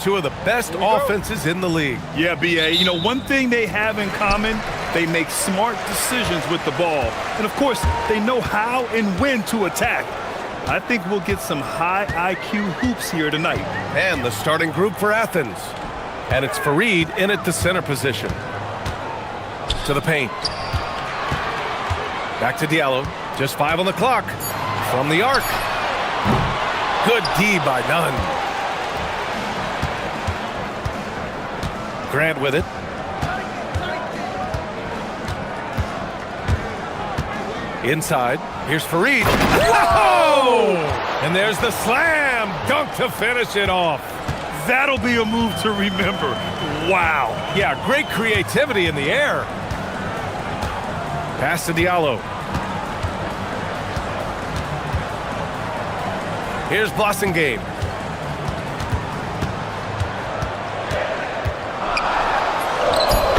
Two of the best offenses in the league. Yeah, B.A. You know, one thing they have in common, they make smart decisions with the ball. And, of course, they know how and when to attack. I think we'll get some high IQ hoops here tonight. And the starting group for Athens. And it's Fareed in at the center position. To the paint. Back to Diallo. Just 5 on the clock. From the arc. Good D by Nunn. Grant with it. Inside. Here's Fareed. Whoa! And there's the slam dunk to finish it off. That'll be a move to remember. Wow. Yeah, great creativity in the air. Pass to Diallo. Here's Blossingame.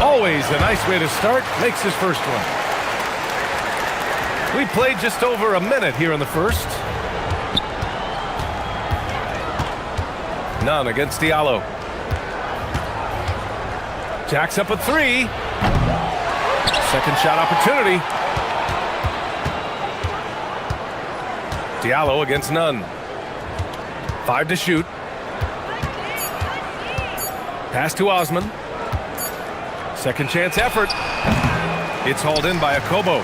Always a nice way to start. Makes his first one. We played just over a minute here in the first. None against Diallo. Jacks up a 3. Second shot opportunity. Diallo against Nunn. 5 to shoot. Pass to Osman. Second chance effort. It's hauled in by Akobo.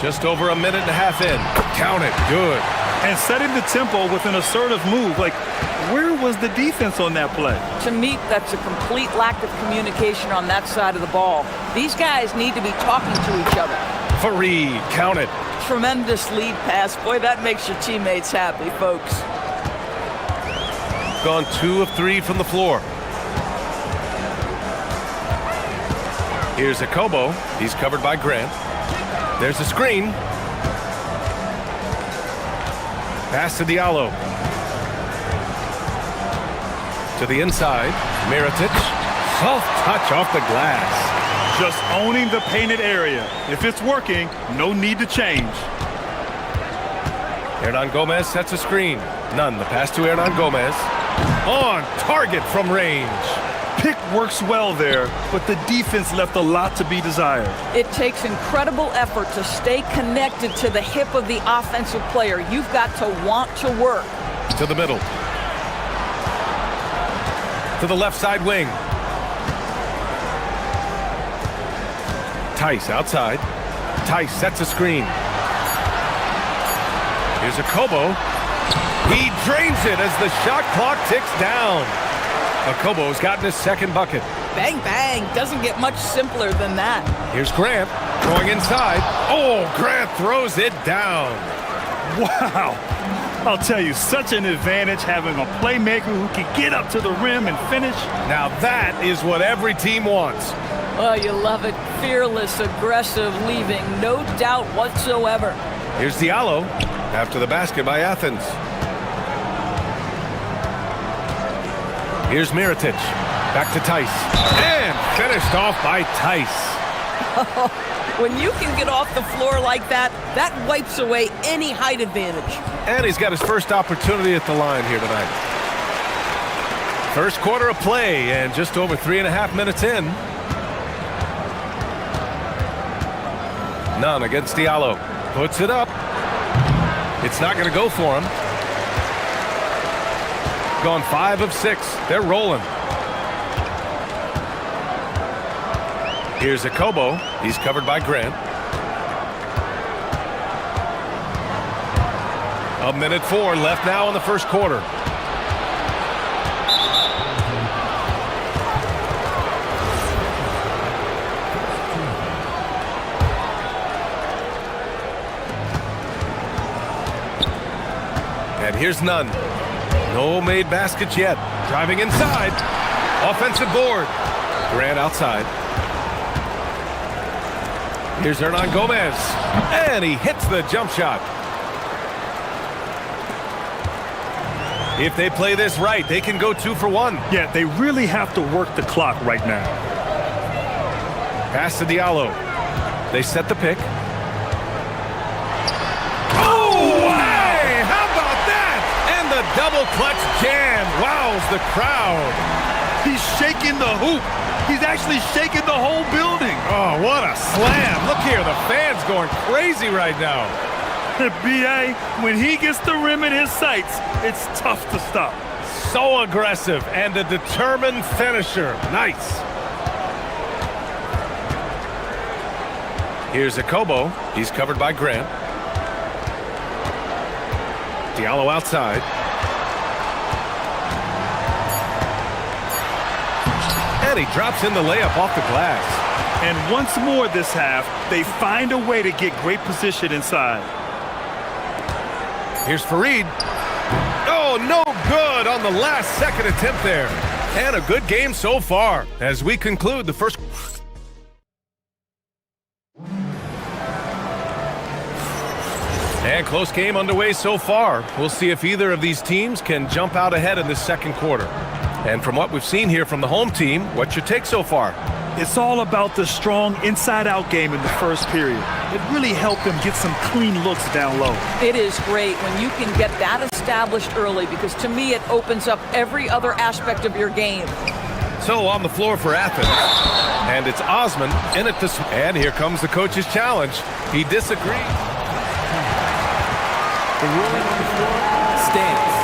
Just over a minute and a half in. Count it. Good. And setting the tempo with an assertive move. Like, where was the defense on that play? To me, that's a complete lack of communication on that side of the ball. These guys need to be talking to each other. Fareed, count it. Tremendous lead pass. Boy, that makes your teammates happy, folks. Gone 2 of 3 from the floor. Here's Akobo. He's covered by Grant. There's a screen. Pass to Diallo. To the inside. Mirotic. Soft touch off the glass. Just owning the painted area. If it's working, no need to change. Hernan Gomez sets a screen. None. The pass to Hernan Gomez. On target from range. Pick works well there, but the defense left a lot to be desired. It takes incredible effort to stay connected to the hip of the offensive player. You've got to want to work. To the middle. To the left side wing. Tice outside. Tice sets a screen. Here's Akobo. He drains it as the shot clock ticks down. Akobo's gotten his second bucket. Bang, bang. Doesn't get much simpler than that. Here's Grant going inside. Oh, Grant throws it down. Wow. I'll tell you, such an advantage having a playmaker who can get up to the rim and finish. Now that is what every team wants. Oh, you love it. Fearless, aggressive, leaving. No doubt whatsoever. Here's Diallo after the basket by Athens. Here's Mirotic. Back to Tice. And finished off by Tice. When you can get off the floor like that, that wipes away any height advantage. And he's got his first opportunity at the line here tonight. First quarter of play and just over 3.5 minutes in. None against Diallo. Puts it up. It's not going to go for him. Gone 5 of 6. They're rolling. Here's Akobo. He's covered by Grant. 1:04 left now in the first quarter. And here's Nunn. No made baskets yet. Driving inside. Offensive board. Grant outside. Here's Hernan Gomez. And he hits the jump shot. If they play this right, they can go 2 for 1. Yeah, they really have to work the clock right now. Pass to Diallo. They set the pick. Oh, hey! How about that? double clutch jam. Wows the crowd. He's shaking the hoop. He's actually shaking the whole building. Oh, what a slam. Look here, the fans going crazy right now. B.A., when he gets the rim in his sights, it's tough to stop. So aggressive and a determined finisher. Nice. Here's Akobo. He's covered by Grant. Diallo outside. And he drops in the layup off the glass. And once more this half, they find a way to get great position inside. Here's Fareed. Oh, no good on the last second attempt there. And a good game so far as we conclude the first. And close game underway so far. We'll see if either of these teams can jump out ahead in this second quarter. And from what we've seen here from the home team, what's your take so far? It's all about the strong inside-out game in the first period. It really helped them get some clean looks down low. It is great when you can get that established early because to me it opens up every other aspect of your game. So on the floor for Athens. And it's Osman in it this. And here comes the coach's challenge. He disagrees. The ruling on the floor stands.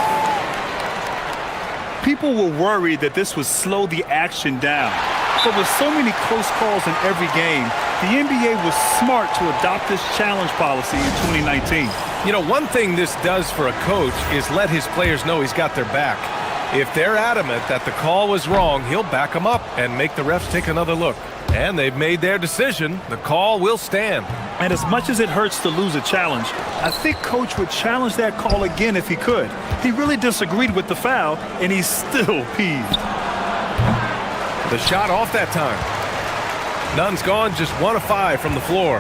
People were worried that this would slow the action down. But with so many close calls in every game, the NBA was smart to adopt this challenge policy in 2019. You know, one thing this does for a coach is let his players know he's got their back. If they're adamant that the call was wrong, he'll back them up and make the refs take another look. And they've made their decision. The call will stand. And as much as it hurts to lose a challenge, I think Coach would challenge that call again if he could. He really disagreed with the foul, and he's still peeved. The shot off that time. Nunn's gone just 1 of 5 from the floor.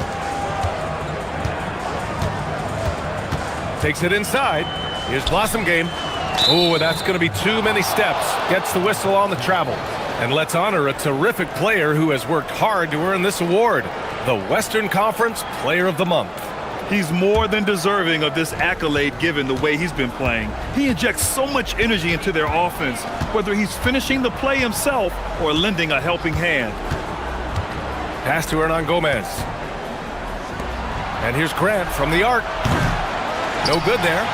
Takes it inside. Here's Blossom Game. Oh, that's going to be too many steps. Gets the whistle on the travel. And let's honor a terrific player who has worked hard to earn this award. The Western Conference Player of the Month. He's more than deserving of this accolade given the way he's been playing. He injects so much energy into their offense, whether he's finishing the play himself or lending a helping hand. Pass to Hernan Gomez. And here's Grant from the arc. No good there.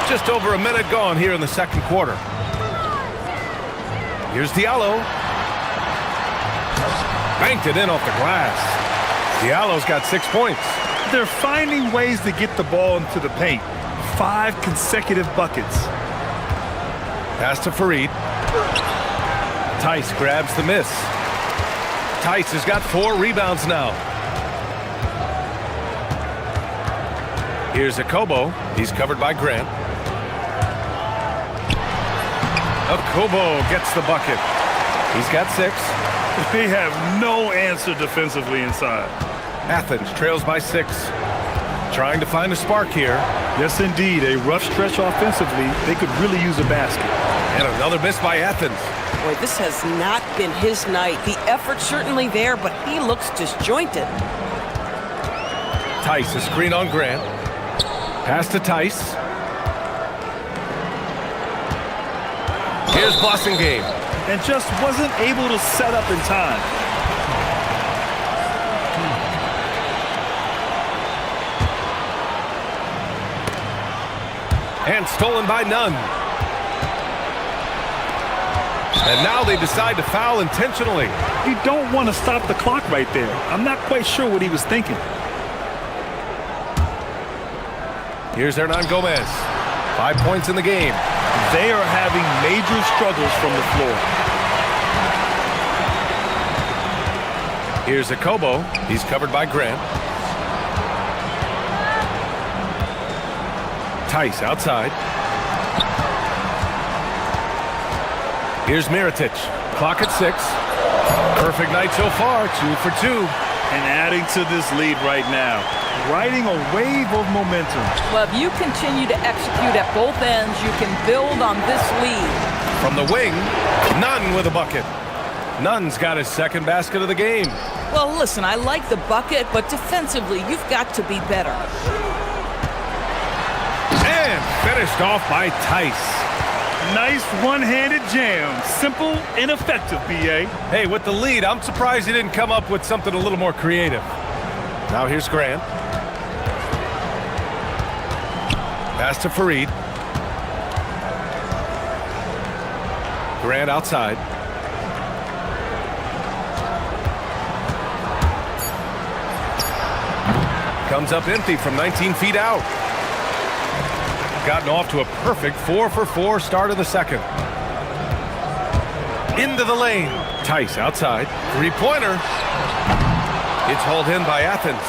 Just over a minute gone here in the second quarter. Here's Diallo. Banked it in off the glass. Diallo's got 6 points. They're finding ways to get the ball into the paint. 5 consecutive buckets. Pass to Fareed. Tice grabs the miss. Tice has got 4 rebounds now. Here's Akobo. He's covered by Grant. Akobo gets the bucket. He's got 6. They have no answer defensively inside. Athens trails by 6. Trying to find a spark here. Yes, indeed. A rough stretch offensively. They could really use a basket. And another miss by Athens. Boy, this has not been his night. The effort's certainly there, but he looks disjointed. Tice, a screen on Grant. Pass to Tice. Here's Blossom Game. And just wasn't able to set up in time. And stolen by Nunn. And now they decide to foul intentionally. You don't want to stop the clock right there. I'm not quite sure what he was thinking. Here's Hernan Gomez. 5 points in the game. They are having major struggles from the floor. Here's Akobo. He's covered by Grant. Tice outside. Here's Mirotic. Clock at 6. Perfect night so far. 2 for 2. And adding to this lead right now. Riding a wave of momentum. Well, if you continue to execute at both ends, you can build on this lead. From the wing, Nunn with a bucket. Nunn's got his second basket of the game. Well, listen, I like the bucket, but defensively, you've got to be better. And finished off by Tice. Nice one-handed jam. Simple and effective, B.A. Hey, with the lead, I'm surprised he didn't come up with something a little more creative. Now here's Grant. Pass to Fareed. Grant outside. Comes up empty from 19 feet out. Gotten off to a perfect 4-for-4 start of the second. Into the lane. Tice outside. Three-pointer. It's hauled in by Athens.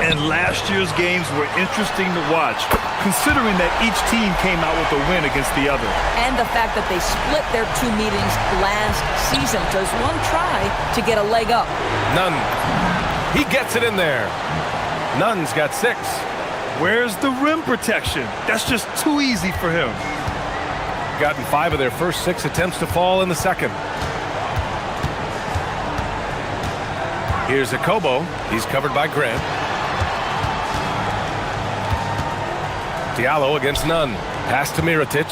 And last year's games were interesting to watch, considering that each team came out with a win against the other. And the fact that they split their two meetings last season. Does one try to get a leg up? Nunn. He gets it in there. Nunn's got 6. Where's the rim protection? That's just too easy for him. Gotten 5 of their first 6 attempts to fall in the second. Here's Akobo. He's covered by Grant. Diallo against Nunn. Pass to Mirotic.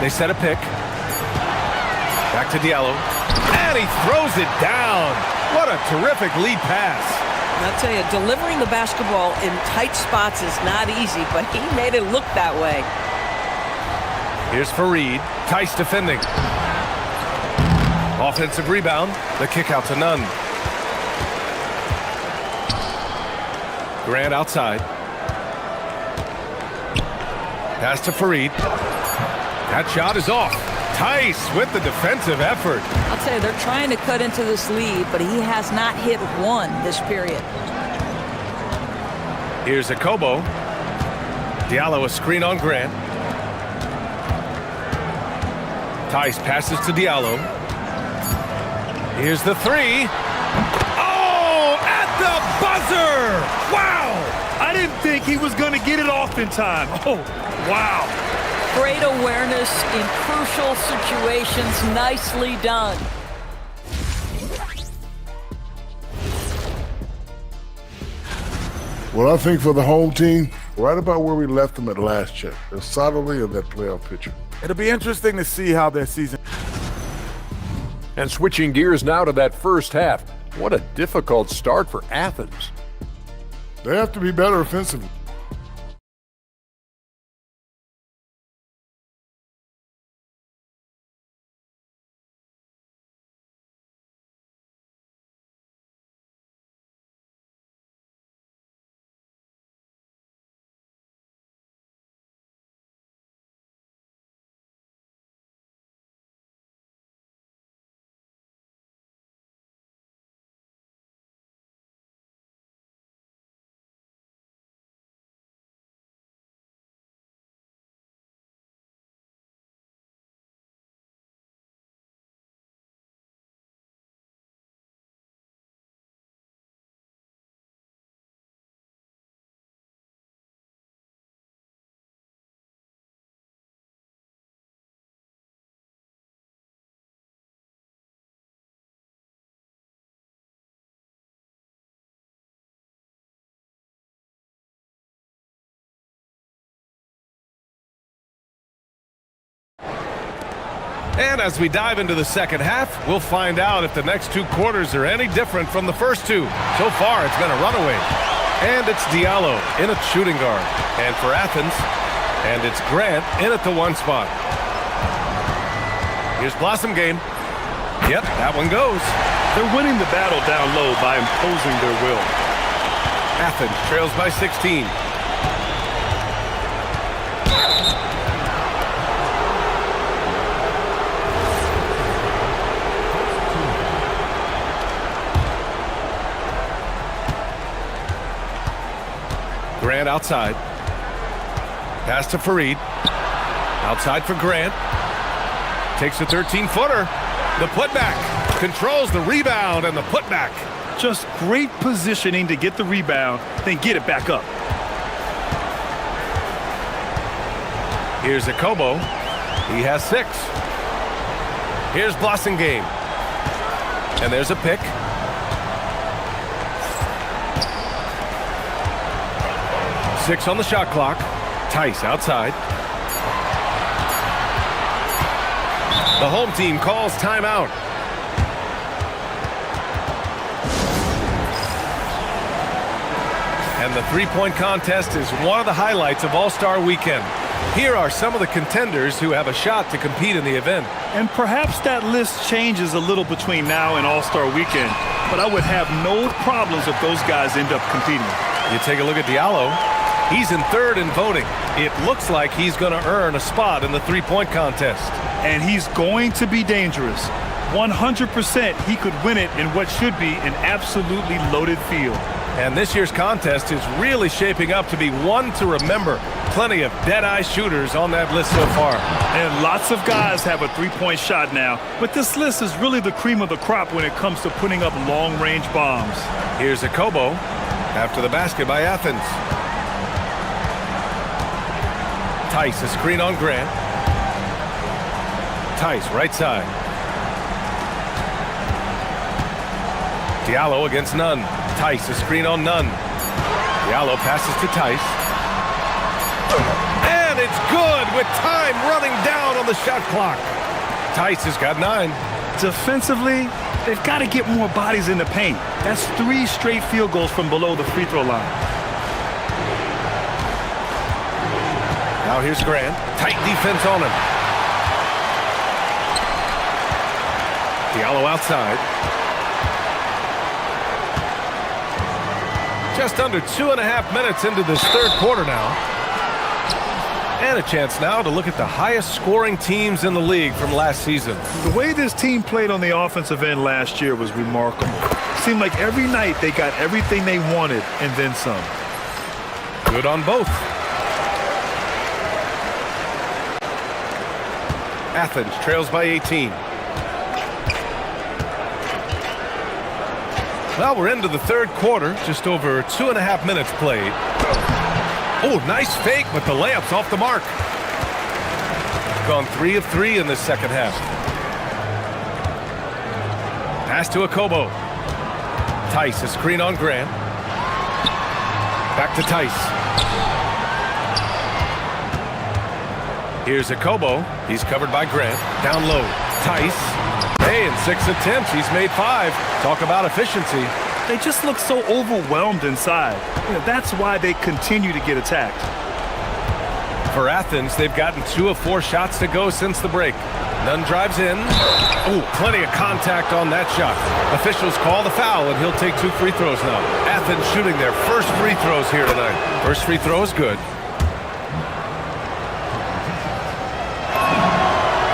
They set a pick. Back to Diallo. And he throws it down. What a terrific lead pass. And I'll tell you, delivering the basketball in tight spots is not easy, but he made it look that way. Here's Fareed. Tice defending. Offensive rebound. The kick out to Nunn. Grant outside. Pass to Fareed. That shot is off. Tice with the defensive effort. I'll tell you, they're trying to cut into this lead, but he has not hit one this period. Here's Akobo. Diallo a screen on Grant. Tice passes to Diallo. Here's the 3. Oh, at the buzzer! Wow! I didn't think he was going to get it off in time. Oh, wow. Great awareness in crucial situations. Nicely done. Well, I think for the home team, right about where we left them at last check. They're solidly in that playoff picture. It'll be interesting to see how their season. And switching gears now to that first half. What a difficult start for Athens. They have to be better offensively. And as we dive into the second half, we'll find out if the next 2 quarters are any different from the first 2. So far, it's been a runaway. And it's Diallo in at shooting guard. And for Athens, and it's Grant in at the 1 spot. Here's Blossom Game. Yep, that one goes. They're winning the battle down low by imposing their will. Athens trails by 16. Grant outside. Pass to Fareed. Outside for Grant. Takes a 13-footer. The putback. Controls the rebound and the putback. Just great positioning to get the rebound, then get it back up. Here's Akobo. He has 6. Here's Blossom Game. And there's a pick. 6 on the shot clock. Tice outside. The home team calls timeout. And the three-point contest is one of the highlights of All-Star Weekend. Here are some of the contenders who have a shot to compete in the event. And perhaps that list changes a little between now and All-Star Weekend, but I would have no problems if those guys end up competing. You take a look at Diallo. He's in third in voting. It looks like he's going to earn a spot in the three-point contest. And he's going to be dangerous. 100% he could win it in what should be an absolutely loaded field. And this year's contest is really shaping up to be one to remember. Plenty of dead-eye shooters on that list so far. And lots of guys have a three-point shot now. But this list is really the cream of the crop when it comes to putting up long-range bombs. Here's Akobo after the basket by Athens. Tice, a screen on Grant. Tice, right side. Diallo against Nunn. Tice, a screen on Nunn. Diallo passes to Tice. And it's good with time running down on the shot clock. Tice has got 9. Defensively, they've got to get more bodies in the paint. That's 3 straight field goals from below the free throw line. Now here's Grant. Tight defense on him. Diallo outside. Just under 2.5 minutes into this third quarter now. And a chance now to look at the highest scoring teams in the league from last season. The way this team played on the offensive end last year was remarkable. Seemed like every night they got everything they wanted and then some. Good on both. Athens trails by 18. Well, we're into the third quarter, just over 2.5 minutes played. Oh, nice fake, but the layup's off the mark. Gone 3 of 3 in this second half. Pass to Akobo. Tice, a screen on Grant. Back to Tice. Here's Akobo. He's covered by Grant. Down low. Tice. Hey, in 6 attempts, he's made 5. Talk about efficiency. They just look so overwhelmed inside. That's why they continue to get attacked. For Athens, they've gotten 2 of 4 shots to go since the break. Nunn drives in. Oh, plenty of contact on that shot. Officials call the foul, and he'll take 2 free throws now. Athens shooting their first free throws here tonight. First free throw is good.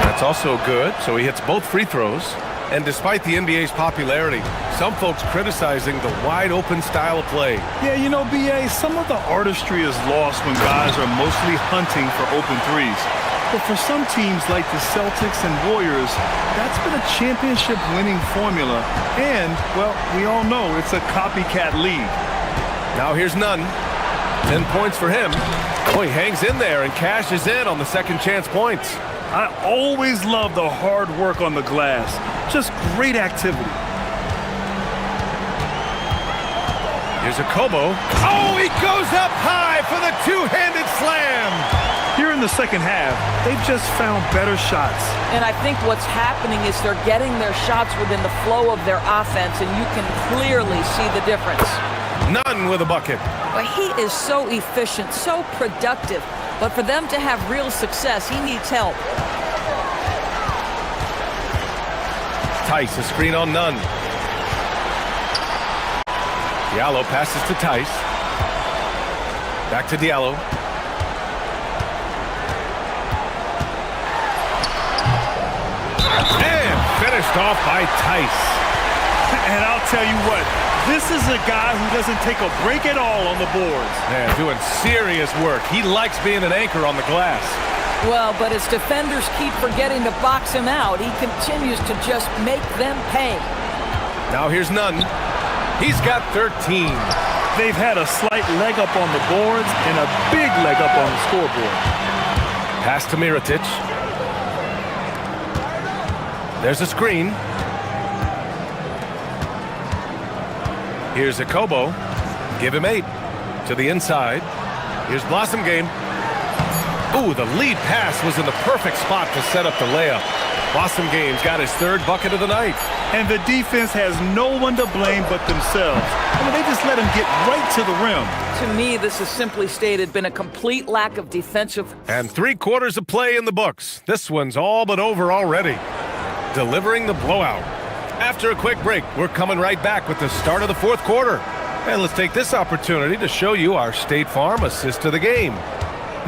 That's also good, so he hits both free throws. And despite the NBA's popularity, some folks criticizing the wide-open style of play. Yeah, you know, B.A., some of the artistry is lost when guys are mostly hunting for open threes. But for some teams like the Celtics and Warriors, that's been a championship-winning formula. And, well, we all know it's a copycat league. Now here's Nunn. 10 points for him. Oh, he hangs in there and cashes in on the second chance points. I always love the hard work on the glass. Just great activity. Here's Akobo. Oh, he goes up high for the two-handed slam. Here in the second half, they've just found better shots. And I think what's happening is they're getting their shots within the flow of their offense, and you can clearly see the difference. Nunn with a bucket. But he is so efficient, so productive. But for them to have real success, he needs help. Tice, a screen on Nunn. Diallo passes to Tice. Back to Diallo. And finished off by Tice. And I'll tell you what, this is a guy who doesn't take a break at all on the boards. Man, doing serious work. He likes being an anchor on the glass. Well, but as defenders keep forgetting to box him out, he continues to just make them pay. Now here's Nunn. He's got 13. They've had a slight leg up on the boards and a big leg up on the scoreboard. Pass to Mirotic. There's a screen. Here's Akobo. Give him 8. To the inside. Here's Blossom Game. Ooh, the lead pass was in the perfect spot to set up the layup. Blossom Games got his third bucket of the night. And the defense has no one to blame but themselves. I mean, they just let him get right to the rim. To me, this has simply stated been a complete lack of defensive. And 3 quarters of play in the books. This one's all but over already. Delivering the blowout. After a quick break, we're coming right back with the start of the 4th quarter. And let's take this opportunity to show you our State Farm assist to the game.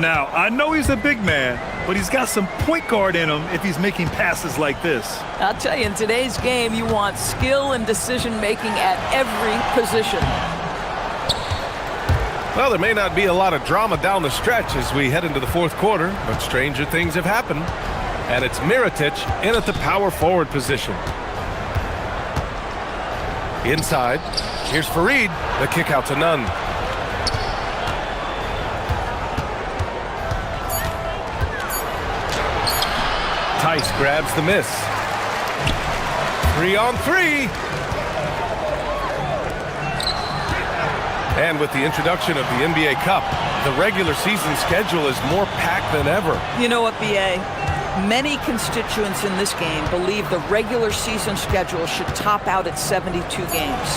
Now, I know he's a big man, but he's got some point guard in him if he's making passes like this. I'll tell you, in today's game, you want skill and decision-making at every position. Well, there may not be a lot of drama down the stretch as we head into the 4th quarter, but stranger things have happened. And it's Mirotic in at the power forward position. Inside, here's Fareed, the kick out to Nunn. Tice grabs the miss. 3 on 3. And with the introduction of the NBA Cup, the regular season schedule is more packed than ever. You know what, B.A.? Many constituents in this game believe the regular season schedule should top out at 72 games.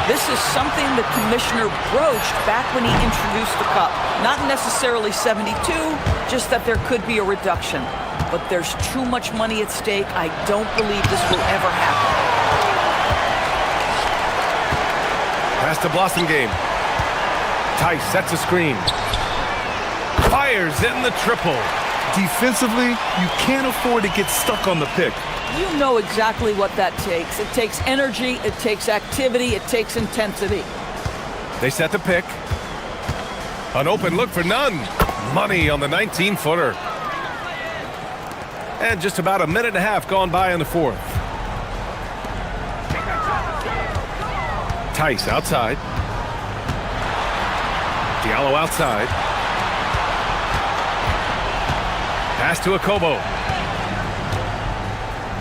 This is something the commissioner broached back when he introduced the Cup. Not necessarily 72, just that there could be a reduction. But there's too much money at stake. I don't believe this will ever happen. Pass to Blossom Game. Tice sets a screen. Fires in the triple. Defensively, you can't afford to get stuck on the pick. You know exactly what that takes. It takes energy, it takes activity, it takes intensity. They set the pick. An open look for Nunn. Money on the 19-footer. And just about a minute and a half gone by in the 4th. Tice outside. Diallo outside. Pass to Akobo.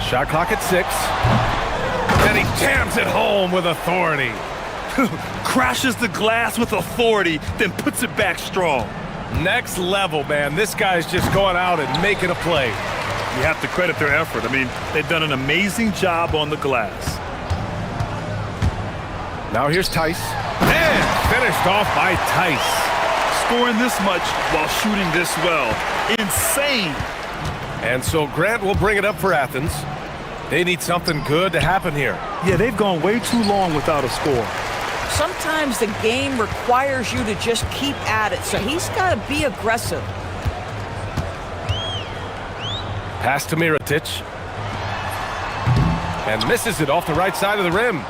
Shot clock at 6. And he jams it home with authority. Crashes the glass with authority, then puts it back strong. Next level, man. This guy's just going out and making a play. You have to credit their effort. I mean, they've done an amazing job on the glass. Now here's Tice. And finished off by Tice. Scoring this much while shooting this well. Insane. And so Grant will bring it up for Athens. They need something good to happen here. Yeah, they've gone way too long without a score. Sometimes the game requires you to just keep at it, so he's got to be aggressive. Pass to Mirotic. And misses it off the right side of the rim.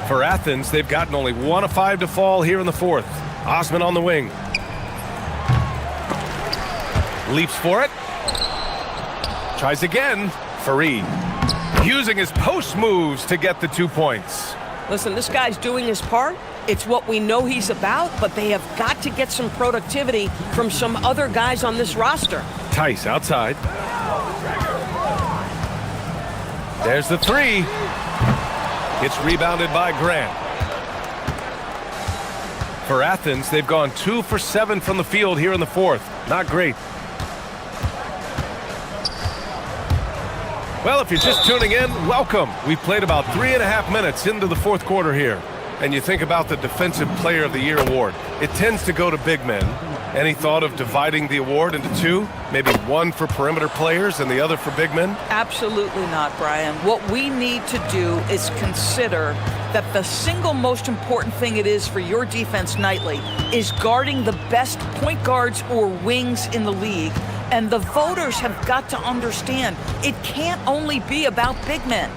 For Athens, they've gotten only 1 of 5 to fall here in the 4th. Osman on the wing. Leaps for it. Tries again. Fareed. Using his post moves to get the 2 points. Listen, this guy's doing his part. It's what we know he's about, but they have got to get some productivity from some other guys on this roster. Tice outside. There's the 3. It's rebounded by Grant. For Athens, they've gone 2 for 7 from the field here in the 4th. Not great. Well, if you're just tuning in, welcome. We've played about 3.5 minutes into the 4th quarter here. And you think about the Defensive Player of the Year award. It tends to go to big men. Any thought of dividing the award into 2? Maybe 1 for perimeter players and the other for big men? Absolutely not, Brian. What we need to do is consider that the single most important thing it is for your defense nightly is guarding the best point guards or wings in the league. And the voters have got to understand it can't only be about big men.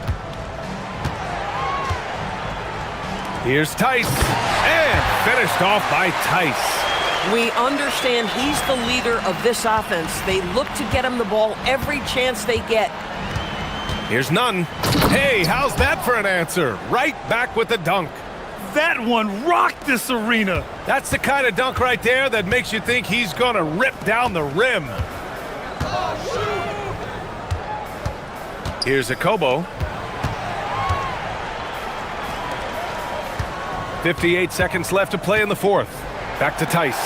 Here's Tice. And finished off by Tice. We understand he's the leader of this offense. They look to get him the ball every chance they get. Here's Nunn. Hey, how's that for an answer? Right back with the dunk. That one rocked this arena. That's the kind of dunk right there that makes you think he's going to rip down the rim. Here's Akobo. 58 seconds left to play in the 4th. Back to Tice.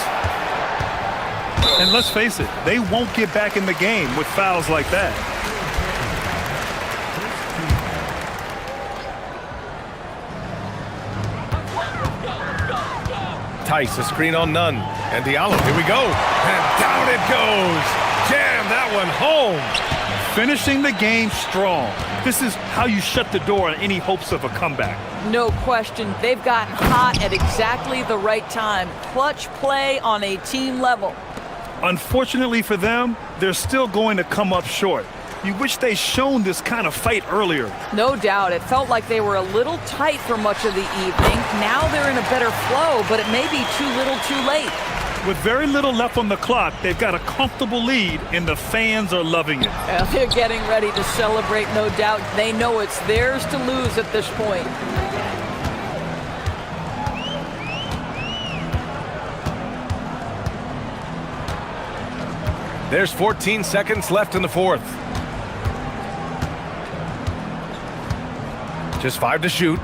And let's face it, they won't get back in the game with fouls like that. Tice, a screen on none. And Diallo, here we go. And down it goes. Jam that one home. Finishing the game strong. This is how you shut the door on any hopes of a comeback. No question. They've gotten hot at exactly the right time. Clutch play on a team level. Unfortunately for them, they're still going to come up short. You wish they'd shown this kind of fight earlier. No doubt. It felt like they were a little tight for much of the evening. Now they're in a better flow, but it may be too little too late. With very little left on the clock, they've got a comfortable lead, and the fans are loving it. They're getting ready to celebrate, no doubt. They know it's theirs to lose at this point. There's 14 seconds left in the fourth. Just 5 to shoot.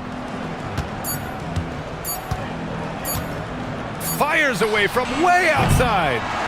Fires away from way outside.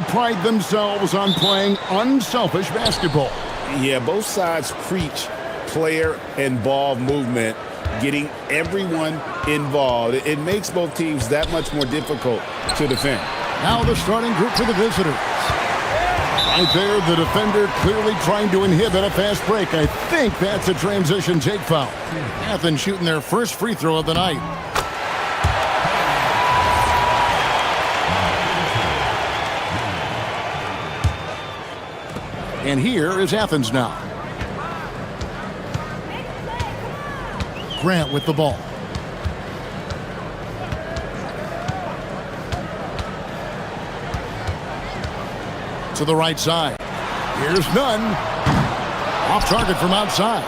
pride themselves on playing unselfish basketball. Yeah, both sides preach player and ball movement, getting everyone involved. It makes both teams that much more difficult to defend. Now the starting group for the visitors. Right there, the defender clearly trying to inhibit a fast break. I think that's a transition take foul. Athens shooting their first free throw of the night. And here is Athens now. Grant with the ball. To the right side. Here's Nunn. Off target from outside.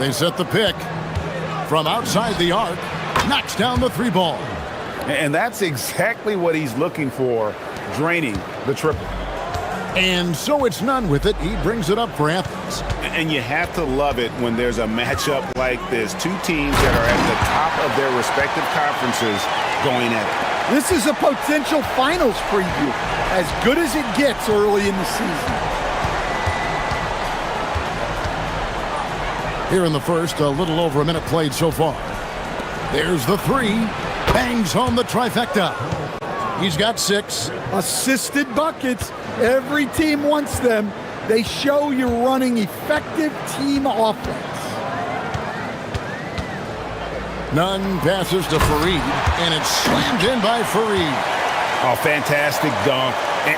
They set the pick. From outside the arc. Knocks down the three ball. And that's exactly what he's looking for, draining the triple. And so it's Nunn with it. He brings it up for Athens. And you have to love it when there's a matchup like this. Two teams that are at the top of their respective conferences going at it. This is a potential finals preview, as good as it gets early in the season. Here in the first, a little over a minute played so far. There's the three. Bangs home the trifecta. He's got 6. Assisted buckets. Every team wants them. They show you're running effective team offense. Nunn passes to Fareed, and it's slammed in by Fareed. Oh, fantastic dunk.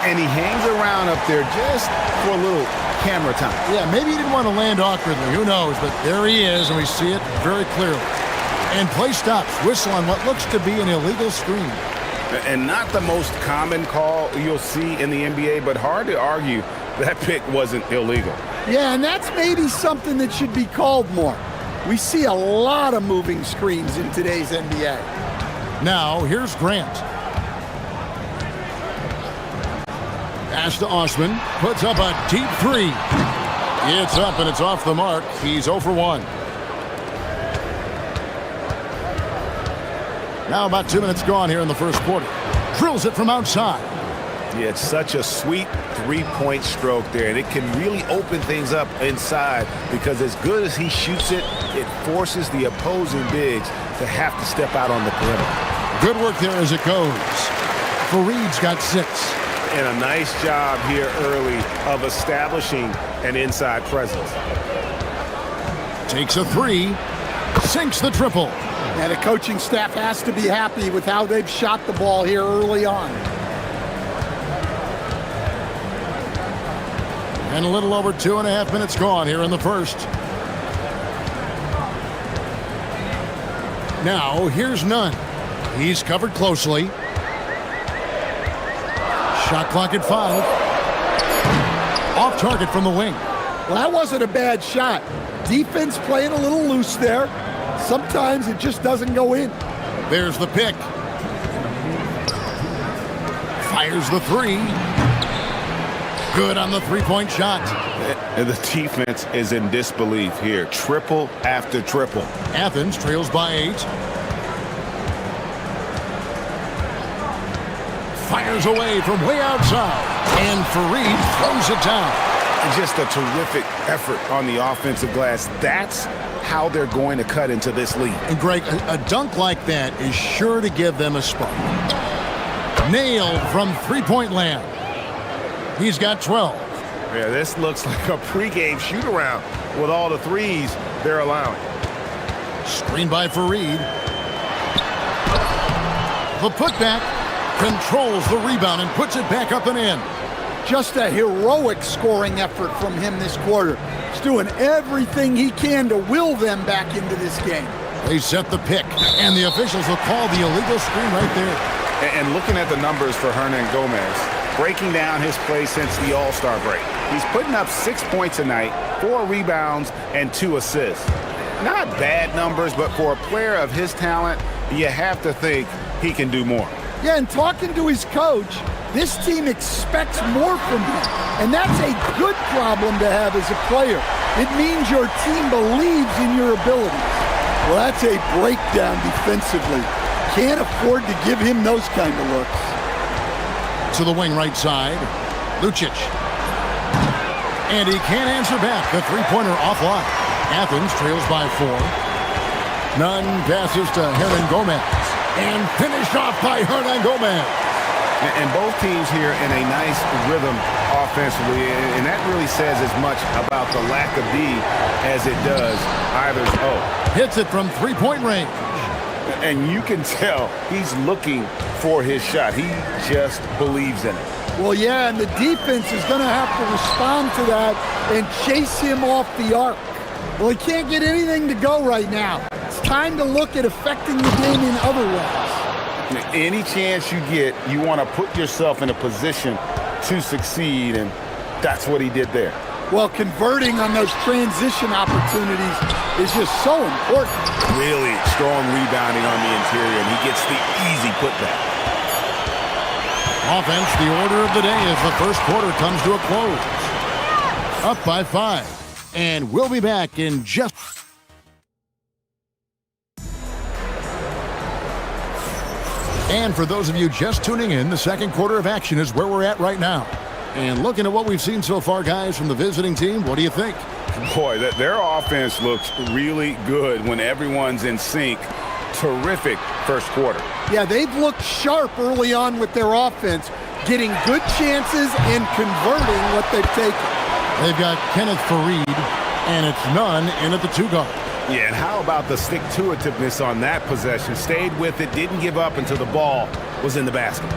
And he hangs around up there just for a little camera time. Yeah, maybe he didn't want to land awkwardly. Who knows? But there he is, and we see it very clearly. And play stops. Whistle on what looks to be an illegal screen. And not the most common call you'll see in the NBA, but hard to argue that pick wasn't illegal. Yeah, and that's maybe something that should be called more. We see a lot of moving screens in today's NBA. Now, here's Grant. Pass to Osman. Puts up a deep three. It's up, and it's off the mark. He's 0 for 1. Now about 2 minutes gone here in the first quarter. Drills it from outside. Yeah, it's such a sweet three-point stroke there, and it can really open things up inside because as good as he shoots it, it forces the opposing bigs to have to step out on the perimeter. Good work there as it goes. Fareed's got 6. And a nice job here early of establishing an inside presence. Takes a 3. Sinks the triple. And the coaching staff has to be happy with how they've shot the ball here early on. And a little over 2.5 minutes gone here in the first. Now, here's Nunn. He's covered closely. Shot clock at 5. Off target from the wing. Well, that wasn't a bad shot. Defense playing a little loose there. Sometimes it just doesn't go in. There's the pick. Fires the 3. Good on the three-point shot. And the defense is in disbelief here. Triple after triple. Athens trails by 8. Fires away from way outside. And Fareed throws it down. Just a terrific effort on the offensive glass. That's how they're going to cut into this lead. And Greg, a dunk like that is sure to give them a spark. Nailed from three-point land. He's got 12. Yeah, this looks like a pregame shoot-around with all the threes they're allowing. Screen by Fareed. The putback controls the rebound and puts it back up and in. Just a heroic scoring effort from him this quarter. He's doing everything he can to will them back into this game. They set the pick, and the officials will call the illegal screen right there. And looking at the numbers for Hernan Gomez, breaking down his play since the All-Star break. He's putting up 6 points a night, 4 rebounds, and 2 assists. Not bad numbers, but for a player of his talent, you have to think he can do more. Yeah, and talking to his coach, this team expects more from him. And that's a good problem to have as a player. It means your team believes in your abilities. Well, that's a breakdown defensively. can't afford to give him those kind of looks. To the wing right side, Lucic. And he can't answer back. The three-pointer offline. Athens trails by 4. Nunn passes to Hernan Gomez. And finished off by Hernan Gomez. And both teams here in a nice rhythm offensively, and that really says as much about the lack of D as it does either's O. Hits it from three-point range. And you can tell he's looking for his shot. He just believes in it. Well, yeah, and the defense is going to have to respond to that and chase him off the arc. Well, he can't get anything to go right now. It's time to look at affecting the game in other ways. Any chance you get, you want to put yourself in a position to succeed, and that's what he did there. Well, converting on those transition opportunities is just so important. Really strong rebounding on the interior, and he gets the easy putback. Offense, the order of the day as the first quarter comes to a close. Up by 5. And we'll be back in just... And for those of you just tuning in, the second quarter of action is where we're at right now. And looking at what we've seen so far, guys, from the visiting team, what do you think? Boy, their offense looks really good when everyone's in sync. Terrific first quarter. Yeah, they've looked sharp early on with their offense, getting good chances and converting what they've taken. They've got Kenneth Fareed, and it's Nunn in at the 2-guard. Yeah, and how about the stick-to-itiveness on that possession? Stayed with it, didn't give up until the ball was in the basket.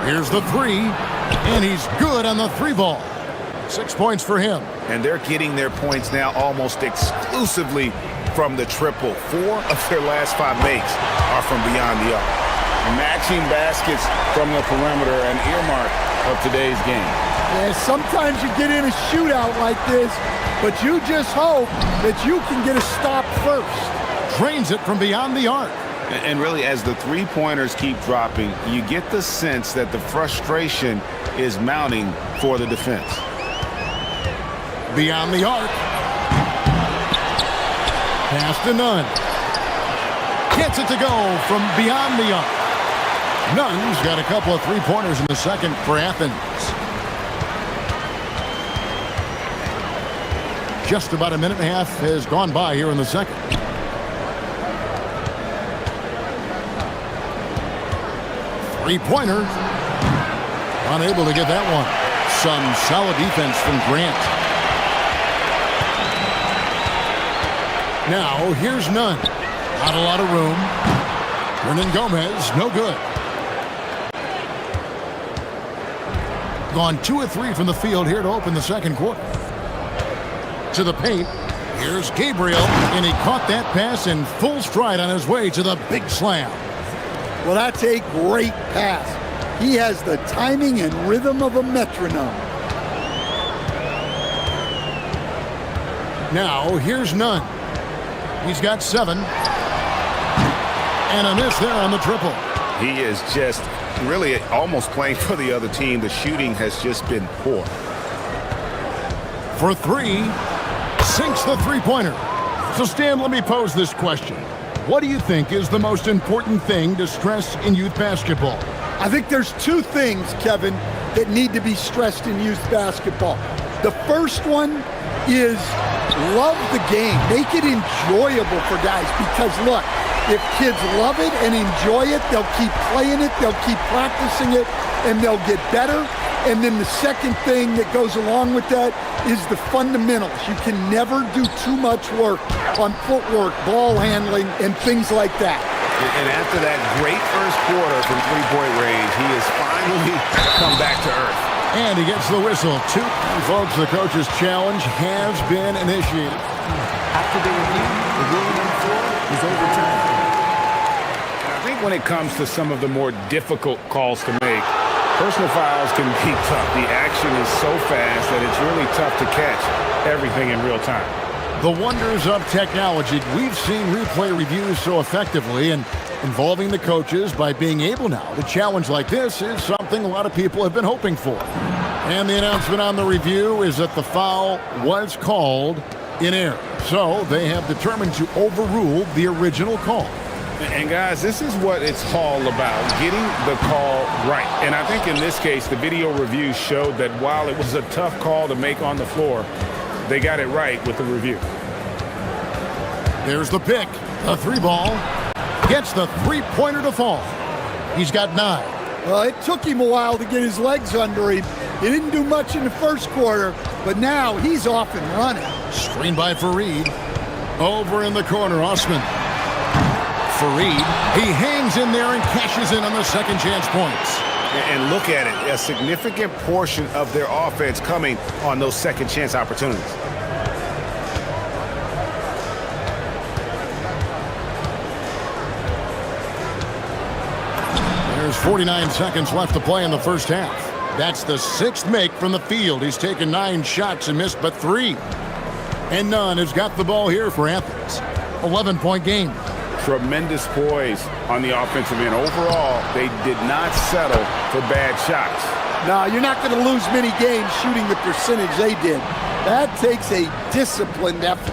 Here's the 3, and he's good on the 3-ball. 6 points for him. And they're getting their points now almost exclusively from the triple. 4 of their last 5 makes are from beyond the arc. Matching baskets from the perimeter, an earmark of today's game. Yeah, sometimes you get in a shootout like this, but you just hope that you can get a stop first. Drains it from beyond the arc. And really, as the three-pointers keep dropping, you get the sense that the frustration is mounting for the defense. Beyond the arc. Pass to Nunn. Gets it to go from beyond the arc. Nunn's got a couple of three-pointers in the second for Athens. Just about a minute and a half has gone by here in the second. Three-pointer. Unable to get that one. Some solid defense from Grant. Now, here's Nunn. Not a lot of room. Hernan Gomez, no good. Gone 2 of 3 from the field here to open the second quarter. To the paint. Here's Gabriel, and he caught that pass in full stride on his way to the big slam. Well, that's a great pass. He has the timing and rhythm of a metronome. Now, here's Nunn. He's got 7. And a miss there on the triple. He is just really almost playing for the other team. The shooting has just been poor. For 3, sinks the three-pointer. So, Stan, let me pose this question. What do you think is the most important thing to stress in youth basketball? I think there's 2 things, Kevin, that need to be stressed in youth basketball. The first one is love the game. Make it enjoyable for guys because, look, if kids love it and enjoy it, they'll keep playing it, they'll keep practicing it, and they'll get better. And then the second thing that goes along with that is the fundamentals. You can never do too much work on footwork, ball handling, and things like that. And after that great first quarter from three-point range, he has finally come back to earth. And he gets the whistle. 2. Folks, the coach's challenge has been initiated. After the review, the ruling on the floor is overturned. I think when it comes to some of the more difficult calls to make, personal fouls can be tough. The action is so fast that it's really tough to catch everything in real time. The wonders of technology. We've seen replay reviews so effectively, and involving the coaches by being able now to challenge like this is something a lot of people have been hoping for. And the announcement on the review is that the foul was called. in air. So they have determined to overrule the original call. And guys, this is what it's all about, getting the call right. And I think in this case, the video review showed that while it was a tough call to make on the floor, they got it right with the review. There's the pick. The three ball. Gets the three-pointer to fall. He's got 9. Well, it took him a while to get his legs under him. He didn't do much in the first quarter, but now he's off and running. Screen by Fareed. Over in the corner, Osman. Fareed, he hangs in there and cashes in on the second chance points. And look at it, a significant portion of their offense coming on those second chance opportunities. There's 49 seconds left to play in the first half. That's the 6th make from the field. He's taken 9 shots and missed but 3. And Nunn has got the ball here for Athens. 11-point game. Tremendous poise on the offensive end. Overall, they did not settle for bad shots. No, you're not going to lose many games shooting the percentage they did. That takes a disciplined effort.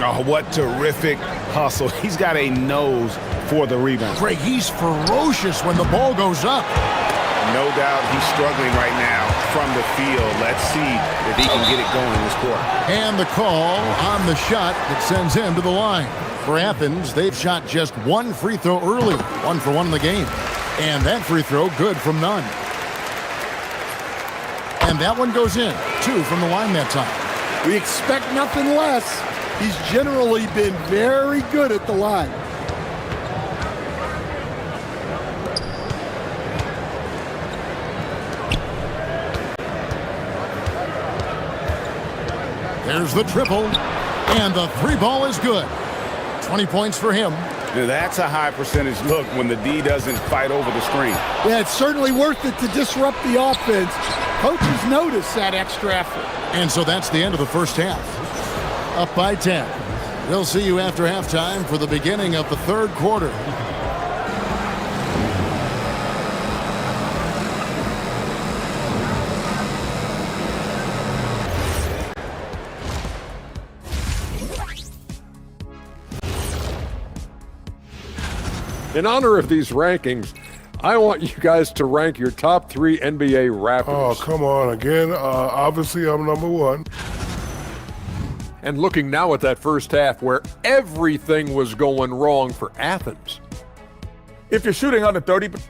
Oh, what terrific hustle. He's got a nose for the rebound. Greg, he's ferocious when the ball goes up. No doubt he's struggling right now from the field. Let's see if he can get it going in this quarter. And the call on the shot that sends him to the line. For Athens, they've shot just 1 free throw early. 1 for 1 in the game. And that free throw good from Nunn. And that one goes in. 2 from the line that time. We expect nothing less. He's generally been very good at the line. There's the triple. And the 3 ball is good. 20 points for him. Now that's a high percentage look when the D doesn't fight over the screen. Yeah, it's certainly worth it to disrupt the offense. Coaches notice that extra effort. And so that's the end of the first half. Up by 10. We'll see you after halftime for the beginning of the third quarter. In honor of these rankings, I want you guys to rank your top 3 NBA Raptors. Oh, come on again. Obviously, I'm number 1. And looking now at that first half where everything was going wrong for Athens. If you're shooting under 30%,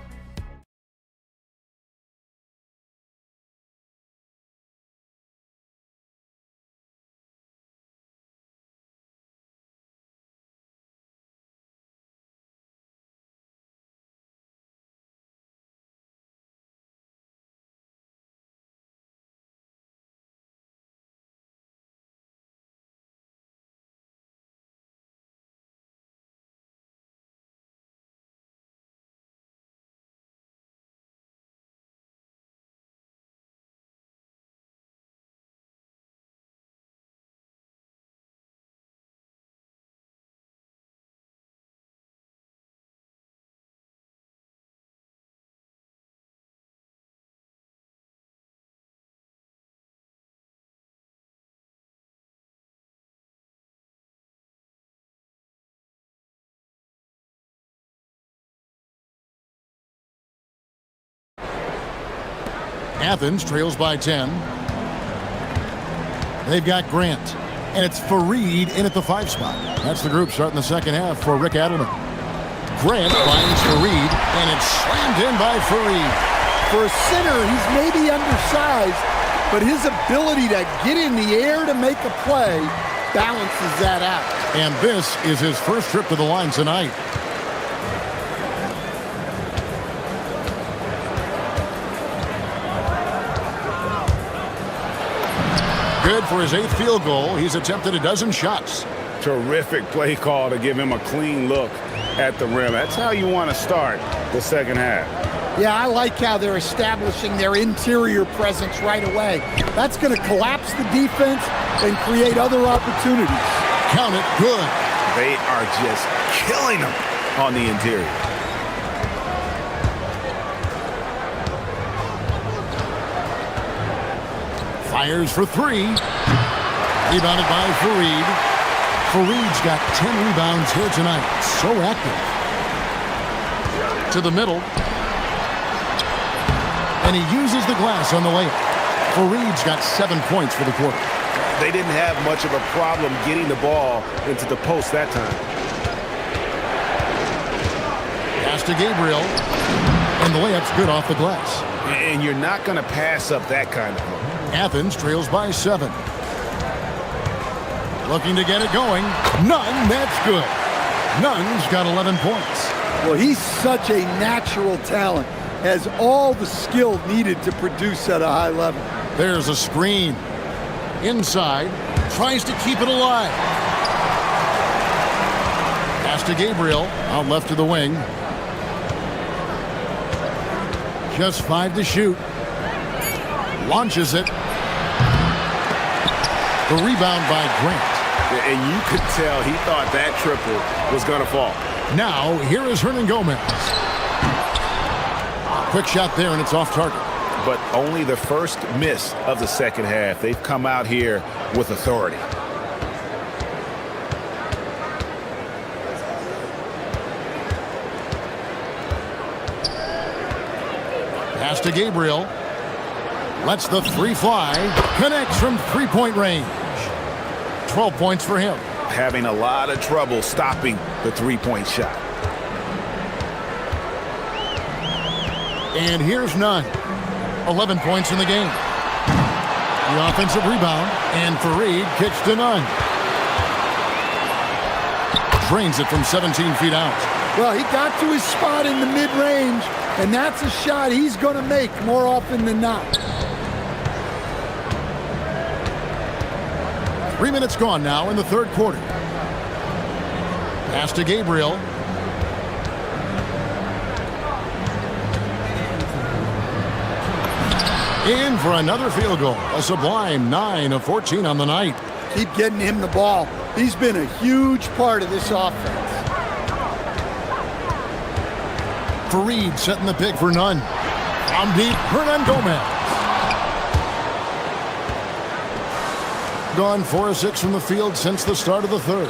Athens trails by 10. They've got Grant. And it's Fareed in at the 5 spot. That's the group starting the second half for Rick Adelman. Grant finds Fareed, and it's slammed in by Fareed. For a center, he's maybe undersized, but his ability to get in the air to make a play balances that out. And this is his first trip to the line tonight. Good for his 8th field goal. He's attempted a dozen shots. Terrific play call to give him a clean look at the rim. That's how you want to start the second half. Yeah, I like how they're establishing their interior presence right away. That's going to collapse the defense and create other opportunities. Count it, good. They are just killing them on the interior. Fires for 3. Rebounded by Fareed. Fareed's got 10 rebounds here tonight. So active. To the middle. And he uses the glass on the layup. Fareed's got 7 points for the quarter. They didn't have much of a problem getting the ball into the post that time. Pass to Gabriel. And the layup's good off the glass. And you're not going to pass up that kind of hook. Athens trails by 7. Looking to get it going. Nunn, that's good. Nunn's got 11 points. Well, he's such a natural talent. Has all the skill needed to produce at a high level. There's a screen. Inside. Tries to keep it alive. Pass to Gabriel. Out left to the wing. Just 5 to shoot. Launches it. The rebound by Grant. And you could tell he thought that triple was going to fall. Now, here is Hernangomez. Quick shot there, and it's off target. But only the first miss of the second half. They've come out here with authority. Pass to Gabriel. Lets the three fly. Connects from three-point range. 12 points for him. Having a lot of trouble stopping the three-point shot. And here's Nunn. 11 points in the game. The offensive rebound. And Fareed kicks to Nunn. Drains it from 17 feet out. Well, he got to his spot in the mid-range, and that's a shot he's going to make more often than not. 3 minutes gone now in the third quarter. Pass to Gabriel. In for another field goal. A sublime 9 of 14 on the night. Keep getting him the ball. He's been a huge part of this offense. Fareed setting the pick for Nunn. From deep, Hernangomez. Gone 4 of 6 from the field since the start of the third.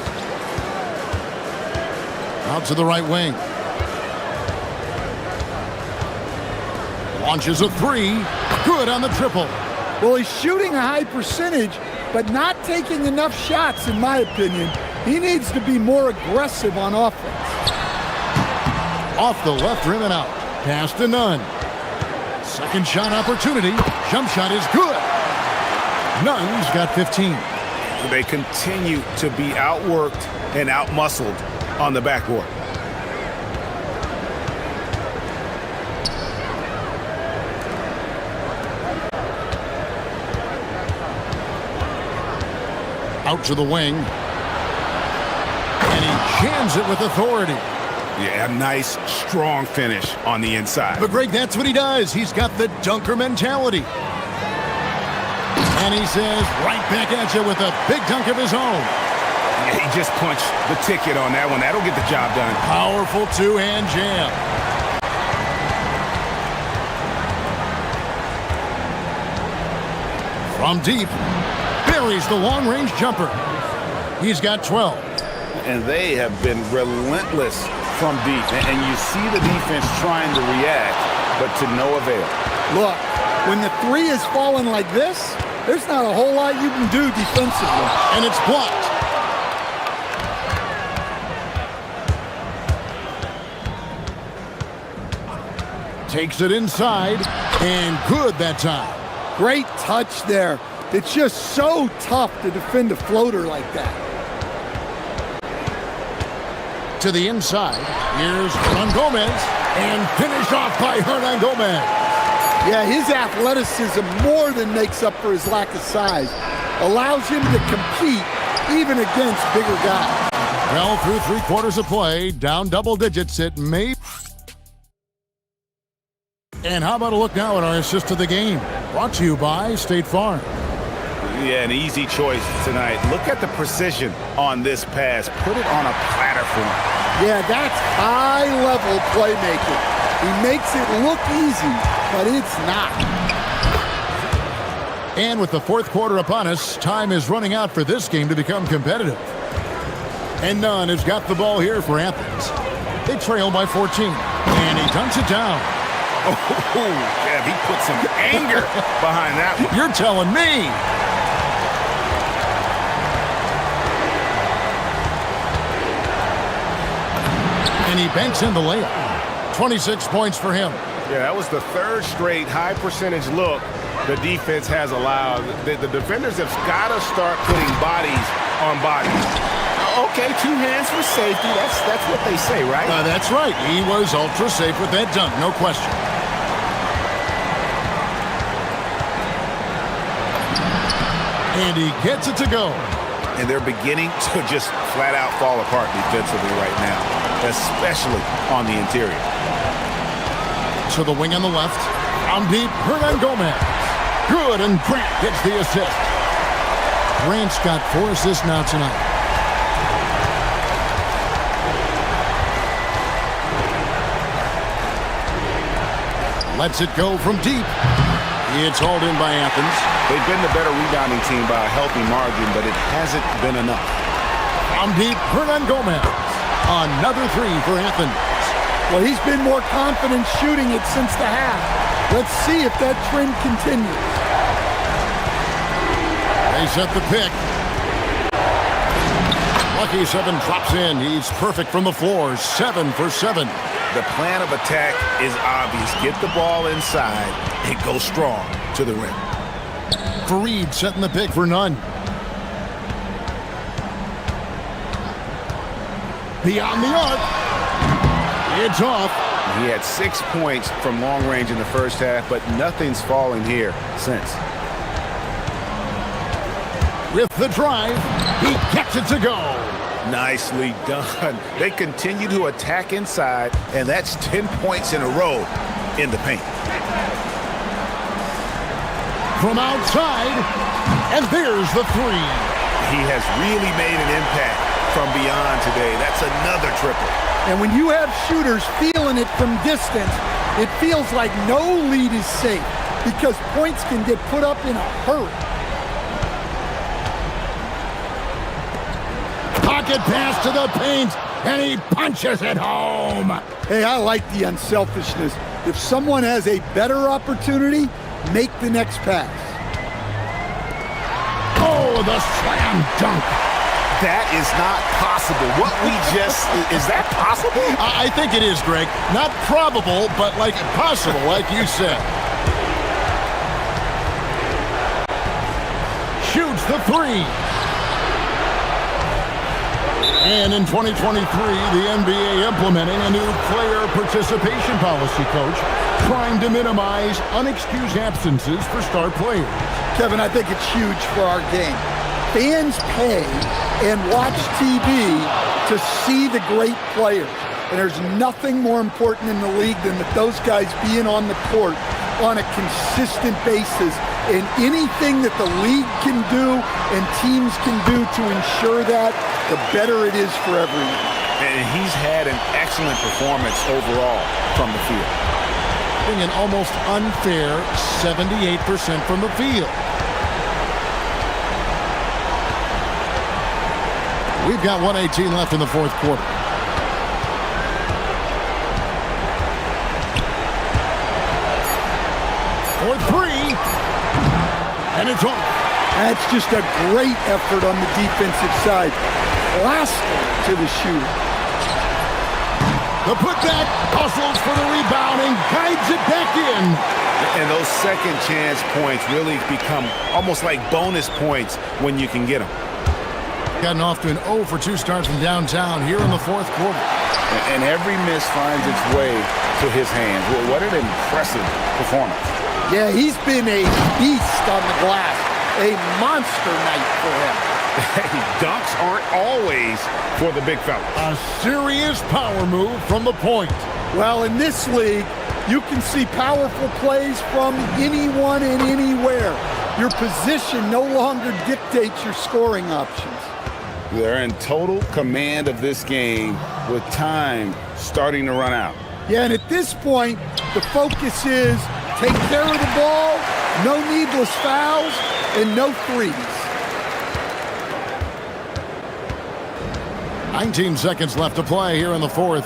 Out to the right wing. Launches a three. Good on the triple. Well, he's shooting a high percentage, but not taking enough shots, in my opinion. He needs to be more aggressive on offense. Off the left rim and out. Pass to Nunn. Second shot opportunity. Jump shot is good. Nunn's got 15. They continue to be outworked and outmuscled on the backboard. Out to the wing. And he jams it with authority. Yeah, a nice, strong finish on the inside. But Greg, that's what he does. He's got the dunker mentality. And he says, right back at you with a big dunk of his own. Yeah, he just punched the ticket on that one. That'll get the job done. Powerful two-hand jam. From deep, buries the long-range jumper. He's got 12. And they have been relentless from deep. And you see the defense trying to react, but to no avail. Look, when the three is falling like this, there's not a whole lot you can do defensively. And it's blocked. Takes it inside, and good that time. Great touch there. It's just so tough to defend a floater like that. To the inside, here's Hernangomez, and finished off by Hernangomez. Yeah, his athleticism more than makes up for his lack of size. Allows him to compete even against bigger guys. Well, through 3 quarters of play, down double digits, it may. And how about a look now at our assist of the game? Brought to you by State Farm. Yeah, an easy choice tonight. Look at the precision on this pass. Put it on a platter for him. Yeah, that's high-level playmaking. He makes it look easy, but it's not. And with the fourth quarter upon us, time is running out for this game to become competitive. And Nunn has got the ball here for Athens. They trail by 14. And he dunks it down. Oh, yeah, he put some anger behind that one. You're telling me. And he banks in the layup. 26 points for him. Yeah, that was the third straight high percentage look the defense has allowed. The defenders have got to start putting bodies on bodies. Okay, 2 hands for safety. That's what they say, right? That's right. He was ultra safe with that dunk, no question. And he gets it to go. And they're beginning to just flat out fall apart defensively right now, especially on the interior. To the wing on the left. Down deep, Hernan Gomez. Good, and Grant gets the assist. Grant's got 4 assists now tonight. Lets it go from deep. It's hauled in by Athens. They've been the better rebounding team by a healthy margin, but it hasn't been enough. Down deep, Hernan Gomez. Another 3 for Athens. Well, he's been more confident shooting it since the half. Let's see if that trend continues. They set the pick. Lucky 7 drops in. He's perfect from the floor. 7 for 7. The plan of attack is obvious. Get the ball inside and go strong to the rim. Fareed setting the pick for Nunn. Beyond the arc. It's off. He had 6 points from long range in the first half, but nothing's fallen here since. With the drive, he gets it to go. Nicely done. They continue to attack inside, and that's 10 points in a row in the paint. From outside, and there's the 3. He has really made an impact from beyond today. That's another triple. And when you have shooters feeling it from distance, it feels like no lead is safe because points can get put up in a hurry. Pocket pass to the paint, and he punches it home. Hey, I like the unselfishness. If someone has a better opportunity, make the next pass. Oh, the slam dunk. That is not possible. What we just, is that possible? I think it is, Greg. Not probable, but like possible, like you said. Shoots the 3. And in 2023, the NBA implementing a new player participation policy, Coach, trying to minimize unexcused absences for star players. Kevin, I think it's huge for our game. Fans pay and watch TV to see the great players. And there's nothing more important in the league than that those guys being on the court on a consistent basis. And anything that the league can do and teams can do to ensure that, the better it is for everyone. And he's had an excellent performance overall from the field. An almost unfair 78% from the field. We've got 1:18 left in the fourth quarter. For 3. And it's off. That's just a great effort on the defensive side. Last to the shooter. The putback hustles for the rebound and guides it back in. And those second chance points really become almost like bonus points when you can get them. Gotten off to an 0 for 2 start from downtown here in the fourth quarter. And every miss finds its way to his hands. Well, what an impressive performance. Yeah, he's been a beast on the glass. A monster night for him. Hey, dunks aren't always for the big fella. A serious power move from the point. Well, in this league, you can see powerful plays from anyone and anywhere. Your position no longer dictates your scoring options. They're in total command of this game with time starting to run out. Yeah, and at this point, the focus is take care of the ball No needless fouls and no threes. 19 seconds left to play here in the fourth.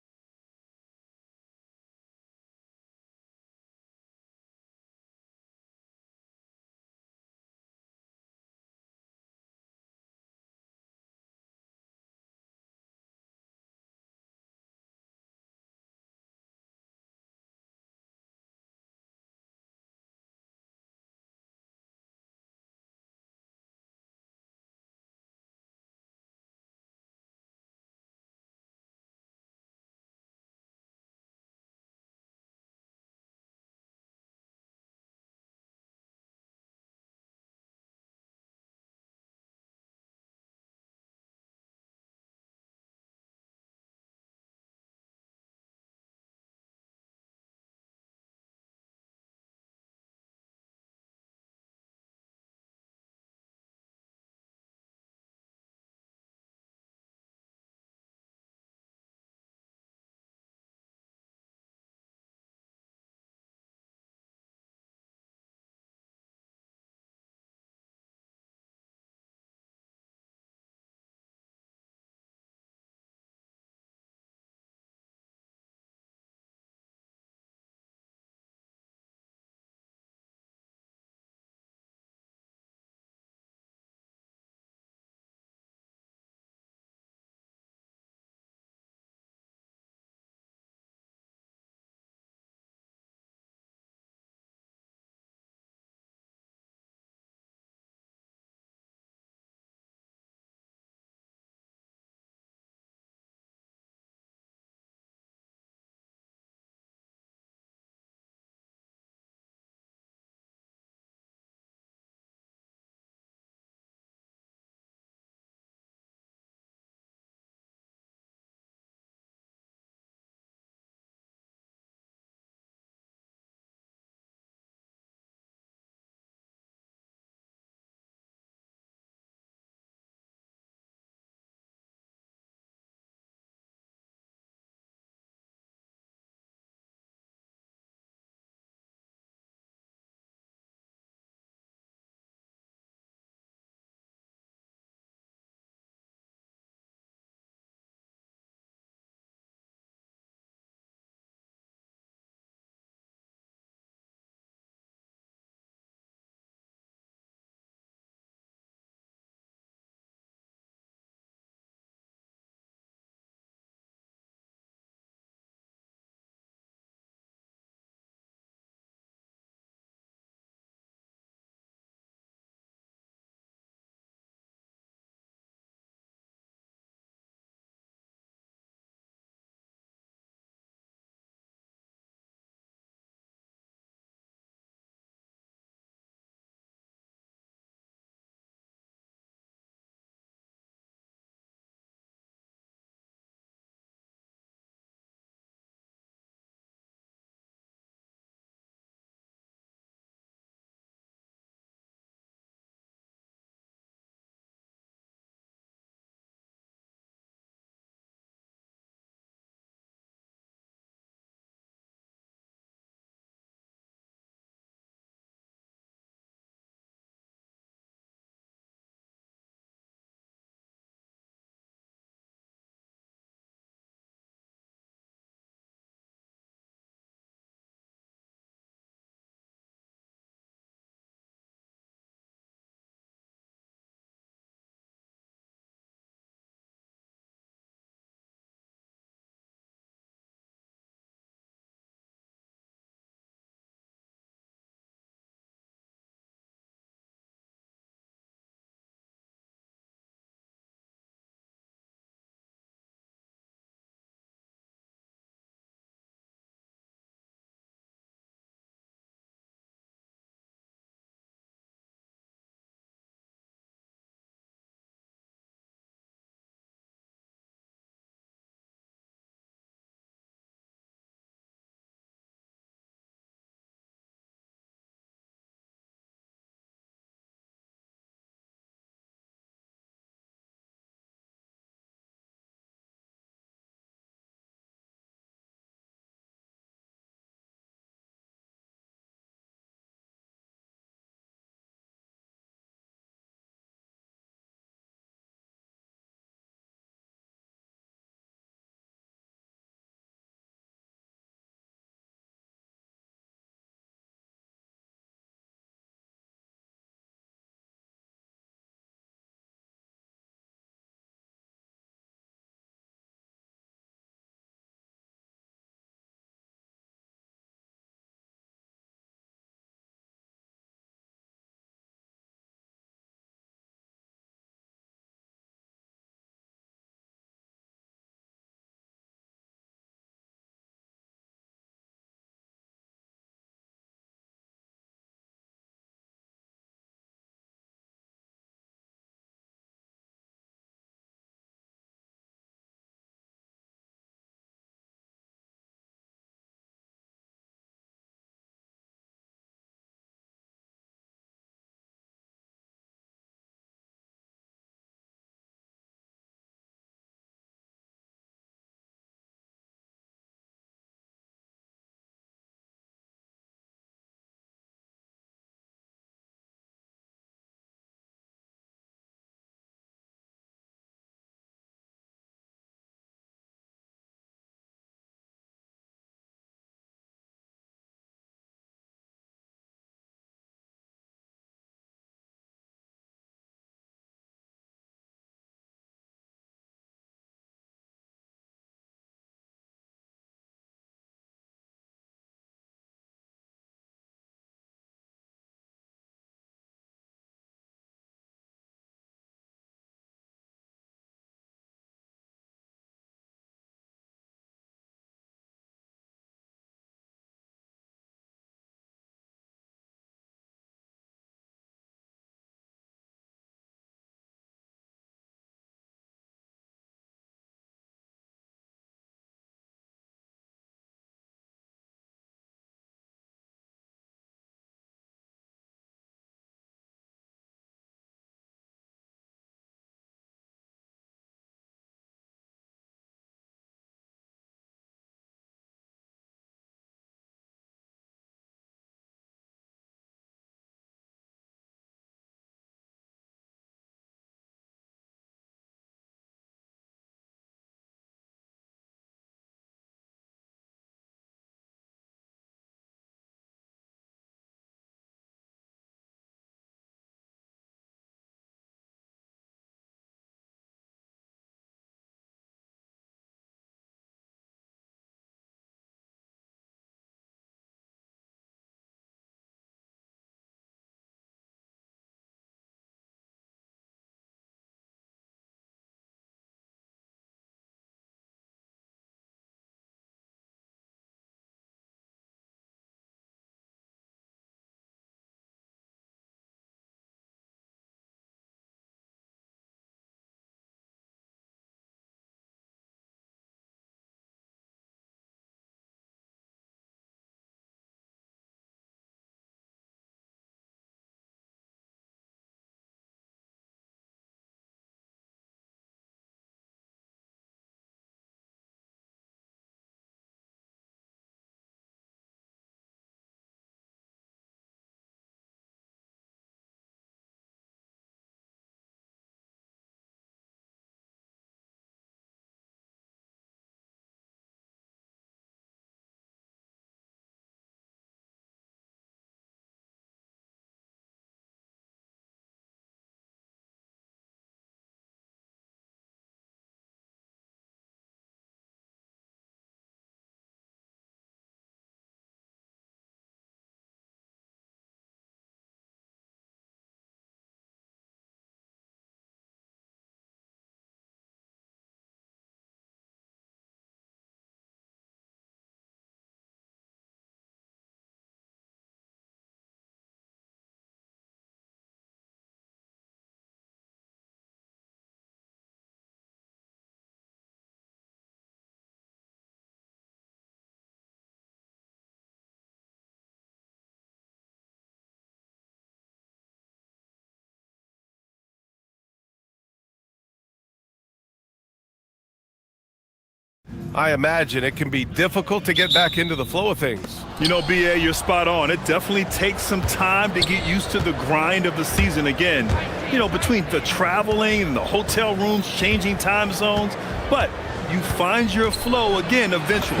I imagine it can be difficult to get back into the flow of things. You know, BA, you're spot on. It definitely takes some time to get used to the grind of the season again. You know, between the traveling and the hotel rooms, changing time zones. But you find your flow again eventually.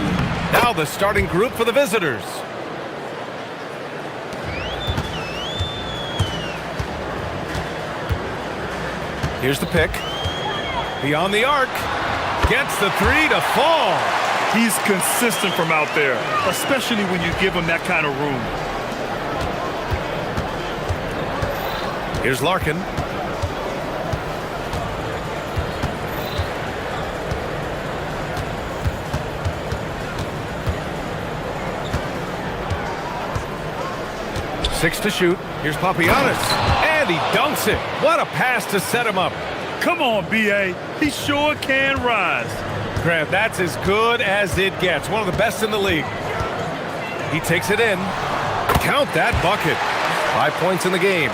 Now the starting group for the visitors. Here's the pick. Beyond the arc. Gets the three to fall. He's consistent from out there, especially when you give him that kind of room. Here's Larkin. Six to shoot. Here's Papagiannis. And he dunks it. What a pass to set him up. Come on, BA. He sure can rise. Grant, that's as good as it gets. One of the best in the league. He takes it in. Count that bucket. 5 points in the game.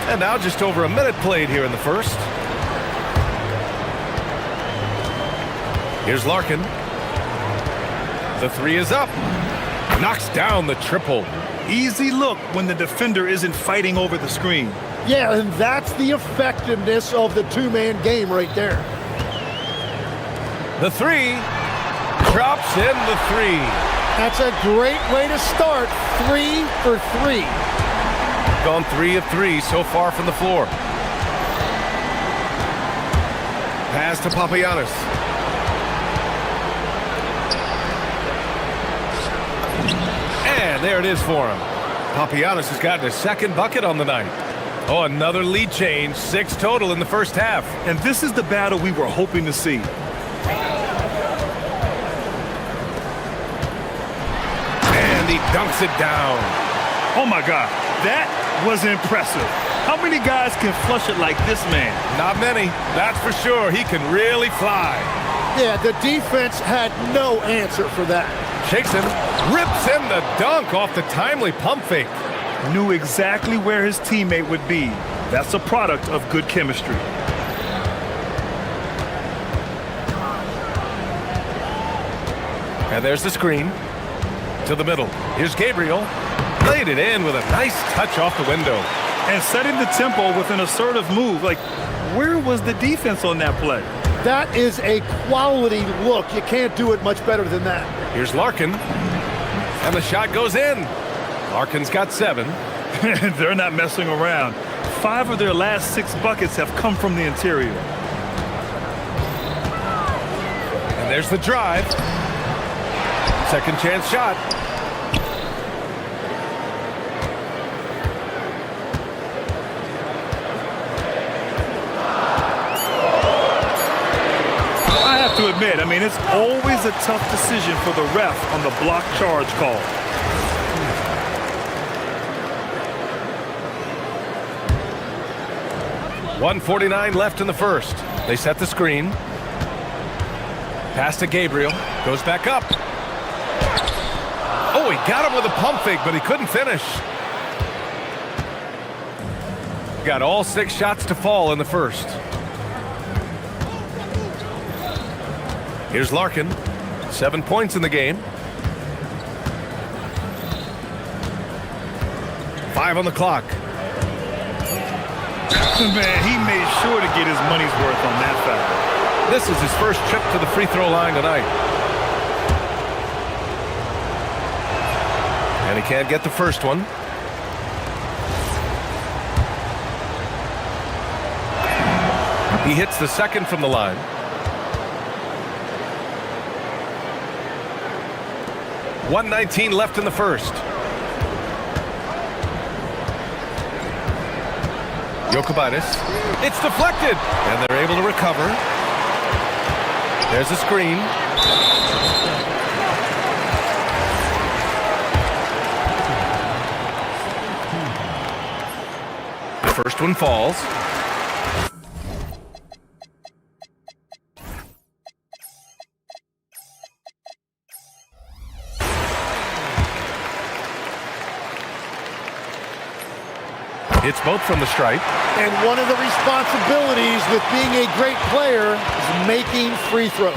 And now just over a minute played here in the first. Here's Larkin. The three is up. Knocks down the triple. Easy look when the defender isn't fighting over the screen. Yeah, and that's the effectiveness of the two-man game right there. The three. Drops in the three. That's a great way to start. 3 for 3. Gone 3 of 3 so far from the floor. Pass to Papagiannis. And there it is for him. Papagiannis has gotten his second bucket on the night. Oh, another lead change. 6 total in the first half. And this is the battle we were hoping to see. And he dunks it down. Oh my God, that was impressive. How many guys can flush it like this man? Not many, that's for sure. He can really fly. Yeah, the defense had no answer for that. Shakes him, rips in the dunk off the timely pump fake. Knew exactly where his teammate would be. That's a product of good chemistry. And there's the screen. To the middle. Here's Gabriel. Laid it in with a nice touch off the window. And setting the tempo with an assertive move. Like, where was the defense on that play? That is a quality look. You can't do it much better than that. Here's Larkin. And the shot goes in. Larkin's got 7. They're not messing around. 5 of their last 6 buckets have come from the interior. And there's the drive. Second chance shot. I have to admit, I mean, it's always a tough decision for the ref on the block charge call. .149 left in the first. They set the screen. Pass to Gabriel. Goes back up. Oh, he got him with a pump fake, but he couldn't finish. Got all 6 shots to fall in the first. Here's Larkin. 7 points in the game. 5 on the clock. Man, he made sure to get his money's worth on that foul. This is his first trip to the free throw line tonight. And he can't get the first one. He hits the second from the line. .119 left in the first. Jokubaitis. It's deflected. And they're able to recover. There's a screen. The first one falls. Hits both from the stripe. And one of the responsibilities with being a great player is making free throws.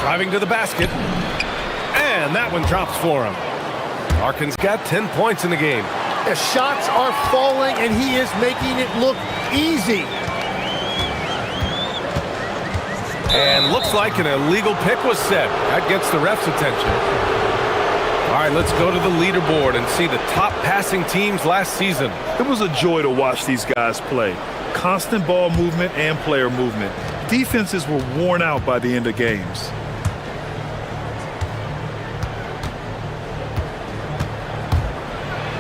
Driving to the basket. And that one drops for him. Larkin's got 10 points in the game. The shots are falling, and he is making it look easy. And looks like an illegal pick was set. That gets the ref's attention. All right, let's go to the leaderboard and see the top passing teams last season. It was a joy to watch these guys play. Constant ball movement and player movement. Defenses were worn out by the end of games.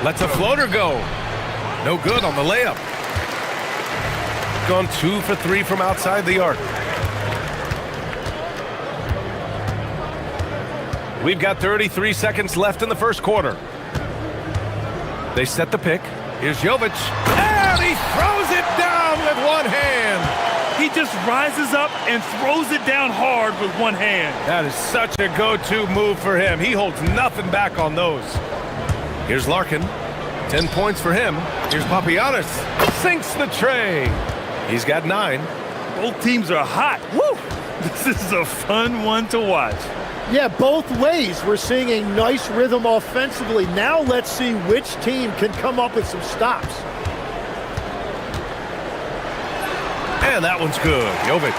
Lets a floater go. No good on the layup. Gone 2 for 3 from outside the arc. We've got 33 seconds left in the first quarter. They set the pick. Here's Jovic. And he throws it down with one hand. He just rises up and throws it down hard with one hand. That is such a go-to move for him. He holds nothing back on those. Here's Larkin. 10 points for him. Here's Papagiannis. Sinks the tray. He's got 9. Both teams are hot. Woo! This is a fun one to watch. Yeah, both ways. We're seeing a nice rhythm offensively. Now let's see which team can come up with some stops. And that one's good. Jovic.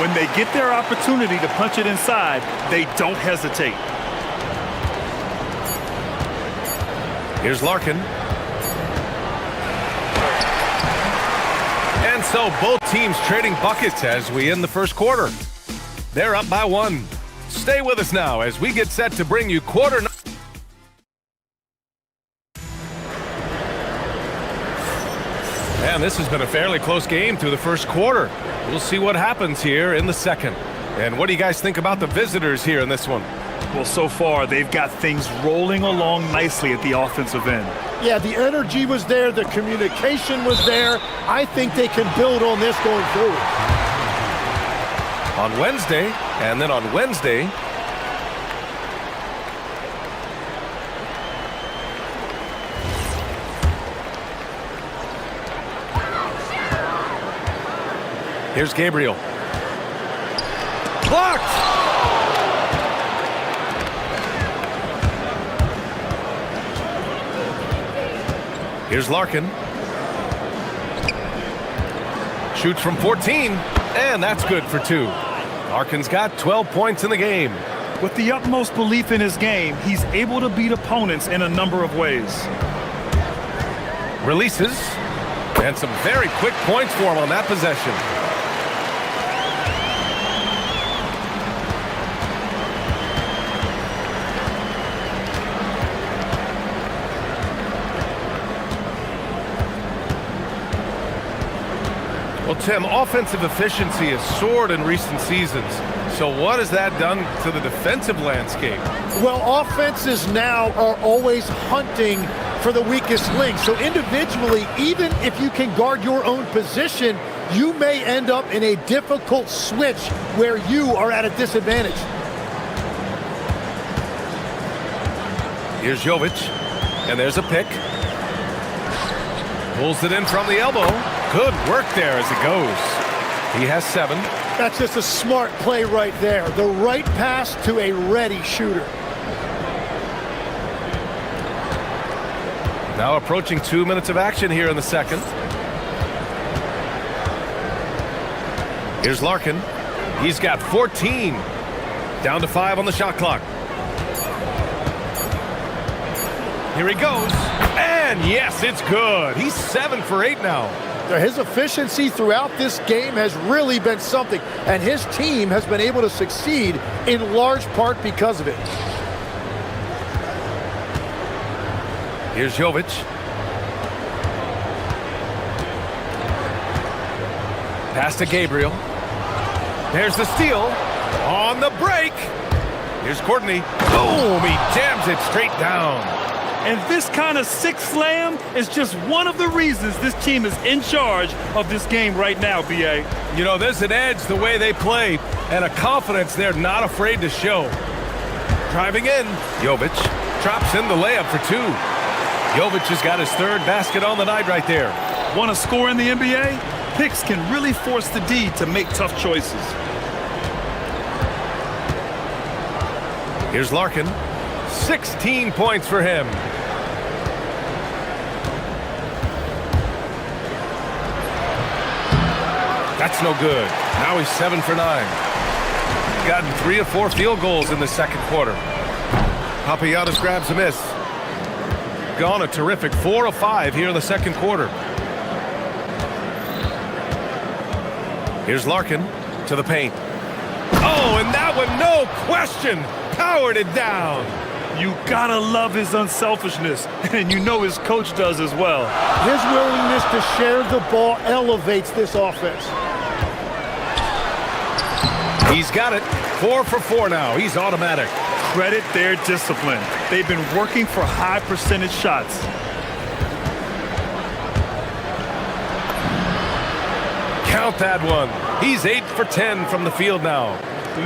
When they get their opportunity to punch it inside, they don't hesitate. Here's Larkin. And so both teams trading buckets as we end the first quarter. They're up by 1. Stay with us now as we get set to bring you quarter. And this has been a fairly close game through the first quarter. We'll see what happens here in the second. And what do you guys think about the visitors here in this one? Well, so far, they've got things rolling along nicely at the offensive end. Yeah, the energy was there. The communication was there. I think they can build on this going forward. On Wednesday, and then on Wednesday, here's Gabriel. Blocked! Here's Larkin. Shoots from 14, and that's good for 2. Larkin's got 12 points in the game. With the utmost belief in his game, he's able to beat opponents in a number of ways. Releases, and some very quick points for him on that possession. Well, Tim, offensive efficiency has soared in recent seasons. So what has that done to the defensive landscape? Well, offenses now are always hunting for the weakest link. So individually, even if you can guard your own position, you may end up in a difficult switch where you are at a disadvantage. Here's Jovic, and there's a pick. Pulls it in from the elbow. Good work there as it goes. He has 7. That's just a smart play right there. The right pass to a ready shooter. Now approaching 2 minutes of action here in the second. Here's Larkin. He's got 14. Down to 5 on the shot clock. Here he goes. And yes, it's good. He's 7 for 8 now. His efficiency throughout this game has really been something, and his team has been able to succeed in large part because of it. Here's Jovic. Pass to Gabriel. There's the steal. On the break. Here's Courtney. Boom! He jams it straight down. And this kind of sick slam is just one of the reasons this team is in charge of this game right now, B.A. You know, there's an edge the way they play and a confidence they're not afraid to show. Driving in. Jovic drops in the layup for 2. Jovic has got his third basket on the night right there. Want to score in the NBA? Picks can really force the D to make tough choices. Here's Larkin. 16 points for him. That's no good. Now he's 7 for 9. Gotten 3 of 4 field goals in the second quarter. Papagiannis grabs a miss. Gone a terrific 4 of 5 here in the second quarter. Here's Larkin to the paint. Oh, and that one, no question, powered it down. You gotta love his unselfishness, and you know his coach does as well. His willingness to share the ball elevates this offense. He's got it. 4 for 4 now. He's automatic. Credit their discipline. They've been working for high percentage shots. Count that one. He's 8 for 10 from the field now.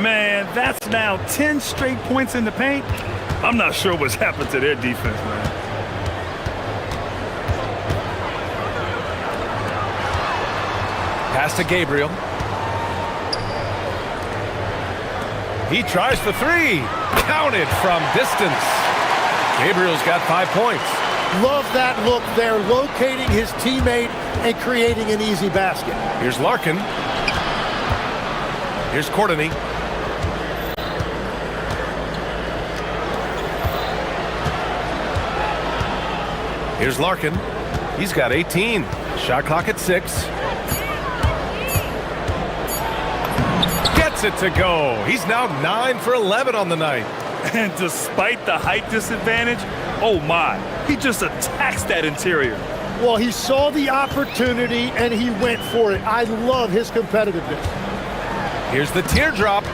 Man, that's now 10 straight points in the paint. I'm not sure what's happened to their defense, man. Pass to Gabriel. He tries for 3. Counted from distance. Gabriel's got 5 points. Love that look there, locating his teammate and creating an easy basket. Here's Larkin. Here's Courtney. Here's Larkin. He's got 18. Shot clock at 6. Gets it to go. He's now 9 for 11 on the night. And despite the height disadvantage, oh my, he just attacks that interior. Well, he saw the opportunity and he went for it. I love his competitiveness. Here's the teardrop.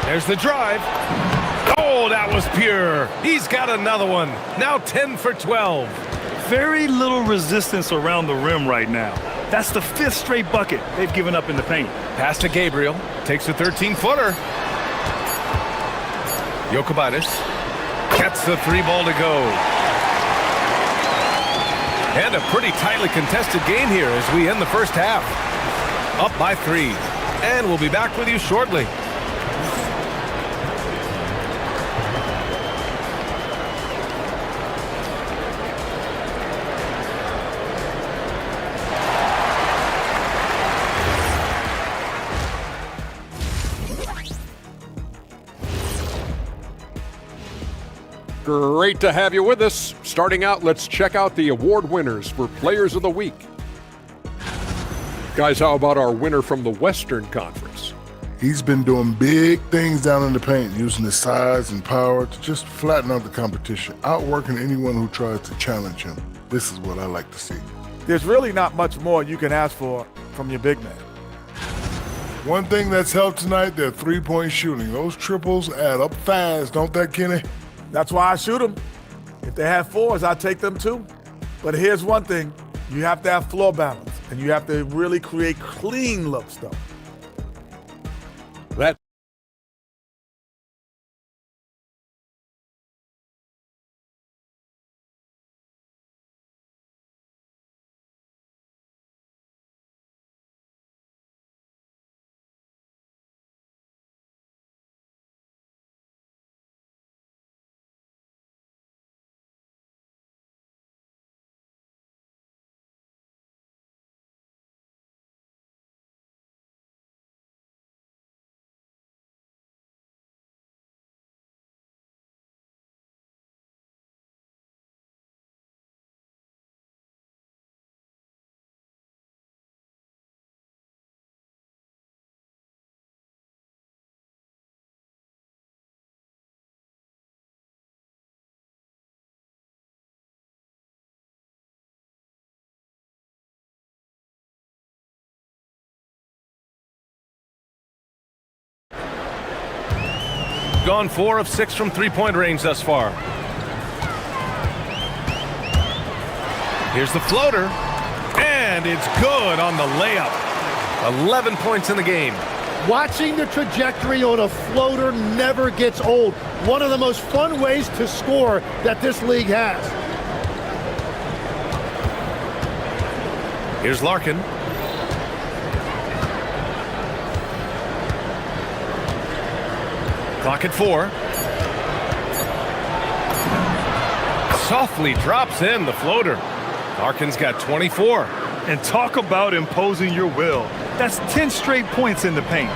There's the drive. Oh, that was pure. He's got another one. Now 10 for 12. Very little resistance around the rim right now. That's the 5th straight bucket they've given up in the paint. Pass to Gabriel. Takes a 13-footer. Jokubaitis gets the 3-ball to go. And a pretty tightly contested game here as we end the first half. Up by 3. And we'll be back with you shortly. Great to have you with us. Starting out, let's check out the award winners for Players of the Week. Guys, how about our winner from the Western Conference? He's been doing big things down in the paint, using his size and power to just flatten out the competition, outworking anyone who tries to challenge him. This is what I like to see. There's really not much more you can ask for from your big man. One thing that's helped tonight, their three-point shooting. Those triples add up fast, don't they, Kenny? That's why I shoot them. If they have 4s, I take them too. But here's one thing. You have to have floor balance, and you have to really create clean looks, though. That have gone 4 of 6 from three-point range thus far. Here's the floater, and it's good on the layup. 11 points in the game. Watching the trajectory on a floater never gets old. One of the most fun ways to score that this league has. Here's Larkin. Clock at 4. Softly drops in the floater. Larkin's got 24. And talk about imposing your will. That's 10 straight points in the paint.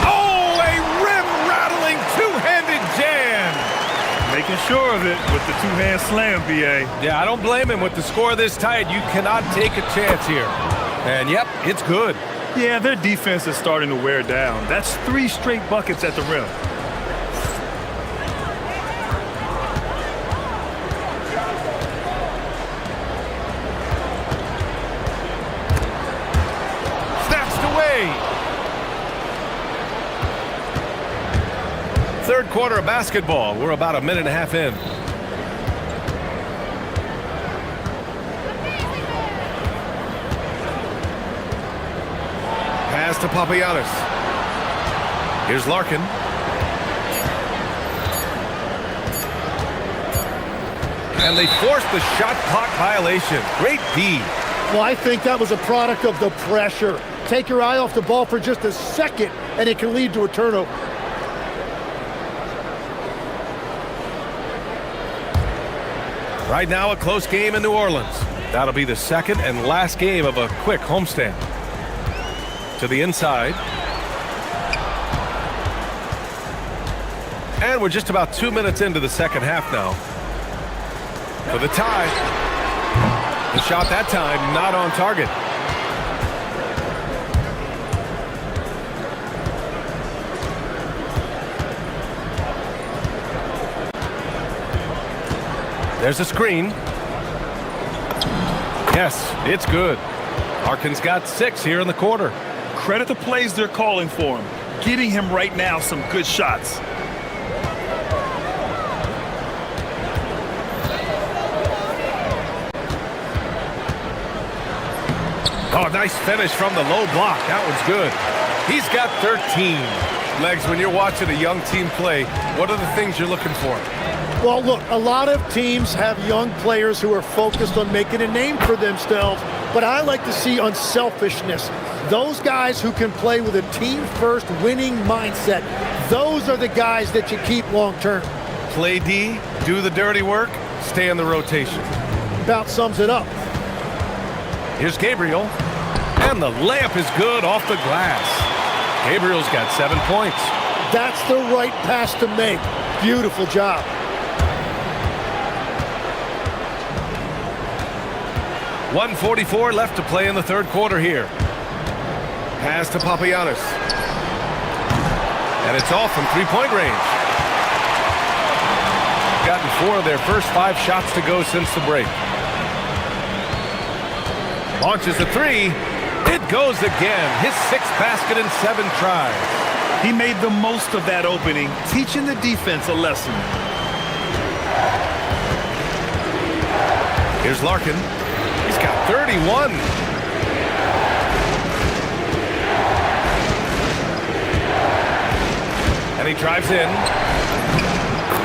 Oh, a rim-rattling two-handed jam. Making sure of it with the two-hand slam, BA. Yeah, I don't blame him. With the score this tight, you cannot take a chance here. And yep, it's good. Yeah, their defense is starting to wear down. That's 3 straight buckets at the rim. Third quarter of basketball. We're about a minute and a half in. Pass to Papagiannis. Here's Larkin. And they forced the shot clock violation. Great D. Well, I think that was a product of the pressure. Take your eye off the ball for just a second, and it can lead to a turnover. Right now, a close game in New Orleans. That'll be the second and last game of a quick homestand. To the inside. And we're just about 2 minutes into the second half now. For the tie. The shot that time not on target. There's a screen. Yes, it's good. Larkin's got 6 here in the quarter. Credit the plays they're calling for him. Getting him right now some good shots. Oh, nice finish from the low block. That one's good. He's got 13. Legs, when you're watching a young team play, what are the things you're looking for? Well, look, a lot of teams have young players who are focused on making a name for themselves, but I like to see unselfishness. Those guys who can play with a team-first winning mindset, those are the guys that you keep long-term. Play D, do the dirty work, stay in the rotation. About sums it up. Here's Gabriel, and the layup is good off the glass. Gabriel's got 7 points. That's the right pass to make. Beautiful job. .144 left to play in the third quarter here. Pass to Papagiannis. And it's off from three-point range. Gotten 4 of their first 5 shots to go since the break. Launches a 3. It goes again. His 6th basket in 7 tries. He made the most of that opening, teaching the defense a lesson. Here's Larkin. He's got 31. And he drives in,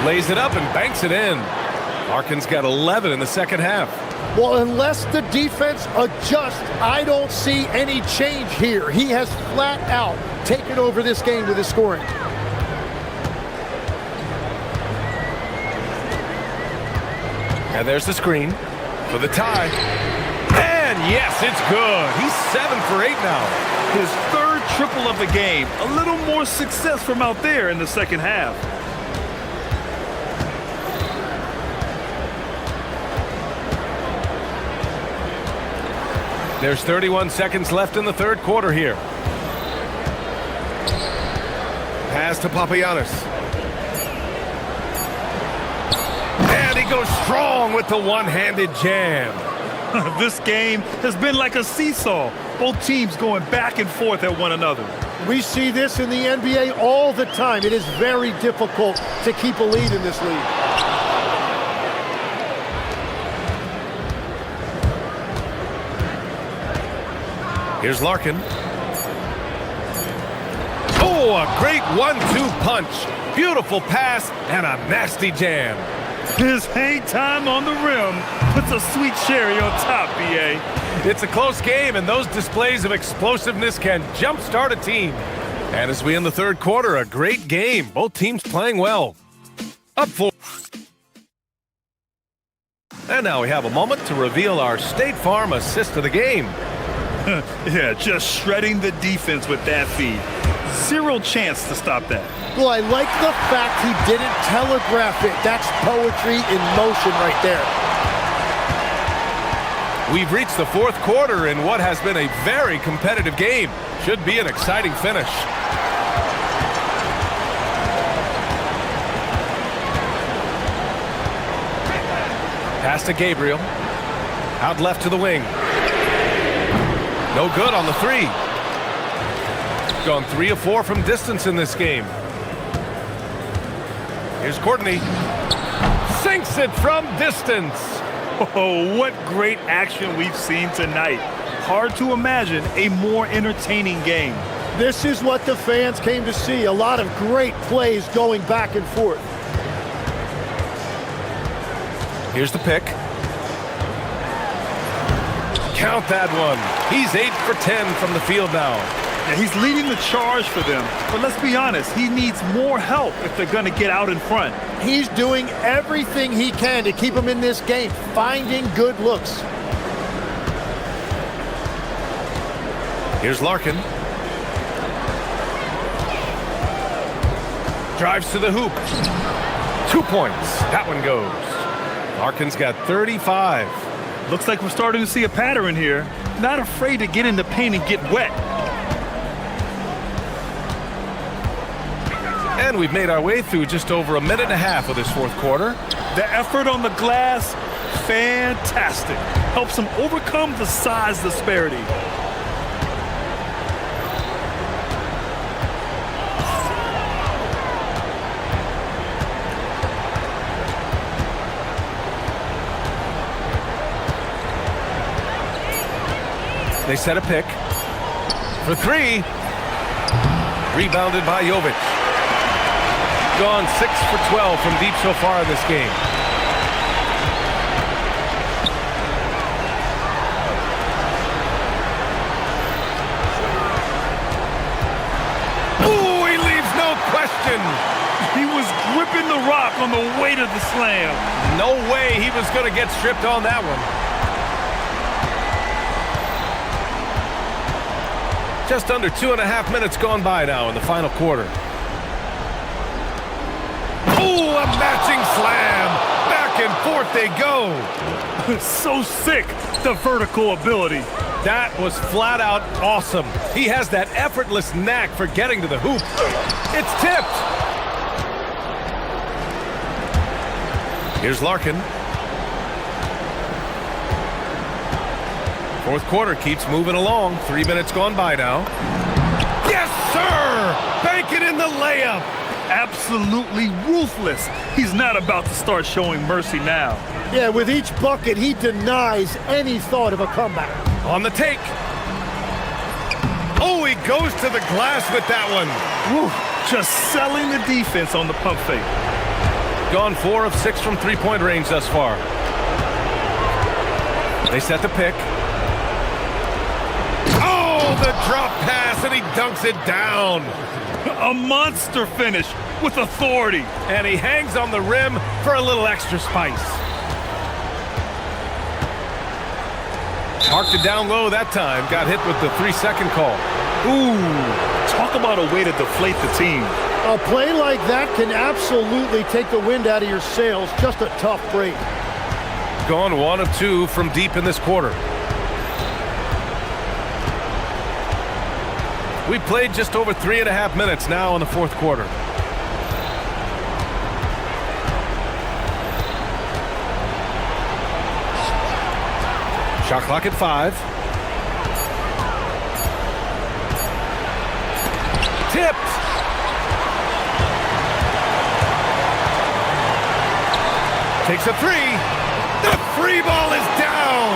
lays it up and banks it in. Larkin's got 11 in the second half. Well, unless the defense adjusts, I don't see any change here. He has flat out taken over this game with his scoring. And there's the screen for the tie. And yes, it's good. He's 7 for 8 now. His 3rd triple of the game. A little more success from out there in the second half. There's 31 seconds left in the third quarter here. Pass to Papagiannis. And he goes strong with the one-handed jam. This game has been like a seesaw. Both teams going back and forth at one another. We see this in the NBA all the time. It is very difficult to keep a lead in this league. Here's Larkin. Oh, a great 1-2 punch. Beautiful pass and a nasty jam. His hang time on the rim puts a sweet cherry on top, BA. It's a close game, and those displays of explosiveness can jumpstart a team. And as we end the third quarter, a great game. Both teams playing well. Up for. And now we have a moment to reveal our State Farm assist of the game. Yeah, just shredding the defense with that feed. Zero chance to stop that. Well, I like the fact he didn't telegraph it. That's poetry in motion right there. We've reached the fourth quarter in what has been a very competitive game. Should be an exciting finish. Pass to Gabriel. Out left to the wing. No good on the three. Gone 3 of 4 from distance in this game. Here's Courtney. Sinks it from distance. Oh, what great action we've seen tonight. Hard to imagine a more entertaining game. This is what the fans came to see. A lot of great plays going back and forth. Here's the pick. Count that one. He's 8 for 10 from the field now. Yeah, he's leading the charge for them. But let's be honest, he needs more help if they're going to get out in front. He's doing everything he can to keep them in this game, finding good looks. Here's Larkin. Drives to the hoop. 2 points. That one goes. Larkin's got 35. Looks like we're starting to see a pattern here. Not afraid to get in the paint and get wet. And we've made our way through just over a minute and a half of this fourth quarter. The effort on the glass, fantastic. Helps them overcome the size disparity. They set a pick. For 3. Rebounded by Jovic. Gone 6 for 12 from deep so far in this game. Ooh, he leaves no question. He was gripping the rock on the weight of the slam. No way he was going to get stripped on that one. Just under 2.5 minutes gone by now in the final quarter. Ooh, a matching slam. Back and forth they go. So sick, the vertical ability. That was flat out awesome. He has that effortless knack for getting to the hoop. It's tipped. Here's Larkin. Fourth quarter keeps moving along. 3 minutes gone by now. Yes, sir! Bank it in the layup. Absolutely ruthless. He's not about to start showing mercy now. Yeah, with each bucket, he denies any thought of a comeback. On the take. Oh, he goes to the glass with that one. Woo, just selling the defense on the pump fake. Gone 4 of 6 from three-point range thus far. They set the pick. Oh, the drop pass, and he dunks it down. A monster finish with authority. And he hangs on the rim for a little extra spice. Marked it down low that time. Got hit with the 3-second call. Ooh, talk about a way to deflate the team. A play like that can absolutely take the wind out of your sails. Just a tough break. Gone 1 of 2 from deep in this quarter. We played just over 3.5 minutes now in the fourth quarter. Shot clock at 5. Tipped. Takes a 3. The free ball is down.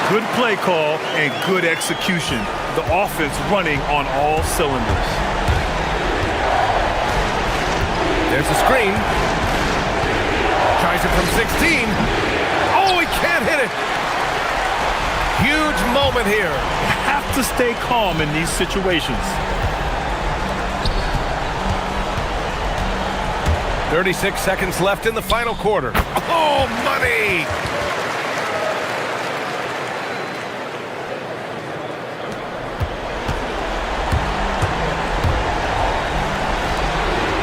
Good play call and good execution. The offense running on all cylinders. There's a screen. Tries it from 16. Oh, he can't hit it. Huge moment here. Have to stay calm in these situations. 36 seconds left in the final quarter. Oh, money!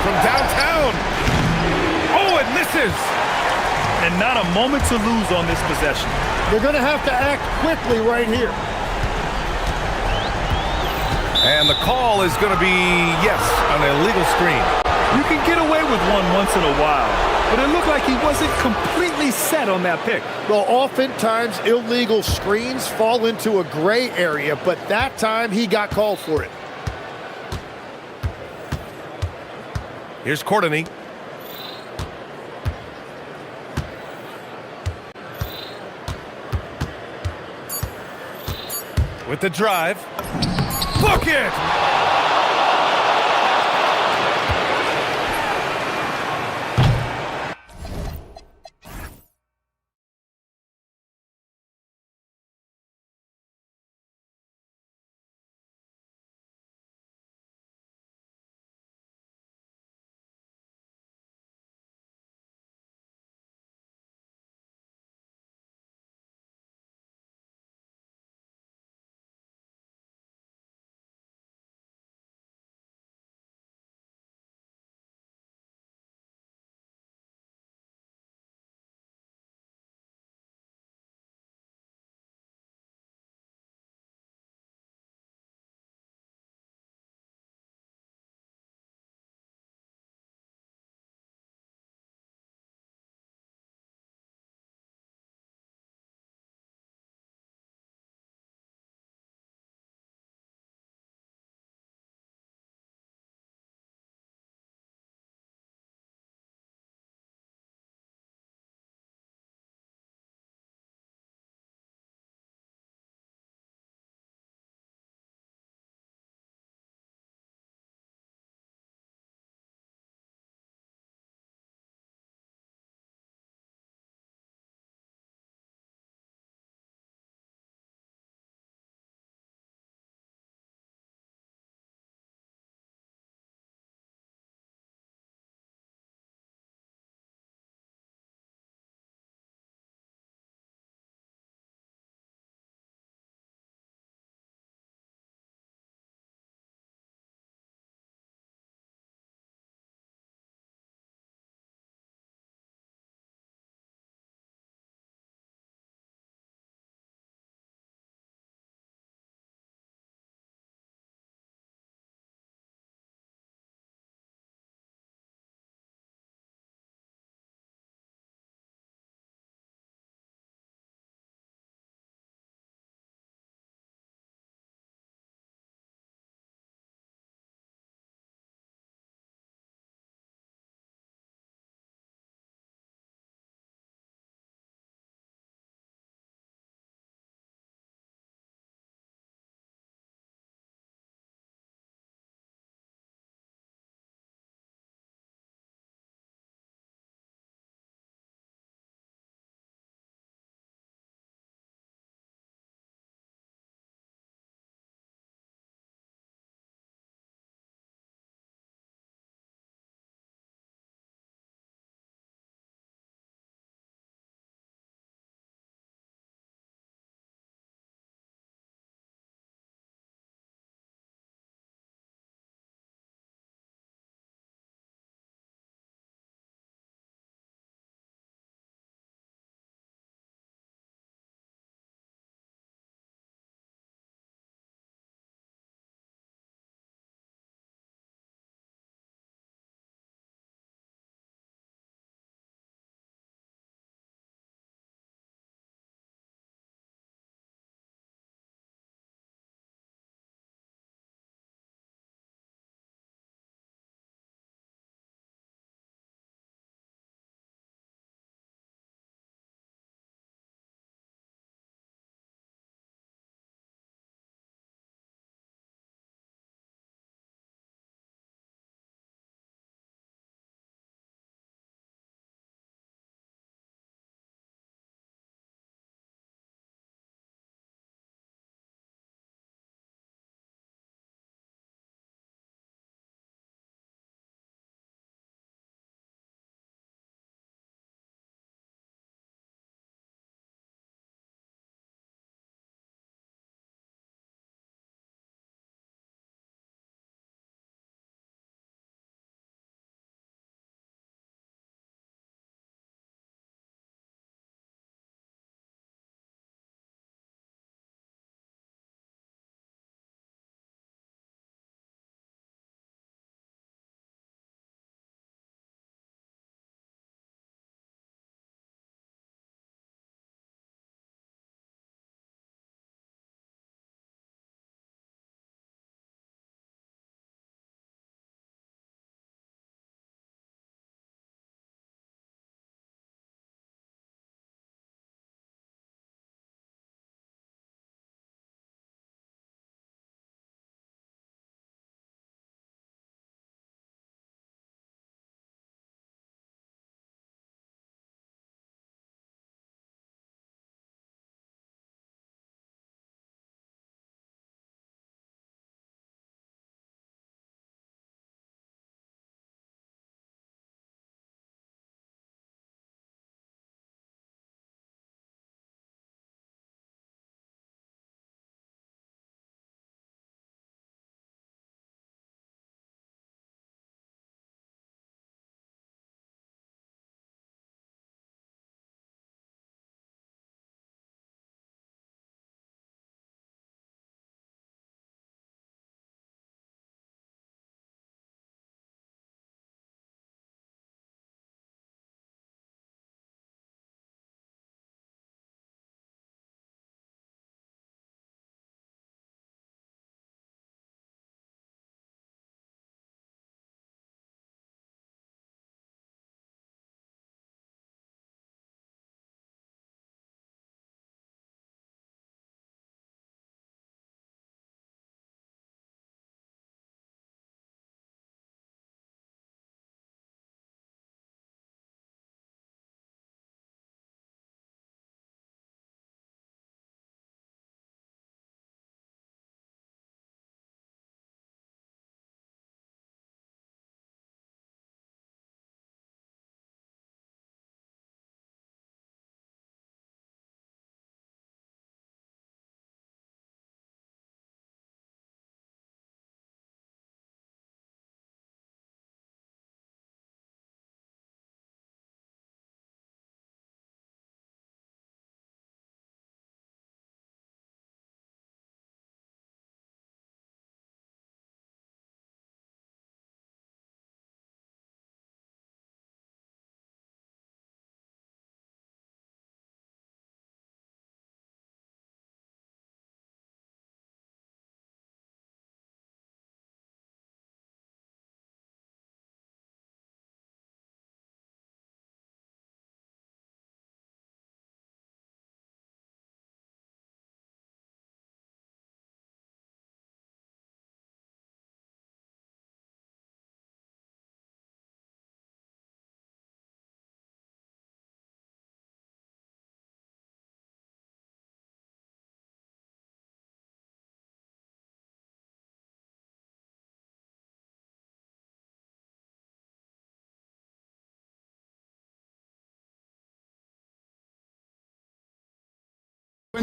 From downtown. Oh, it misses. And not a moment to lose on this possession. They're going to have to act quickly right here. And the call is going to be, yes, an illegal screen. You can get away with one once in a while, but it looked like he wasn't completely set on that pick. Well, oftentimes illegal screens fall into a gray area, but that time he got called for it. Here's Courtney. With the drive. Book it!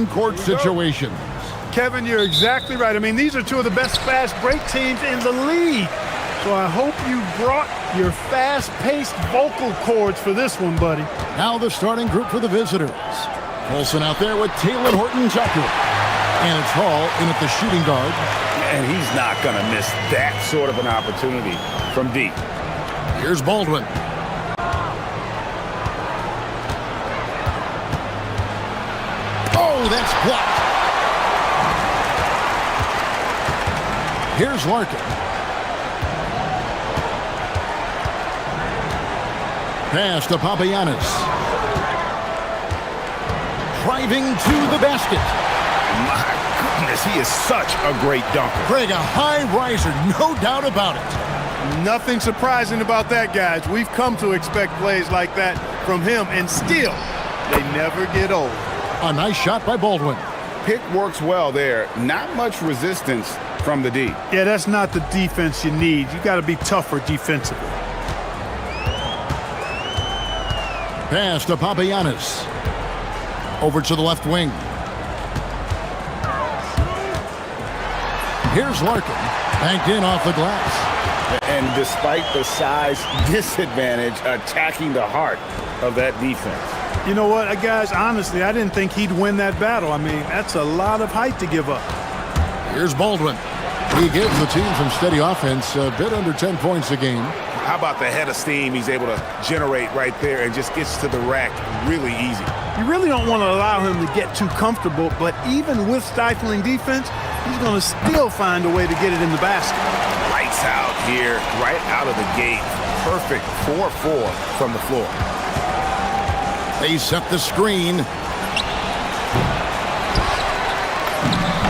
court situations. Kevin, you're exactly right. I mean, these are two of the best fast break teams in the league. So I hope you brought your fast-paced vocal cords for this one, buddy. Now the starting group for the visitors. Olsen out there with Taylor Horton-Tucker. And it's Hall in at the shooting guard. And he's not going to miss that sort of an opportunity from deep. Here's Baldwin. Oh, that's blocked. Here's Larkin. Pass to Papagiannis. Driving to the basket. My goodness, he is such a great dunker. Craig, a high riser, no doubt about it. Nothing surprising about that, guys. We've come to expect plays like that from him, and still, they never get old. A nice shot by Baldwin. Pick works well there. Not much resistance from the D. Yeah, that's not the defense you need. You got to be tougher defensively. Pass to Papagiannis. Over to the left wing. Here's Larkin. Banked in off the glass. And despite the size disadvantage, attacking the heart of that defense. You know what, guys, honestly, I didn't think he'd win that battle. I mean, that's a lot of height to give up. Here's Baldwin. He gives the team some steady offense, a bit under 10 points a game. How about the head of steam he's able to generate right there and just gets to the rack really easy. You really don't want to allow him to get too comfortable, but even with stifling defense, he's going to still find a way to get it in the basket. Lights out here, right out of the gate. Perfect 4-4 from the floor. They set the screen.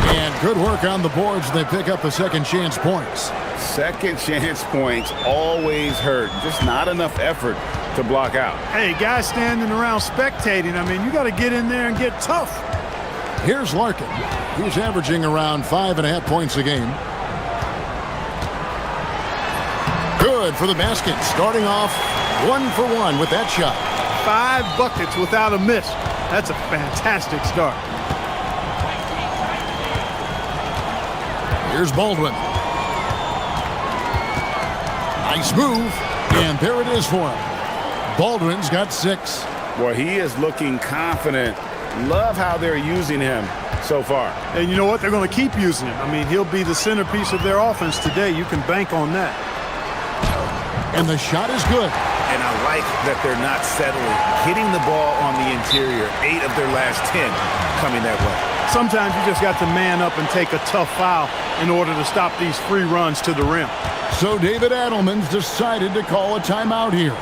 And good work on the boards. They pick up the second chance points. Second chance points always hurt. Just not enough effort to block out. Hey, guys standing around spectating, I mean, you got to get in there and get tough. Here's Larkin. He's averaging around 5.5 points a game. Good for the basket. Starting off 1 for 1 with that shot. 5 buckets without a miss. That's a fantastic start. Here's Baldwin. Nice move. And there it is for him. Baldwin's got 6. Well, he is looking confident. Love how they're using him so far. And you know what? They're going to keep using him. I mean, he'll be the centerpiece of their offense today. You can bank on that. And the shot is good. And I like that they're not settling. Hitting the ball on the interior. 8 of their last 10 coming that way. Sometimes you just got to man up and take a tough foul in order to stop these free runs to the rim. So David Adelman's decided to call a timeout here.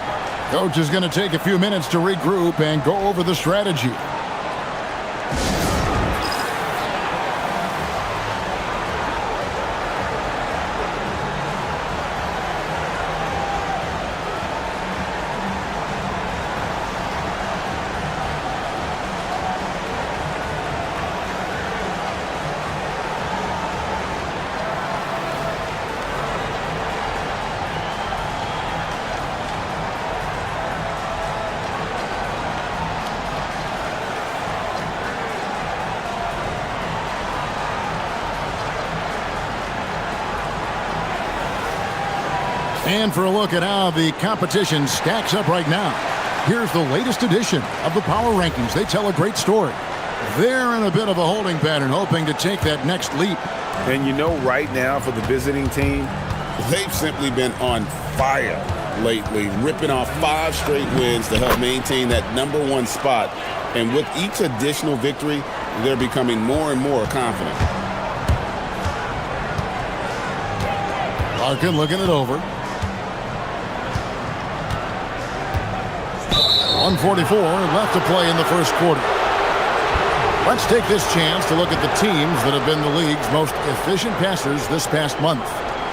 Coach is going to take a few minutes to regroup and go over the strategy. And for a look at how the competition stacks up right now, here's the latest edition of the Power Rankings. They tell a great story. They're in a bit of a holding pattern, hoping to take that next leap. And you know, right now for the visiting team, they've simply been on fire lately, ripping off 5 straight wins to help maintain that #1 spot. And with each additional victory, they're becoming more and more confident. Larkin looking it over. 1:44 left to play in the first quarter. Let's take this chance to look at the teams that have been the league's most efficient passers this past month.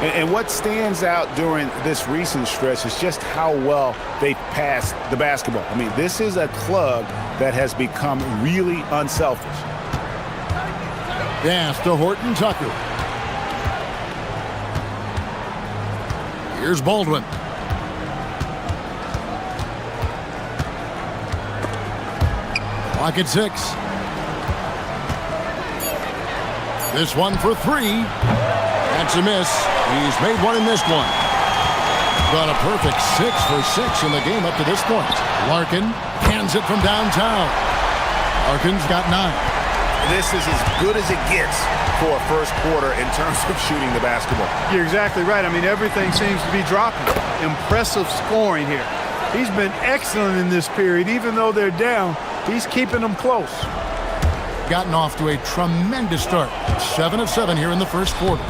And what stands out during this recent stretch is just how well they passed the basketball. I mean, this is a club that has become really unselfish. Pass to Horton-Tucker. Here's Baldwin. Clock at 6. This one for three. That's a miss. He's made one and missed one. Got a perfect 6 for 6 in the game up to this point. Larkin hands it from downtown. Larkin's got 9. This is as good as it gets for a first quarter in terms of shooting the basketball. You're exactly right. I mean, everything seems to be dropping. Impressive scoring here. He's been excellent in this period. Even though they're down, he's keeping them close. Gotten off to a tremendous start. 7 of 7 here in the first quarter.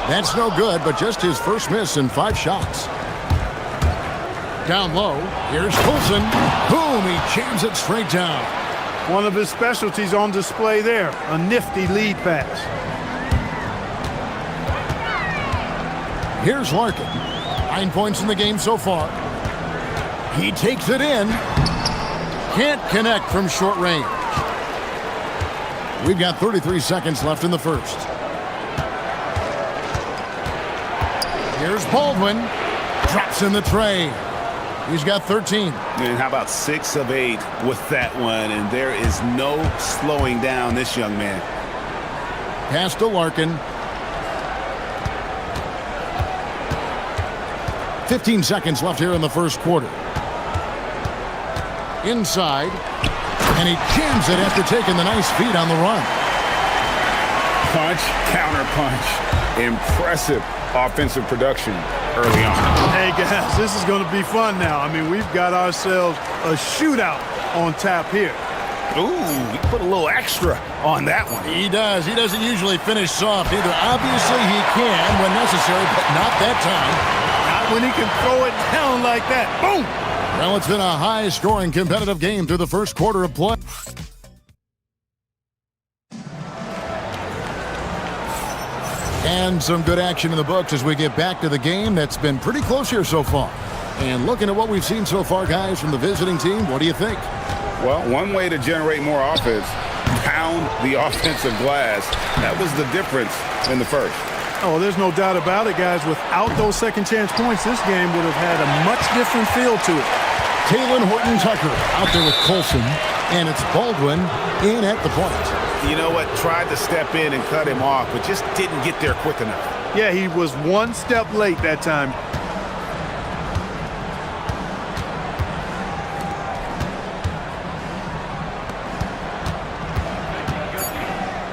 That's no good, but just his first miss in 5 shots. Down low, here's Coulson. Boom, he jams it straight down. One of his specialties on display there, a nifty lead pass. Here's Larkin. 9 points in the game so far. He takes it in. Can't connect from short range. We've got 33 seconds left in the first. Here's Baldwin. Drops in the tray. He's got 13. And how about 6 of 8 with that one? And there is no slowing down this young man. Pass to Larkin. 15 seconds left here in the first quarter. Inside. And he jams it after taking the nice feed on the run. Punch, counter punch. Impressive offensive production early on. Hey guys, this is going to be fun now. I mean, we've got ourselves a shootout on tap here. Ooh, he put a little extra on that one. He does. He doesn't usually finish soft either. Obviously he can when necessary, but not that time. Not when he can throw it down like that. Boom! Well, it's been a high-scoring competitive game through the first quarter of play. And some good action in the books as we get back to the game that's been pretty close here so far. And looking at what we've seen so far, guys, from the visiting team, what do you think? Well, one way to generate more offense, pound the offensive glass. That was the difference in the first. Oh, there's no doubt about it, guys. Without those second chance points, this game would have had a much different feel to it. Taylor Horton-Tucker out there with Coulson, and it's Baldwin in at the point. You know what? Tried to step in and cut him off, but just didn't get there quick enough. Yeah, he was one step late that time.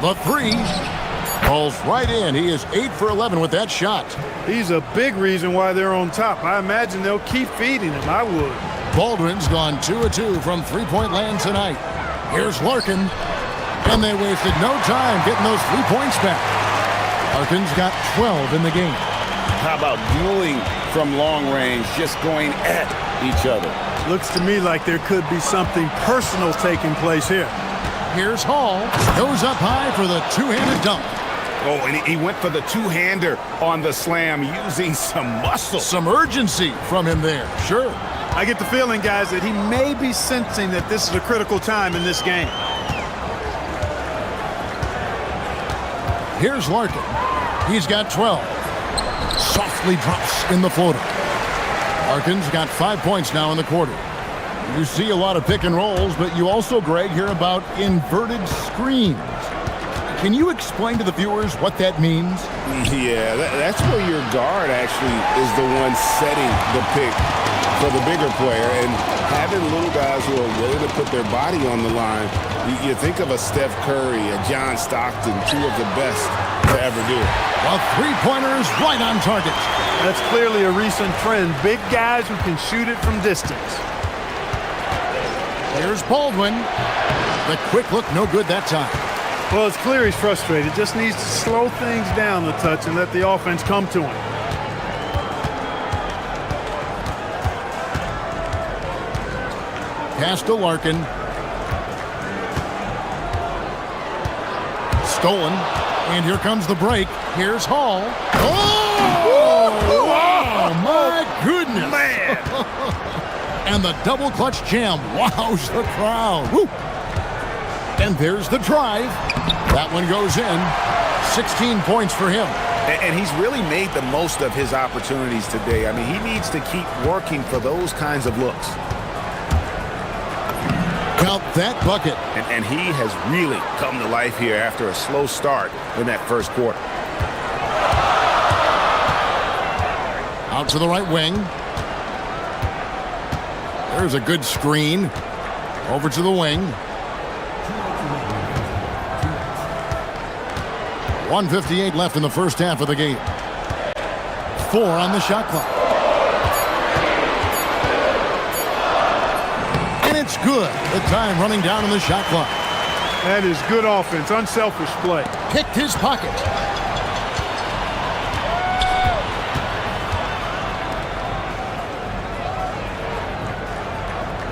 The three falls right in. He is 8 for 11 with that shot. He's a big reason why they're on top. I imagine they'll keep feeding him. I would. Baldwin's gone 2 of 2 from three-point land tonight. Here's Larkin. And they wasted no time getting those 3 points back. Larkin's got 12 in the game. How about dueling from long range, just going at each other? Looks to me like there could be something personal taking place here. Here's Hall. Goes up high for the two-handed dunk. Oh, and he went for the two-hander on the slam using some muscle. Some urgency from him there, sure. I get the feeling, guys, that he may be sensing that this is a critical time in this game. Here's Larkin. He's got 12. Softly drops in the floater. Larkin's got 5 points now in the quarter. You see a lot of pick and rolls, but you also, Greg, hear about inverted screens. Can you explain to the viewers what that means? Yeah, that's where your guard actually is the one setting the pick for the bigger player, and having little guys who are willing to put their body on the line. You think of a Steph Curry, a John Stockton, 2 of the best to ever do it. A three-pointer is right on target. That's clearly a recent trend. Big guys who can shoot it from distance. Here's Baldwin. The quick look, no good that time. Well, it's clear he's frustrated. Just needs to slow things down a touch and let the offense come to him. Pass to Larkin. Stolen. And here comes the break. Here's Hall. Oh, my goodness. Man. And the double clutch jam wows the crowd. Woo. And there's the drive. That one goes in. 16 points for him. And he's really made the most of his opportunities today. I mean, he needs to keep working for those kinds of looks. Count that bucket. And he has really come to life here after a slow start in that first quarter. Out to the right wing. There's a good screen. Over to the wing. 1:58 left in the first half of the game. 4 on the shot clock. And it's good. The time running down on the shot clock. That is good offense, unselfish play. Picked his pocket.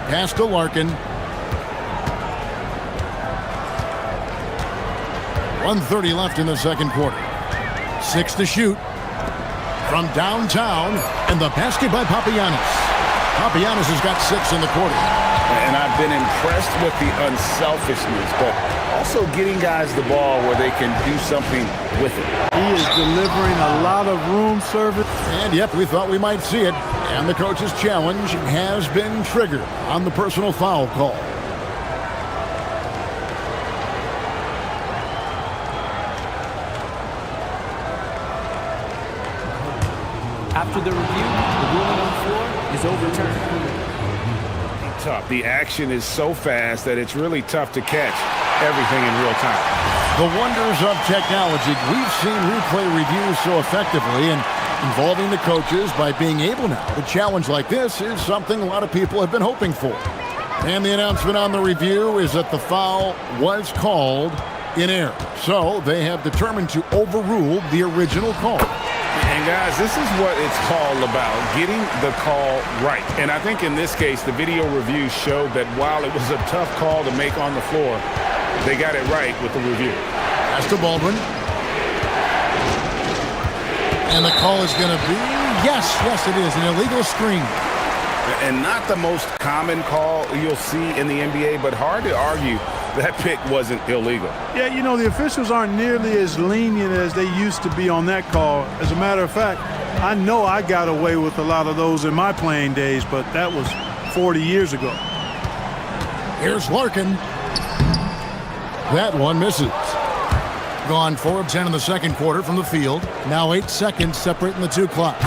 Pass to Larkin. 1:30 left in the second quarter. 6 to shoot. From downtown, and the basket by Papagiannis. Papagiannis has got 6 in the quarter. And I've been impressed with the unselfishness, but also getting guys the ball where they can do something with it. He is delivering a lot of room service. And yep, we thought we might see it. And the coach's challenge has been triggered on the personal foul call. After the review, the ruling on the floor is overturned. Tough. The action is so fast that it's really tough to catch everything in real time. The wonders of technology. We've seen replay reviews so effectively, and involving the coaches by being able now to challenge like this is something a lot of people have been hoping for. And the announcement on the review is that the foul was called in error. So they have determined to overrule the original call. And guys, this is what it's all about, getting the call right. And I think in this case, the video review showed that while it was a tough call to make on the floor, they got it right with the review. Pass to Baldwin. And the call is going to be, yes, it is, an illegal screen. And not the most common call you'll see in the NBA, but hard to argue that pick wasn't illegal. Yeah, you know, the officials aren't nearly as lenient as they used to be on that call. As a matter of fact, I know I got away with a lot of those in my playing days, but that was 40 years ago. Here's Larkin. That one misses. Gone 4 of 10 in the second quarter from the field. Now 8 seconds separating the two clocks.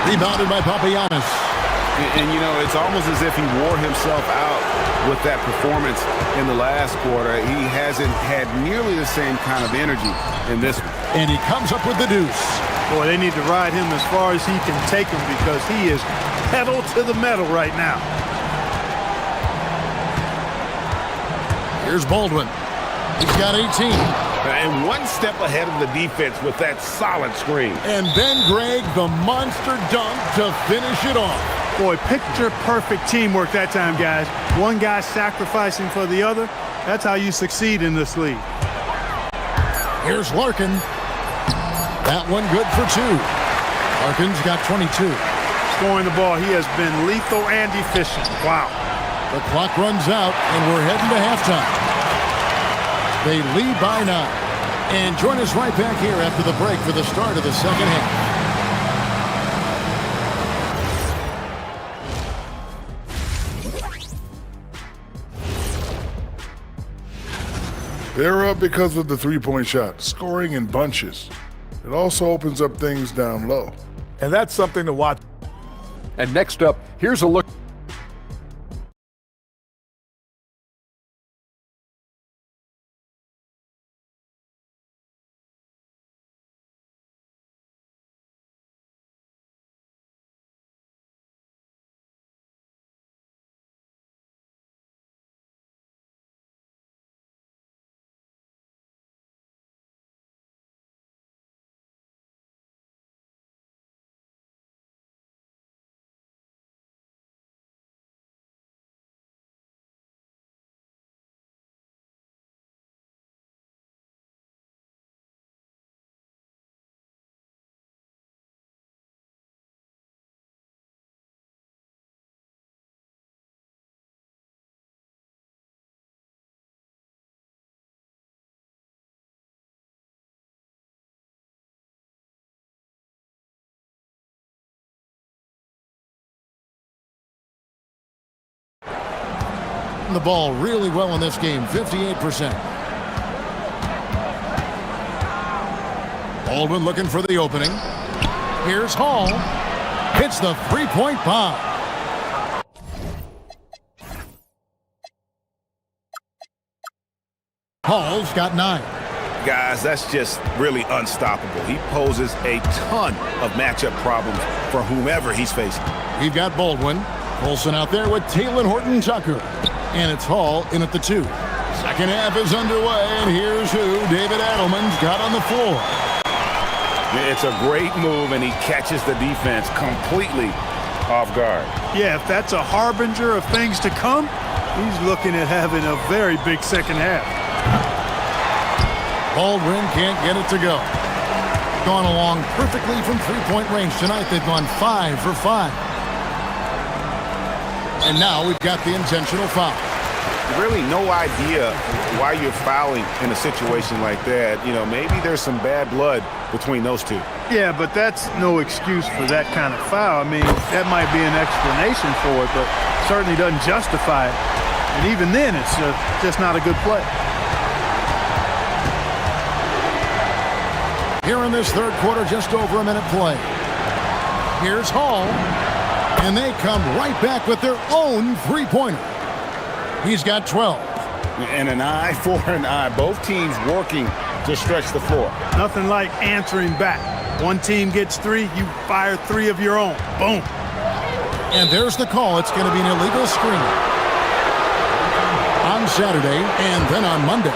Rebounded by Papagiannis. And, you know, it's almost as if he wore himself out with that performance in the last quarter. He hasn't had nearly the same kind of energy in this one. And he comes up with the deuce. Boy, they need to ride him as far as he can take him because he is pedal to the metal right now. Here's Baldwin. He's got 18. And one step ahead of the defense with that solid screen. And then Greg, the monster dunk to finish it off. Boy, picture-perfect teamwork that time, guys. One guy sacrificing for the other. That's how you succeed in this league. Here's Larkin. That one good for 2. Larkin's got 22. Scoring the ball, he has been lethal and efficient. Wow. The clock runs out, and we're heading to halftime. They lead by 9. And join us right back here after the break for the start of the second half. They're up because of the three-point shot, scoring in bunches. It also opens up things down low. And that's something to watch. And next up, here's a look shooting the ball really well in this game, 58%. Baldwin looking for the opening. Here's Hall. Hits the three-point bomb. Hall's got 9. Guys, that's just really unstoppable. He poses a ton of matchup problems for whomever he's facing. We've got Baldwin. Colson out there with Taylor Horton-Tucker. And it's Hall in at the 2. Second half is underway, and here's who David Adelman's got on the floor. It's a great move, and he catches the defense completely off guard. Yeah, if that's a harbinger of things to come, he's looking at having a very big second half. Baldwin can't get it to go. Gone along perfectly from three-point range tonight. They've gone 5 for 5. And now we've got the intentional foul. Really no idea why you're fouling in a situation like that. You know, maybe there's some bad blood between those two. Yeah, but that's no excuse for that kind of foul. I mean, that might be an explanation for it, but certainly doesn't justify it. And even then, it's just not a good play. Here in this third quarter, just over a minute play. Here's Hall, and they come right back with their own three-pointer. He's got 12. And an eye for an eye. Both teams working to stretch the floor. Nothing like answering back. One team gets 3, you fire 3 of your own. Boom. And there's the call. It's going to be an illegal screen on Saturday and then on Monday.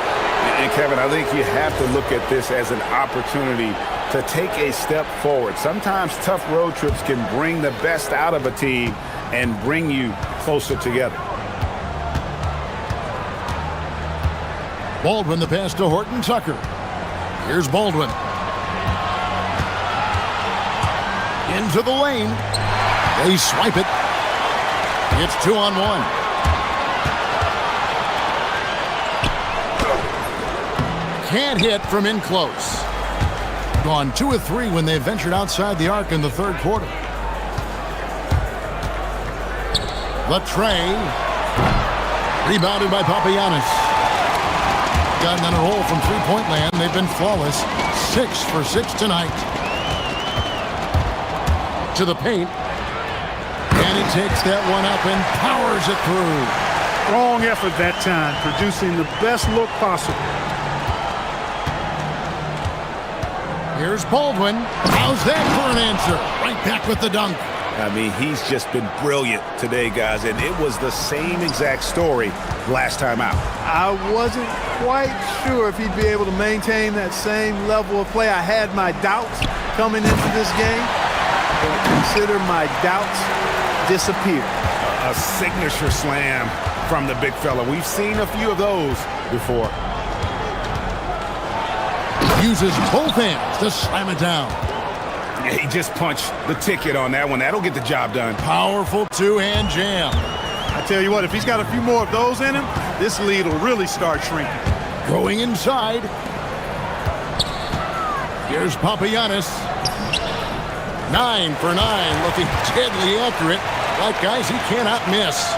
And Kevin, I think you have to look at this as an opportunity to take a step forward. Sometimes tough road trips can bring the best out of a team and bring you closer together. Baldwin the pass to Horton-Tucker. Here's Baldwin. Into the lane. They swipe it. It's 2-on-1. Can't hit from in close. Gone 2 of 3 when they ventured outside the arc in the third quarter. Latre. Rebounded by Papagiannis. Gotten on a roll from three-point land. They've been flawless. 6 for 6 tonight. To the paint. And he takes that one up and powers it through. Wrong effort that time, producing the best look possible. Here's Baldwin. How's that for an answer? Right back with the dunk. I mean, he's just been brilliant today, guys, and it was the same exact story last time out. I wasn't quite sure if he'd be able to maintain that same level of play. I had my doubts coming into this game, but consider my doubts disappeared. A signature slam from the big fella. We've seen a few of those before. Uses both hands to slam it down. Yeah, he just punched the ticket on that one. That'll get the job done. Powerful two-hand jam. I tell you what, if he's got a few more of those in him, this lead will really start shrinking. Going inside. Here's Papagiannis. 9 for 9, looking deadly accurate. Like guys he cannot miss.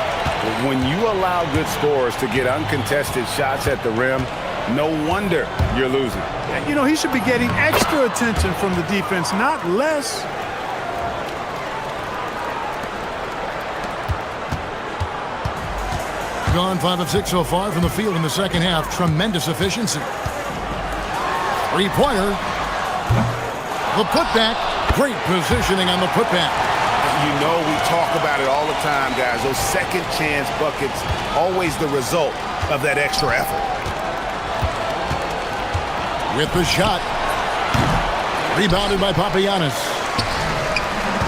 When you allow good scorers to get uncontested shots at the rim, no wonder you're losing. You know, he should be getting extra attention from the defense, not less. Gone 5 of 6 so far from the field in the second half. Tremendous efficiency. Three-pointer. The putback. Great positioning on the putback. You know we talk about it all the time, guys. Those second chance buckets, always the result of that extra effort. With the shot. Rebounded by Papagiannis.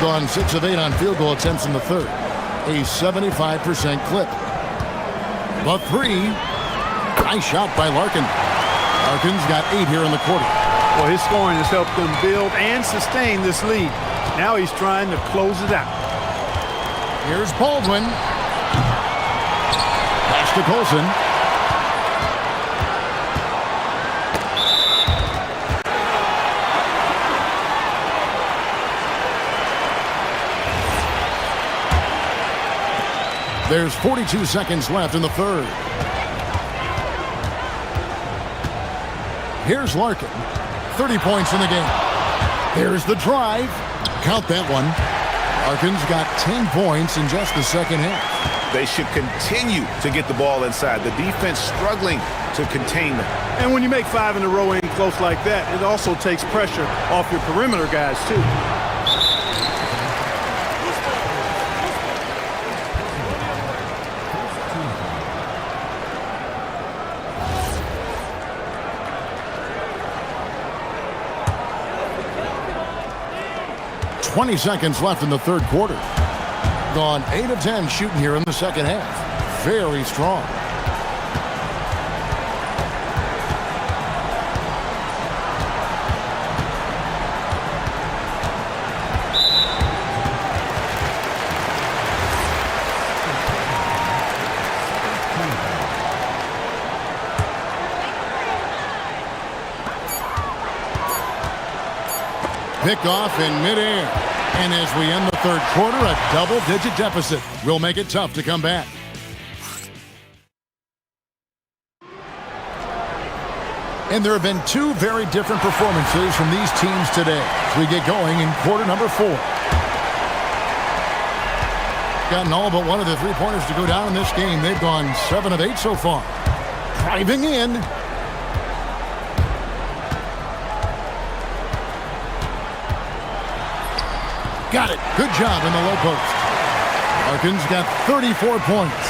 Gone 6 of 8 on field goal attempts in the third. A 75% clip. The three. Nice shot by Larkin. Larkin's got 8 here in the quarter. Well, his scoring has helped them build and sustain this lead. Now he's trying to close it out. Here's Baldwin. Pass to Colson. There's 42 seconds left in the third. Here's Larkin. 30 points in the game. There's the drive. Count that one. Larkin's got 10 points in just the second half. They should continue to get the ball inside. The defense struggling to contain them. And when you make 5 in a row in close like that, it also takes pressure off your perimeter guys, too. $20 seconds left in the third quarter. Gone 8 of 10 shooting here in the second half. Very strong. Pick off in midair. And as we end the third quarter, a double-digit deficit will make it tough to come back. And there have been 2 very different performances from these teams today as we get going in quarter number 4. Gotten all but one of the 3-pointers to go down in this game. They've gone 7 of 8 so far. Driving in. Got it. Good job in the low post. Larkin's got 34 points.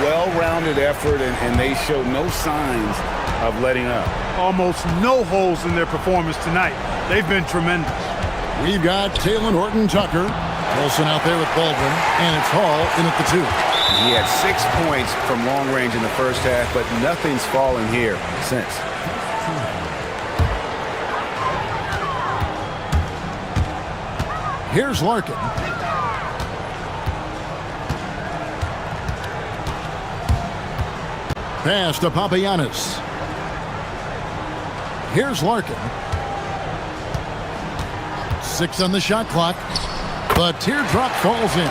Well-rounded effort, and they show no signs of letting up. Almost no holes in their performance tonight. They've been tremendous. We've got Taylor Horton-Tucker. Wilson out there with Baldwin, and it's Hall in at the 2. He had 6 points from long range in the first half, but nothing's fallen here since. Here's Larkin. Pass to Papagiannis. Here's Larkin. 6 on the shot clock. The teardrop falls in.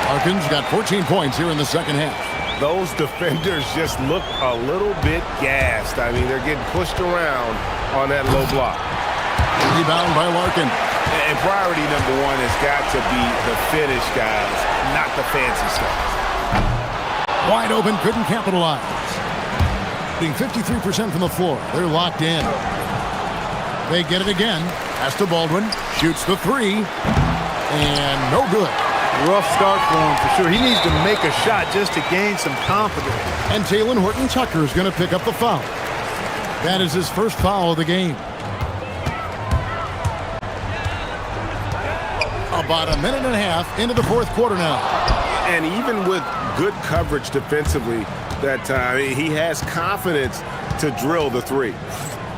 Larkin's got 14 points here in the second half. Those defenders just look a little bit gassed. I mean, they're getting pushed around on that low block. Rebound by Larkin. And priority number 1 has got to be the finish, guys, not the fancy stuff. Wide open, couldn't capitalize. Being 53% from the floor. They're locked in. They get it again. Pass to Baldwin. Shoots the 3. And no good. Rough start for him for sure. He needs to make a shot just to gain some confidence. And Taylor Horton-Tucker is going to pick up the foul. That is his first foul of the game. About a minute and a half into the fourth quarter now. And even with good coverage defensively that time, he has confidence to drill the 3.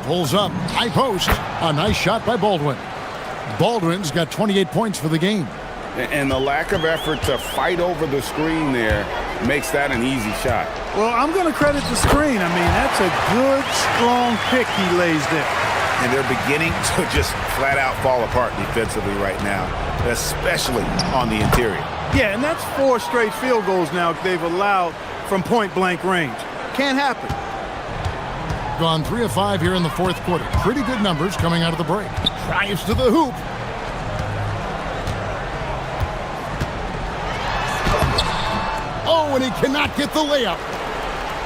Pulls up, high post. A nice shot by Baldwin. Baldwin's got 28 points for the game. And the lack of effort to fight over the screen there makes that an easy shot. Well, I'm going to credit the screen. I mean, that's a good, strong pick he lays there. And they're beginning to just flat out fall apart defensively right now, especially on the interior. Yeah, and that's 4 straight field goals now they've allowed from point-blank range. Can't happen. Gone 3 of 5 here in the fourth quarter. Pretty good numbers coming out of the break. Drives to the hoop. Oh, and he cannot get the layup.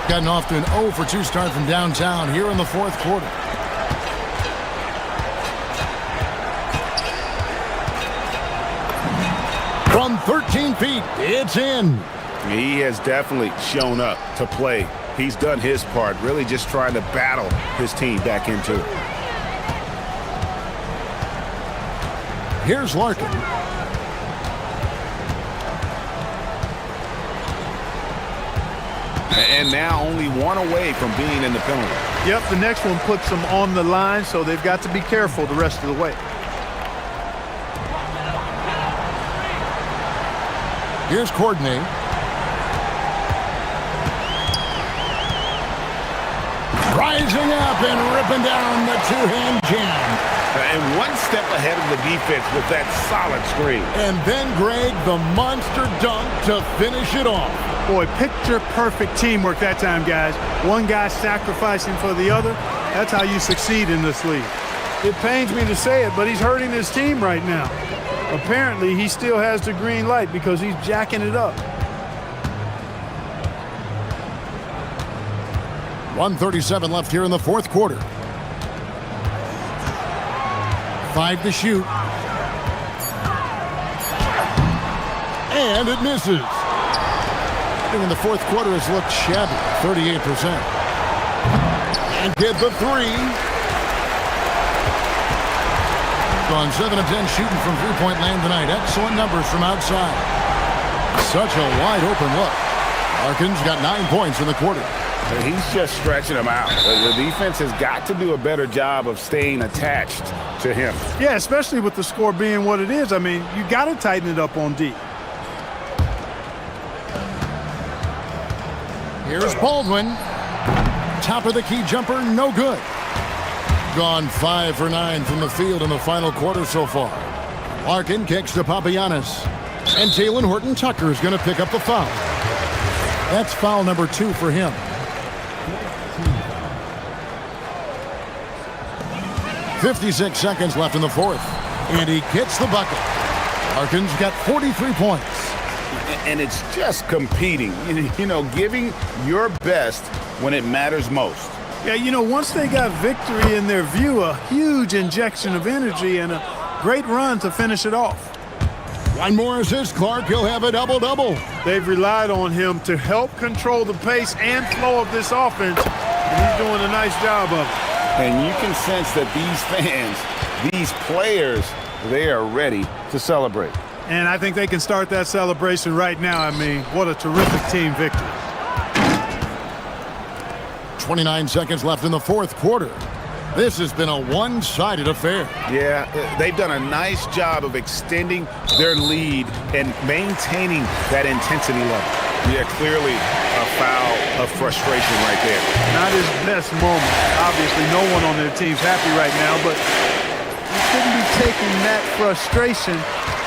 Gotten off to an 0 for 2 start from downtown here in the fourth quarter. From 13 feet, it's in. He has definitely shown up to play. He's done his part, really just trying to battle his team back into it. Here's Larkin. And now only 1 away from being in the penalty. Yep, the next one puts them on the line, so they've got to be careful the rest of the way. Here's Courtney. Rising up and ripping down the 2-hand jam. And one step ahead of the defense with that solid screen. And then, Greg, the monster dunk to finish it off. Boy, picture-perfect teamwork that time, guys. One guy sacrificing for the other. That's how you succeed in this league. It pains me to say it, but he's hurting his team right now. Apparently, he still has the green light because he's jacking it up. 1:37 left here in the fourth quarter. 5 to shoot. And it misses. In the fourth quarter has looked shabby, 38%. And get the three. Gone 7 of 10 shooting from three-point land tonight. Excellent numbers from outside. Such a wide open look. Larkin's got 9 points in the quarter. He's just stretching them out. The defense has got to do a better job of staying attached to him. Yeah, especially with the score being what it is. I mean, you got to tighten it up on D. Here's Baldwin. Top of the key jumper, no good. Gone 5 for 9 from the field in the final quarter so far. Larkin kicks to Papagiannis. And Talen Horton-Tucker is going to pick up the foul. That's foul number 2 for him. 56 seconds left in the fourth. And he gets the bucket. Larkin's got 43 points. And it's just competing, you know, giving your best when it matters most. Yeah, you know, once they got victory in their view, a huge injection of energy and a great run to finish it off. One more assist, Clark. He'll have a double-double. They've relied on him to help control the pace and flow of this offense, and he's doing a nice job of it. And you can sense that these fans, these players, they are ready to celebrate. And I think they can start that celebration right now. I mean, what a terrific team victory. 29 seconds left in the fourth quarter. This has been a one-sided affair. Yeah, they've done a nice job of extending their lead and maintaining that intensity level. Yeah, clearly a foul of frustration right there. Not his best moment. Obviously, no one on their team's happy right now, but you shouldn't be taking that frustration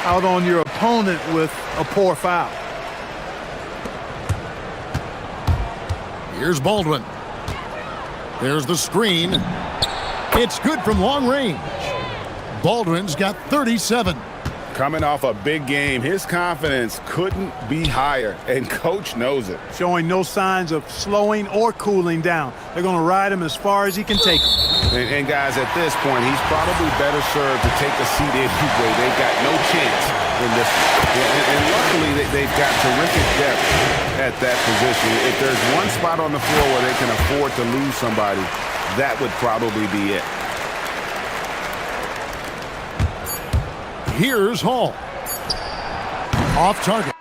out on your opponent with a poor foul. Here's Baldwin. There's the screen. It's good from long range. Baldwin's got 37. Coming off a big game, his confidence couldn't be higher, and coach knows it. Showing no signs of slowing or cooling down. They're going to ride him as far as he can take him. And guys, at this point, he's probably better served to take a seat anyway. They've got no chance in this. And luckily, they've got terrific depth at that position. If there's one spot on the floor where they can afford to lose somebody, that would probably be it. Here's Hall. Off target.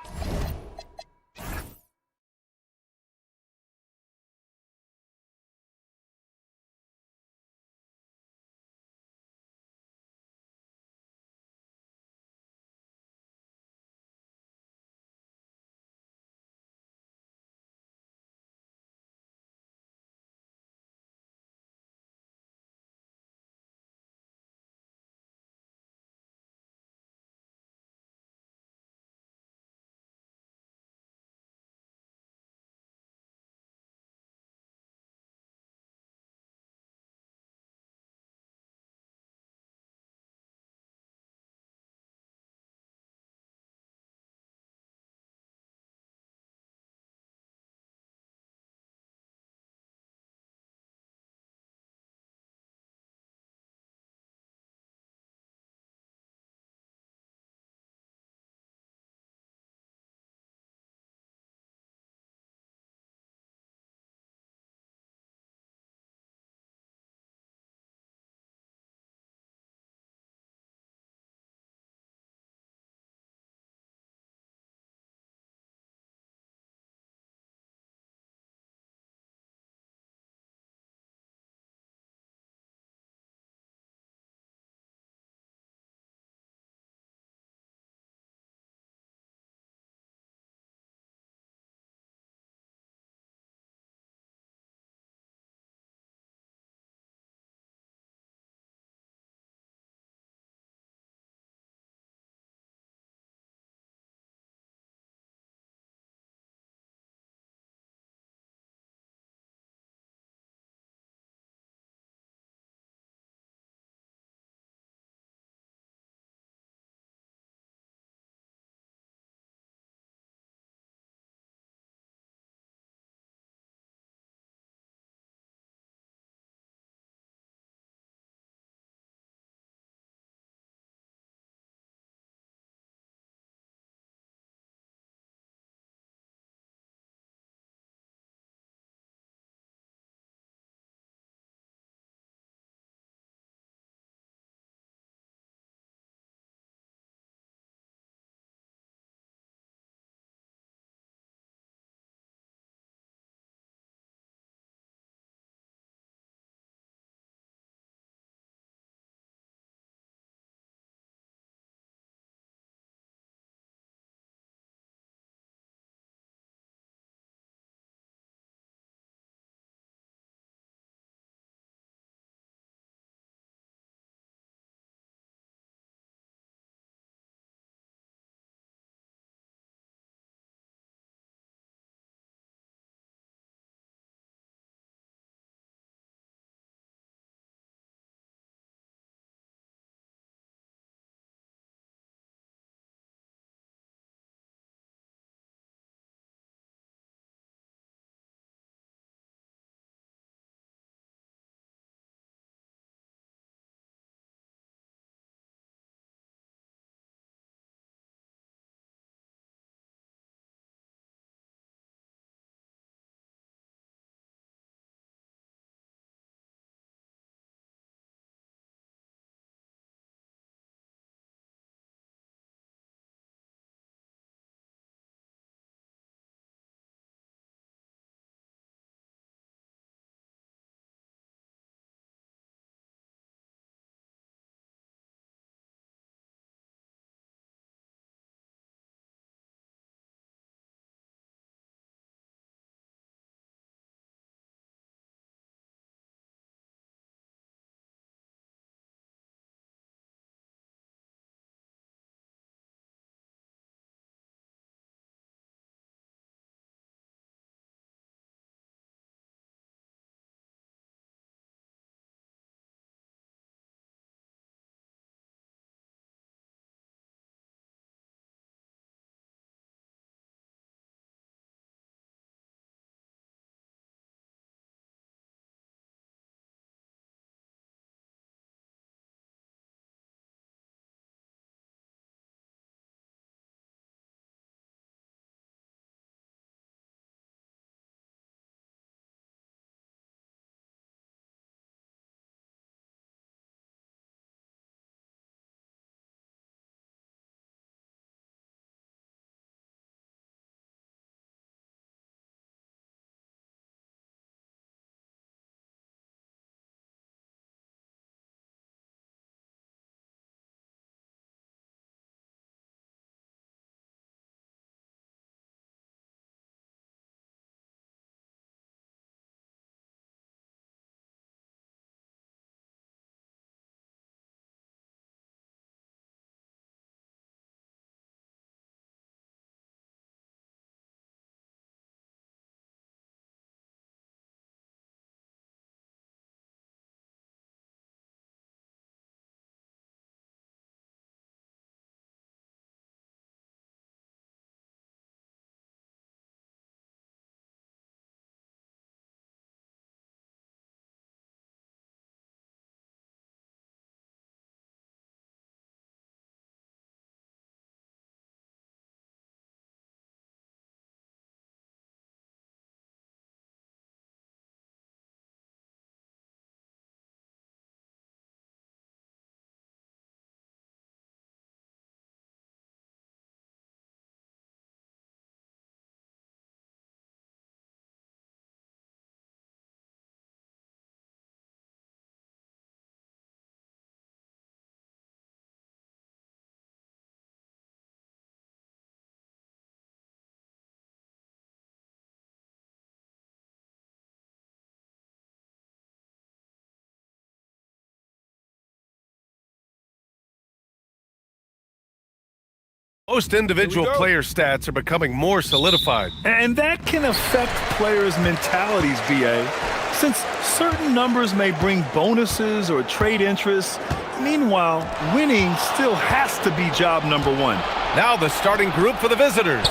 Most individual player stats are becoming more solidified. And that can affect players' mentalities, BA. Since certain numbers may bring bonuses or trade interests, meanwhile, winning still has to be job number one. Now the starting group for the visitors.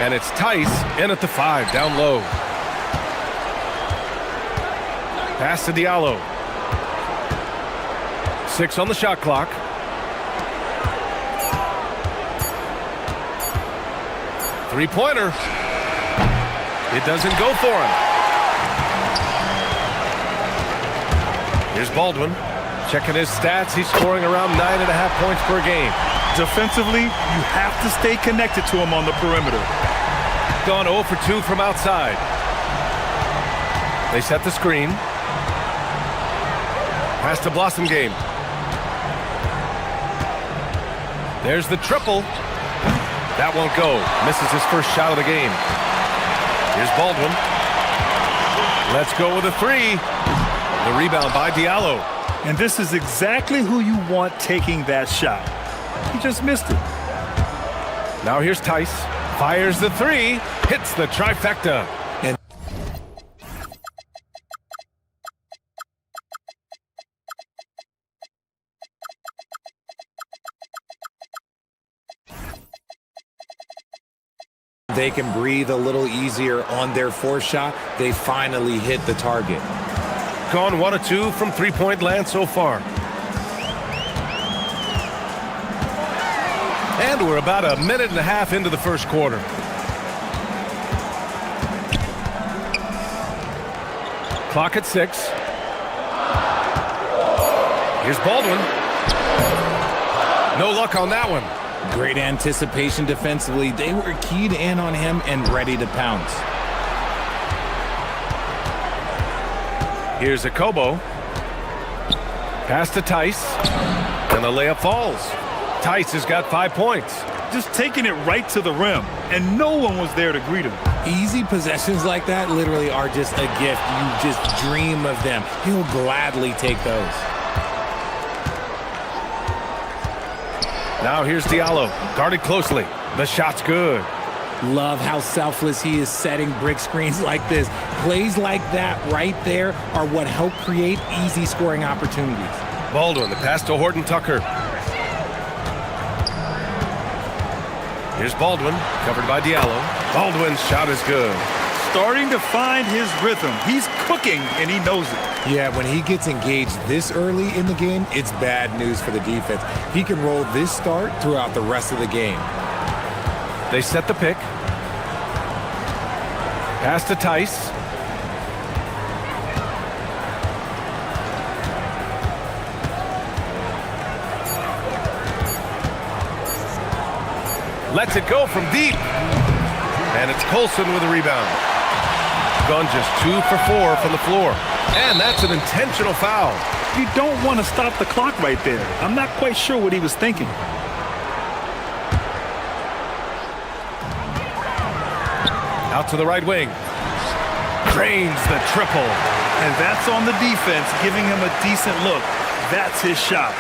And it's Tice in at the 5, down low. Pass to Diallo. 6 on the shot clock. Three-pointer. It doesn't go for him. Here's Baldwin. Checking his stats. He's scoring around 9.5 points per game. Defensively, you have to stay connected to him on the perimeter. Gone 0 for 2 from outside. They set the screen. Pass to Blossom Game. There's the triple. That won't go. Misses his first shot of the game. Here's Baldwin. Let's go with a 3. The rebound by Diallo. And this is exactly who you want taking that shot. He just missed it. Now here's Tice. Fires the 3. Hits the trifecta. They can breathe a little easier on their fourth shot. They finally hit the target. Gone 1 of 2 from three-point land so far. And we're about a minute and a half into the first quarter. Clock at 6. Here's Baldwin. No luck on that one. Great anticipation defensively. They were keyed in on him and ready to pounce. Here's Akobo. Pass to Tice. And the layup falls. Tice has got 5 points. Just taking it right to the rim, and no one was there to greet him. Easy possessions like that literally are just a gift. You just dream of them. He'll gladly take those. Now here's Diallo, guarded closely. The shot's good. Love how selfless he is setting brick screens like this. Plays like that right there are what help create easy scoring opportunities. Baldwin, the pass to Horton Tucker. Here's Baldwin, covered by Diallo. Baldwin's shot is good. Starting to find his rhythm. He's cooking, and he knows it. Yeah, when he gets engaged this early in the game, it's bad news for the defense. He can roll this start throughout the rest of the game. They set the pick. Pass to Tice. Lets it go from deep. And it's Colson with a rebound. Gone just 2 for 4 from the floor. And that's an intentional foul. You don't want to stop the clock right there. I'm not quite sure what he was thinking. Out to the right wing. Drains the triple. And that's on the defense, giving him a decent look. That's his shot.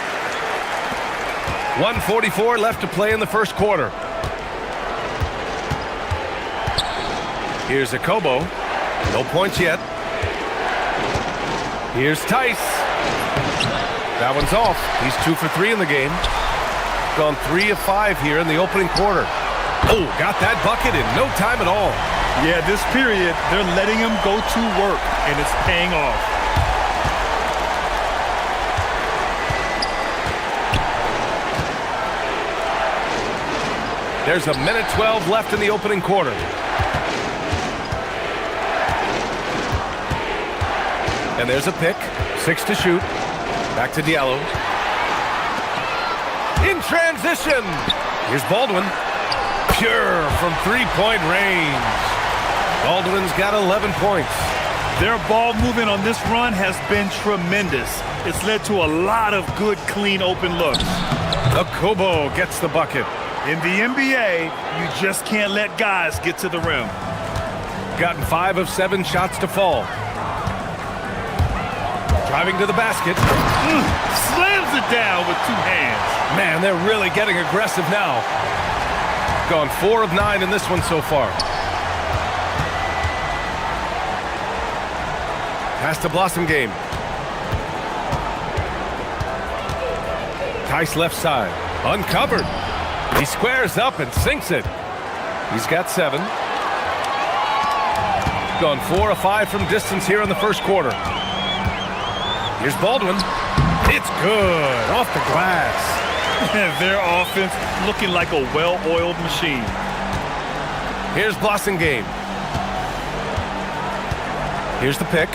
1:44 left to play in the first quarter. Here's Akobo. No points yet. Here's Tice. That one's off. He's 2 for 3 in the game. Gone 3 of 5 here in the opening quarter. Oh, got that bucket in no time at all. Yeah, this period, they're letting him go to work, and it's paying off. There's a minute 12 left in the opening quarter. And there's a pick. 6 to shoot. Back to Diallo. In transition. Here's Baldwin. Pure from three-point range. Baldwin's got 11 points. Their ball movement on this run has been tremendous. It's led to a lot of good, clean, open looks. Akobo gets the bucket. In the NBA, you just can't let guys get to the rim. Gotten 5 of 7 shots to fall. Driving to the basket. Slams it down with 2 hands. Man, they're really getting aggressive now. Gone 4 of 9 in this one so far. Pass to Blossom Game. Tice left side. Uncovered. He squares up and sinks it. He's got 7. Gone 4 of 5 from distance here in the first quarter. Here's Baldwin. It's good. Off the glass. Their offense looking like a well-oiled machine. Here's Blossom Game. Here's the pick.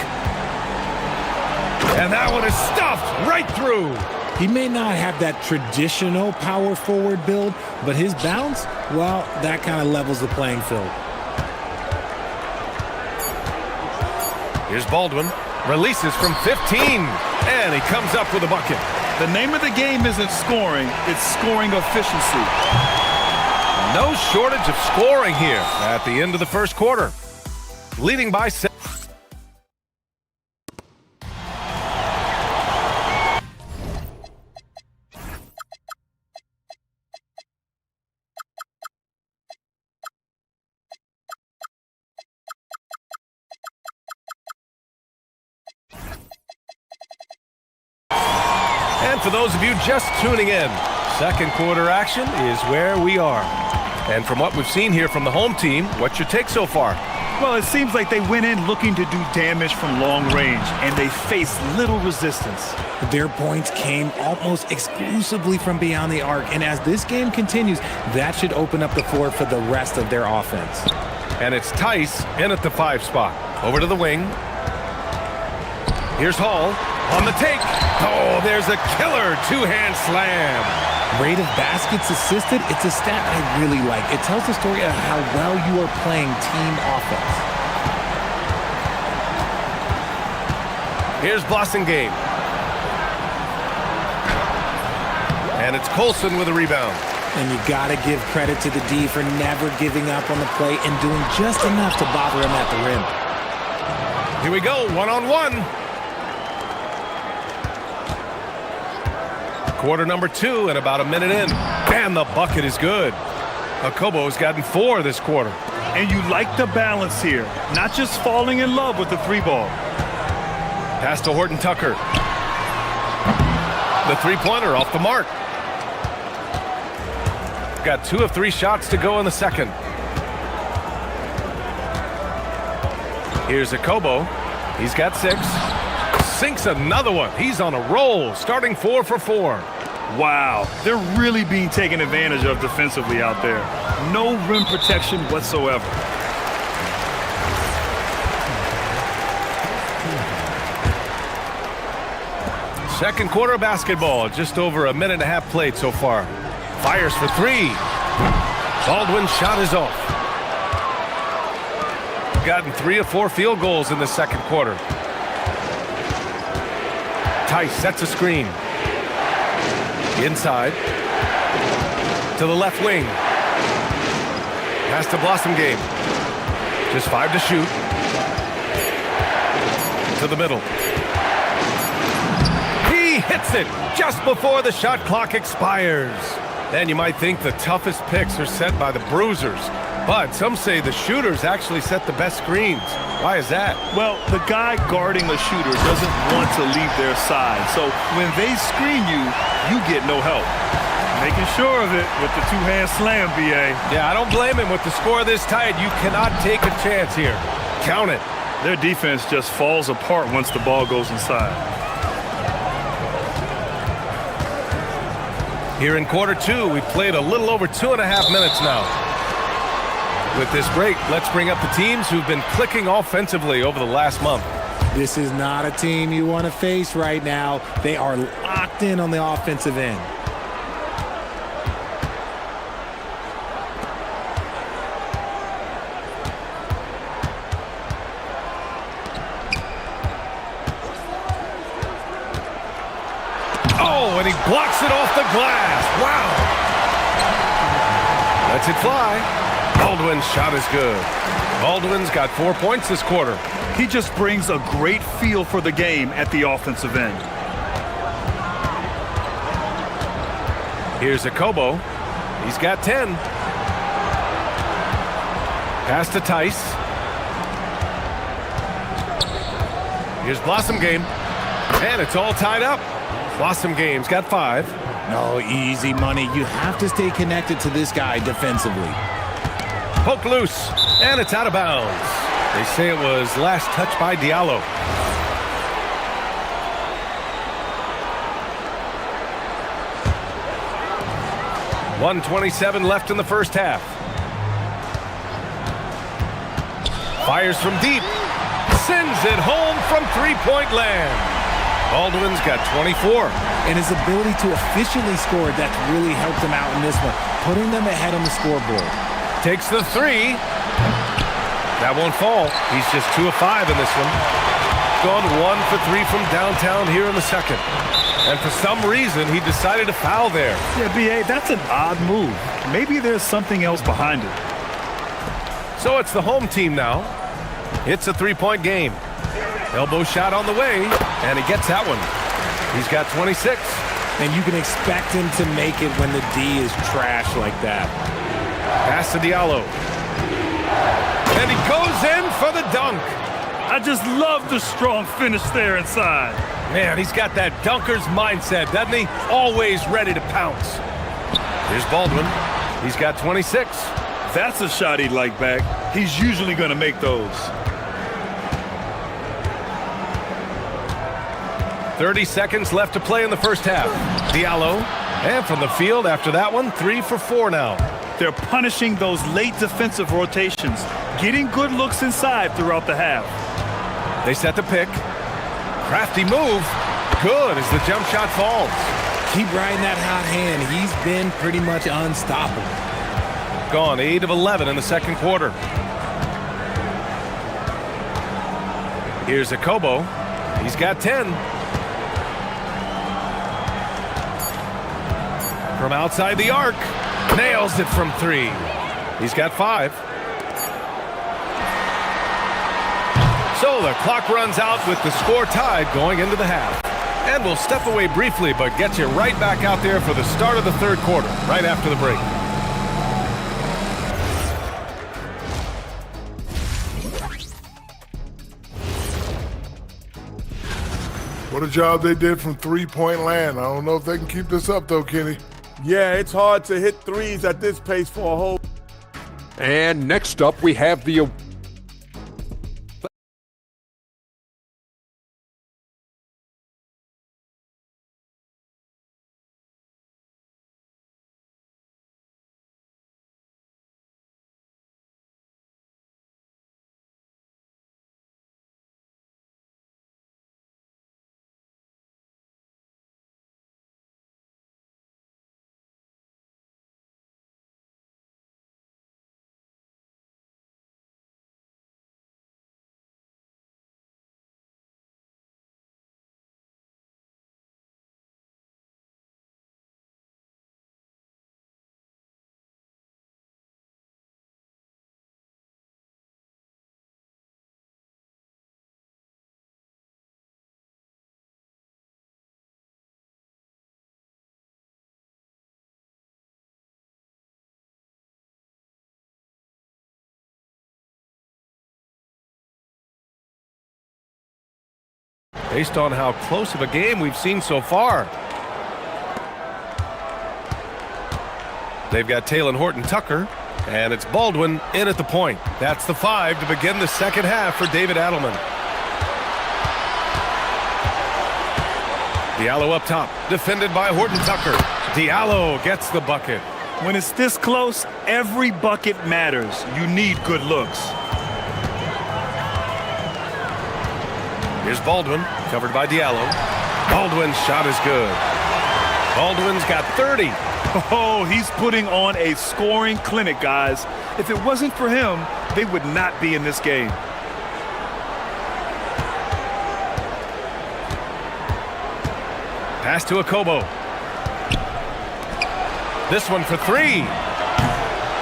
And that one is stuffed right through. He may not have that traditional power forward build, but his bounce, well, that kind of levels the playing field. Here's Baldwin. Releases from 15. And he comes up with a bucket. The name of the game isn't scoring, it's scoring efficiency. No shortage of scoring here at the end of the first quarter. Leading by 7. And for those of you just tuning in, second quarter action is where we are. And from what we've seen here from the home team, what's your take so far? Well, it seems like they went in looking to do damage from long range, and they faced little resistance. Their points came almost exclusively from beyond the arc, and as this game continues, that should open up the floor for the rest of their offense. And it's Tice in at the 5 spot. Over to the wing. Here's Hall on the take. Oh, there's a killer two-hand slam. Rate of baskets assisted, it's a stat I really like. It tells the story of how well you are playing team offense. Here's Blossom Game. And it's Colson with a rebound. And you got to give credit to the D for never giving up on the play and doing just enough to bother him at the rim. Here we go, one-on-one. Quarter number 2 and about a minute in. And the bucket is good. Akobo's gotten 4 this quarter. And you like the balance here. Not just falling in love with the 3-ball. Pass to Horton Tucker. The 3-pointer off the mark. Got 2 of 3 shots to go in the second. Here's Akobo. He's got 6. Sinks another one. He's on a roll, starting 4 for 4. Wow, they're really being taken advantage of defensively out there. No rim protection whatsoever. Second quarter basketball, just over a minute and a half played so far. Fires for 3. Baldwin's shot is off. Gotten 3 of 4 field goals in the second quarter. Tice sets a screen. Inside. To the left wing. Pass to Blossom Game. Just 5 to shoot. To the middle. He hits it just before the shot clock expires. And you might think the toughest picks are set by the bruisers. But some say the shooters actually set the best screens. Why is that? Well, the guy guarding the shooter doesn't want to leave their side. So when they screen you, you get no help. Making sure of it with the two-hand slam, BA. Yeah, I don't blame him. With the score this tight, you cannot take a chance here. Count it. Their defense just falls apart once the ball goes inside. Here in quarter 2, we've played a little over 2.5 minutes now. With this break, let's bring up the teams who've been clicking offensively over the last month. This is not a team you want to face right now. They are locked in on the offensive end. Oh, and he blocks it off the glass. Wow. Lets it fly. Baldwin's shot is good. Baldwin's got 4 points this quarter. He just brings a great feel for the game at the offensive end. Here's Akobo. He's got 10. Pass to Tice. Here's Blossom Game. And it's all tied up. Blossom Game's got 5. No, easy money. You have to stay connected to this guy defensively. Poke loose, and it's out of bounds. They say it was last touched by Diallo. .127 left in the first half. Fires from deep. Sends it home from three-point land. Baldwin's got 24. And his ability to efficiently score, that's really helped him out in this one, putting them ahead on the scoreboard. Takes the 3. That won't fall. He's just 2 of 5 in this one. Gone 1 for 3 from downtown here in the second. And for some reason, he decided to foul there. Yeah, B.A., that's an odd move. Maybe there's something else behind it. So it's the home team now. It's a three-point game. Elbow shot on the way, and he gets that one. He's got 26. And you can expect him to make it when the D is trash like that. Pass to Diallo. And he goes in for the dunk. I just love the strong finish there inside. Man, he's got that dunker's mindset, doesn't he? Always ready to pounce. Here's Baldwin. He's got 26. That's a shot he'd like back. He's usually going to make those. 30 seconds left to play in the first half. Diallo, and from the field after that one, 3 for 4 now. They're punishing those late defensive rotations, getting good looks inside throughout the half. They set the pick. Crafty move. Good as the jump shot falls. Keep riding that hot hand. He's been pretty much unstoppable. Gone 8 of 11 in the second quarter. Here's Akobo. He's got 10. From outside the arc. Nails it from 3. He's got 5. So the clock runs out with the score tied going into the half. And we'll step away briefly, but get you right back out there for the start of the third quarter, right after the break. What a job they did from three-point land. I don't know if they can keep this up, though, Kenny. Yeah, it's hard to hit threes at this pace for a whole. And next up, we have the based on how close of a game we've seen so far. They've got Taylor Horton-Tucker, and it's Baldwin in at the point. That's the 5 to begin the second half for David Adelman. Diallo up top, defended by Horton-Tucker. Diallo gets the bucket. When it's this close, every bucket matters. You need good looks. Here's Baldwin, covered by Diallo. Baldwin's shot is good. Baldwin's got 30. Oh, he's putting on a scoring clinic, guys. If it wasn't for him, they would not be in this game. Pass to Akobo. This one for 3.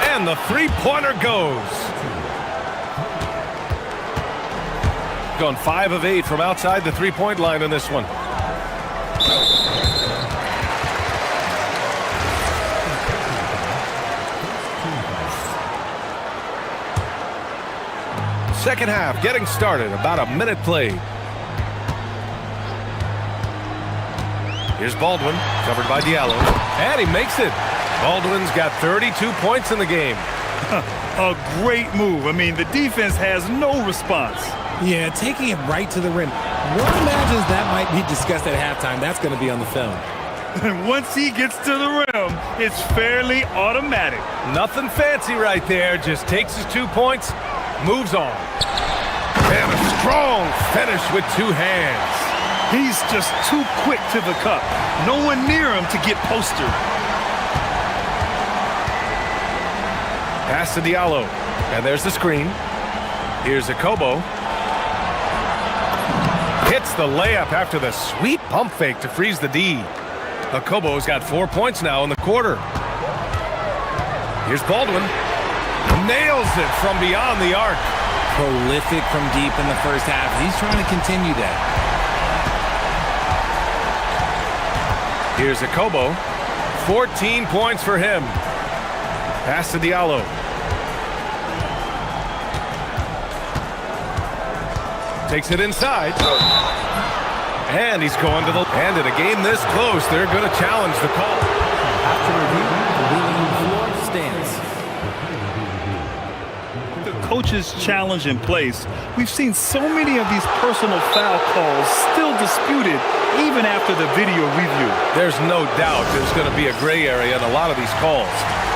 And the three-pointer goes. Gone 5 of 8 from outside the three-point line in this one. Second half getting started, about a minute played. Here's Baldwin, covered by Diallo, and he makes it. Baldwin's got 32 points in the game. A great move. I mean, the defense has no response. Yeah, taking it right to the rim. One imagines that might be discussed at halftime. That's going to be on the film. And once he gets to the rim, it's fairly automatic. Nothing fancy right there. Just takes his 2 points, moves on. And a strong finish with two hands. He's just too quick to the cup. No one near him to get postered. Pass to Diallo. And there's the screen. Here's Akobo. Hits the layup after the sweet pump fake to freeze the D. Akobo's got 4 points now in the quarter. Here's Baldwin. Nails it from beyond the arc. Prolific from deep in the first half. He's trying to continue that. Here's Akobo. 14 points for him. Pass to Diallo. Takes it inside. And he's going to the... And in a game this close, they're going to challenge the call. After review, the ruling on the floor stands. The coach's challenge in place. We've seen so many of these personal foul calls still disputed even after the video review. There's no doubt there's going to be a gray area in a lot of these calls.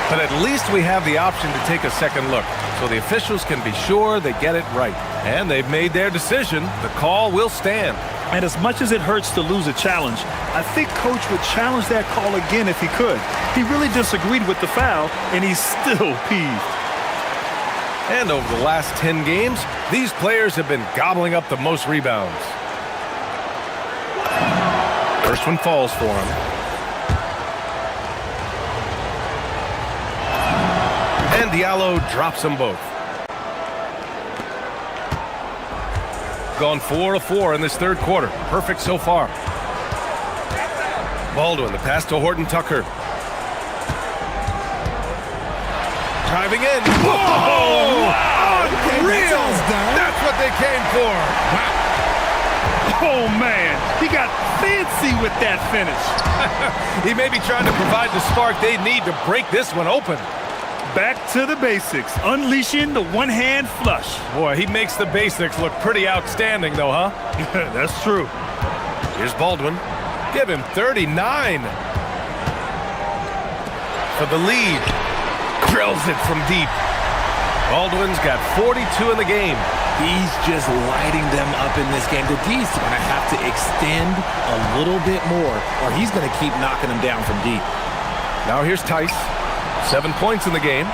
But at least we have the option to take a second look, so the officials can be sure they get it right. And they've made their decision. The call will stand. And as much as it hurts to lose a challenge, I think Coach would challenge that call again if he could. He really disagreed with the foul, and he's still peeved. And over the last 10 games, these players have been gobbling up the most rebounds. First one falls for him. And Diallo drops them both. Gone 4 of 4 in this third quarter. Perfect so far. Baldwin, the pass to Horton Tucker. Driving in. Whoa! Unreal! That's what they came for. Oh, man. He got fancy with that finish. He may be trying to provide the spark they need to break this one open. Back to the basics, unleashing the one-hand flush. Boy, he makes the basics look pretty outstanding, though, huh? That's true. Here's Baldwin. Give him 39. For the lead. Drills it from deep. Baldwin's got 42 in the game. He's just lighting them up in this game. The D's going to have to extend a little bit more, or he's going to keep knocking them down from deep. Now here's Tice. 7 points in the game.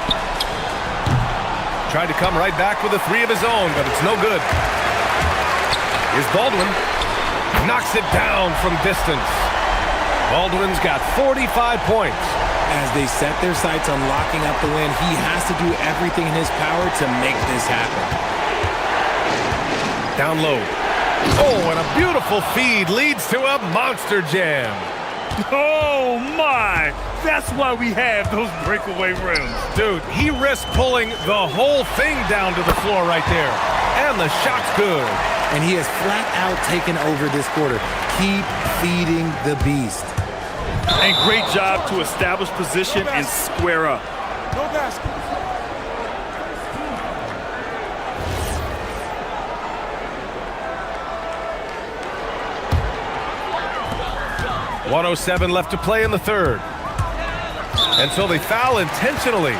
Tried to come right back with a three of his own, but it's no good. Here's Baldwin. Knocks it down from distance. Baldwin's got 45 points. As they set their sights on locking up the win, he has to do everything in his power to make this happen. Down low. Oh, and a beautiful feed leads to a monster jam. Oh, my! That's why we have those breakaway rims. Dude, he risked pulling the whole thing down to the floor right there. And the shot's good. And he has flat out taken over this quarter. Keep feeding the beast. And great job to establish position and square up. No basket. 1:07 left to play in the third. And so they foul intentionally.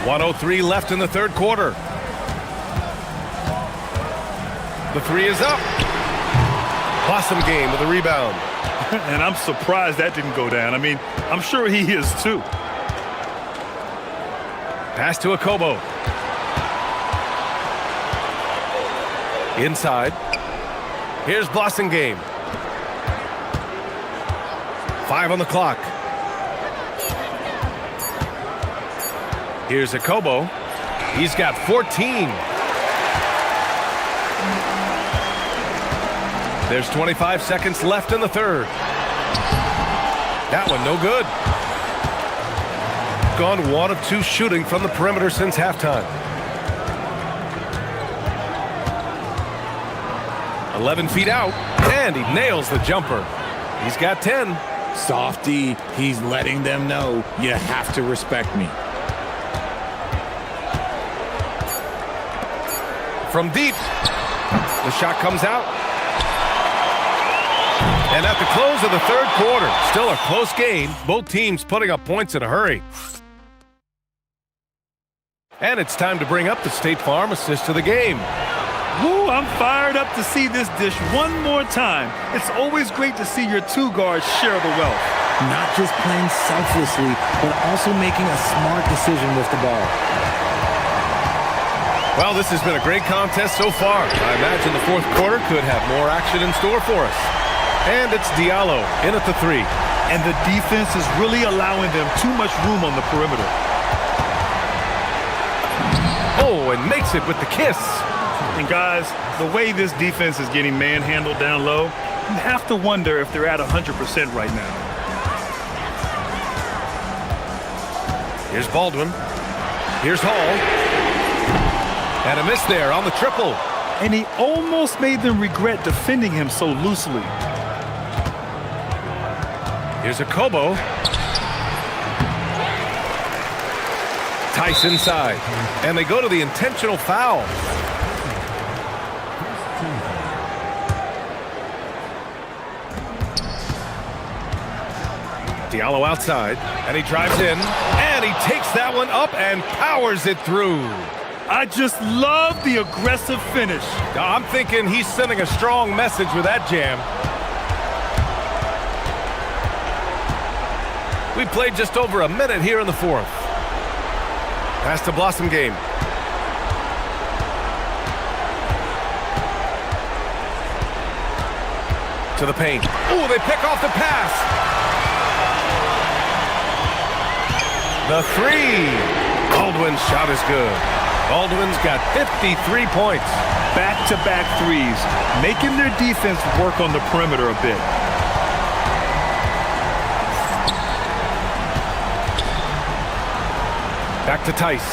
.103 left in the third quarter. The three is up. Blossom game with a rebound. And I'm surprised that didn't go down. I mean, I'm sure he is too. Pass to Akobo. Inside. Here's Blossom game. 5 on the clock. Here's Akobo. He's got 14. There's 25 seconds left in the third. That one no good. Gone 1 of 2 shooting from the perimeter since halftime. 11 feet out, and he nails the jumper. He's got 10. Softy, he's letting them know you have to respect me. From deep, the shot comes out. And at the close of the third quarter, still a close game, both teams putting up points in a hurry. And it's time to bring up the State Farm assist of the game. Woo, I'm fired up to see this dish one more time. It's always great to see your 2 guards share the wealth. Not just playing selflessly, but also making a smart decision with the ball. Well, this has been a great contest so far. I imagine the fourth quarter could have more action in store for us. And it's Diallo in at the 3. And the defense is really allowing them too much room on the perimeter. Oh, and makes it with the kiss. And guys, the way this defense is getting manhandled down low, you have to wonder if they're at 100% right now. Here's Baldwin. Here's Hall. And a miss there on the triple. And he almost made them regret defending him so loosely. Here's Akobo. Tice inside. And they go to the intentional foul. Diallo outside, and he drives in, and he takes that one up and powers it through. I just love the aggressive finish. I'm thinking he's sending a strong message with that jam. We played just over a minute here in the fourth. Pass to Blossom game. To the paint. Oh, they pick off the pass. The 3. Baldwin's shot is good. Baldwin's got 53 points. Back-to-back threes, making their defense work on the perimeter a bit. Back to Tice.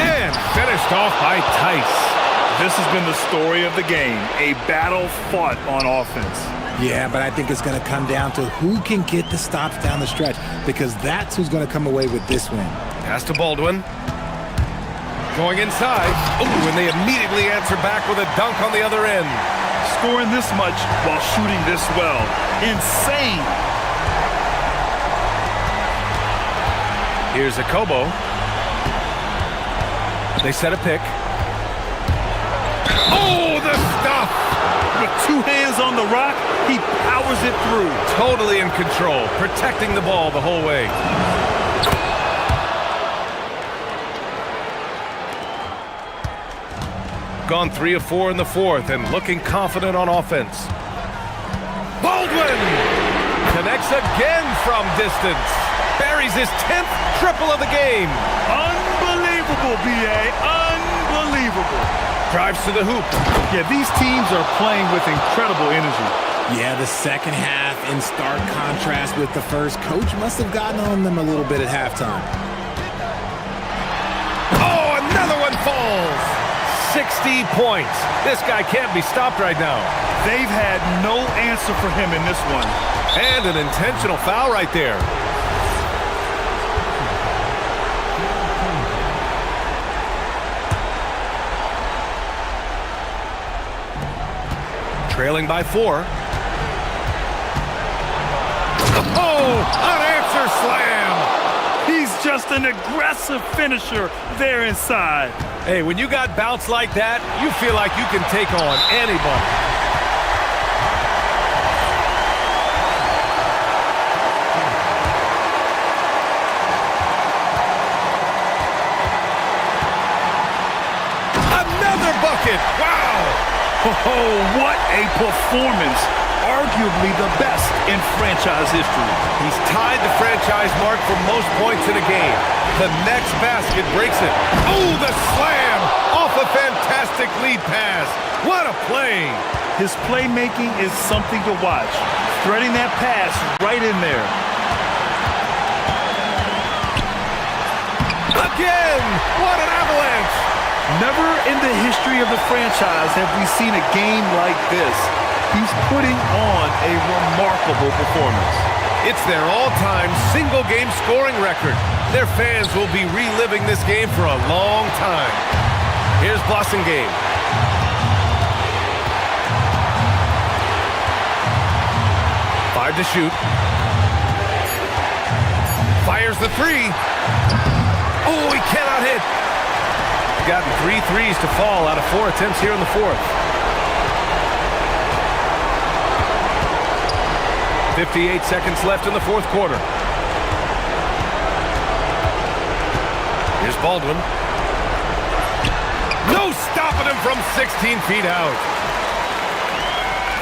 And finished off by Tice. This has been the story of the game, a battle fought on offense. Yeah, but I think it's going to come down to who can get the stops down the stretch, because that's who's going to come away with this win. Pass to Baldwin. Going inside. Ooh, and they immediately answer back with a dunk on the other end. Scoring this much while shooting this well. Insane. Here's Akobo. They set a pick. Oh, the stuff! With 2 hands on the rock, he powers it through. Totally in control, protecting the ball the whole way. Gone 3 of 4 in the fourth and looking confident on offense. Baldwin connects again from distance. Buries his 10th triple of the game. Unbelievable, B.A. Unbelievable. Drives to the hoop. Yeah, these teams are playing with incredible energy. Yeah, the second half in stark contrast with the first. Coach must have gotten on them a little bit at halftime. Oh, another one falls. 60 points. This guy can't be stopped right now. They've had no answer for him in this one. And an intentional foul right there. Trailing by 4. Oh, unanswered slam. He's just an aggressive finisher there inside. Hey, when you got bounce like that, you feel like you can take on anybody. Another bucket. Wow. Oh, what a performance. arguably the best in franchise history. He's tied the franchise mark for most points in a game. The next basket breaks it. Oh, the slam off a fantastic lead pass. What a play. His playmaking is something to watch. Threading that pass right in there. Again! What an avalanche! Never in the history of the franchise have we seen a game like this. He's putting on a remarkable performance. It's their all-time single-game scoring record. Their fans will be reliving this game for a long time. Here's Game. 5 to shoot. Fires the three. Oh, he cannot hit. He's gotten 3 threes to fall out of 4 attempts here in the fourth. 58 seconds left in the fourth quarter. Here's Baldwin. No stopping him from 16 feet out.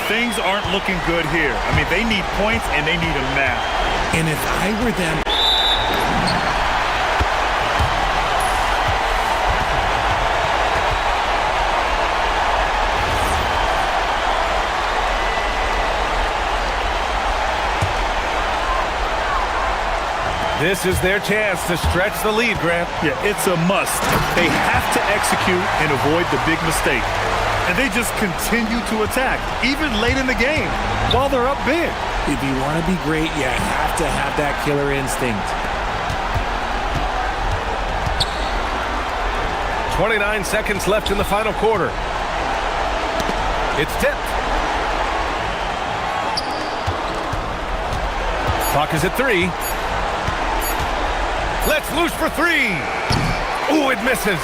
Things aren't looking good here. I mean, they need points and they need them now. And if I were them... This is their chance to stretch the lead, Grant. Yeah, it's a must. They have to execute and avoid the big mistake. And they just continue to attack, even late in the game, while they're up big. If you want to be great, you have to have that killer instinct. 29 seconds left in the final quarter. It's tipped. Clock is at 3. Let's loose for 3. Oh, it misses.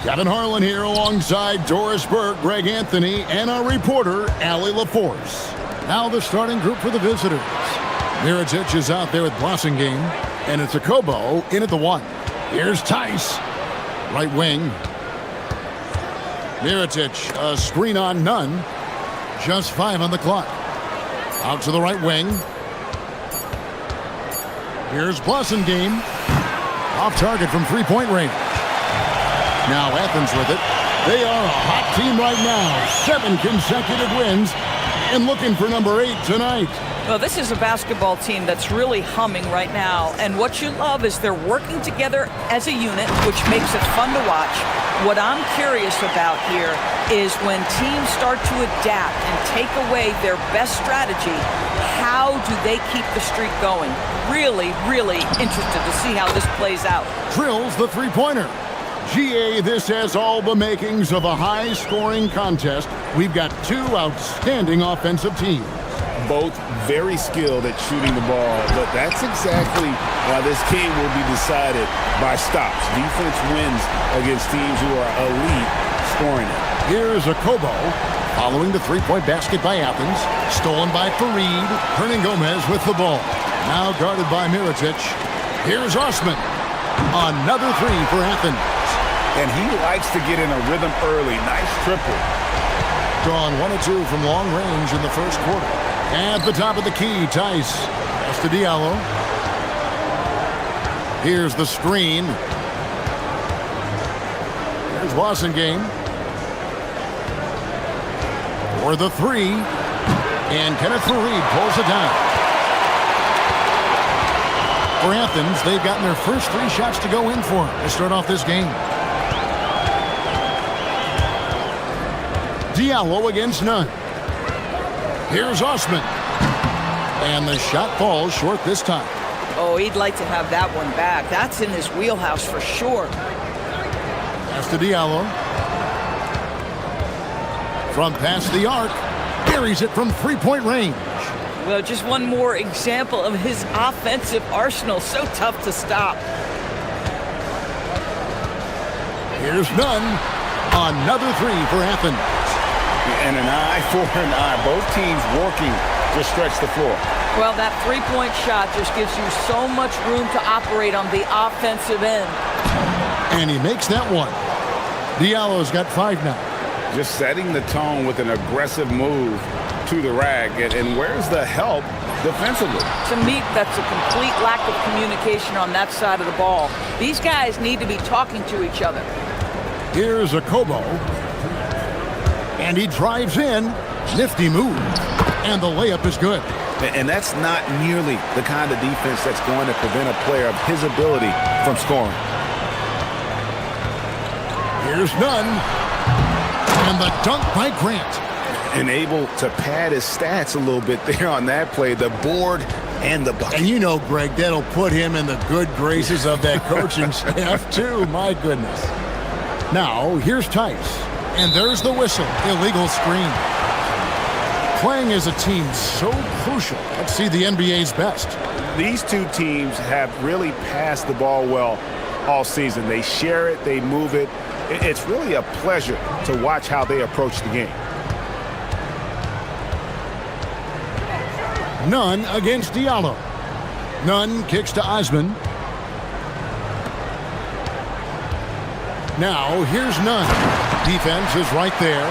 Kevin Harlan here alongside Doris Burke, Greg Anthony, and our reporter, Allie LaForce. Now the starting group for the visitors. Mirotic is out there with Blossingame, and it's Akobo in at the 1. Here's Tice, right wing. Mirotic, a screen on none. Just 5 on the clock. Out to the right wing. Here's Blossingame. Off target from three-point range. Now Athens with it. They are a hot team right now. 7 consecutive wins and looking for number 8 tonight. Well, this is a basketball team that's really humming right now. And what you love is they're working together as a unit, which makes it fun to watch. What I'm curious about here is when teams start to adapt and take away their best strategy, how do they keep the streak going? Really, really interested to see how this plays out. Drills the three-pointer. GA, this has all the makings of a high-scoring contest. We've got 2 outstanding offensive teams. Both very skilled at shooting the ball, but that's exactly why this game will be decided by stops. Defense wins against teams who are elite scoring it. Here's Akobo following the three-point basket by Athens. Stolen by Fareed. Hernan Gomez with the ball. Now guarded by Mirotic. Here's Osman. Another 3 for Athens. And he likes to get in a rhythm early. Nice triple. Gone 1 of 2 from long range in the first quarter. At the top of the key, Tice. Pass to Diallo. Here's the screen. Here's Blossingame. For the 3. And Kenneth Fareed pulls it down. For Athens, they've gotten their first 3 shots to go in for to start off this game. Diallo against none. Here's Osman. And the shot falls short this time. Oh, he'd like to have that one back. That's in his wheelhouse for sure. Pass to Diallo. From past the arc. Buries it from three-point range. Well, just one more example of his offensive arsenal. So tough to stop. Here's none. Another 3 for Athens. And an eye for an eye. Both teams working to stretch the floor. Well, that three-point shot just gives you so much room to operate on the offensive end. And he makes that one. Diallo's got 5 now. Just setting the tone with an aggressive move to the rack. And where's the help defensively? To me, that's a complete lack of communication on that side of the ball. These guys need to be talking to each other. Here's Akobo. And he drives in. Nifty move. And the layup is good. And that's not nearly the kind of defense that's going to prevent a player of his ability from scoring. Here's none. And the dunk by Grant. And able to pad his stats a little bit there on that play. The board and the bucket. And you know, Greg, that'll put him in the good graces of that coaching staff, too. My goodness. Now, here's Tice. And there's the whistle. Illegal screen. Playing as a team so crucial. Let's see the NBA's best. These 2 teams have really passed the ball well all season. They share it. They move it. It's really a pleasure to watch how they approach the game. None against Diallo. None kicks to Osman. Now, here's Nunn. Defense is right there.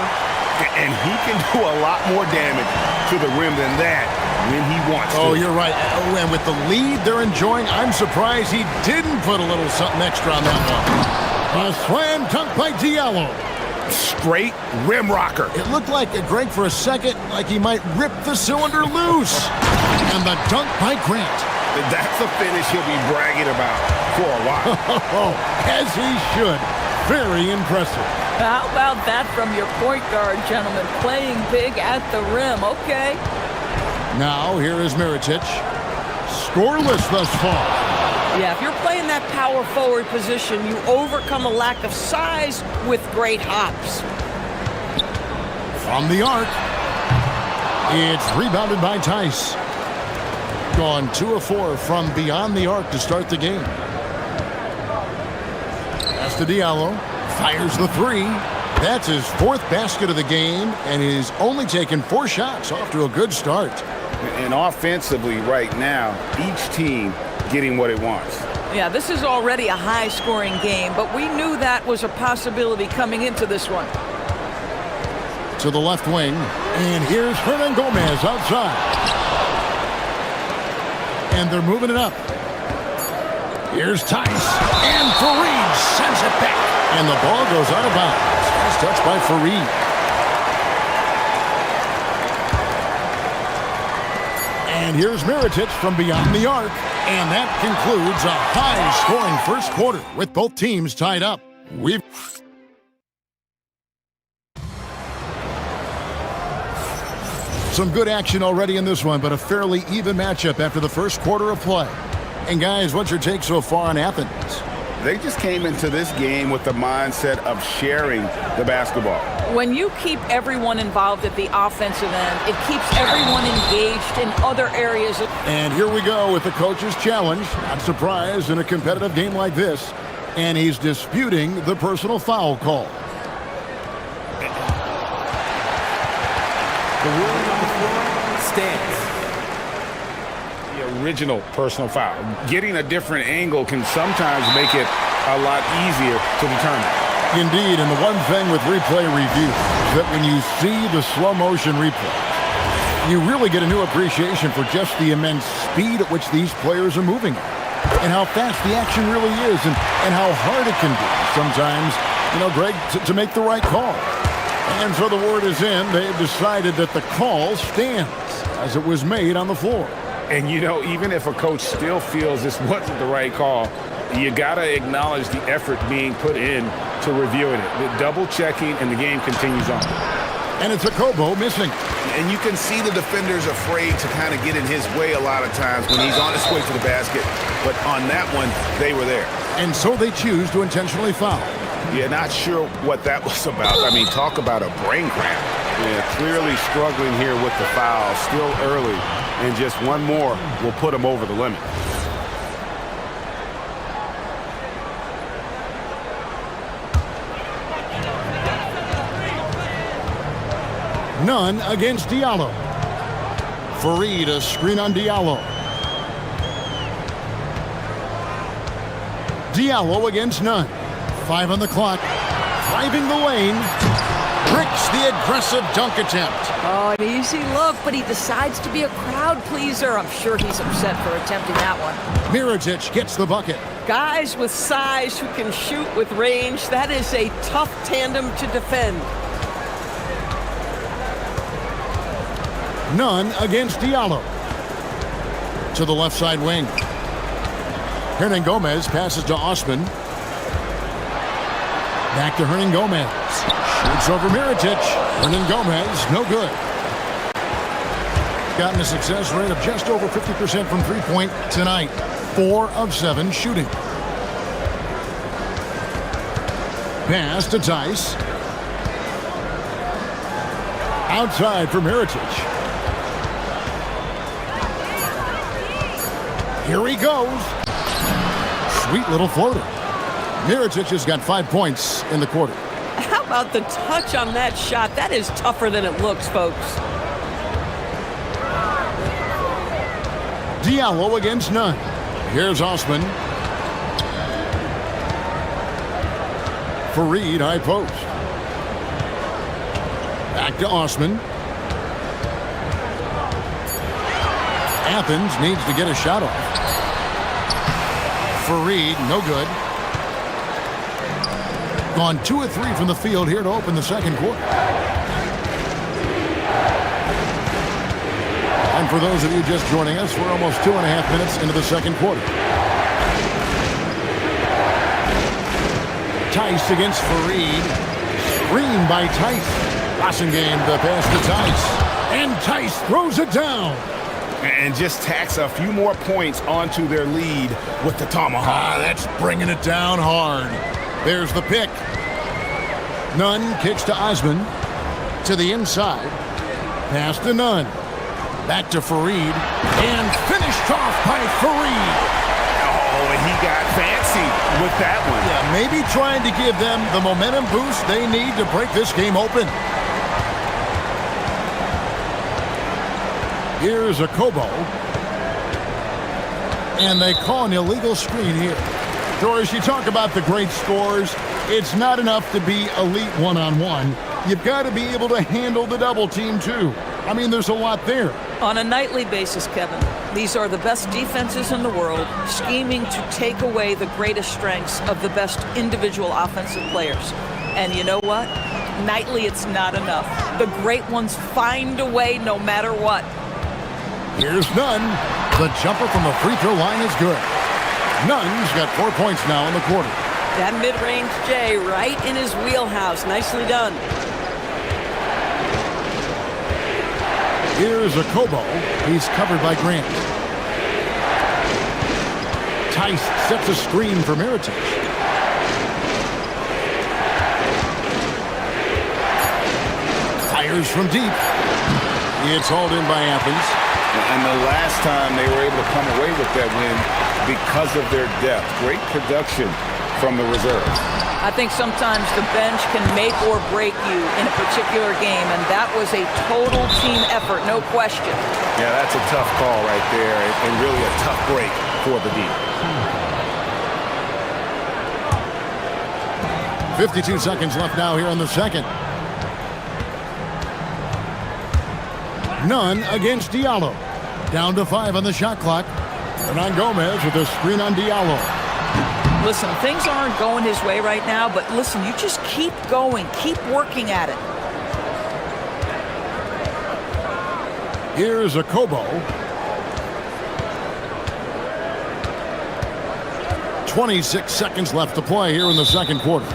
And he can do a lot more damage to the rim than that when he wants to. Oh, you're right. Oh, and with the lead they're enjoying, I'm surprised he didn't put a little something extra on that one. A slam dunk by Diallo. Straight rim rocker. It looked like, Greg, for a second, like he might rip the cylinder loose. And the dunk by Grant. That's a finish he'll be bragging about for a while. As he should. Very impressive. How about that from your point guard, gentlemen? Playing big at the rim. Okay. Now, here is Mirotic. Scoreless thus far. Yeah, if you're playing that power forward position, you overcome a lack of size with great hops. From the arc. It's rebounded by Tice. Gone 2 of 4 from beyond the arc to start the game. Pass to Diallo. Fires the three. That's his 4th basket of the game, and he's only taken 4 shots. Off to a good start. And offensively right now, each team getting what it wants. Yeah, this is already a high-scoring game, but we knew that was a possibility coming into this one. To the left wing, and here's Hernan Gomez outside. And they're moving it up. Here's Tice, and Fareed sends it back. And the ball goes out of bounds. Nice touch by Fareed. And here's Mirotic from beyond the arc. And that concludes a high-scoring first quarter with both teams tied up. Some good action already in this one, but a fairly even matchup after the first quarter of play. And guys, what's your take so far on Athens? They just came into this game with the mindset of sharing the basketball. When you keep everyone involved at the offensive end, it keeps everyone engaged in other areas. And here we go with the coach's challenge. Not surprised in a competitive game like this. And he's disputing the personal foul call. The ruling on the floor stands. The original personal foul. Getting a different angle can sometimes make it a lot easier to determine. Indeed, and the one thing with replay review is that when you see the slow motion replay, you really get a new appreciation for just the immense speed at which these players are moving and how fast the action really is and how hard it can be sometimes, Greg, to make the right call. And so the word is in. They've decided that the call stands as it was made on the floor. And, even if a coach still feels this wasn't the right call, you got to acknowledge the effort being put in to reviewing it. The double checking, and the game continues on. And it's a Kobo missing. And you can see the defenders afraid to kind of get in his way a lot of times when he's on his way to the basket. But on that one, they were there. And so they choose to intentionally foul. Yeah, not sure what that was about. I mean, talk about a brain cramp. Yeah, clearly struggling here with the foul, still early, and just one more will put him over the limit. None against Diallo. Fareed, a screen on Diallo. Diallo against Nunn. 5 on the clock. Driving the lane. Bricks the aggressive dunk attempt. Oh, an easy look, but he decides to be a crowd pleaser. I'm sure he's upset for attempting that one. Mirotic gets the bucket. Guys with size who can shoot with range, that is a tough tandem to defend. None against Diallo. To the left side wing. Hernan Gomez passes to Osman. Back to Hernan Gomez. Shoots over Mirotic. Hernan Gomez, no good. Gotten a success rate of just over 50% from three-point tonight. 4 of 7 shooting. Pass to Tice. Outside for Mirotic. Here he goes. Sweet little floater. Mirotic has got 5 points in the quarter. How about the touch on that shot? That is tougher than it looks, folks. Diallo against Nunn. Here's Osman. Fareed, high post. Back to Osman. Athens needs to get a shot off. Fareed, no good. Gone 2 of 3 from the field here to open the second quarter. And for those of you just joining us, we're almost 2.5 minutes into the second quarter. Tice against Fareed. Screen by Tice. Rossingame the pass to Tice. And Tice throws it down. And just tacks a few more points onto their lead with the tomahawk. That's bringing it down hard. There's the pick. Nunn kicks to Osman. To the inside. Pass to Nunn. Back to Fareed. And finished off by Fareed. Oh, and he got fancy with that one. Yeah, maybe trying to give them the momentum boost they need to break this game open. Here's a Kobo. And they call an illegal screen here. Doris, you talk about the great scores. It's not enough to be elite one-on-one. You've got to be able to handle the double team, too. I mean, there's a lot there. On a nightly basis, Kevin, these are the best defenses in the world, scheming to take away the greatest strengths of the best individual offensive players. And you know what? Nightly, it's not enough. The great ones find a way no matter what. Here's Nunn. The jumper from the free throw line is good. Nunn's got 4 points now in the quarter. That mid-range J right in his wheelhouse. Nicely done. Here's a Kobo. He's covered by Grant. Tice sets a screen for Miritich. Fires from deep. It's hauled in by Athens. And the last time they were able to come away with that win because of their depth. Great production from the reserves. I think sometimes the bench can make or break you in a particular game, and that was a total team effort, no question. Yeah, that's a tough call right there, and really a tough break for the D. 52 seconds left now here in the second. Nunn against Diallo. Down to 5 on the shot clock. Hernan Gomez with a screen on Diallo. Listen, things aren't going his way right now, but listen, you just keep going, keep working at it. Here's a Kobo. 26 seconds left to play here in the second quarter.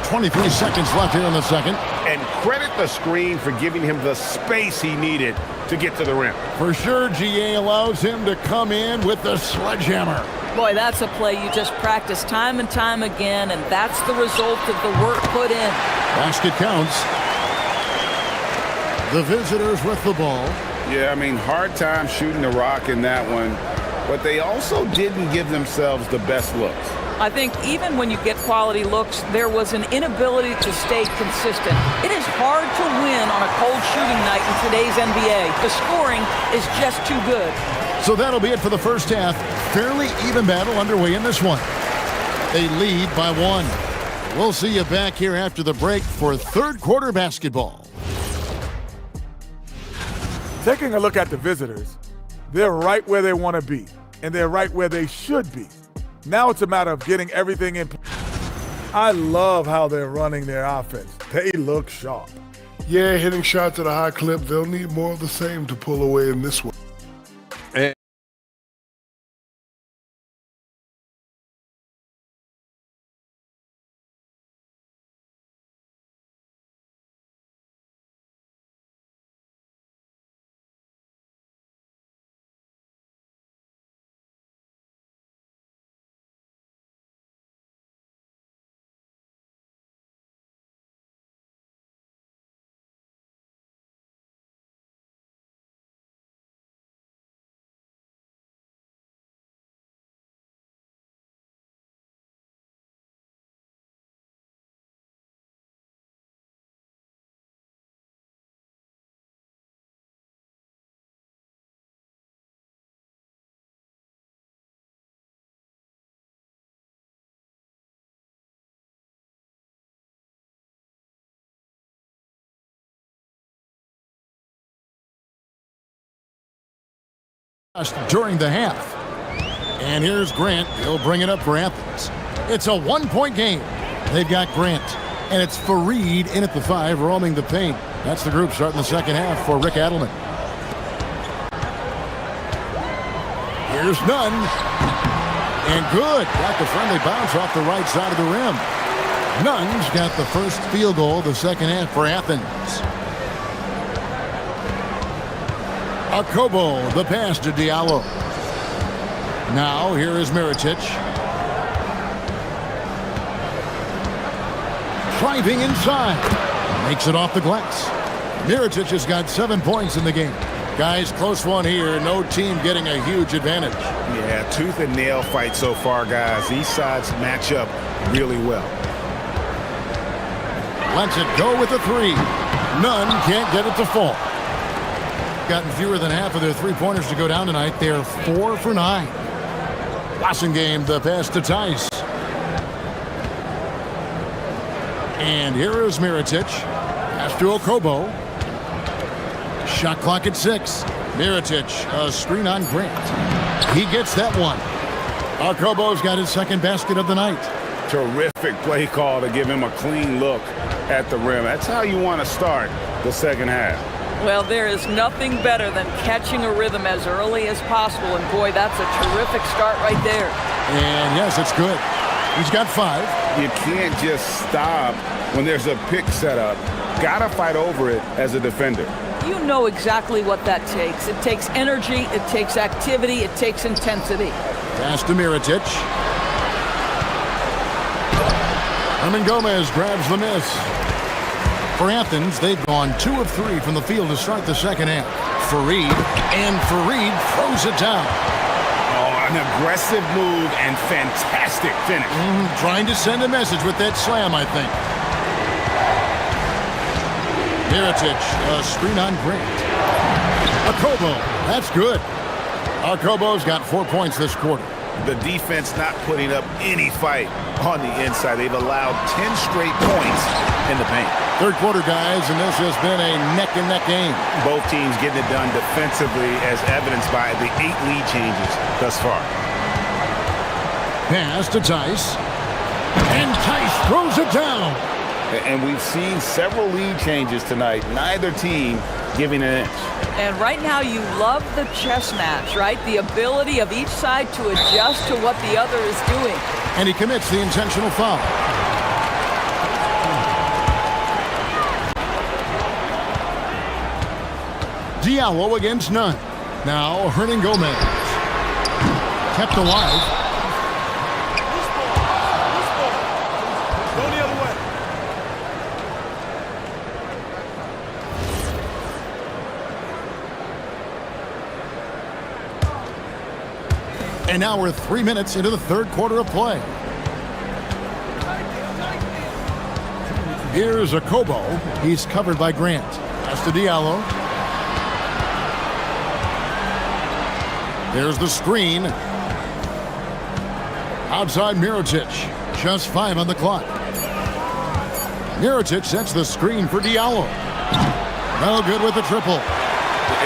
.23 seconds left here in the second. And credit the screen for giving him the space he needed to get to the rim. For sure, GA allows him to come in with the sledgehammer. Boy, that's a play you just practice time and time again, and that's the result of the work put in. Basket counts. The visitors with the ball. Yeah, I mean, hard time shooting the rock in that one, but they also didn't give themselves the best looks. I think even when you get quality looks, there was an inability to stay consistent. It is hard to win on a cold shooting night in today's NBA. The scoring is just too good. So that'll be it for the first half. Fairly even battle underway in this one. They lead by 1. We'll see you back here after the break for third quarter basketball. Taking a look at the visitors, they're right where they want to be, and they're right where they should be. Now it's a matter of getting everything in. I love how they're running their offense. They look sharp. Yeah, hitting shots at a high clip. They'll need more of the same to pull away in this one. During the half. And here's Grant. He'll bring it up for Athens. It's a 1-point game. They've got Grant. And it's Fareed in at the 5, roaming the paint. That's the group starting the second half for Rick Adelman. Here's Nunn. And good. Got the friendly bounce off the right side of the rim. Nunn's got the first field goal of the second half for Athens. Kobo, the pass to Diallo. Now here is Miritich. Driving inside. Makes it off the glass. Mirotic has got 7 points in the game. Guys, close one here. No team getting a huge advantage. Yeah, tooth and nail fight so far, guys. These sides match up really well. Lets it go with the three. None can't get it to fall. Gotten fewer than half of their three-pointers to go down tonight. They're 4 for 9. Game, the pass to Tice. And here is Mirotic. Pass to Okobo. Shot clock at 6. Mirotic, a screen on Grant. He gets that one. Okobo's got his second basket of the night. Terrific play call to give him a clean look at the rim. That's how you want to start the second half. Well, there is nothing better than catching a rhythm as early as possible, and boy, that's a terrific start right there. And yes, it's good. He's got 5. You can't just stop when there's a pick set up. Gotta fight over it as a defender. You know exactly what that takes. It takes energy, it takes activity, it takes intensity. Pass to Mirotic. Herman Gomez grabs the miss. For Athens, they've gone 2 of 3 from the field to start the second half. Fareed throws it down. Oh, an aggressive move and fantastic finish. Trying to send a message with that slam, I think. Mirotic, a screen on Grant. Okobo, that's good. Okobo's got 4 points this quarter. The defense not putting up any fight on the inside. They've allowed 10 straight points in the paint. Third quarter, guys, and this has been a neck-and-neck game. Both teams getting it done defensively, as evidenced by the 8 lead changes thus far. Pass to Tice. And Tice throws it down. And we've seen several lead changes tonight. Neither team giving an inch. And right now you love the chess match, right? The ability of each side to adjust to what the other is doing. And he commits the intentional foul. Diallo against Nunn. Now Hernan Gomez. Kept alive. Go the other way. And now we're 3 minutes into the third quarter of play. Here's Okobo. He's covered by Grant. Pass to Diallo. There's the screen. Outside Mirotic. Just 5 on the clock. Mirotic sets the screen for Diallo. No good with the triple.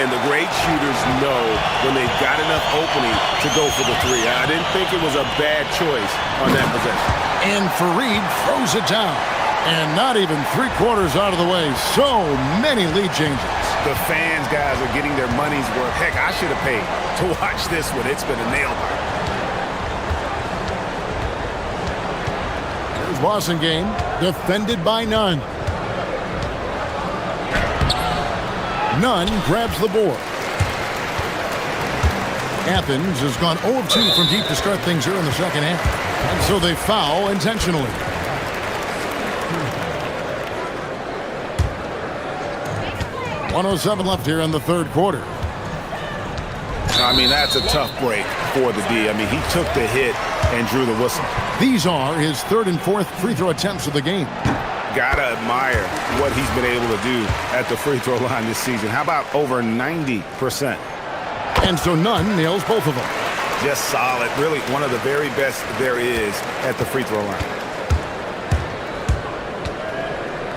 And the great shooters know when they've got enough opening to go for the 3. I didn't think it was a bad choice on that possession. And Fareed throws it down. And not even 3/4 out of the way. So many lead changes. The fans, guys, are getting their money's worth. Heck, I should have paid to watch this one. It's been a nail biter. Here's Boston game, defended by Nunn. Nunn grabs the board. Athens has gone 0 of 2 from deep to start things here in the second half. And so they foul intentionally. .107 left here in the third quarter. I mean, that's a tough break for the D. I mean, he took the hit and drew the whistle. These are his 3rd and 4th free throw attempts of the game. Gotta admire what he's been able to do at the free throw line this season. How about over 90%? And so Nunn nails both of them. Just solid. Really one of the very best there is at the free throw line.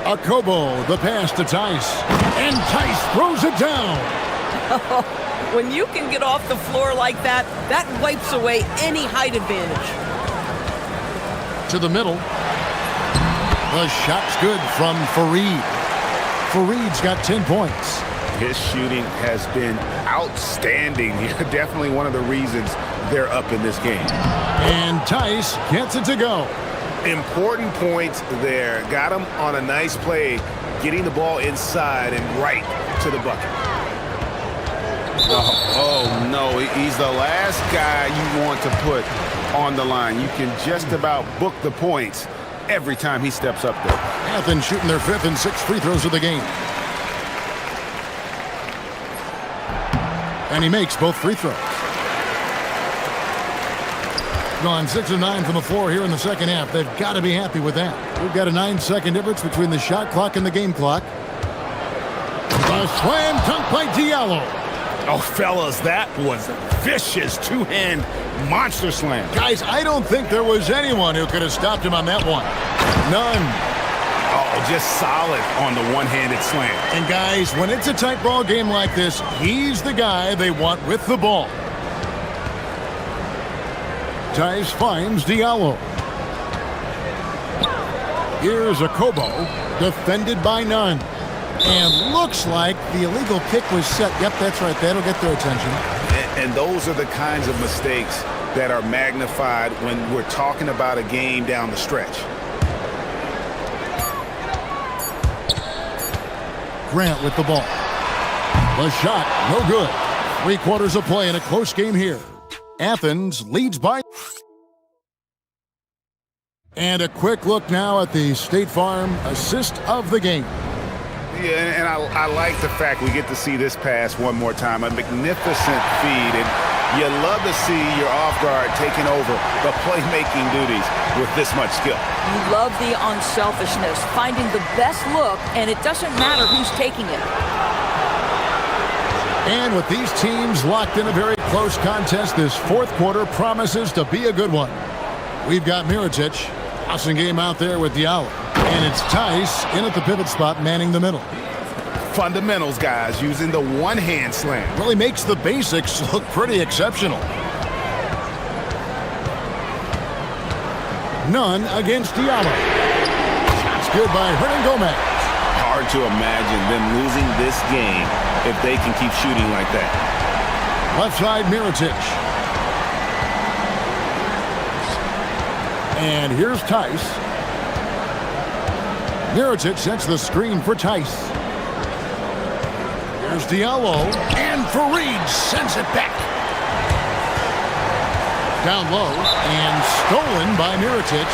Okobo, the pass to Tice. And Tice throws it down. When you can get off the floor like that, that wipes away any height advantage. To the middle. The shot's good from Fareed. Fareed's got 10 points. His shooting has been outstanding. Definitely one of the reasons they're up in this game. And Tice gets it to go. Important points there. Got him on a nice play, getting the ball inside and right to the bucket. Oh no, he's the last guy you want to put on the line. You can just about book the points every time he steps up there. Athens shooting their 5th and 6th free throws of the game. And he makes both free throws. Gone 6 of 9 from the floor here in the second half. They've got to be happy with that. We've got a 9-second difference between the shot clock and the game clock. A slam dunk by Diallo. Oh, fellas, that was a vicious two-hand monster slam. Guys, I don't think there was anyone who could have stopped him on that one. None. Oh, just solid on the one-handed slam. And guys, when it's a tight ball game like this, he's the guy they want with the ball. Tice finds Diallo. Here's a Kobo, defended by Nunn. And looks like the illegal kick was set. Yep, that's right. That'll get their attention. And those are the kinds of mistakes that are magnified when we're talking about a game down the stretch. Grant with the ball. The shot, no good. 3 quarters of play in a close game here. Athens leads by. And a quick look now at the State Farm assist of the game. Yeah, and I like the fact we get to see this pass one more time. A magnificent feed, and you love to see your off guard taking over the playmaking duties with this much skill. You love the unselfishness, finding the best look, and it doesn't matter who's taking it. And with these teams locked in a very close contest, this 4th quarter promises to be a good one. We've got Mirotic, passing game out there with Diallo. And it's Tice in at the pivot spot, manning the middle. Fundamentals, guys, using the one-hand slam. Really makes the basics look pretty exceptional. Nunn against Diallo. Shots good by Hernan Gomez. Hard to imagine them losing this game if they can keep shooting like that. Left side, Mirotic. And here's Tice. Mirotic sets the screen for Tice. Here's Diallo. And Fareed sends it back. Down low and stolen by Mirotic.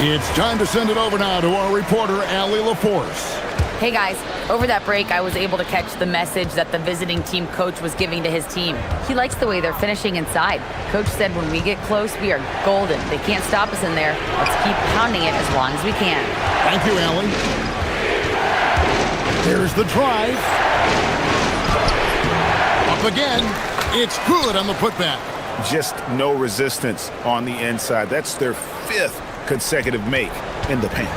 It's time to send it over now to our reporter, Allie LaForce. Hey guys, over that break, I was able to catch the message that the visiting team coach was giving to his team. He likes the way they're finishing inside. Coach said when we get close, we are golden. They can't stop us in there. Let's keep pounding it as long as we can. Thank you, Allie. There's the drive. Up again. It's good on the putback. Just no resistance on the inside. That's their 5th consecutive make in the paint.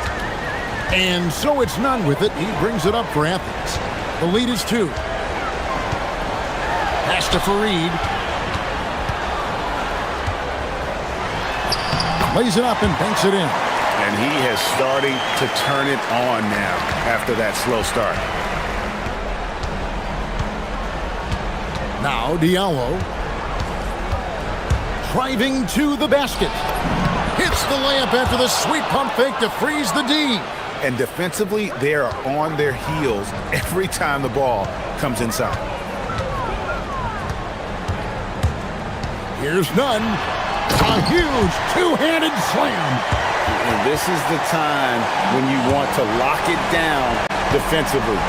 And so it's Nunn with it. He brings it up for Athens. The lead is 2. Pass to Fareed. Lays it up and banks it in. And he has starting to turn it on now after that slow start. Now Diallo. Driving to the basket. Hits the layup after the sweet pump fake to freeze the D. And defensively, they are on their heels every time the ball comes inside. Here's Nunn. A huge two-handed slam. And this is the time when you want to lock it down defensively.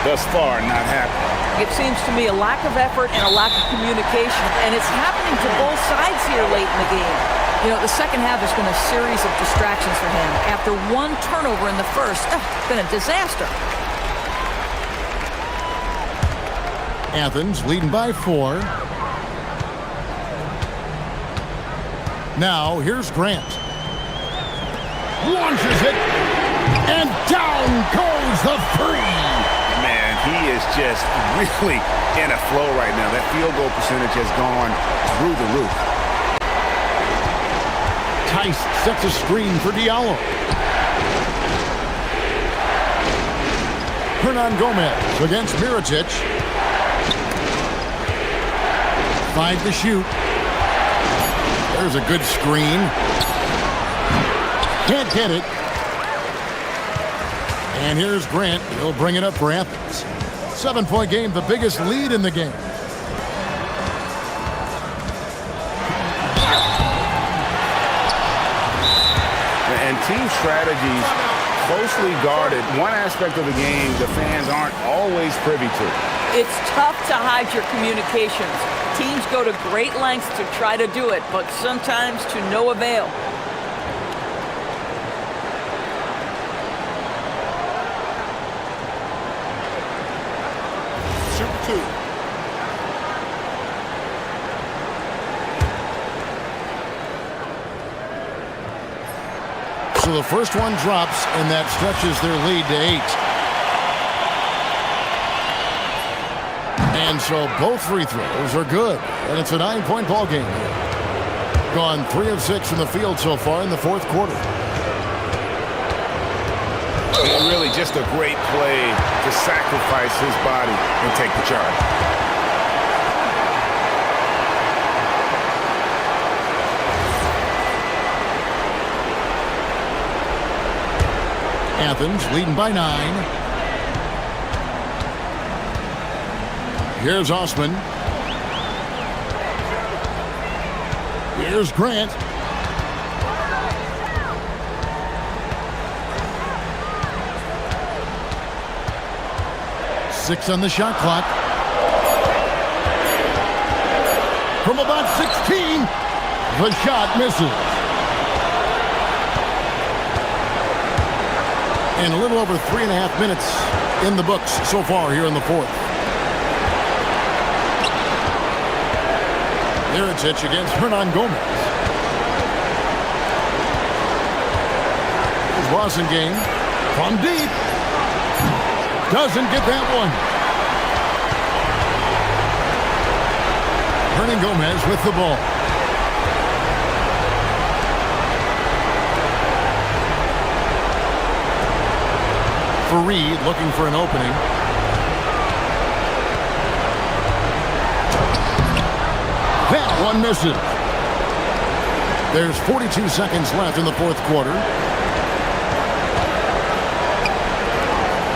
Thus far, not happening. It seems to me a lack of effort and a lack of communication, and it's happening to both sides here late in the game. You know, the second half has been a series of distractions for him. After one turnover in the first, it's been a disaster. Athens leading by 4. Now, here's Grant. Launches it, and down goes the 3. Man, he is just really in a flow right now. That field goal percentage has gone through the roof. Tice sets a screen for Diallo. Hernan Gomez against Mirotic. 5 to shoot. There's a good screen. Can't get it. And here's Grant. He'll bring it up for Athens. 7-point game, the biggest lead in the game. And team strategies closely guarded. One aspect of the game the fans aren't always privy to. It's tough to hide your communications. Teams go to great lengths to try to do it, but sometimes to no avail. Shoot 2. So the first one drops, and that stretches their lead to 8. And so both free throws are good, and it's a 9-point ball game here. Gone 3 of 6 from the field so far in the fourth quarter. And really just a great play to sacrifice his body and take the charge. Athens leading by 9. Here's Osman. Here's Grant. Six on the shot clock. From about 16, the shot misses. And a little over 3.5 minutes in the books so far here in the fourth. Miritich against Hernan Gomez. Here's Rosengame from deep. Doesn't get that one. Hernan Gomez with the ball. Reed looking for an opening. That one misses. There's 42 seconds left in the fourth quarter.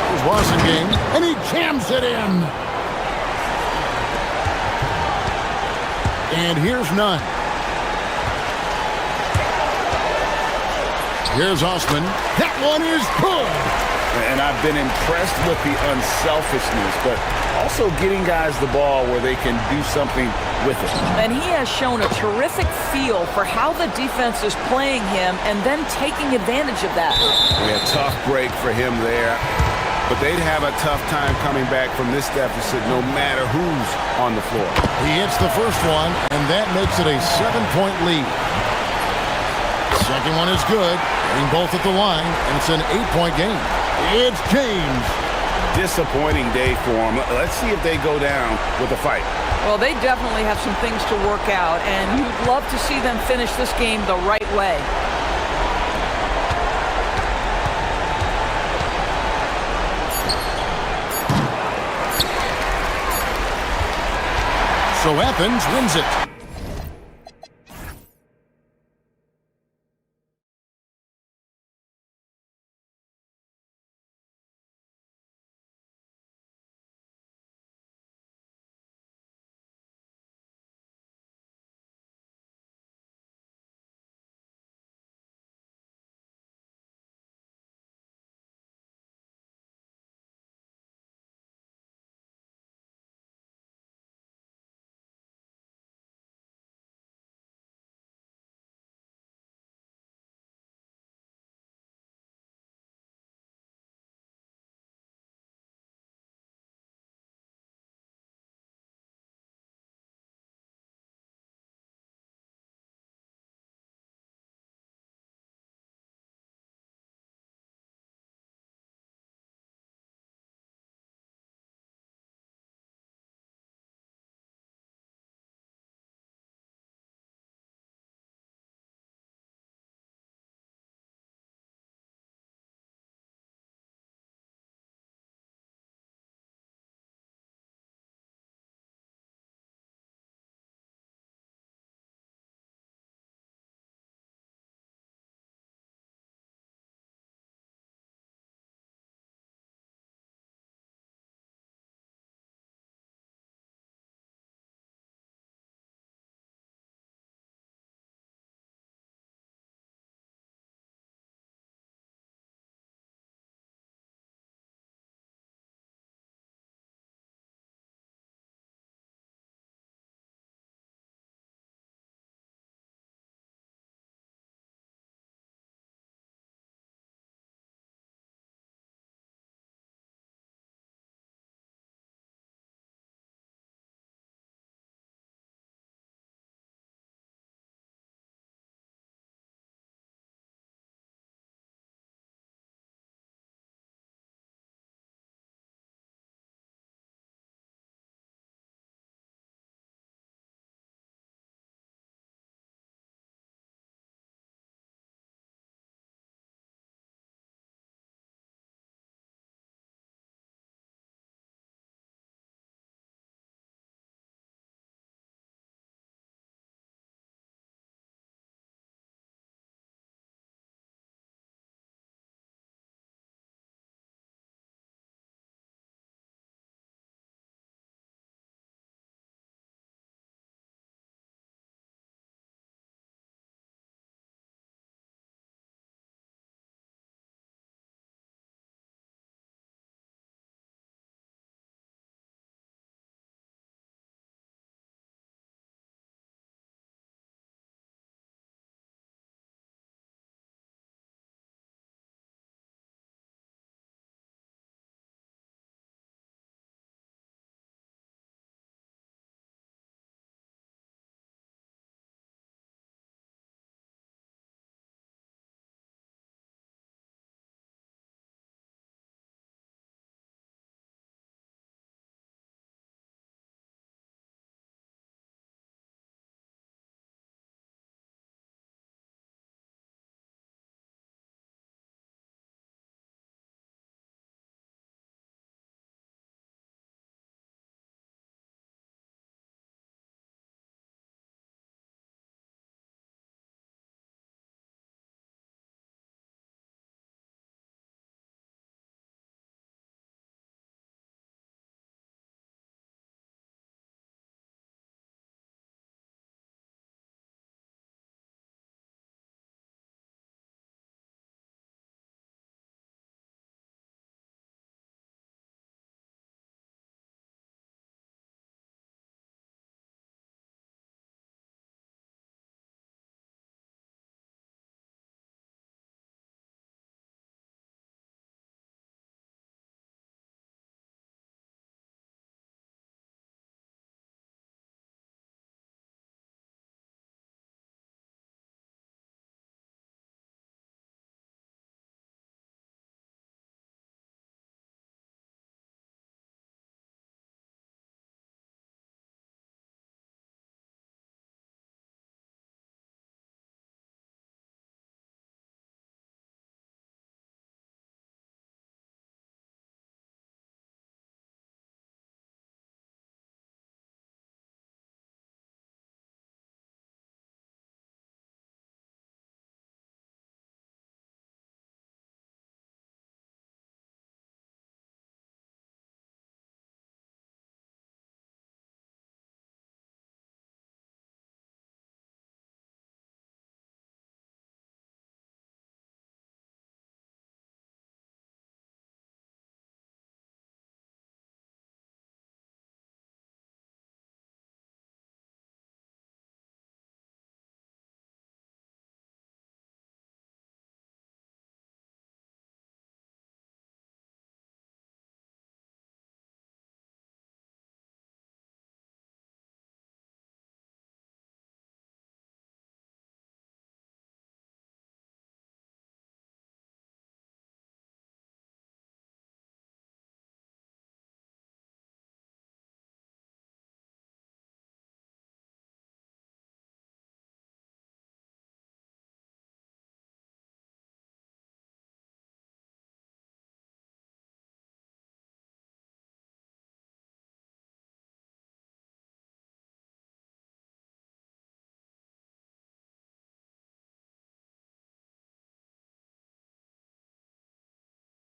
Here's Rosengame, and he jams it in. And here's none. Here's Osman. That one is good. And I've been impressed with the unselfishness, but also getting guys the ball where they can do something with it. And he has shown a terrific feel for how the defense is playing him and then taking advantage of that. A tough break for him there, but they'd have a tough time coming back from this deficit no matter who's on the floor. He hits the first one, and that makes it a 7-point lead. Second one is good, getting both at the line, and it's an 8-point game. It's James. Disappointing day for them. Let's see if they go down with a fight. Well, they definitely have some things to work out, and you'd love to see them finish this game the right way. So Athens wins it.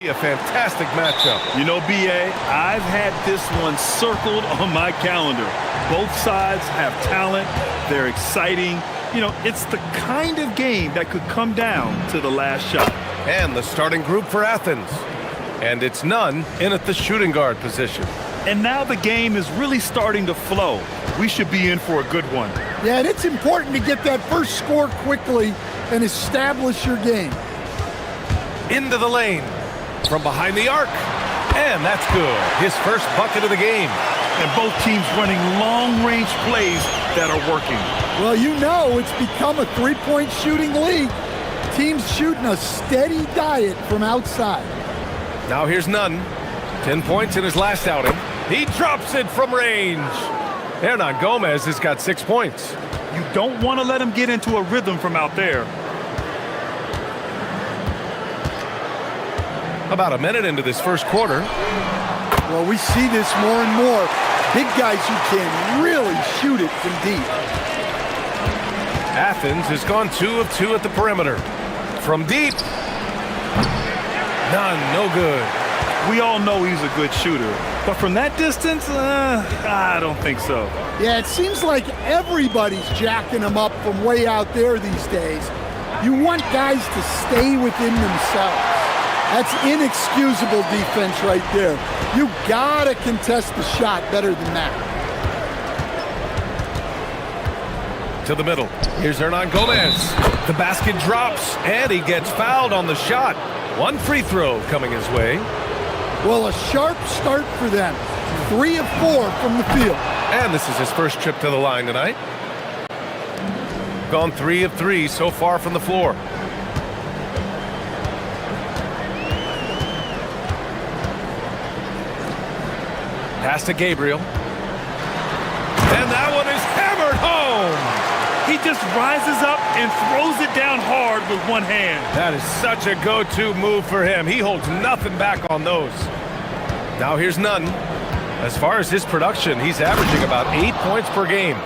A fantastic matchup. You know, B.A., I've had this one circled on my calendar. Both sides have talent. They're exciting. You know, it's the kind of game that could come down to the last shot. And the starting group for Athens. And it's none in at the shooting guard position. And now the game is really starting to flow. We should be in for a good one. Yeah, and it's important to get that first score quickly and establish your game. Into the lane. From behind the arc. And that's good. His first bucket of the game. And both teams running long-range plays that are working. Well, you know it's become a three-point shooting league. Teams shooting a steady diet from outside. Now here's Nunn. 10 points in his last outing. He drops it from range. Hernan Gomez has got 6 points. You don't want to let him get into a rhythm from out there. About a minute into this first quarter. Well, we see this more and more. Big guys who can really shoot it from deep. Athens has gone 2 of 2 at the perimeter. From deep. None, no good. We all know he's a good shooter. But from that distance, I don't think so. Yeah, it seems like everybody's jacking him up from way out there these days. You want guys to stay within themselves. That's inexcusable defense right there. You gotta contest the shot better than that. To the middle. Here's Hernan Gomez. The basket drops, and he gets fouled on the shot. One free throw coming his way. Well, a sharp start for them. 3 of 4 from the field. And this is his first trip to the line tonight. Gone 3 of 3 so far from the floor. Pass to Gabriel. And that one is hammered home. He just rises up and throws it down hard with one hand. That is such a go-to move for him. He holds nothing back on those. Now here's Nunn. As far as his production, he's averaging about 8 points per game.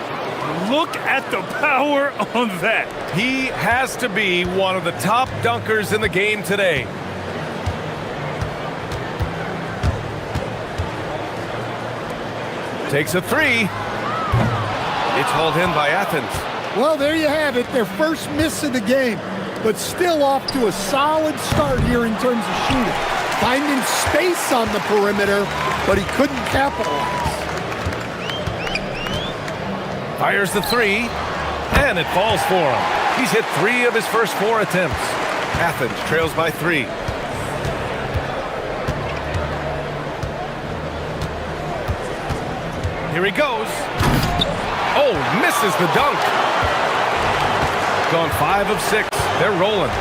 Look at the power on that. He has to be one of the top dunkers in the game today. Takes a 3. It's hauled in by Athens. Well, there you have it, their first miss of the game, but still off to a solid start here in terms of shooting. Finding space on the perimeter, but he couldn't capitalize. Fires the 3, and it falls for him. He's hit 3 of his first 4 attempts. Athens trails by 3. Here he goes. Oh, misses the dunk. Gone 5 of 6. They're rolling.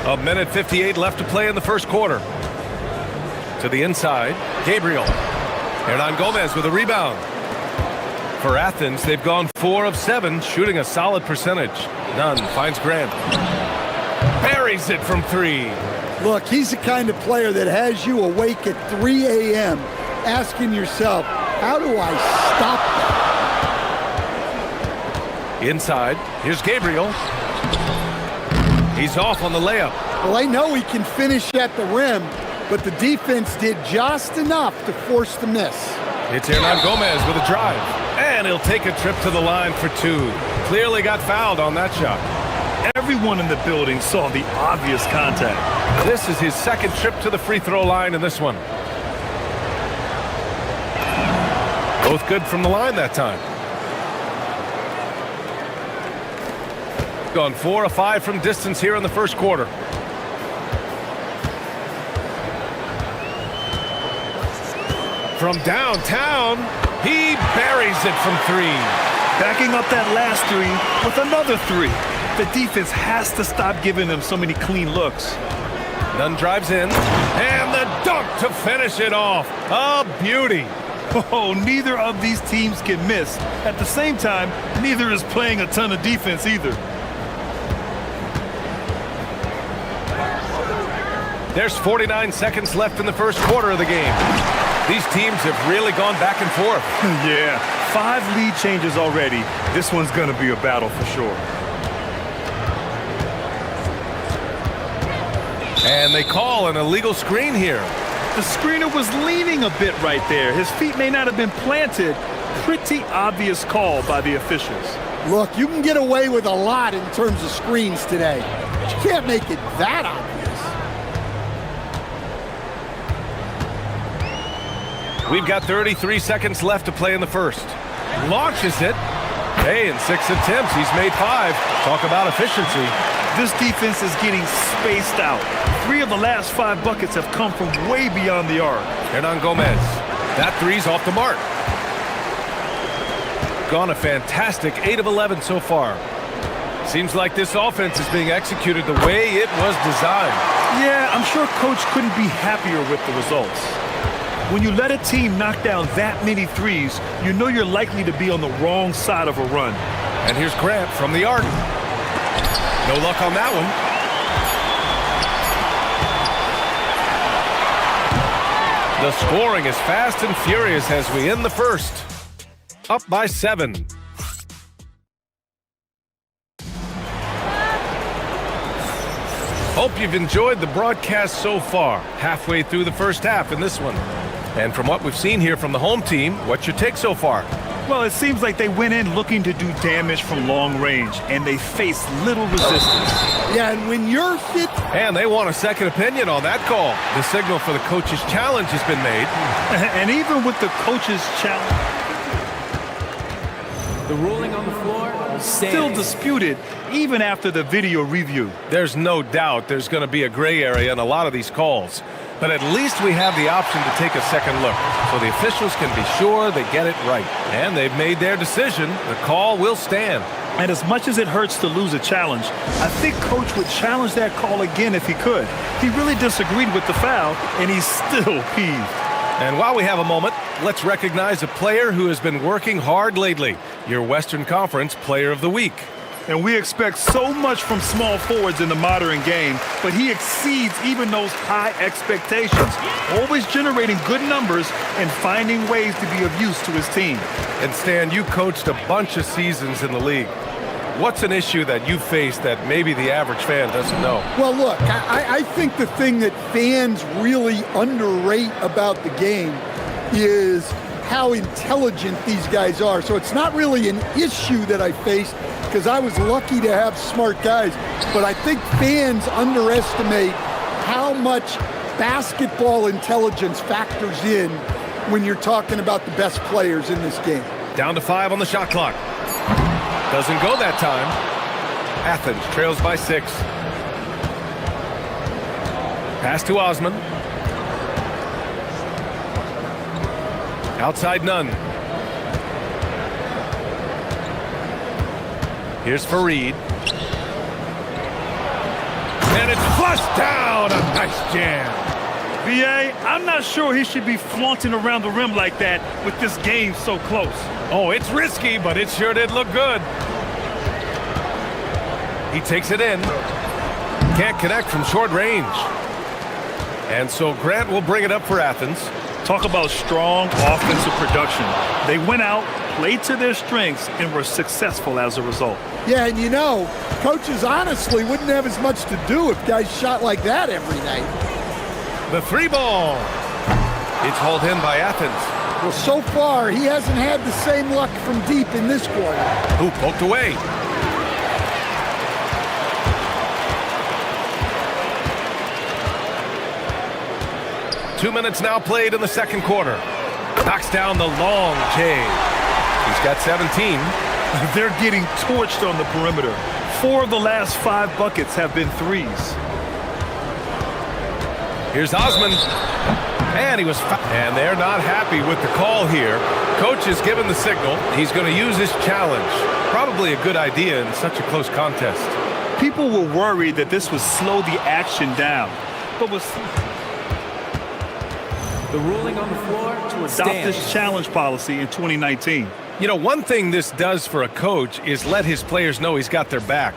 A minute 58 left to play in the first quarter. To the inside, Gabriel. Hernan Gomez with a rebound. For Athens, they've gone 4 of 7, shooting a solid percentage. Nunn finds Grant. Buries it from 3. Look, he's the kind of player that has you awake at 3 a.m. asking yourself, how do I stop that? Inside, here's Gabriel. He's off on the layup. Well, I know he can finish at the rim, but the defense did just enough to force the miss. It's Hernan Gomez with a drive. And he'll take a trip to the line for 2. Clearly got fouled on that shot. Everyone in the building saw the obvious contact. This is his second trip to the free throw line in this one. Both good from the line that time. Gone 4 of 5 from distance here in the first quarter. From downtown, he buries it from 3. Backing up that last 3 with another 3. The defense has to stop giving them so many clean looks. Nunn drives in, and the dunk to finish it off. A beauty. Oh, neither of these teams can miss. At the same time, neither is playing a ton of defense either. There's 49 seconds left in the first quarter of the game. These teams have really gone back and forth. Yeah, 5 lead changes already. This one's going to be a battle for sure. And they call an illegal screen here. The screener was leaning a bit right there. His feet may not have been planted. Pretty obvious call by the officials. Look, you can get away with a lot in terms of screens today, but you can't make it that obvious. We've got 33 seconds left to play in the first. Launches it. Hey, in 6 attempts, he's made 5. Talk about efficiency. This defense is getting spaced out. 3 of the last 5 buckets have come from way beyond the arc. Hernan Gomez. That 3's off the mark. Gone a fantastic 8 of 11 so far. Seems like this offense is being executed the way it was designed. Yeah, I'm sure Coach couldn't be happier with the results. When you let a team knock down that many threes, you know you're likely to be on the wrong side of a run. And here's Grant from the arc. No luck on that one. The scoring is fast and furious as we end the first. Up by 7. Hope you've enjoyed the broadcast so far. Halfway through the first half in this one. And from what we've seen here from the home team, what's your take so far? Well, it seems like they went in looking to do damage from long range, and they faced little resistance. Yeah, and when you're hit... And they want a second opinion on that call. The signal for the coach's challenge has been made. And even with the coach's challenge... The ruling on the floor stands. Still disputed, even after the video review. There's no doubt there's going to be a gray area in a lot of these calls. But at least we have the option to take a second look, so the officials can be sure they get it right. And they've made their decision. The call will stand. And as much as it hurts to lose a challenge, I think Coach would challenge that call again if he could. He really disagreed with the foul, and he's still peeved. And while we have a moment, let's recognize a player who has been working hard lately. Your Western Conference Player of the Week. And we expect so much from small forwards in the modern game, but he exceeds even those high expectations, always generating good numbers and finding ways to be of use to his team. And Stan, you coached a bunch of seasons in the league. What's an issue that you face that maybe the average fan doesn't know? Well, look, I think the thing that fans really underrate about the game is how intelligent these guys are. So it's not really an issue that I face, because I was lucky to have smart guys. But I think fans underestimate how much basketball intelligence factors in when you're talking about the best players in this game. Down to 5 on the shot clock. Doesn't go that time. Athens trails by 6. Pass to Osman. Outside none. Here's Fareed. And it's flushed down. A nice jam. VA, I'm not sure he should be flaunting around the rim like that with this game so close. Oh, it's risky, but it sure did look good. He takes it in. Can't connect from short range. And so Grant will bring it up for Athens. Talk about strong offensive production. They went out, played to their strengths, and were successful as a result. Yeah, and you know, coaches honestly wouldn't have as much to do if guys shot like that every night. The 3 ball. It's hauled in by Athens. Well, so far, he hasn't had the same luck from deep in this quarter. Who poked away. Two minutes now played in the second quarter. Knocks down the long J. He's got 17. They're getting torched on the perimeter. 4 of the last 5 buckets have been threes. Here's Osman. And he was and they're not happy with the call here. Coach has given the signal. He's going to use this challenge. Probably a good idea in such a close contest. People were worried that this would slow the action down. But with the ruling on the floor to adopt this challenge policy in 2019. You know, one thing this does for a coach is let his players know he's got their back.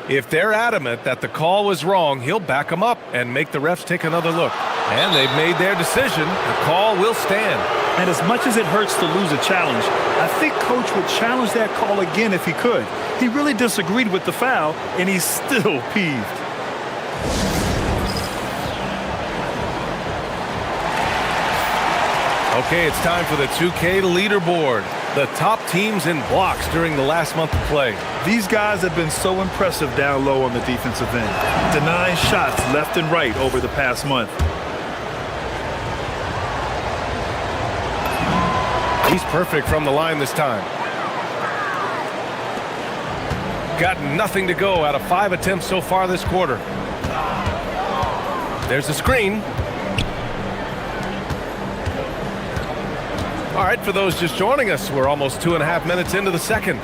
If they're adamant that the call was wrong, he'll back them up and make the refs take another look. And they've made their decision. The call will stand. And as much as it hurts to lose a challenge, I think Coach would challenge that call again if he could. He really disagreed with the foul, and he's still peeved. Okay, it's time for the 2K leaderboard. The top teams in blocks during the last month of play. These guys have been so impressive down low on the defensive end, denying shots left and right over the past month. He's perfect from the line this time. Got nothing to go out of 5 attempts so far this quarter. There's the screen. All right, for those just joining us, we're almost 2.5 minutes into the second.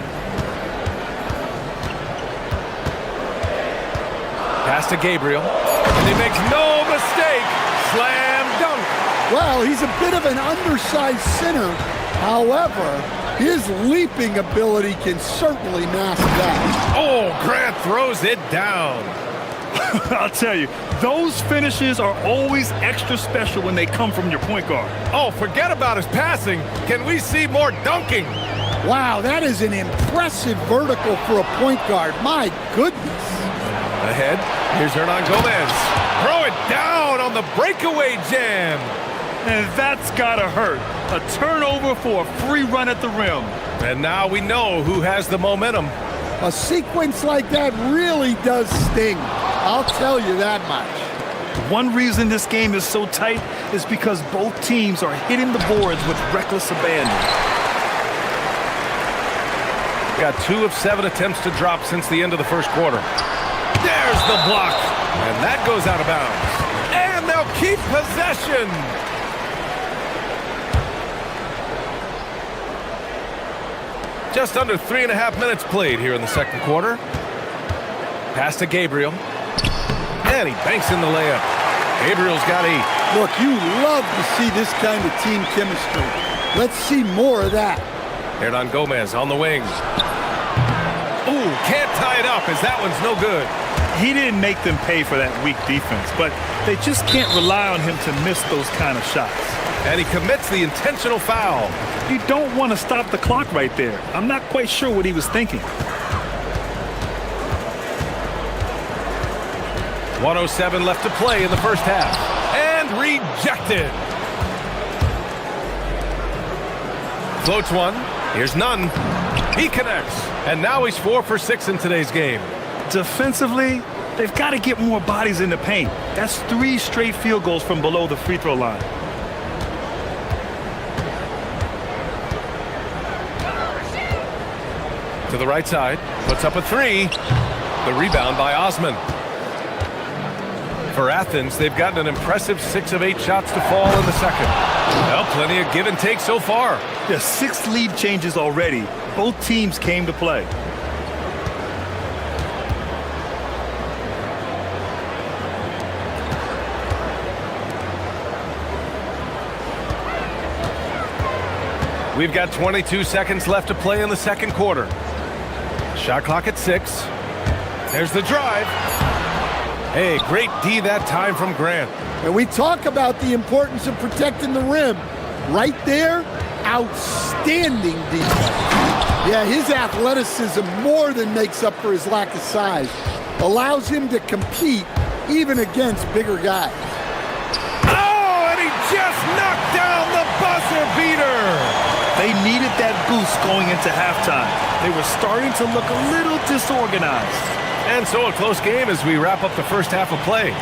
Pass to Gabriel, and he makes no mistake. Slam dunk. Well, he's a bit of an undersized center. However, his leaping ability can certainly mask that. Oh, Grant throws it down. I'll tell you, those finishes are always extra special when they come from your point guard. Oh, forget about his passing. Can we see more dunking? Wow, that is an impressive vertical for a point guard. My goodness. Ahead, here's Hernan Gomez. Throw it down on the breakaway jam. And that's gotta hurt. A turnover for a free run at the rim. And now we know who has the momentum. A sequence like that really does sting. I'll tell you that much. One reason this game is so tight is because both teams are hitting the boards with reckless abandon. Got 2 of 7 attempts to drop since the end of the first quarter. There's the block. And that goes out of bounds. And they'll keep possession. Just under 3.5 minutes played here in the second quarter. Pass to Gabriel. And he banks in the layup. Gabriel's got 8. Look, you love to see this kind of team chemistry. Let's see more of that. Hernan Gomez on the wing. Ooh, can't tie it up as that one's no good. He didn't make them pay for that weak defense, but they just can't rely on him to miss those kind of shots. And he commits the intentional foul. You don't want to stop the clock right there. I'm not quite sure what he was thinking. 1:07 left to play in the first half. And rejected. Floats one. Here's none. He connects. And now he's 4 for 6 in today's game. Defensively, they've got to get more bodies in the paint. That's 3 straight field goals from below the free throw line. To the right side. Puts up a 3. The rebound by Osman. For Athens, they've gotten an impressive 6 of 8 shots to fall in the second. Well, plenty of give and take so far. There's 6 lead changes already. Both teams came to play. We've got 22 seconds left to play in the second quarter. Shot clock at 6. There's the drive. Hey, great D that time from Grant. And we talk about the importance of protecting the rim. Right there, outstanding defense. Yeah, his athleticism more than makes up for his lack of size. Allows him to compete even against bigger guys. Oh, and he just knocked down the buzzer beater. They needed that boost going into halftime. They were starting to look a little disorganized. And so a close game as we wrap up the first half of play.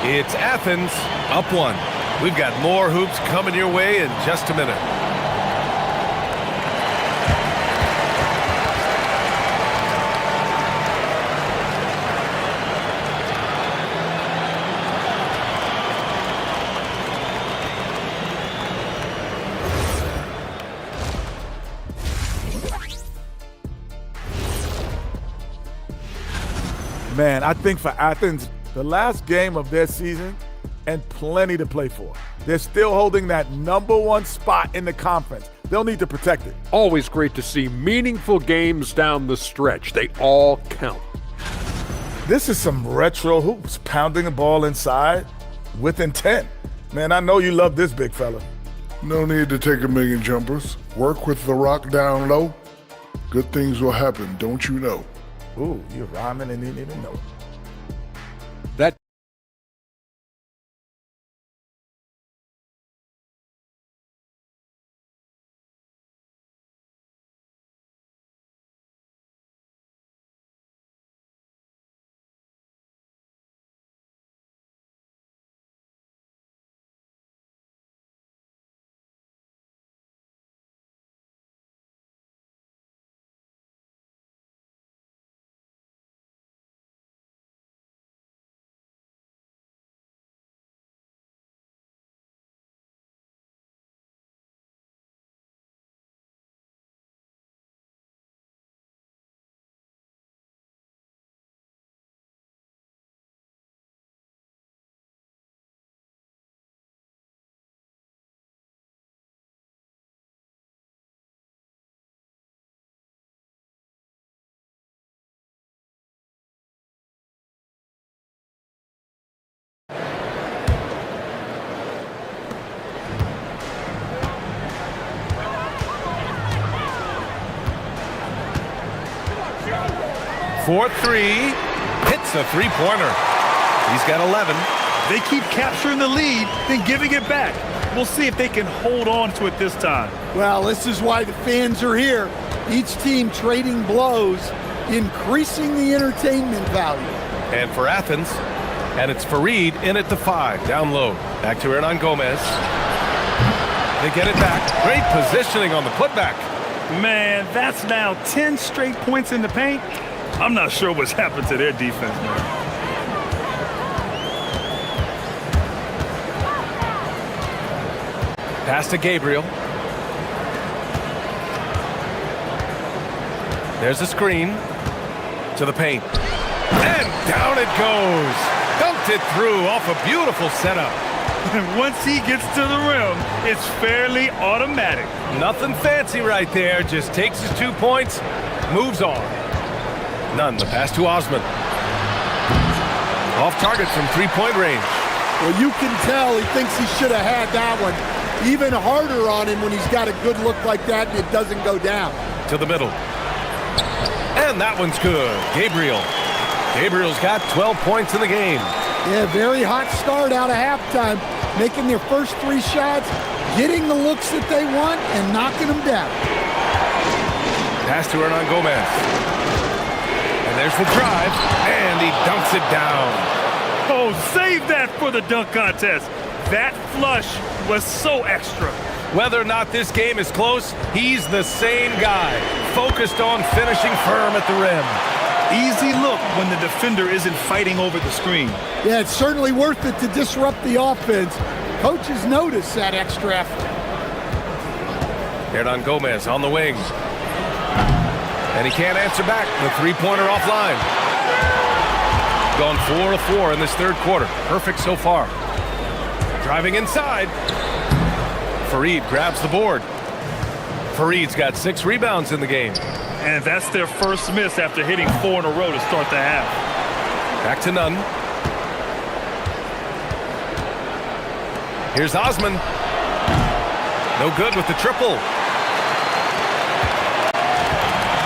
It's Athens up 1. We've got more hoops coming your way in just a minute. Man, I think for Athens, the last game of their season and plenty to play for. They're still holding that #1 spot in the conference. They'll need to protect it. Always great to see meaningful games down the stretch. They all count. This is some retro hoops, pounding the ball inside with intent. Man, I know you love this big fella. No need to take a million jumpers. Work with the rock down low. Good things will happen, don't you know? Ooh, you're rhyming and didn't even know. That For three, hits a three-pointer. He's got 11. They keep capturing the lead, then giving it back. We'll see if they can hold on to it this time. Well, this is why the fans are here. Each team trading blows, increasing the entertainment value. And for Athens, and it's Fareed in at the 5, down low. Back to Hernan Gomez. They get it back. Great positioning on the putback. Man, that's now 10 straight points in the paint. I'm not sure what's happened to their defense, man. Pass to Gabriel. There's a screen to the paint. And down it goes. Dunked it through off a beautiful setup. And once he gets to the rim, it's fairly automatic. Nothing fancy right there. Just takes his 2 points, moves on. None. The pass to Osman. Off target from three-point range. Well, you can tell he thinks he should have had that one. Even harder on him when he's got a good look like that and it doesn't go down. To the middle. And that one's good. Gabriel. Gabriel's got 12 points in the game. Yeah, very hot start out of halftime. Making their first 3 shots, getting the looks that they want, and knocking them down. Pass to Hernan Gomez. And there's the drive, and he dunks it down. Oh, save that for the dunk contest. That flush was so extra. Whether or not this game is close, he's the same guy, focused on finishing firm at the rim. Easy look when the defender isn't fighting over the screen. Yeah, it's certainly worth it to disrupt the offense. Coaches notice that extra effort. Hernan Gomez on the wing. And he can't answer back. The three-pointer offline. Gone 4 of 4 in this third quarter. Perfect so far. Driving inside. Fareed grabs the board. Fareed's got 6 rebounds in the game. And that's their first miss after hitting 4 in a row to start the half. Back to Nunn. Here's Osman. No good with the triple.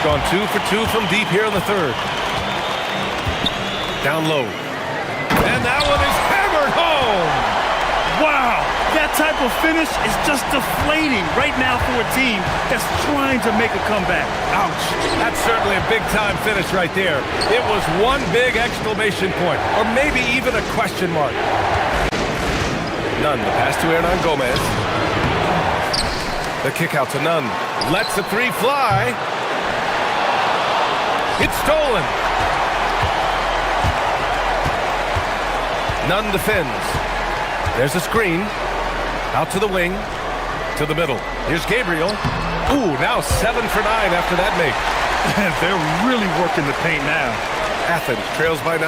Gone 2 for 2 from deep here in the third. Down low. And that one is hammered home. Wow, that type of finish is just deflating right now for a team that's trying to make a comeback. Ouch. That's certainly a big-time finish right there. It was one big exclamation point, or maybe even a question mark. Nunn, the pass to Hernan Gomez. The kick out to Nunn. Lets the three fly. It's stolen. Nunn defends. There's a screen. Out to the wing. To the middle. Here's Gabriel. Ooh, now 7 for 9 after that make. They're really working the paint now. Athens trails by 9.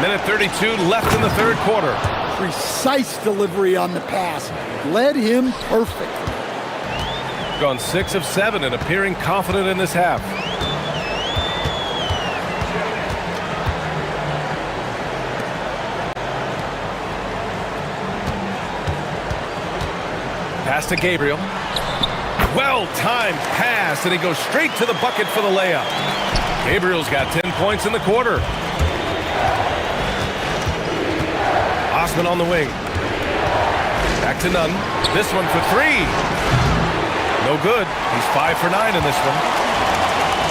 Minute 32 left in the third quarter. Precise delivery on the pass. Led him perfect. Gone 6 of 7 and appearing confident in this half. Pass to Gabriel. Well-timed pass, and he goes straight to the bucket for the layup. Gabriel's got 10 points in the quarter. Osman on the wing. Back to Nunn. This one for three. No good. He's 5 for 9 in this one.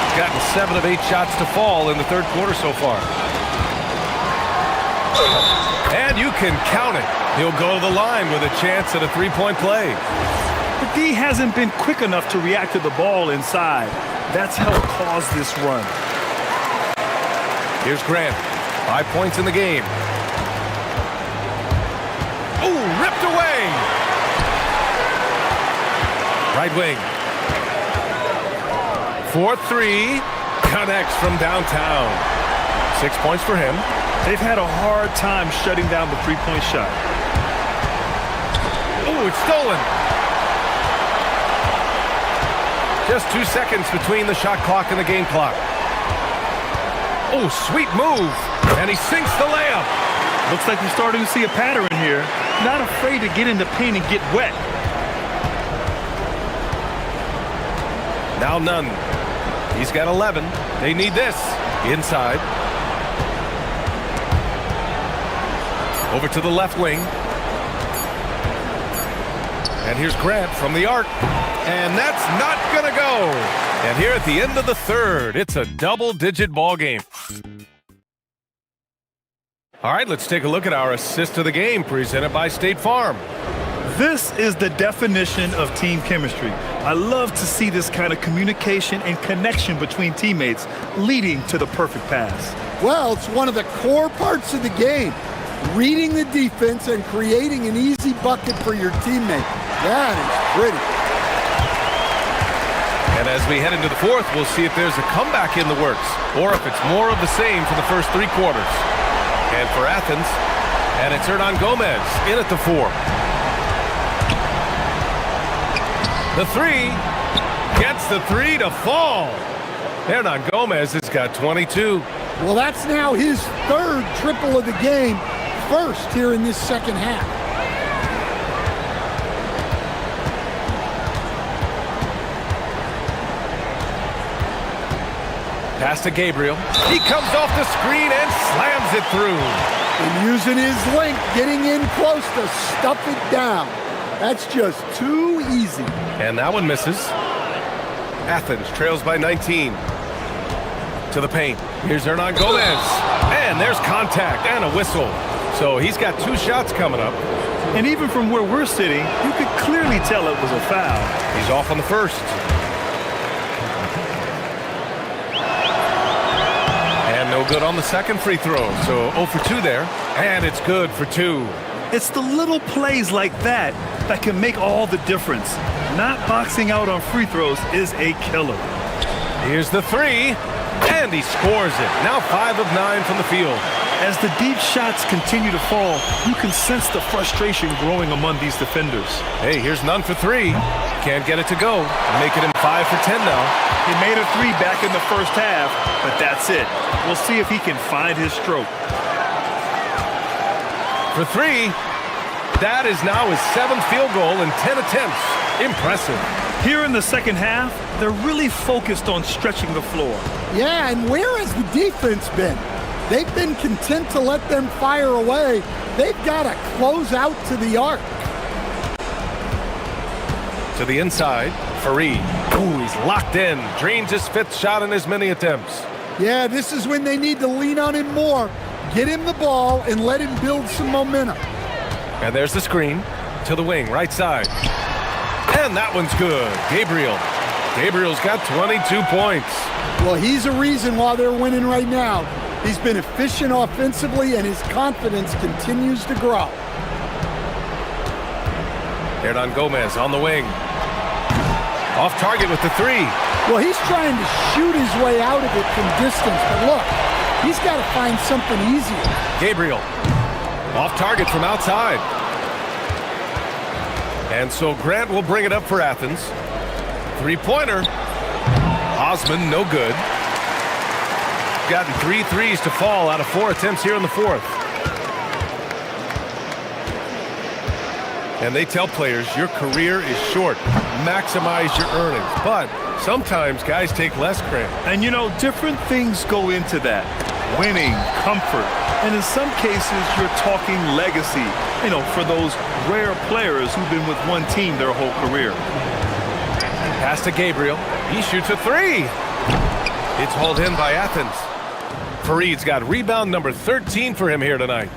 He's gotten 7 of 8 shots to fall in the third quarter so far. And you can count it. He'll go to the line with a chance at a three-point play. But D hasn't been quick enough to react to the ball inside. That's helped cause this run. Here's Grant. 5 points in the game. Ooh, ripped away. Right wing. 4-3. Connects from downtown. 6 points for him. They've had a hard time shutting down the three-point shot. Ooh, it's stolen. Just 2 seconds between the shot clock and the game clock. Oh, sweet move. And he sinks the layup. Looks like we're starting to see a pattern here. Not afraid to get in the paint and get wet. Now Nunn. He's got 11. They need this. Inside. Over to the left wing. And here's Grant from the arc. And that's not going to go. And here at the end of the third, it's a double-digit ball game. All right, let's take a look at our assist of the game presented by State Farm. This is the definition of team chemistry. I love to see this kind of communication and connection between teammates leading to the perfect pass. Well, it's one of the core parts of the game. Reading the defense and creating an easy bucket for your teammate. That is pretty. And as we head into the fourth, we'll see if there's a comeback in the works or if it's more of the same for the first 3 quarters. And for Athens, and it's Hernan Gomez in at the 4. The 3 gets the 3 to fall. Hernan Gomez has got 22. Well, that's now his 3rd triple of the game, first here in this second half. Pass to Gabriel. He comes off the screen and slams it through. And using his length, getting in close to stuff it down. That's just too easy. And that one misses. Athens trails by 19. To the paint. Here's Hernan Gomez. And there's contact and a whistle. So he's got 2 shots coming up. And even from where we're sitting, you could clearly tell it was a foul. He's off on the first. And no good on the second free throw. So 0 for 2 there. And it's good for 2. It's the little plays like that that can make all the difference. Not boxing out on free throws is a killer. Here's the 3. And he scores it. Now 5 of 9 from the field. As the deep shots continue to fall, you can sense the frustration growing among these defenders. Hey, here's Nunn for 3. Can't get it to go. Making him 5 for 10 now. He made a 3 back in the first half, but that's it. We'll see if he can find his stroke. For 3. That is now his 7th field goal in 10 attempts. Impressive. Here in the second half, they're really focused on stretching the floor. Yeah, and where has the defense been? They've been content to let them fire away. They've got to close out to the arc. To the inside, Fareed. Ooh, he's locked in. Drains his 5th shot in as many attempts. Yeah, this is when they need to lean on him more. Get him the ball and let him build some momentum. And there's the screen. To the wing, right side. And that one's good. Gabriel's got 22 points. Well, he's a reason why they're winning right now. He's been efficient offensively, and his confidence continues to grow. Hernan Gomez on the wing. Off target with the 3. Well, he's trying to shoot his way out of it from distance, but look, he's got to find something easier. Gabriel off target from outside. And so Grant will bring it up for Athens. 3-pointer. Osman, no good. Gotten 3 threes to fall out of 4 attempts here in the fourth. And they tell players your career is short. Maximize your earnings. But sometimes guys take less credit. And you know, different things go into that. Winning, comfort, and in some cases, you're talking legacy, you know, for those rare players who've been with one team their whole career. Pass to Gabriel. He shoots a three. It's hauled in by Athens. Fareed's got rebound number 13 for him here tonight.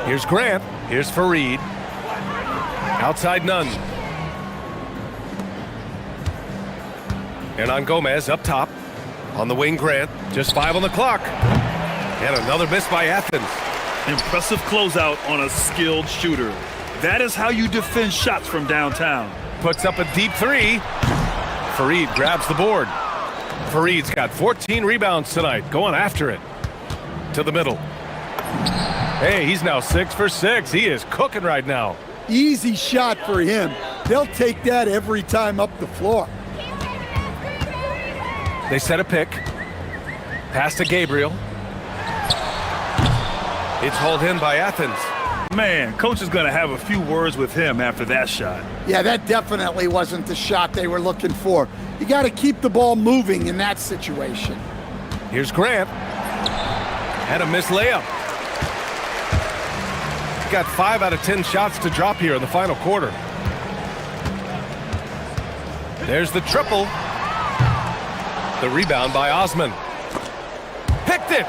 Here's Grant. Here's Fareed. Outside Nunn. And on Gomez up top. On the wing, Grant. Just 5 on the clock. And another miss by Athens. Impressive closeout on a skilled shooter. That is how you defend shots from downtown. Puts up a deep three. Fareed grabs the board. Fareed's got 14 rebounds tonight. Going after it. To the middle. Hey, he's now 6 for 6. He is cooking right now. Easy shot for him. They'll take that every time up the floor. They set a pick. Pass to Gabriel. It's hauled in by Athens. Man, coach is going to have a few words with him after that shot. Yeah, that definitely wasn't the shot they were looking for. You got to keep the ball moving in that situation. Here's Grant. And a missed layup. He's got 5 out of 10 shots to drop here in the final quarter. There's the triple. The rebound by Osman. Picked it!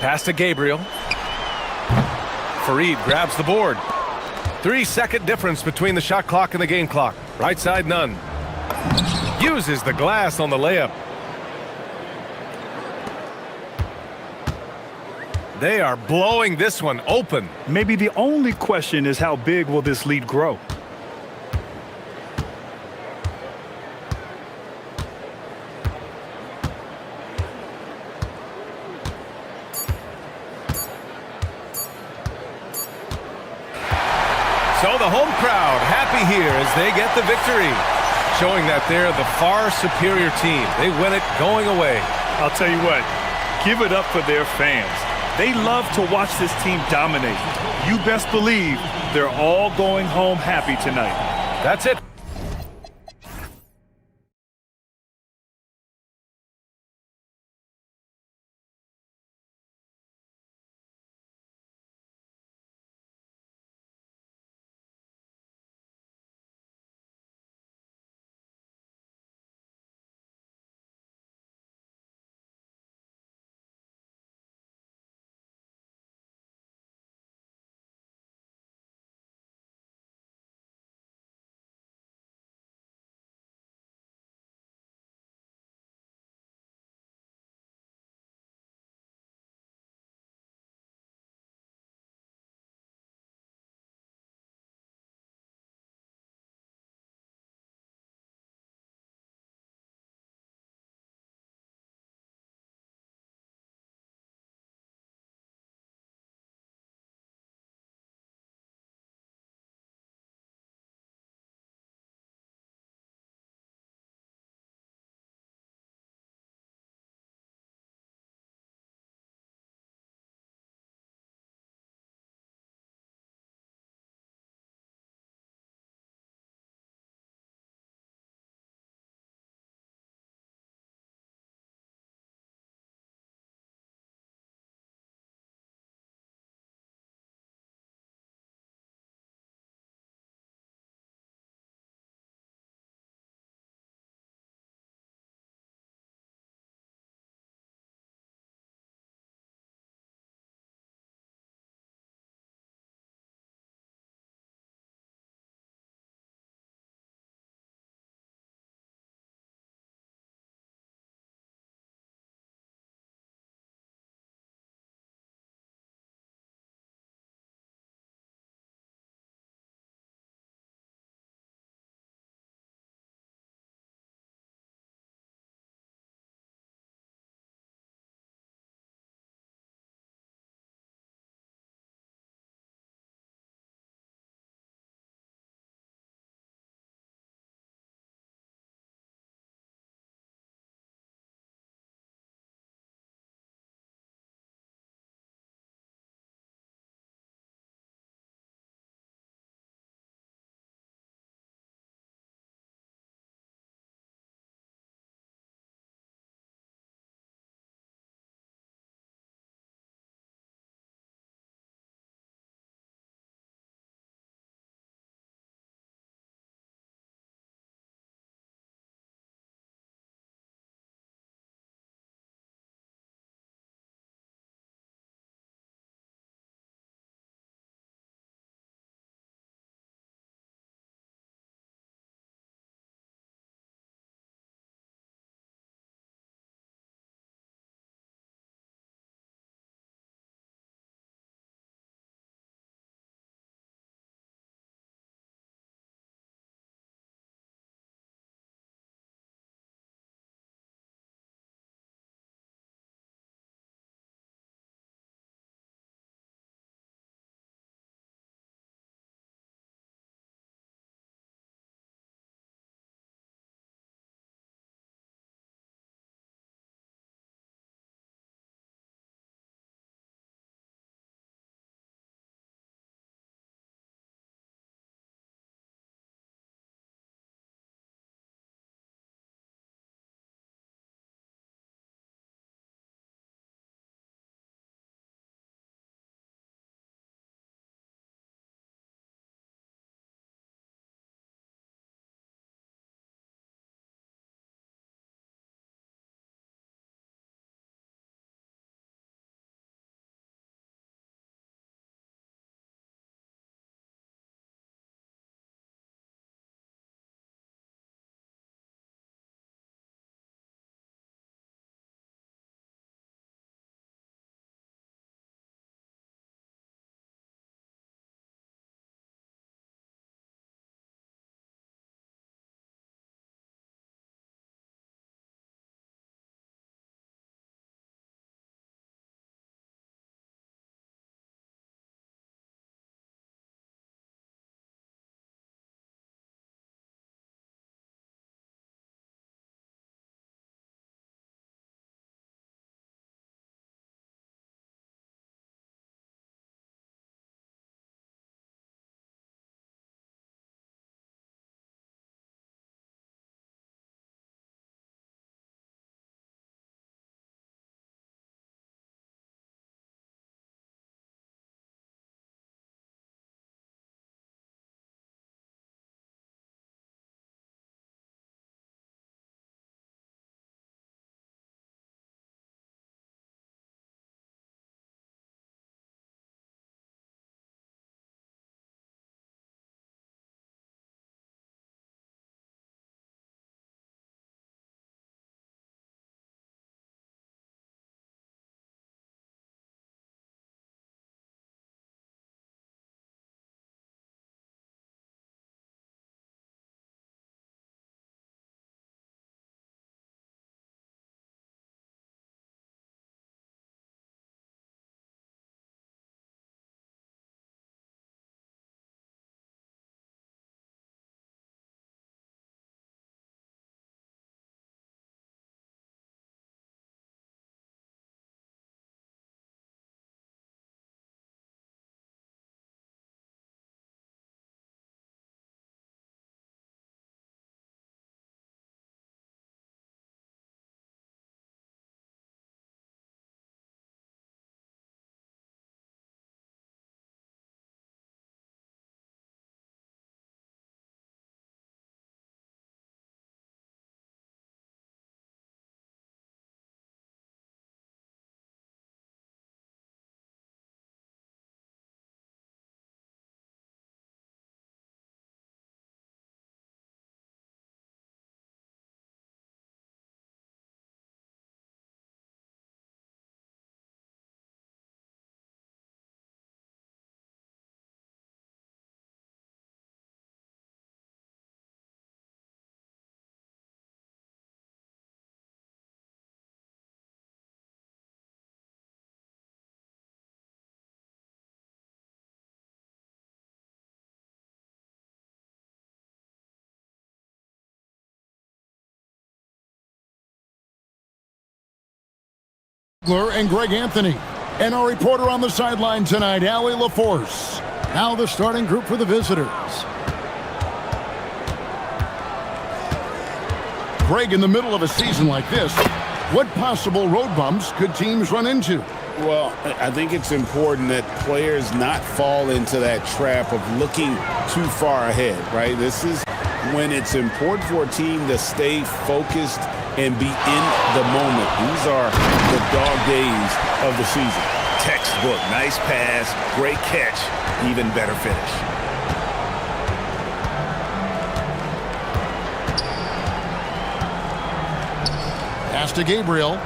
Pass to Gabriel. Fareed grabs the board. 3-second difference between the shot clock and the game clock. Right side, Nunn. Uses the glass on the layup. They are blowing this one open. Maybe the only question is how big will this lead grow? So the home crowd happy here as they get the victory, showing that they're the far superior team. They win it going away. I'll tell you what, give it up for their fans. They love to watch this team dominate. You best believe they're all going home happy tonight. That's it. And Greg Anthony. And our reporter on the sideline tonight, Allie LaForce. Now the starting group for the visitors. Greg, in the middle of a season like this, what possible road bumps could teams run into? Well, I think it's important that players not fall into that trap of looking too far ahead, right? This is when it's important for a team to stay focused and be in the moment. These are the dog days of the season. Textbook, nice pass, great catch, even better finish. Pass to Gabriel.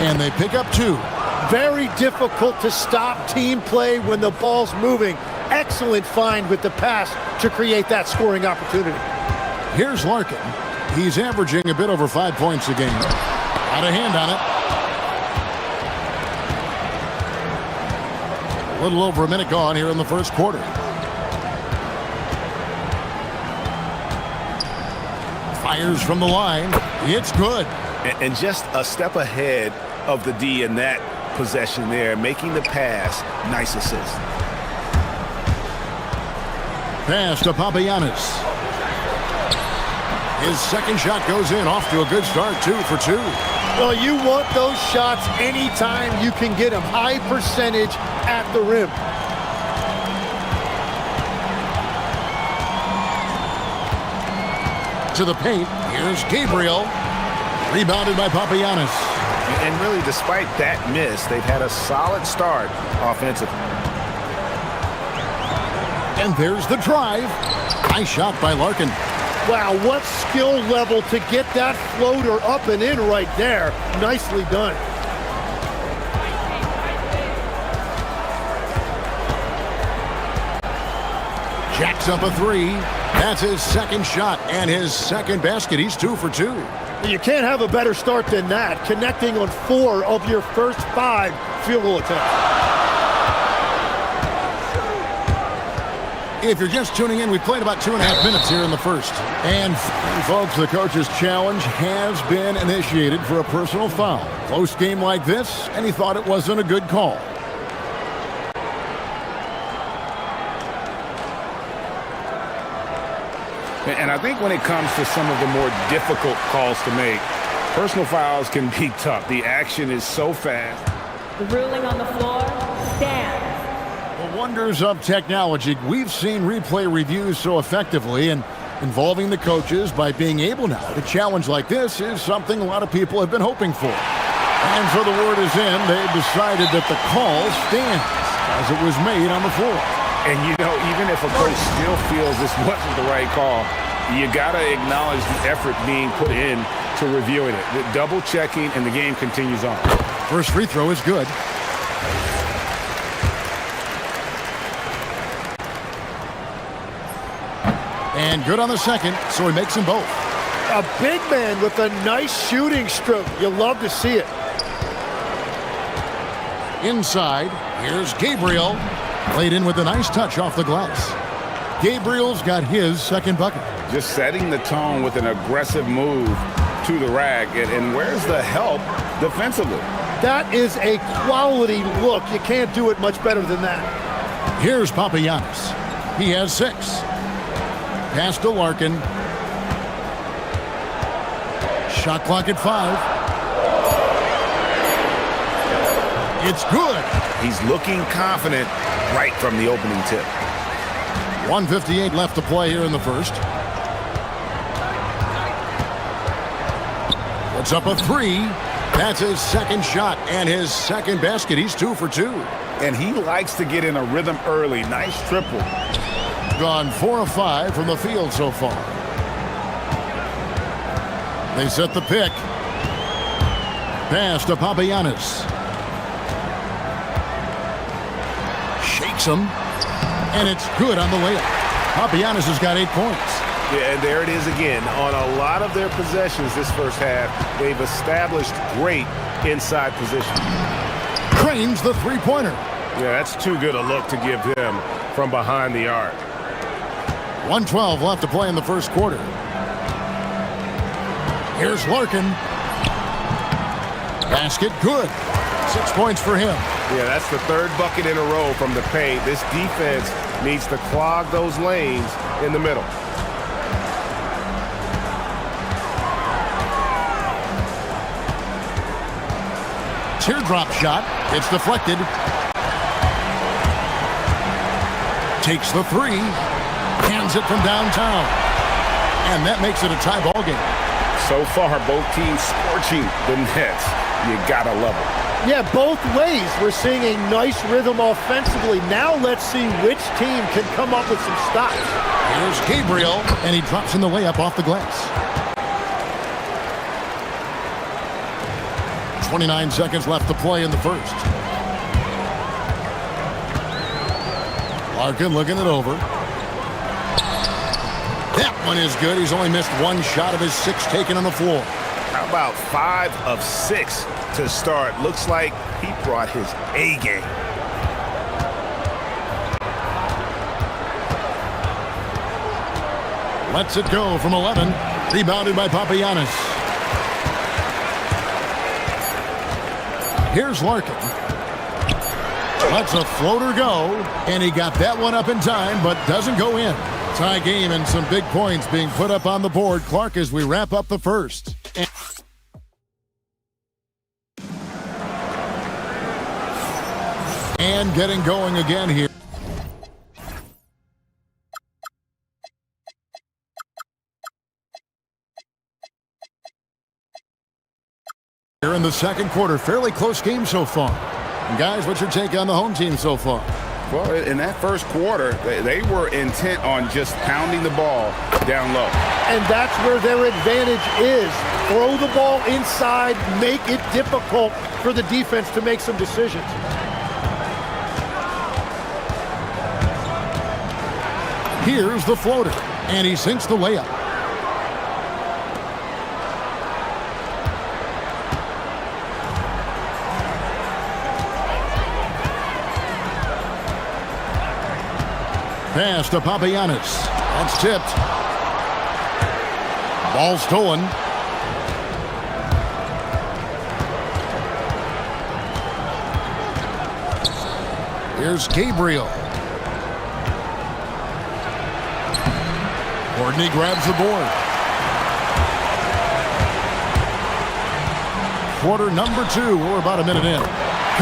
And they pick up 2. Very difficult to stop team play when the ball's moving. Excellent find with the pass to create that scoring opportunity. Here's Larkin. He's averaging a bit over 5 points a game. Out of hand on it. A little over a minute gone here in the first quarter. Fires from the line. It's good. And just a step ahead of the D in that possession there, making the pass. Nice assist. Pass to Papagiannis. His second shot goes in, off to a good start, 2 for 2. Well, you want those shots anytime you can get them. High percentage at the rim. To the paint, here's Gabriel. Rebounded by Papagiannis. And really, despite that miss, they've had a solid start offensively. And there's the drive. Nice shot by Larkin. Wow, what skill level to get that floater up and in right there. Nicely done. Jacks up a 3. That's his second shot and his second basket. He's 2 for 2. You can't have a better start than that, connecting on 4 of your first 5 field goal attempts. If you're just tuning in, we played about 2.5 minutes here in the first. And folks, the coach's challenge has been initiated for a personal foul. Close game like this, and he thought it wasn't a good call. And I think when it comes to some of the more difficult calls to make, personal fouls can be tough. The action is so fast. The ruling on the floor stands. The wonders of technology. We've seen replay reviews so effectively, and involving the coaches by being able now to challenge like this is something a lot of people have been hoping for. And so the word is in. They've decided that the call stands as it was made on the floor. And, you know, even if a coach still feels this wasn't the right call, you got to acknowledge the effort being put in to reviewing it. The double checking, and the game continues on. First free throw is good. And good on the second, so he makes them both. A big man with a nice shooting stroke. You love to see it. Inside, here's Gabriel. Played in with a nice touch off the glass. Gabriel's got his second bucket. Just setting the tone with an aggressive move to the rack. And where's the help defensively? That is a quality look. You can't do it much better than that. Here's Papagiannis. He has 6. Pass to Larkin. Shot clock at 5. It's good. He's looking confident right from the opening tip. 1:58 left to play here in the first. Puts up a 3. That's his second shot and his second basket. He's 2 for 2. And he likes to get in a rhythm early. Nice triple. Gone 4 of 5 from the field so far. They set the pick. Pass to Papagiannis. Shakes him. And it's good on the layup. Papagiannis has got 8 points. Yeah, and there it is again. On a lot of their possessions this first half, they've established great inside position. Cranes the three-pointer. Yeah, that's too good a look to give him from behind the arc. 1:12 left to play in the first quarter. Here's Larkin. Basket good. 6 points for him. Yeah, that's the third bucket in a row from the paint. This defense needs to clog those lanes in the middle. Teardrop shot. It's deflected. Takes the three. Hands it from downtown. And that makes it a tie ball game. So far, both teams scorching the nets. You gotta love it. Yeah, both ways. We're seeing a nice rhythm offensively. Now let's see which team can come up with some stops. Here's Gabriel, and he drops in the layup off the glass. 29 seconds left to play in the first. Larkin looking it over. That one is good. He's only missed one shot of his 6 taken on the floor. How about 5 of 6 to start? Looks like he brought his A game. Lets it go from 11. Rebounded by Papagiannis. Here's Larkin. Lets a floater go, and he got that one up in time, but doesn't go in. Tie game and some big points being put up on the board. Clark, as we wrap up the first. And getting going again here. Here in the second quarter, fairly close game so far. And guys, what's your take on the home team so far? Well, in that first quarter, they were intent on just pounding the ball down low. And that's where their advantage is. Throw the ball inside, make it difficult for the defense to make some decisions. Here's the floater, and he sinks the layup. Pass to Papagiannis. That's tipped. Ball stolen. Here's Gabriel. Courtney grabs the board. Quarter number 2. We're about a minute in.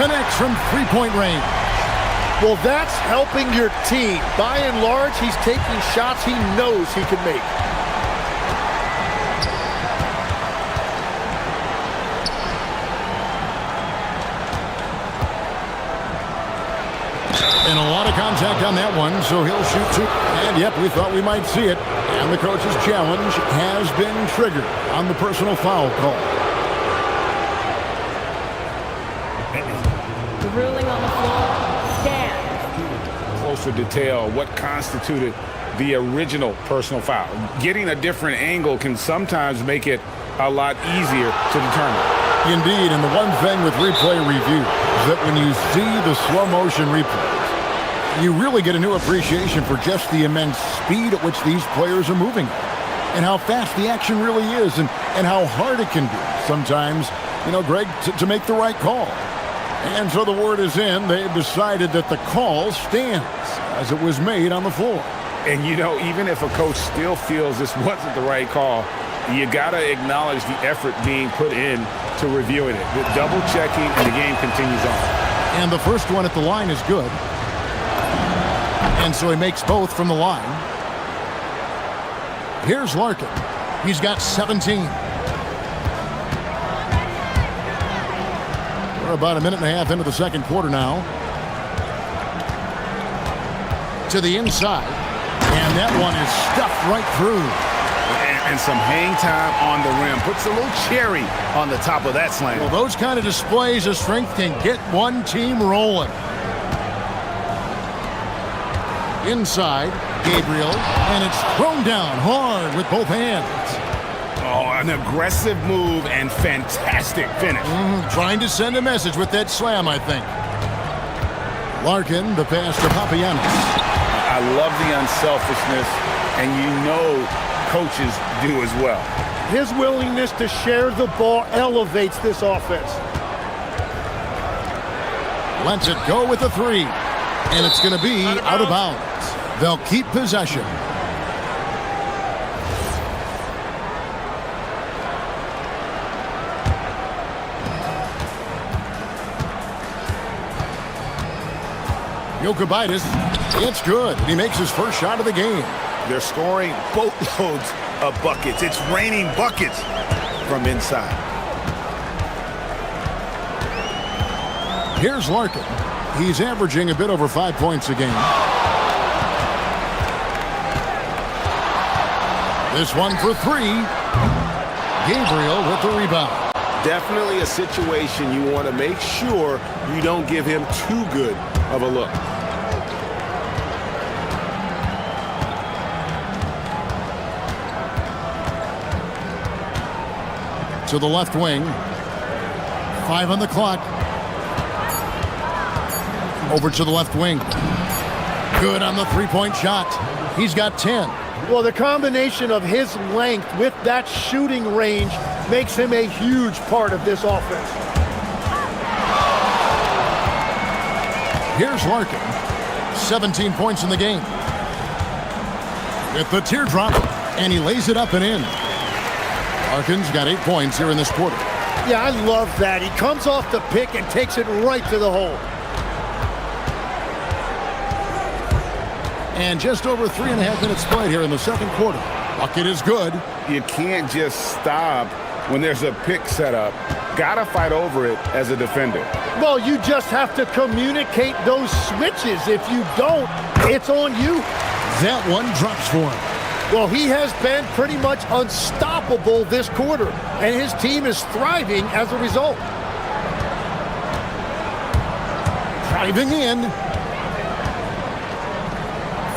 Connects from three-point range. Well, that's helping your team. By and large, he's taking shots he knows he can make. And a lot of contact on that one, so he'll shoot 2. And yep, we thought we might see it. And the coach's challenge has been triggered on the personal foul call. The ruling on the floor. Closer detail what constituted the original personal foul. Getting a different angle can sometimes make it a lot easier to determine. Indeed, and the one thing with replay review is that when you see the slow motion replays, you really get a new appreciation for just the immense speed at which these players are moving and how fast the action really is and how hard it can be sometimes, you know, Greg, to make the right call. And so the word is in. They've decided that the call stands as it was made on the floor. And, you know, even if a coach still feels this wasn't the right call, you got to acknowledge the effort being put in to reviewing it. The double checking, and the game continues on. And the first one at the line is good. And so he makes both from the line. Here's Larkin. He's got 17. We're about a minute and a half into the second quarter now. To the inside. And that one is stuffed right through. And some hang time on the rim. Puts a little cherry on the top of that slam. Well, those kind of displays of strength can get one team rolling. Inside, Gabriel, and it's thrown down hard with both hands. Oh, an aggressive move and fantastic finish. Trying to send a message with that slam, I think. Larkin, the pass to Papagiannis. I love the unselfishness, and you know coaches do as well. His willingness to share the ball elevates this offense. Lets it go with the three. And it's going to be out of bounds. They'll keep possession. Jokubaitis, it's good. He makes his first shot of the game. They're scoring boatloads of buckets. It's raining buckets from inside. Here's Larkin. He's averaging a bit over 5 points a game. This one for three. Gabriel with the rebound. Definitely a situation you want to make sure you don't give him too good of a look. To the left wing. 5 on the clock. Over to the left wing. Good on the three-point shot. He's got 10. Well, the combination of his length with that shooting range makes him a huge part of this offense. Here's Larkin. 17 points in the game. With the teardrop, and he lays it up and in. Larkin's got 8 points here in this quarter. Yeah, I love that. He comes off the pick and takes it right to the hole. And just over 3.5 minutes played here in the second quarter. Bucket is good. You can't just stop when there's a pick set up. Gotta fight over it as a defender. Well, you just have to communicate those switches. If you don't, it's on you. That one drops for him. Well, he has been pretty much unstoppable this quarter, and his team is thriving as a result. Driving in.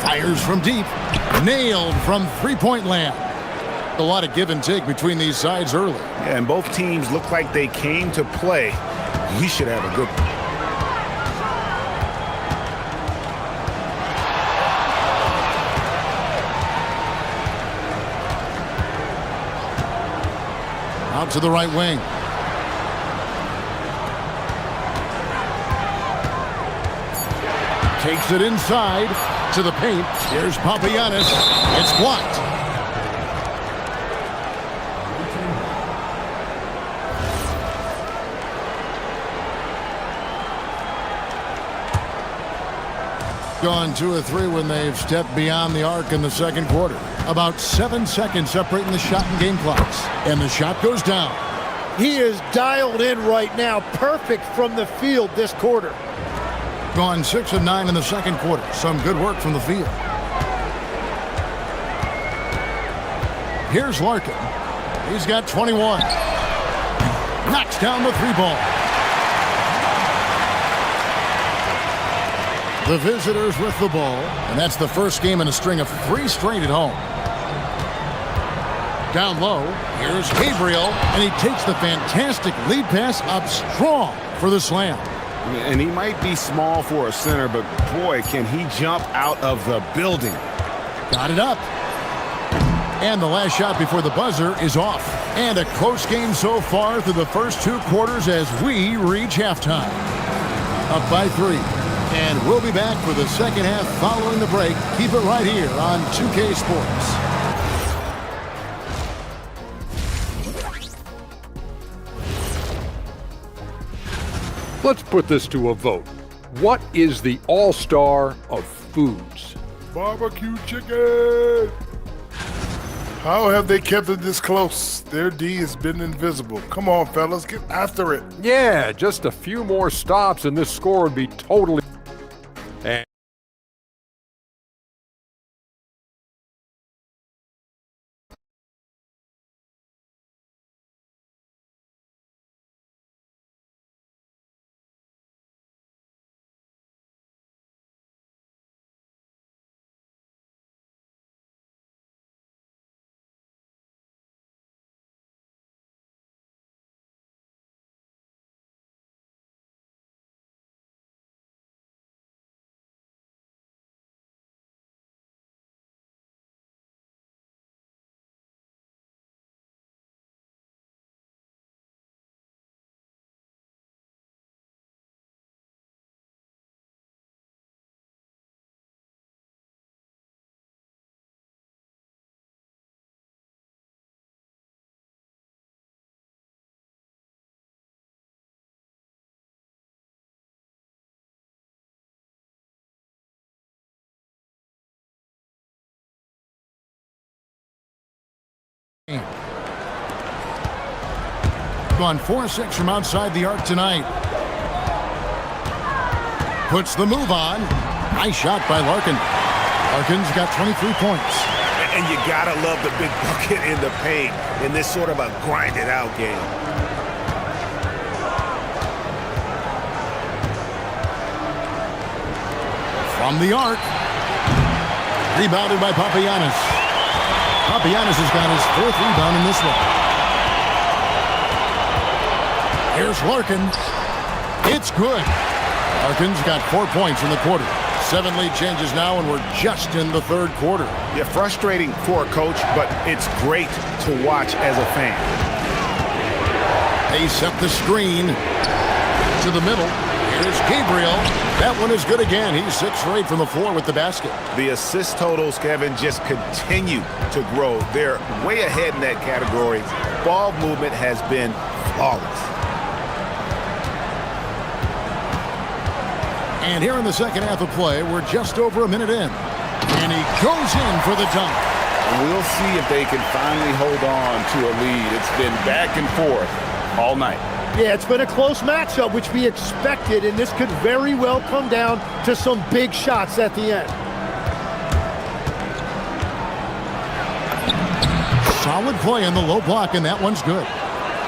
Fires from deep. Nailed from three-point land. A lot of give and take between these sides early. Yeah, and both teams look like they came to play. We should have a good one. Out to the right wing. Takes it inside to the paint. Here's Papagiannis. It's blocked. Gone 2 of 3 when they've stepped beyond the arc in the second quarter. About 7 seconds separating the shot and game clocks. And the shot goes down. He is dialed in right now. Perfect from the field this quarter. Gone 6 of 9 in the second quarter. Some good work from the field. Here's Larkin. He's got 21. Knocks down the three ball. The visitors with the ball. And that's the first game in a string of 3 straight at home. Down low. Here's Gabriel. And he takes the fantastic lead pass up strong for the slam. And he might be small for a center, but boy, can he jump out of the building. Got it up. And the last shot before the buzzer is off. And a close game so far through the first 2 quarters as we reach halftime. Up by 3. And we'll be back for the second half following the break. Keep it right here on 2K Sports. Let's put this to a vote. What is the all-star of foods? Barbecue chicken. How have they kept it this close? Their D has been invisible. Come on, fellas, get after it. Yeah, just a few more stops and this score would be totally... And Gone 4-6 from outside the arc tonight. Puts the move on. Nice shot by Larkin. Larkin's got 23 points. And you gotta love the big bucket in the paint in this sort of a grinded-out game. From the arc. Rebounded by Papagiannis. Papagiannis has got his 4th rebound in this one. Here's Larkin. It's good. Larkin's got 4 points in the quarter. 7 lead changes now, and we're just in the 3rd quarter. Yeah, frustrating for a coach, but it's great to watch as a fan. They set the screen to the middle. Here's Gabriel. That one is good again. He's 6 for 8 from the floor with the basket. The assist totals, Kevin, just continue to grow. They're way ahead in that category. Ball movement has been flawless. And here in the second half of play, we're just over a minute in. And he goes in for the dunk. We'll see if they can finally hold on to a lead. It's been back and forth all night. Yeah, it's been a close matchup, which we expected, and this could very well come down to some big shots at the end. Solid play in the low block, and that one's good.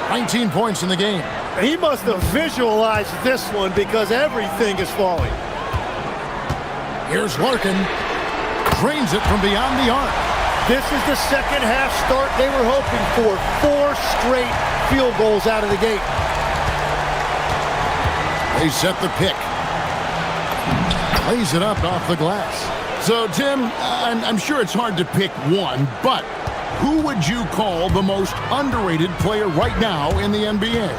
19 points in the game. He must have visualized this one because everything is falling. Here's Larkin. Drains it from beyond the arc. This is the second half start they were hoping for. 4 straight field goals out of the gate. They set the pick. Lays it up off the glass. So, Tim, I'm sure it's hard to pick one, but who would you call the most underrated player right now in the NBA?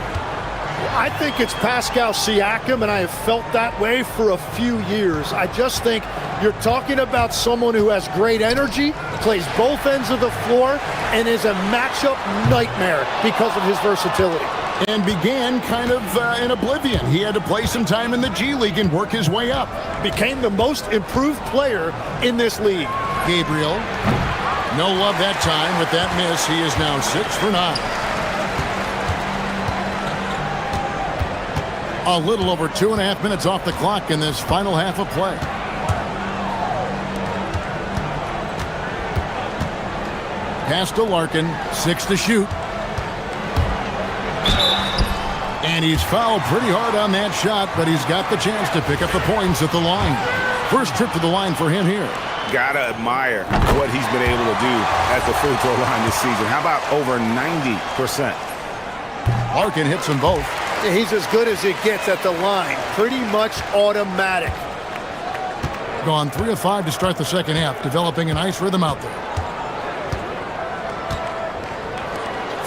I think it's Pascal Siakam, and I have felt that way for a few years. I just think you're talking about someone who has great energy, plays both ends of the floor, and is a matchup nightmare because of his versatility. And began kind of in oblivion. He had to play some time in the G League and work his way up. Became the most improved player in this league. Gabriel, no love that time with that miss. He is now 6 for 9. A little over 2.5 minutes off the clock in this final half of play. Pass to Larkin, 6 to shoot. And he's fouled pretty hard on that shot, but he's got the chance to pick up the points at the line. First trip to the line for him here. Gotta admire what he's been able to do at the free throw line this season. How about over 90%? Larkin hits them both. He's as good as it gets at the line. Pretty much automatic. Gone 3 of 5 to start the second half, developing a nice rhythm out there.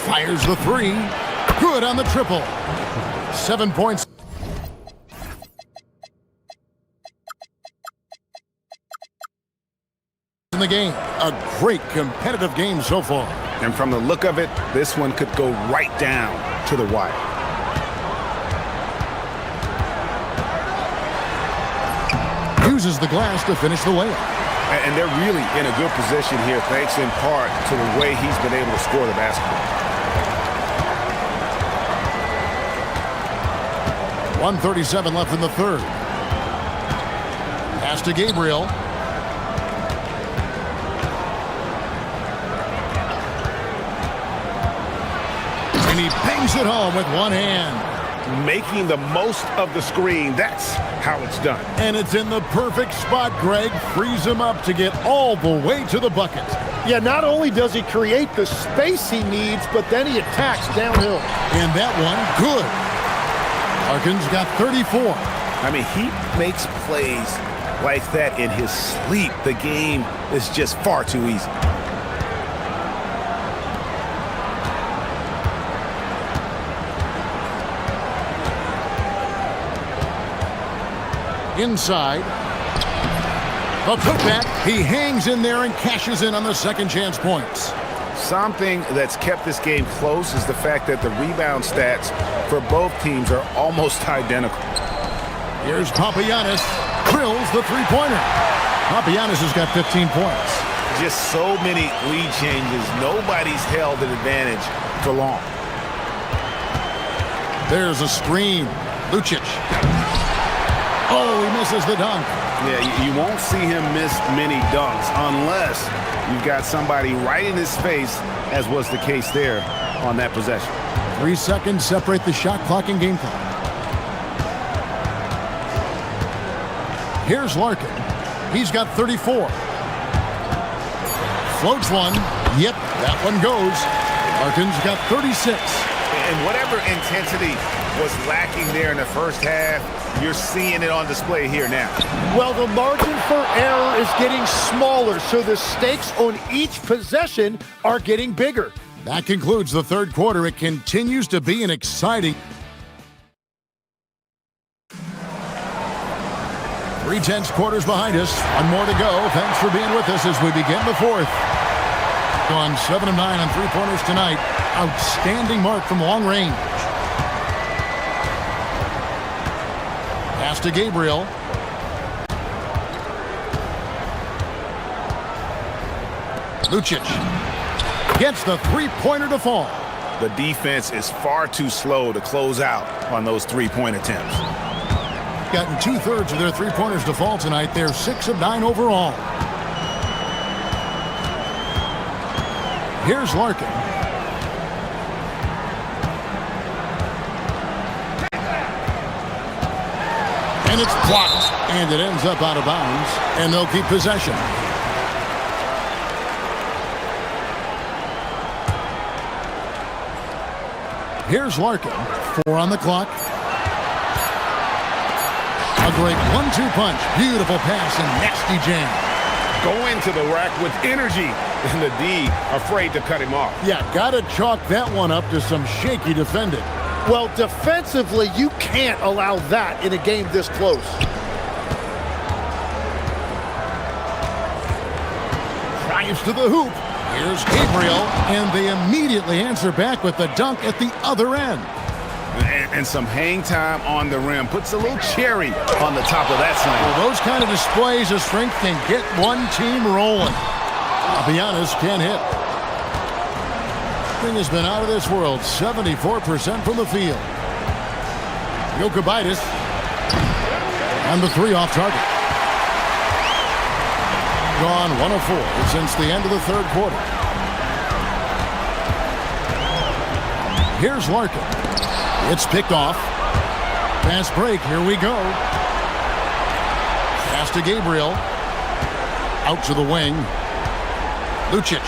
Fires the 3. Good on the triple. 7 points. In the game. A great competitive game so far. And from the look of it, this one could go right down to the wire. Uses the glass to finish the layup. And they're really in a good position here, thanks in part to the way he's been able to score the basketball. 1:37 left in the third. Pass to Gabriel. And he bangs it home with one hand. Making the most of the screen. That's how it's done. And it's in the perfect spot, Greg. Frees him up to get all the way to the bucket. Yeah, not only does he create the space he needs, but then he attacks downhill. And that one, good. Larkin's got 34. I mean, he makes plays like that in his sleep. The game is just far too easy. Inside. The putback. He hangs in there and cashes in on the second chance points. Something that's kept this game close is the fact that the rebound stats for both teams are almost identical. Here's Papagiannis. Drills the three-pointer. Papagiannis has got 15 points. just so many lead changes. Nobody's held an advantage for long. There's a screen. Lucic. Oh, he misses the dunk. Yeah, you won't see him miss many dunks unless you've got somebody right in his face, as was the case there on that possession. 3 seconds separate the shot clock and game clock. Here's Larkin. He's got 34. Floats one. Yep, that one goes. Larkin's got 36. And whatever intensity was lacking there in the first half, you're seeing it on display here now. Well, the margin for error is getting smaller, so the stakes on each possession are getting bigger. That concludes the third quarter. It continues to be an exciting 3/10 quarters behind us. One more to go. Thanks for being with us as we begin the fourth. On 7 of 9 on three-pointers tonight. Outstanding mark from long range. Pass to Gabriel. Lucic gets the three-pointer to fall. The defense is far too slow to close out on those three-point attempts. Gotten 2/3 of their three-pointers to fall tonight. They're 6 of 9 overall. Here's Larkin. And it's blocked. And it ends up out of bounds. And they'll keep possession. Here's Larkin. 4 on the clock. A great 1-2 punch. Beautiful pass and nasty jam. Go into the rack with energy. And the D afraid to cut him off. Yeah, gotta chalk that one up to some shaky defending. Well, defensively, you can't allow that in a game this close. Drives to the hoop. Here's Gabriel, and they immediately answer back with the dunk at the other end. And some hang time on the rim. Puts a little cherry on the top of that slam. Well, those kind of displays of strength can get one team rolling. I'll be honest, can't hit. Thing has been out of this world. 74% from the field. Jokubaitis. And the 3 off target. Gone 1 of 4 since the end of the third quarter. Here's Larkin. It's picked off. Fast break. Here we go. Pass to Gabriel. Out to the wing. Lucic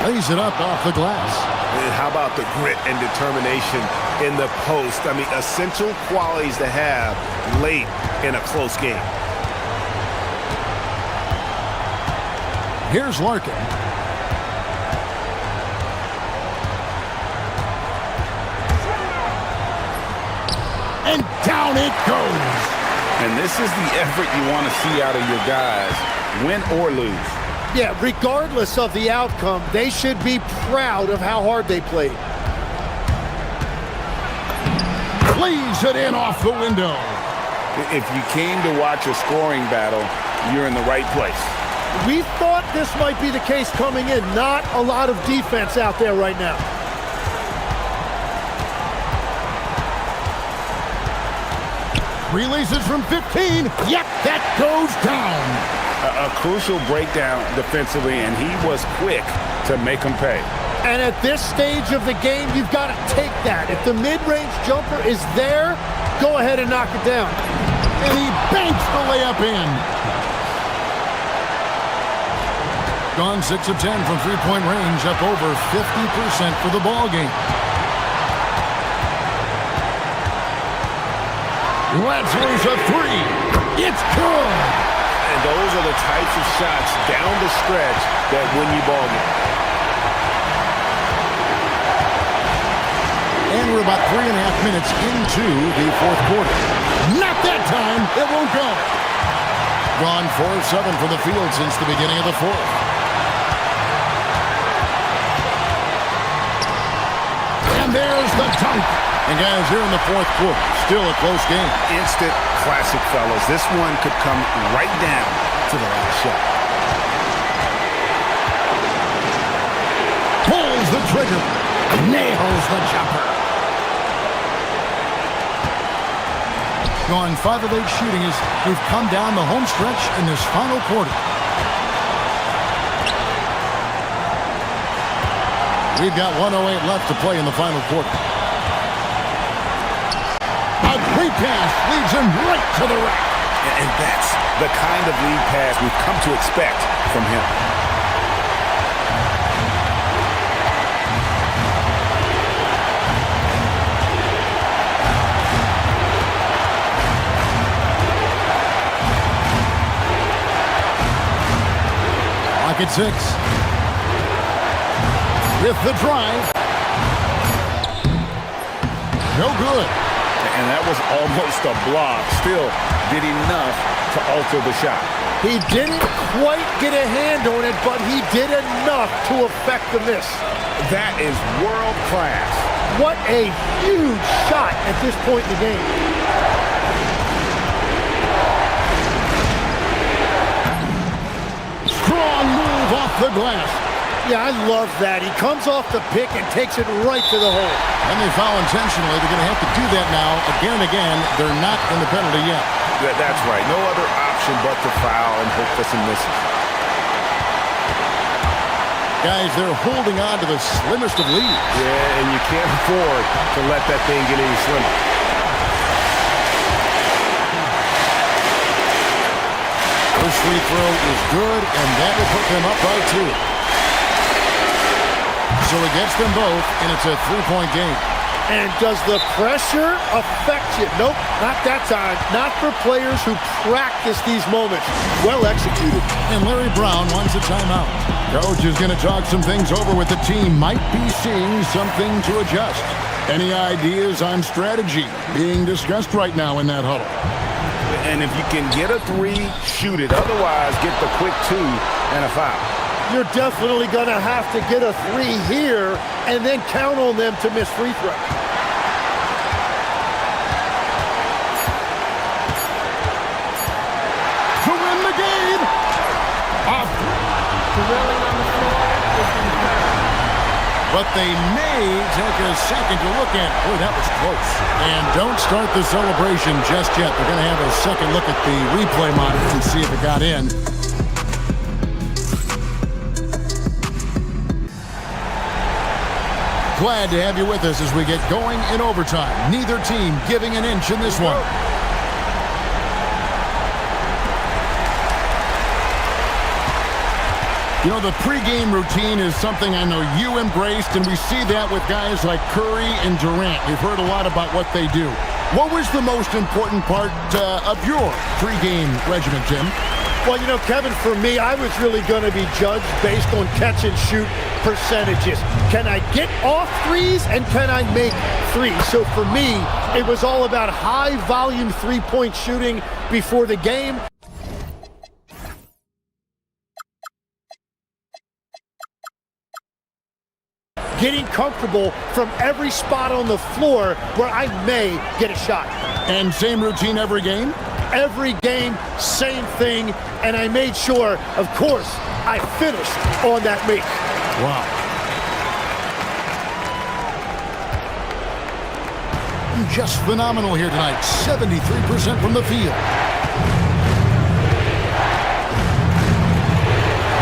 lays it up off the glass. And how about the grit and determination in the post? I mean, essential qualities to have late in a close game. Here's Larkin. And down it goes. And this is the effort you want to see out of your guys, win or lose. Yeah, regardless of the outcome, they should be proud of how hard they played. Plays it in off the window. If you came to watch a scoring battle, you're in the right place. We thought this might be the case coming in. Not a lot of defense out there right now. Releases from 15. Yep, that goes down. A crucial breakdown defensively, and he was quick to make them pay. And at this stage of the game, you've got to take that. If the mid-range jumper is there, go ahead and knock it down. And he banks the layup in. Gone 6 of 10 from three-point range, up over 50% for the ball game. Let's lose a 3. It's good. And those are the types of shots down the stretch that win you ball games. And we're about 3.5 minutes into the fourth quarter. Not that time. It won't go. Gone 4 of 7 from the field since the beginning of the fourth. And there's the dunk. And guys, here in the fourth quarter, still a close game. Instant classic, fellas. This one could come right down to the last shot. the trigger. Nails the jumper. Gone 5 of 8 shooting as we've come down the home stretch in this final quarter. We've got 1:08 left to play in the final quarter. A great pass leads him right to the rack. And that's the kind of lead pass we've come to expect from him. Lock at 6. With the drive. No good. And that was almost a block. Still did enough to alter the shot. He didn't quite get a hand on it, but he did enough to affect the miss. That is world class. What a huge shot at this point in the game. Strong move off the glass. Yeah, I love that. He comes off the pick and takes it right to the hole. And they foul intentionally. They're going to have to do that now again and again. They're not in the penalty yet. That's right. No other option but to foul and hope for some misses. Guys, they're holding on to the slimmest of leads. Yeah, and you can't afford to let that thing get any slimmer. First free throw is good, and that will put them up by 2. So he gets them both, and it's a 3-point game. And does the pressure affect you? Nope, not that time. Not for players who practice these moments. Well executed. And Larry Brown wants a timeout. Coach is going to talk some things over with the team. Might be seeing something to adjust. Any ideas on strategy being discussed right now in that huddle? And if you can get a 3, shoot it. Otherwise, get the quick 2 and a foul. You're definitely going to have to get a 3 here and then count on them to miss free throw. To win the game! Off. Drilling on the floor is confirmed. But they may take a second to look at it. Boy, that was close. And don't start the celebration just yet. They're going to have a second look at the replay monitor and see if it got in. Glad to have you with us as we get going in overtime. Neither team giving an inch in this one. You know, the pregame routine is something I know you embraced, and we see that with guys like Curry and Durant. We've heard a lot about what they do. What was the most important part of your pregame regimen, Jim? Well, you know, Kevin, for me, I was really going to be judged based on catch and shoot percentages. Can I get off threes and can I make threes? So for me, it was all about high volume 3-point shooting before the game. Getting comfortable from every spot on the floor where I may get a shot. And same routine every game? Every game, same thing, and I made sure, of course, I finished on that make. Wow. Just phenomenal here tonight. 73% from the field.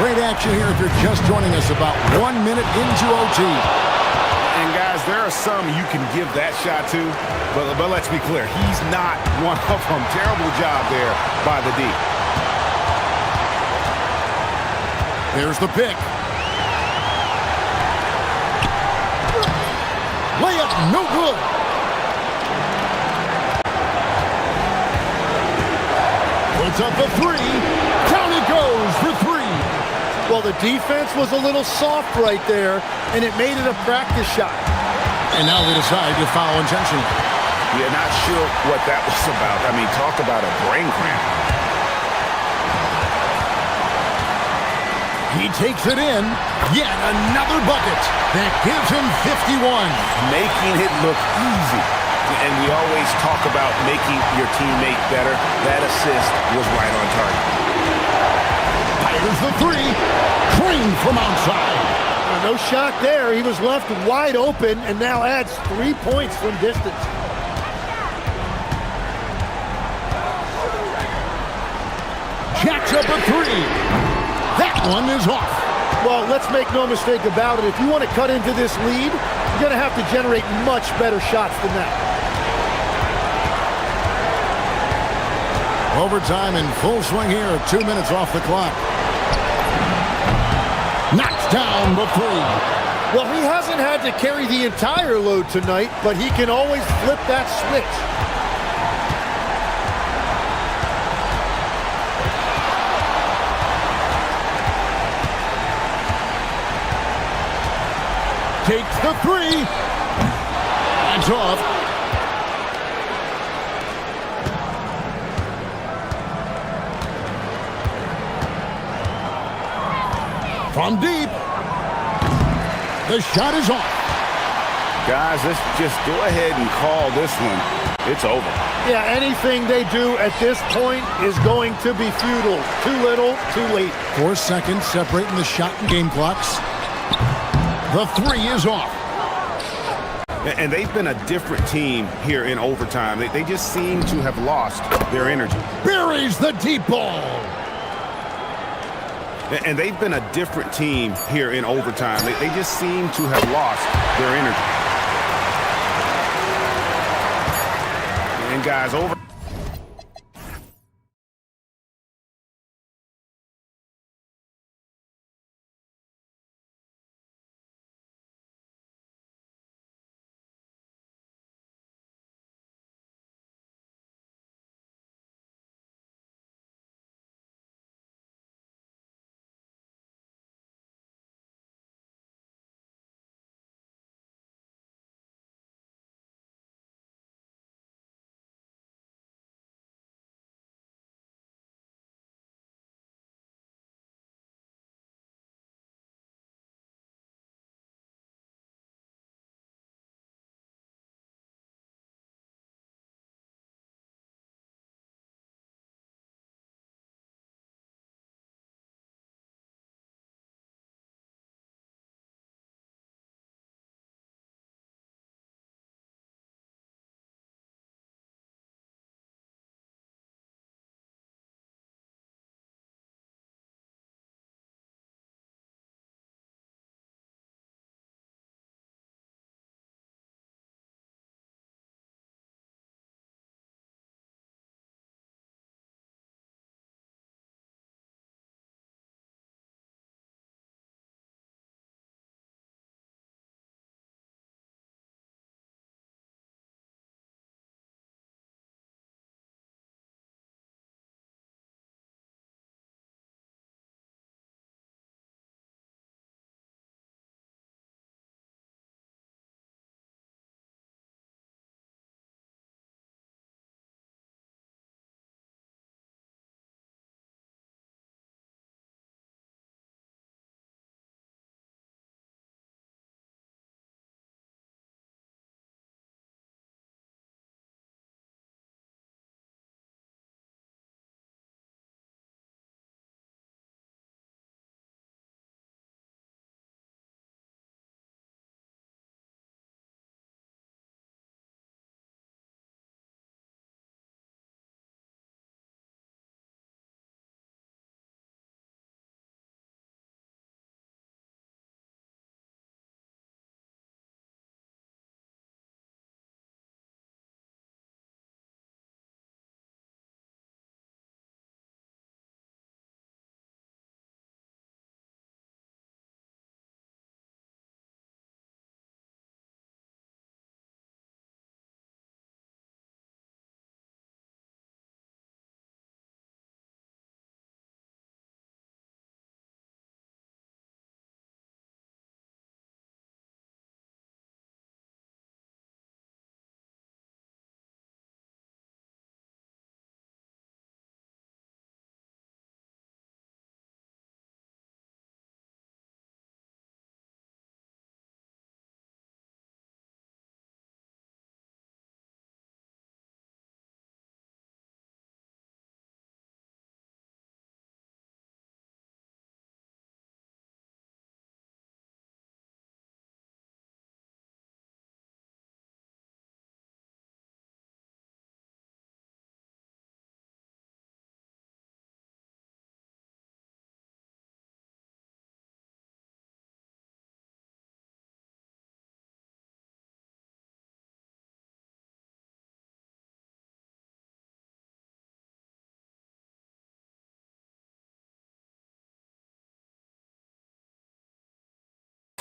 Great action here if you're just joining us about 1 minute into OT. And guys, there are some you can give that shot to, but let's be clear, he's not one of them. Terrible job there by the D. There's the pick. Layup, no good. Puts up a 3. Down it goes for 3. Well, the defense was a little soft right there, and it made it a practice shot. And now they decide to foul intentionally. Yeah, not sure what that was about. I mean, talk about a brain cramp. He takes it in. Yet another bucket. That gives him 51. Making it look easy. And we always talk about making your teammate better. That assist was right on target. Here's the 3. Clean from outside. No shot there. He was left wide open and now adds 3 points from distance. Jacks up a three. That one is off. Well, let's make no mistake about it. If you want to cut into this lead, you're going to have to generate much better shots than that. Overtime in full swing here. 2 minutes off the clock. Knocks down the three. Well, he hasn't had to carry the entire load tonight, but he can always flip that switch. Takes the three. That's off. From deep. The shot is off. Guys, let's just go ahead and call this one. It's over. Yeah, anything they do at this point is going to be futile. Too little, too late. 4 seconds separating the shot and game clocks. The three is off. And they've been a different team here in overtime. They just seem to have lost their energy. Buries the deep ball. And they've been a different team here in overtime. They just seem to have lost their energy. And guys, over.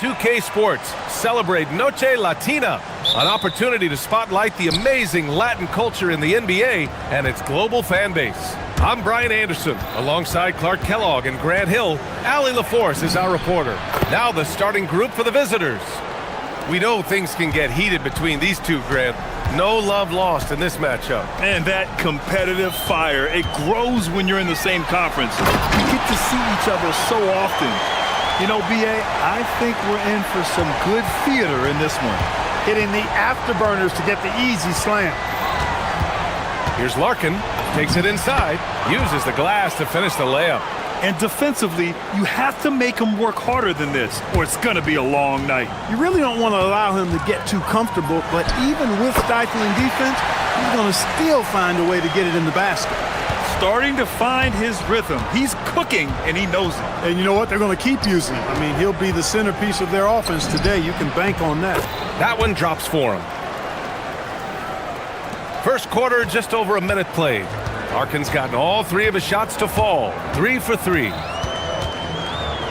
2K Sports celebrate Noche Latina, an opportunity to spotlight the amazing Latin culture in the NBA and its global fan base. I'm Brian Anderson, alongside Clark Kellogg and Grant Hill. Allie LaForce is our reporter. Now the starting group for the visitors. We know things can get heated between these two, Grant. No love lost in this matchup. And that competitive fire, it grows when you're in the same conference. You get to see each other so often. You know, B.A., I think we're in for some good theater in this one. Hitting the afterburners to get the easy slam. Here's Larkin, takes it inside, uses the glass to finish the layup. And defensively, you have to make him work harder than this, or it's going to be a long night. You really don't want to allow him to get too comfortable, but even with stifling defense, he's going to still find a way to get it in the basket. Starting to find his rhythm. He's cooking, and he knows it. And you know what? They're going to keep using him. I mean, he'll be the centerpiece of their offense today. You can bank on that. That one drops for him. First quarter, just over a minute played. Larkin's gotten all three of his shots to fall. 3 for 3.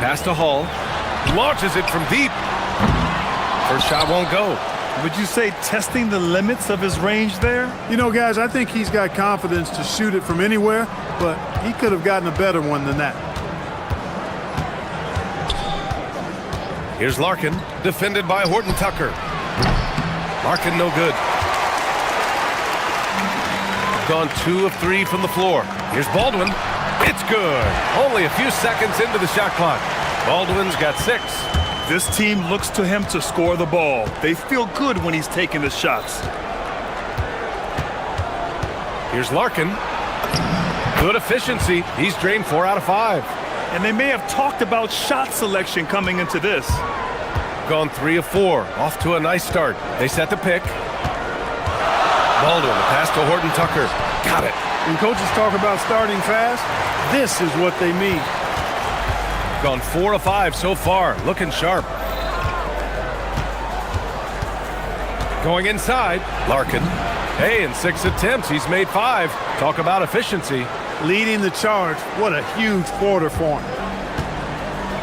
Pass to Hall. Launches it from deep. First shot won't go. Would you say testing the limits of his range there? You know, guys, I think he's got confidence to shoot it from anywhere, but he could have gotten a better one than that. Here's Larkin, defended by Horton Tucker. Larkin no good. Gone 2 of 3 from the floor. Here's Baldwin. It's good. Only a few seconds into the shot clock. Baldwin's got 6. This team looks to him to score the ball. They feel good when he's taking the shots. Here's Larkin. Good efficiency. He's drained 4 out of 5. And they may have talked about shot selection coming into this. Gone 3 of 4. Off to a nice start. They set the pick. Baldwin, the pass to Horton Tucker. Got it. When coaches talk about starting fast, this is what they mean. Gone 4 of 5 so far. Looking sharp. Going inside. Larkin. Hey, in 6 attempts, he's made 5. Talk about efficiency. Leading the charge. What a huge quarter for him.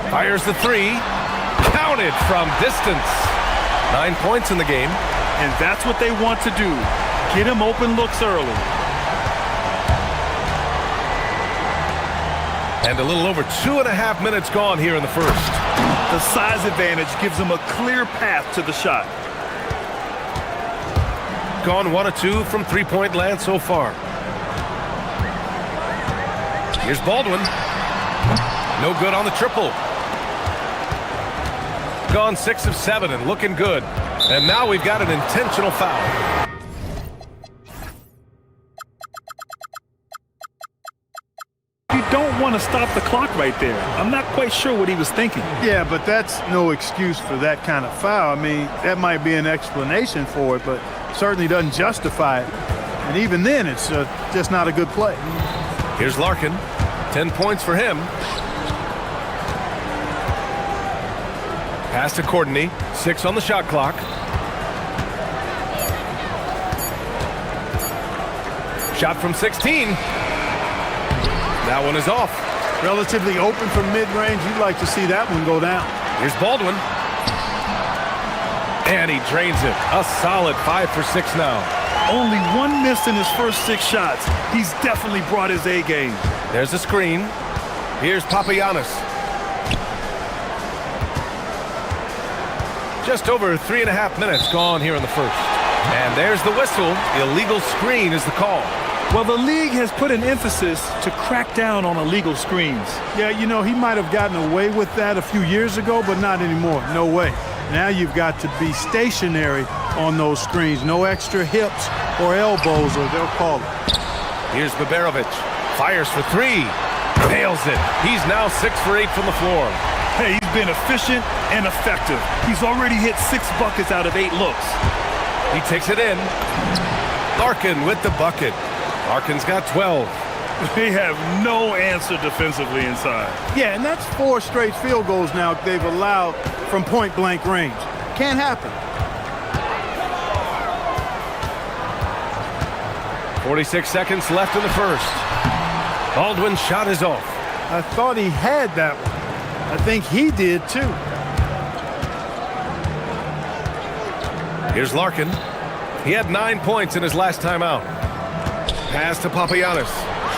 Fires the 3. Counted from distance. 9 points in the game. And that's what they want to do. Get him open looks early. And a little over 2.5 minutes gone here in the first. The size advantage gives him a clear path to the shot. Gone 1 of 2 from three-point land so far. Here's Baldwin. No good on the triple. Gone 6 of 7 and looking good. And now we've got an intentional foul. You don't want to stop the clock right there. I'm not quite sure what he was thinking. Yeah, but that's no excuse for that kind of foul. I mean, that might be an explanation for it, but certainly doesn't justify it. And even then, it's just not a good play. Here's Larkin. 10 points for him. Pass to Courtney. 6 on the shot clock. Shot from 16. That one is off. Relatively open from mid-range. You'd like to see that one go down. Here's Baldwin. And he drains it. A solid 5 for 6 now. Only 1 miss in his first 6 shots. He's definitely brought his A game. There's a screen. Here's Papagiannis. Just over 3.5 minutes gone here in the first. And there's the whistle. Illegal screen is the call. Well, the league has put an emphasis to crack down on illegal screens. Yeah, you know, he might have gotten away with that a few years ago, but not anymore. No way. Now you've got to be stationary on those screens. No extra hips or elbows, or they'll call it. Here's Baberovic. Fires for 3. Nails it. He's now 6 for 8 from the floor. Hey, he's been efficient and effective. He's already hit 6 buckets out of 8 looks. He takes it in. Larkin with the bucket. Larkin's got 12. They have no answer defensively inside. Yeah, and that's 4 straight field goals now they've allowed from point-blank range. Can't happen. 46 seconds left in the first. Baldwin's shot is off. I thought he had that one. I think he did too. Here's Larkin. He had 9 points in his last time out. Pass to Papagiannis.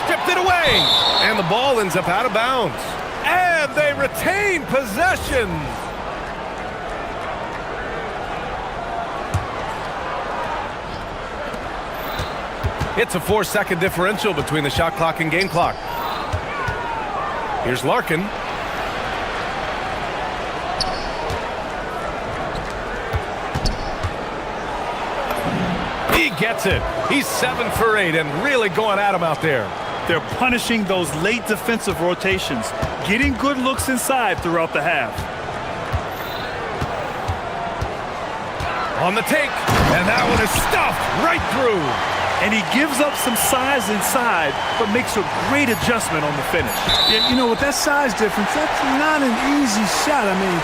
Stripped it away. And the ball ends up out of bounds. And they retain possession. It's a 4-second differential between the shot clock and game clock. Here's Larkin. He gets it. He's 7 for 8 and really going at him out there. They're punishing those late defensive rotations, getting good looks inside throughout the half. On the take, and that one is stuffed right through. And he gives up some size inside, but makes a great adjustment on the finish. Yeah, you know, with that size difference, that's not an easy shot. I mean,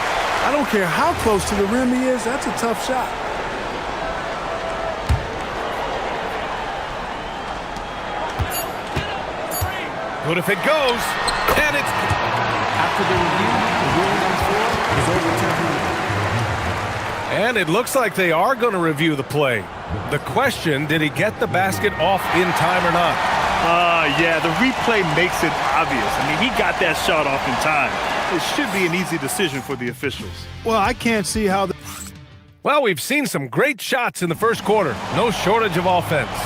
I don't care how close to the rim he is, that's a tough shot. Good if it goes, and it's... After the review, the ruling on the floor is overturned. And it looks like they are going to review the play. The question, did he get the basket off in time or not? Yeah, the replay makes it obvious. I mean, he got that shot off in time. It should be an easy decision for the officials. Well, I can't see how... Well, we've seen some great shots in the first quarter. No shortage of offense.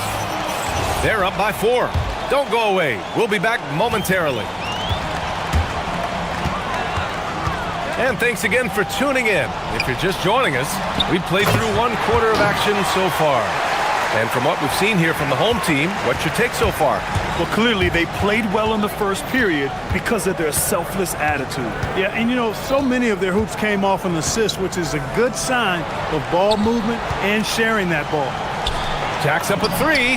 They're up by 4. Don't go away. We'll be back momentarily. And thanks again for tuning in. If you're just joining us, we've played through 1 quarter of action so far. And from what we've seen here from the home team, what's your take so far? Well, clearly they played well in the first period because of their selfless attitude. Yeah, and you know, so many of their hoops came off an assist, which is a good sign of ball movement and sharing that ball. Jacks up a 3,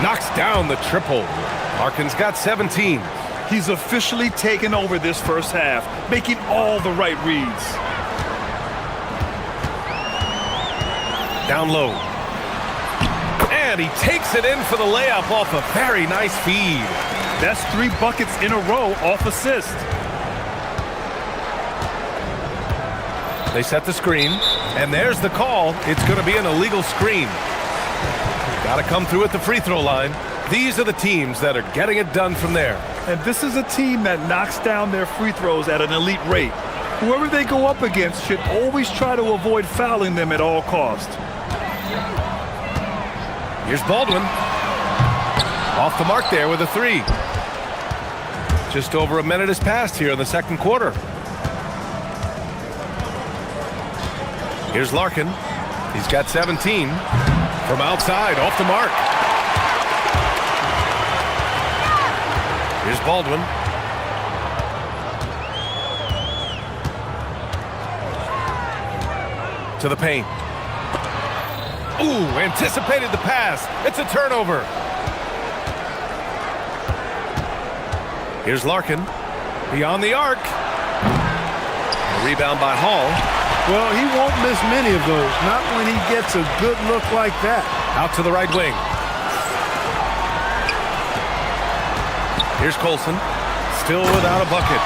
knocks down the triple. Larkin's got 17. He's officially taken over this first half, making all the right reads. Down low. And he takes it in for the layup off a very nice feed. That's 3 buckets in a row off assist. They set the screen, and there's the call. It's going to be an illegal screen. Got to come through at the free throw line. These are the teams that are getting it done from there. And this is a team that knocks down their free throws at an elite rate. Whoever they go up against should always try to avoid fouling them at all costs. Here's Baldwin. Off the mark there with a 3. Just over a minute has passed here in the second quarter. Here's Larkin. He's got 17. From outside, off the mark. Here's Baldwin. To the paint. Ooh, anticipated the pass. It's a turnover. Here's Larkin. Beyond the arc. A rebound by Hall. Well, he won't miss many of those. Not when he gets a good look like that. Out to the right wing. Here's Colson. Still without a bucket.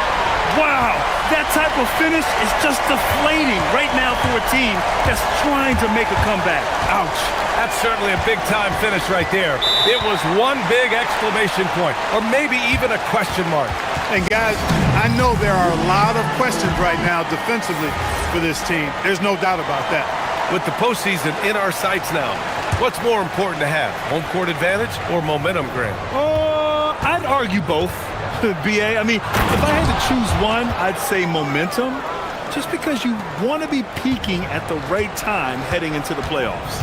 Wow, that type of finish is just deflating right now for a team that's trying to make a comeback. Ouch. That's certainly a big-time finish right there. It was one big exclamation point, or maybe even a question mark. And guys, I know there are a lot of questions right now defensively for this team. There's no doubt about that. With the postseason in our sights now, what's more important to have, home court advantage or momentum, Grant? I'd argue both, BA. I mean, if I had to choose one, I'd say momentum, just because you want to be peaking at the right time heading into the playoffs.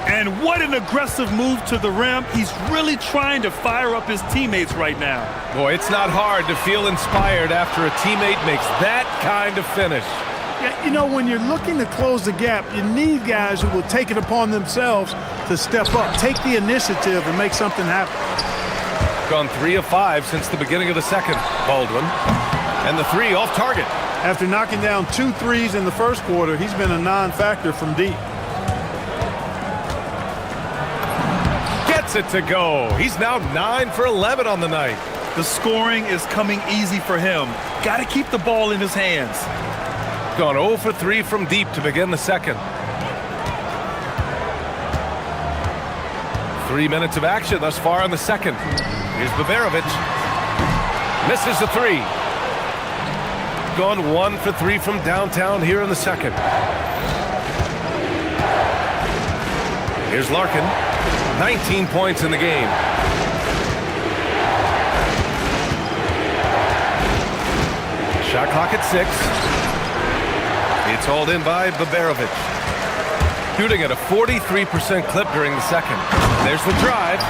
And what an aggressive move to the rim. He's really trying to fire up his teammates right now. Boy, it's not hard to feel inspired after a teammate makes that kind of finish. Yeah, you know, when you're looking to close the gap, you need guys who will take it upon themselves to step up, take the initiative, and make something happen. Gone 3 of 5 since the beginning of the second, Baldwin. And the 3 off target. After knocking down 2 threes in the first quarter, he's been a non-factor from deep. Gets it to go. He's now 9 for 11 on the night. The scoring is coming easy for him. Got to keep the ball in his hands. Gone 0 for 3 from deep to begin the second. 3 minutes of action thus far in the second. Here's Baberovic. Misses the three. Gone 1 for 3 from downtown here in the second. Here's Larkin. 19 points in the game. Shot clock at 6. It's hauled in by Baberovic. Shooting at a 43% clip during the second. There's the drive.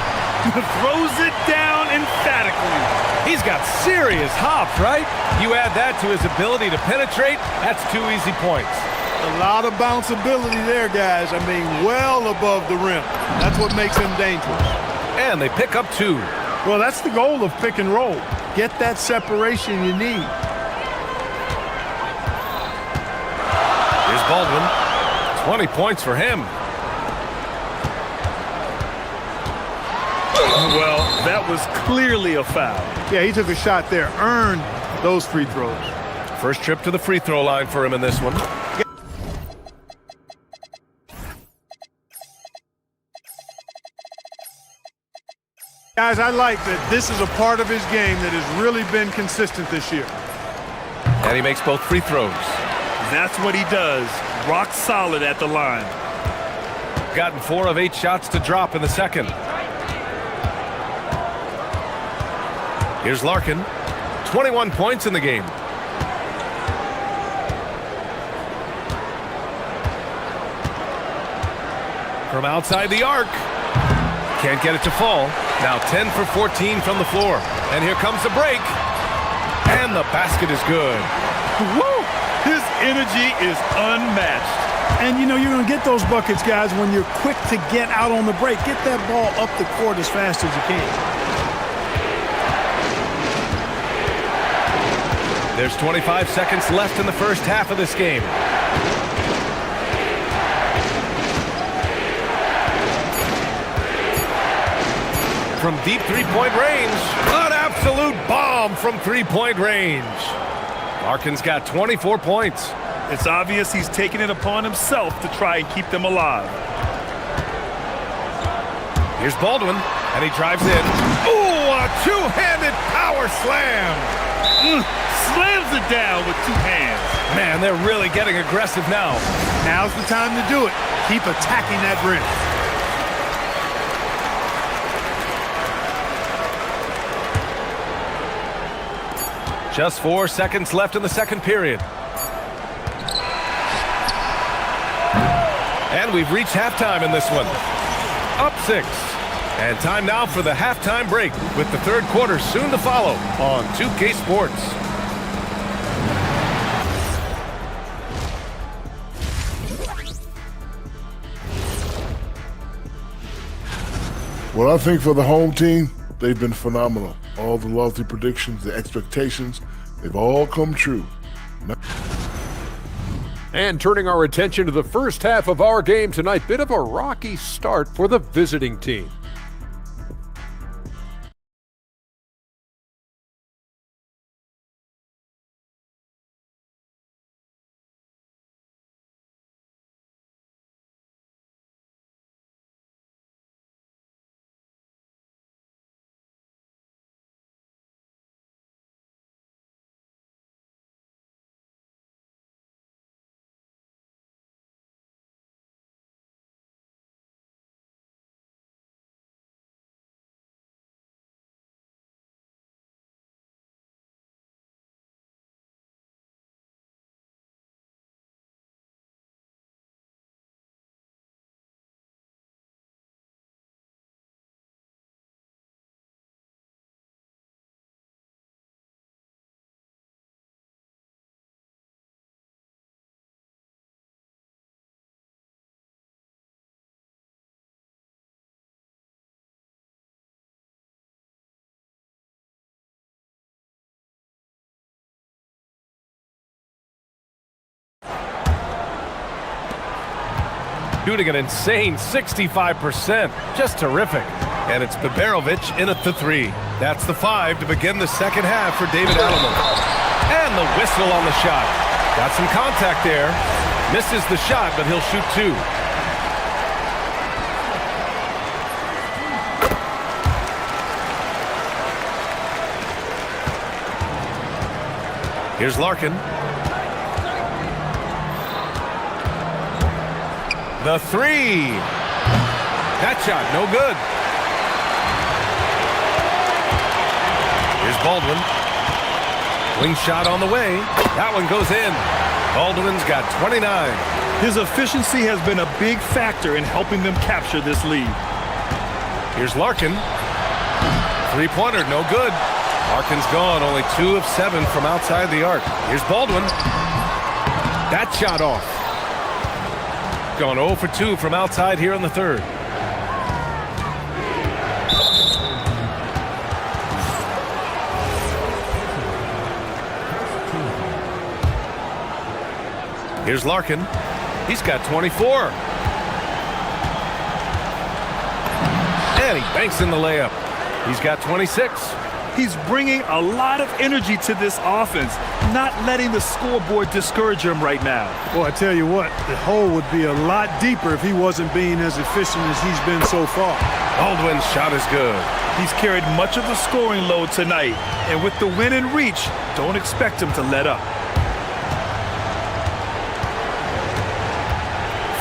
Throws it down emphatically. He's got serious hops, right? You add that to his ability to penetrate, that's 2 easy points. A lot of bounceability there, guys. I mean, well above the rim. That's what makes him dangerous. And they pick up 2. Well, that's the goal of pick and roll. Get that separation you need. Here's Baldwin. 20 points for him. Well, that was clearly a foul. Yeah, he took a shot there. Earned those free throws. First trip to the free throw line for him in this one. Guys, I like that this is a part of his game that has really been consistent this year. And he makes both free throws. That's what he does. Rock solid at the line. Gotten 4 of 8 shots to drop in the second. Here's Larkin. 21 points in the game. From outside the arc. Can't get it to fall. Now 10 for 14 from the floor. And here comes the break. And the basket is good. Woo! His energy is unmatched. And, you know, you're going to get those buckets, guys, when you're quick to get out on the break. Get that ball up the court as fast as you can. There's 25 seconds left in the first half of this game. From deep three-point range, an absolute bomb from three-point range. Larkin's got 24 points. It's obvious he's taking it upon himself to try and keep them alive. Here's Baldwin, and he drives in. Ooh, a two-handed power slam. Slams it down with 2 hands. Man, they're really getting aggressive now. Now's the time to do it. Keep attacking that rim. Just 4 seconds left in the second period. And we've reached halftime in this one. Up 6. And time now for the halftime break, with the third quarter soon to follow on 2K Sports. Well, I think for the home team, they've been phenomenal. All the lofty predictions, the expectations, they've all come true. And turning our attention to the first half of our game tonight, bit of a rocky start for the visiting team. Shooting an insane 65%. Just terrific. And it's Baberovic in at the 3. That's the 5 to begin the second half for David Adelman. And the whistle on the shot. Got some contact there. Misses the shot, but he'll shoot 2. Here's Larkin. The three. That shot, no good. Here's Baldwin. Wing shot on the way. That one goes in. Baldwin's got 29. His efficiency has been a big factor in helping them capture this lead. Here's Larkin. Three-pointer, no good. Larkin's gone, only 2 of 7 from outside the arc. Here's Baldwin. That shot off. Gone 0 for 2 from outside here in the third. Here's Larkin. He's got 24. And he banks in the layup. He's got 26. He's bringing a lot of energy to this offense, not letting the scoreboard discourage him right now. Well, I tell you what, the hole would be a lot deeper if he wasn't being as efficient as he's been so far. Baldwin's shot is good. He's carried much of the scoring load tonight, and with the win in reach, don't expect him to let up.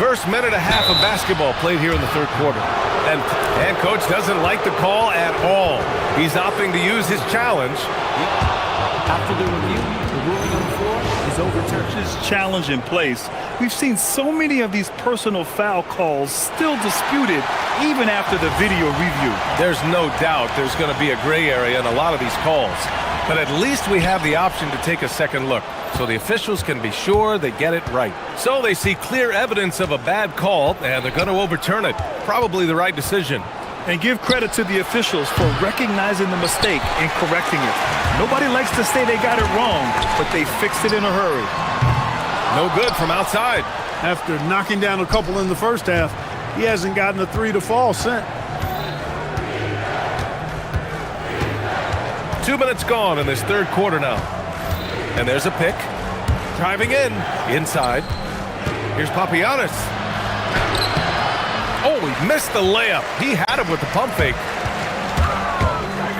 First minute and a half of basketball played here in the third quarter. And coach doesn't like the call at all. He's opting to use his challenge. After the review, the ruling on the floor is overturned. His challenge in place. We've seen so many of these personal foul calls still disputed even after the video review. There's no doubt there's going to be a gray area in a lot of these calls. But at least we have the option to take a second look, so the officials can be sure they get it right. So they see clear evidence of a bad call, and they're going to overturn it. Probably the right decision. And give credit to the officials for recognizing the mistake and correcting it. Nobody likes to say they got it wrong, but they fixed it in a hurry. No good from outside. After knocking down a couple in the first half, he hasn't gotten a three to fall since. 2 minutes gone in this third quarter now. And there's a pick. Driving in. Inside. Here's Papagiannis. Oh, he missed the layup. He had him with the pump fake.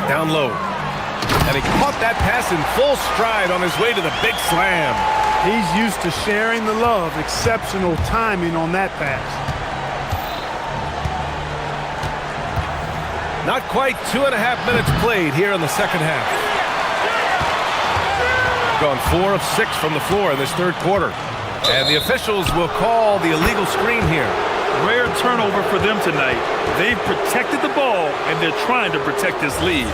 Down low. And he caught that pass in full stride on his way to the big slam. He's used to sharing the love. Exceptional timing on that pass. Not quite 2.5 minutes played here in the second half. Gone 4 of 6 from the floor in this third quarter. And the officials will call the illegal screen here. Rare turnover for them tonight. They've protected the ball, and they're trying to protect this lead.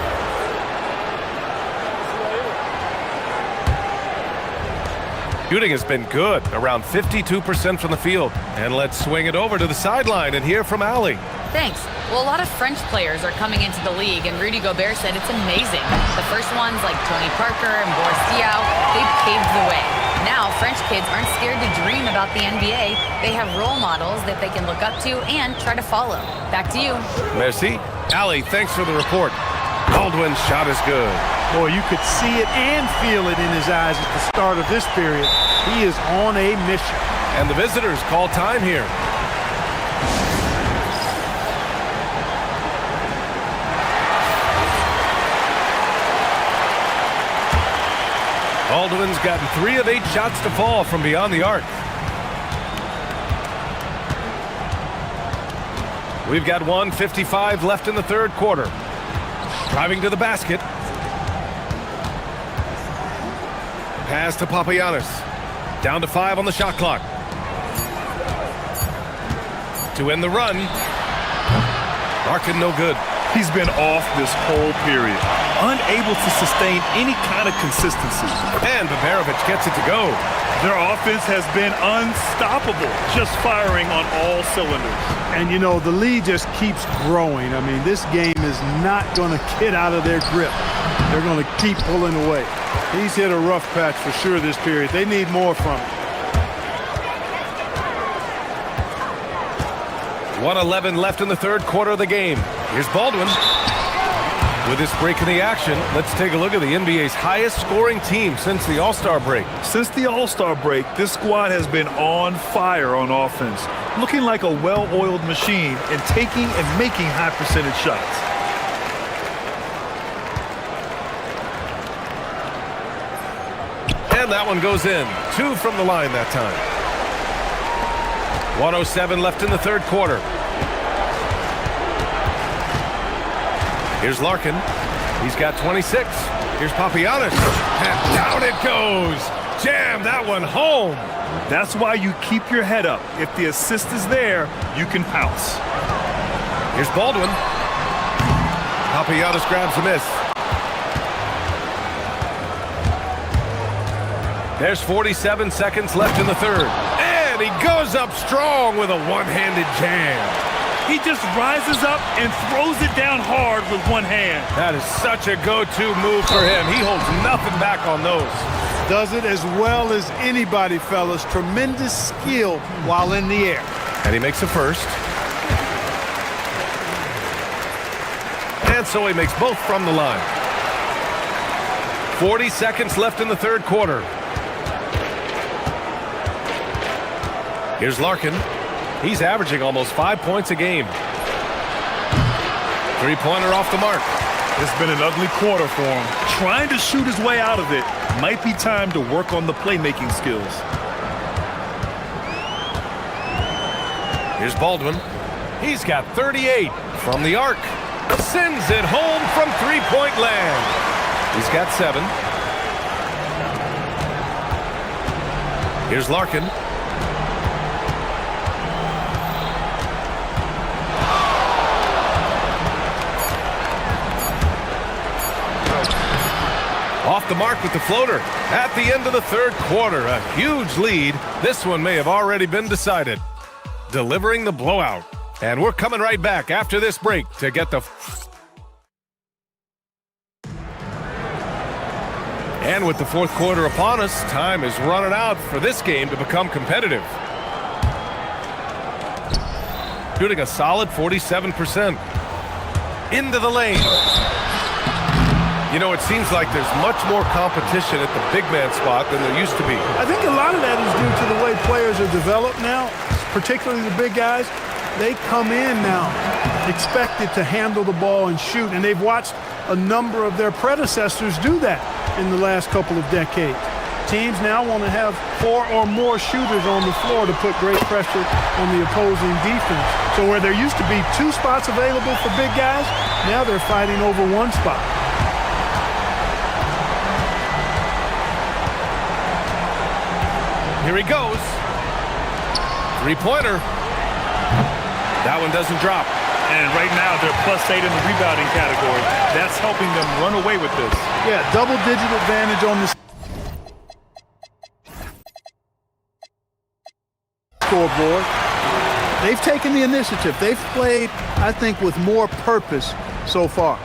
Shooting has been good, around 52% from the field. And let's swing it over to the sideline and hear from Ali. Thanks. Well, a lot of French players are coming into the league, and Rudy Gobert said it's amazing. The first ones, like Tony Parker and Boris Diaw, they paved the way. Now, French kids aren't scared to dream about the NBA. They have role models that they can look up to and try to follow. Back to you. Merci. Ali, thanks for the report. Baldwin's shot is good. Boy, you could see it and feel it in his eyes at the start of this period. He is on a mission. And the visitors call time here. Baldwin's gotten 3 of 8 shots to fall from beyond the arc. We've got 1:55 left in the third quarter. Driving to the basket. Pass to Papagiannis. Down to 5 on the shot clock. To end the run. Larkin no good. He's been off this whole period. Unable to sustain any kind of consistency. And Babarovic gets it to go. Their offense has been unstoppable, just firing on all cylinders. And, you know, the lead just keeps growing. I mean, this game is not going to get out of their grip. They're going to keep pulling away. He's hit a rough patch for sure this period. They need more from him. 1:11 left in the third quarter of the game. Here's Baldwin. With this break in the action, let's take a look at the NBA's highest scoring team since the All-Star break. Since the All-Star break, this squad has been on fire on offense, looking like a well-oiled machine and taking and making high percentage shots. And that one goes in. 2 from the line that time. 1:07 left in the third quarter. Here's Larkin. He's got 26. Here's Papagiannis. And down it goes. Jam that one home. That's why you keep your head up. If the assist is there, you can pounce. Here's Baldwin. Papagiannis grabs a miss. There's 47 seconds left in the third. And he goes up strong with a one-handed jam. He just rises up and throws it down hard with one hand. That is such a go-to move for him. He holds nothing back on those. Does it as well as anybody, fellas. Tremendous skill while in the air. And he makes a first. And so he makes both from the line. 40 seconds left in the third quarter. Here's Larkin. He's averaging almost 5 points a game. Three-pointer off the mark. It's been an ugly quarter for him. Trying to shoot his way out of it. Might be time to work on the playmaking skills. Here's Baldwin. He's got 38 from the arc. Sends it home from three-point land. He's got 7. Here's Larkin. Off the mark with the floater at the end of the third quarter. A huge lead. This one may have already been decided. Delivering the blowout. And we're coming right back after this break to get the... And with the fourth quarter upon us, time is running out for this game to become competitive. Shooting a solid 47%. Into the lane. You know, it seems like there's much more competition at the big man spot than there used to be. I think a lot of that is due to the way players are developed now, particularly the big guys. They come in now expected to handle the ball and shoot, and they've watched a number of their predecessors do that in the last couple of decades. Teams now want to have 4 or more shooters on the floor to put great pressure on the opposing defense. So where there used to be 2 spots available for big guys, now they're fighting over 1 spot. Here he goes. Three-pointer. That one doesn't drop. And right now, they're +8 in the rebounding category. That's helping them run away with this. Yeah, double-digit advantage on the scoreboard. They've taken the initiative. They've played, I think, with more purpose so far.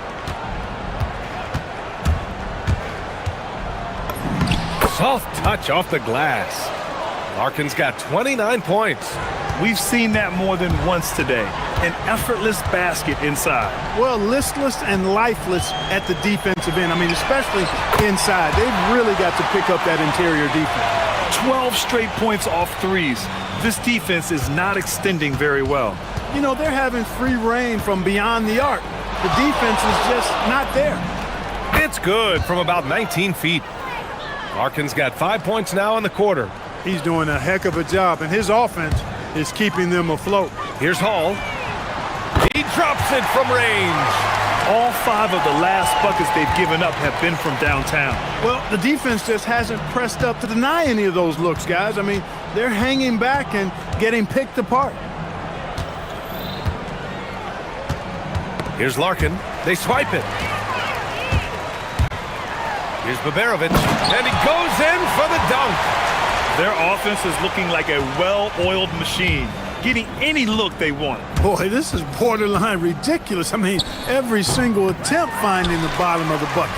Soft touch off the glass. Larkin's got 29 points. We've seen that more than once today. An effortless basket inside. Well, listless and lifeless at the defensive end. I mean, especially inside. They've really got to pick up that interior defense. 12 straight points off threes. This defense is not extending very well. You know, they're having free reign from beyond the arc. The defense is just not there. It's good from about 19 feet. Larkin's got 5 points now in the quarter. He's doing a heck of a job, and his offense is keeping them afloat. Here's Hall. He drops it from range. All 5 of the last buckets they've given up have been from downtown. Well, the defense just hasn't pressed up to deny any of those looks, guys. I mean, they're hanging back and getting picked apart. Here's Larkin. They swipe it. Here's Baberovic. And he goes in for the dunk. Their offense is looking like a well-oiled machine, getting any look they want. Boy, this is borderline ridiculous. I mean, every single attempt finding the bottom of the bucket.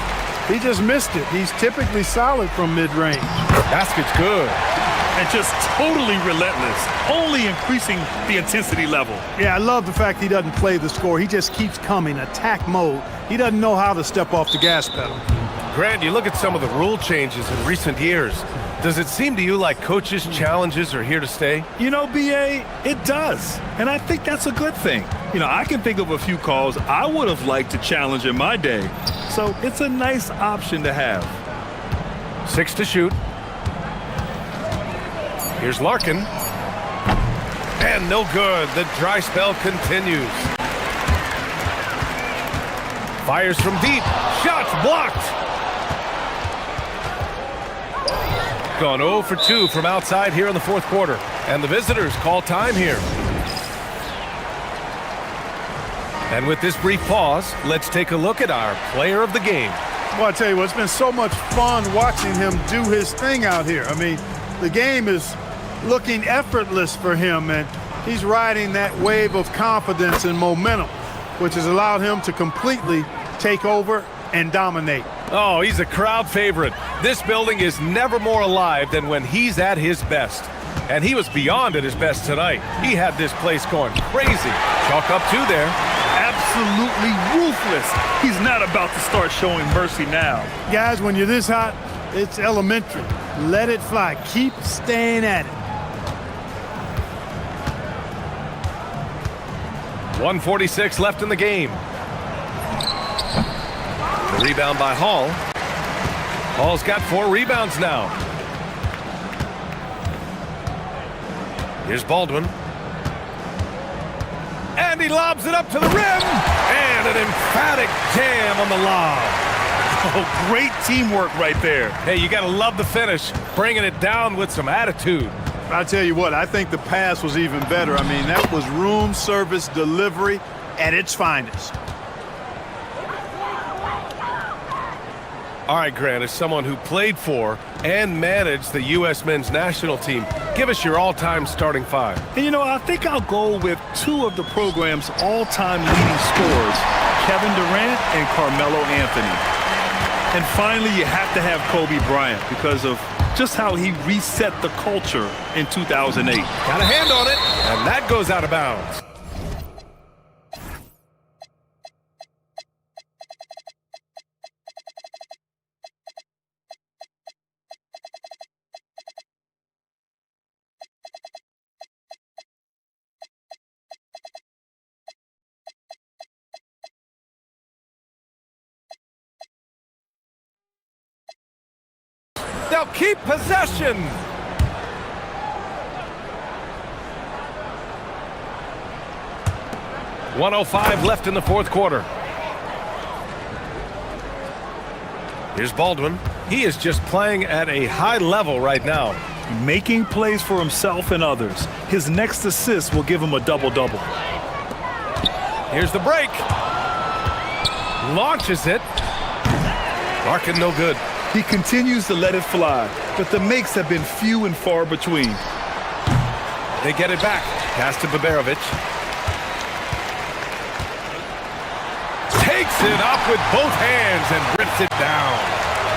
He just missed it. He's typically solid from mid-range. Basket's good. And just totally relentless, only increasing the intensity level. Yeah, I love the fact he doesn't play the score. He just keeps coming, attack mode. He doesn't know how to step off the gas pedal. Grant, you look at some of the rule changes in recent years. Does it seem to you like coaches' challenges are here to stay? You know, B.A., it does. And I think that's a good thing. You know, I can think of a few calls I would have liked to challenge in my day. So it's a nice option to have. 6 to shoot. Here's Larkin. And no good. The dry spell continues. Fires from deep. Shots blocked. Gone 0 for 2 from outside here in the fourth quarter. And the visitors call time here. And with this brief pause, let's take a look at our player of the game. Well, I tell you what, it's been so much fun watching him do his thing out here. I mean, the game is looking effortless for him, and he's riding that wave of confidence and momentum, which has allowed him to completely take over and dominate. Oh, he's a crowd favorite. This building is never more alive than when he's at his best. And he was beyond at his best tonight. He had this place going crazy. Chalk up 2 there. Absolutely ruthless. He's not about to start showing mercy now. Guys, when you're this hot, it's elementary. Let it fly. Keep staying at it. 1:46 left in the game. The rebound by Hall. Hall's got 4 rebounds now. Here's Baldwin. And he lobs it up to the rim. And an emphatic jam on the lob. Oh, great teamwork right there. Hey, you got to love the finish. Bringing it down with some attitude. I'll tell you what, I think the pass was even better. I mean, that was room service delivery at its finest. All right, Grant, as someone who played for and managed the U.S. men's national team, give us your all-time starting 5. And you know, I think I'll go with 2 of the program's all-time leading scorers, Kevin Durant and Carmelo Anthony. And finally, you have to have Kobe Bryant because of just how he reset the culture in 2008. Got a hand on it, and that goes out of bounds. They'll keep possession. .105 left in the fourth quarter. Here's Baldwin. He is just playing at a high level right now. Making plays for himself and others. His next assist will give him a double-double. Here's the break. Launches it. Larkin no good. He continues to let it fly, but the makes have been few and far between. They get it back. Pass to Baberovic. Takes it up with both hands and rips it down.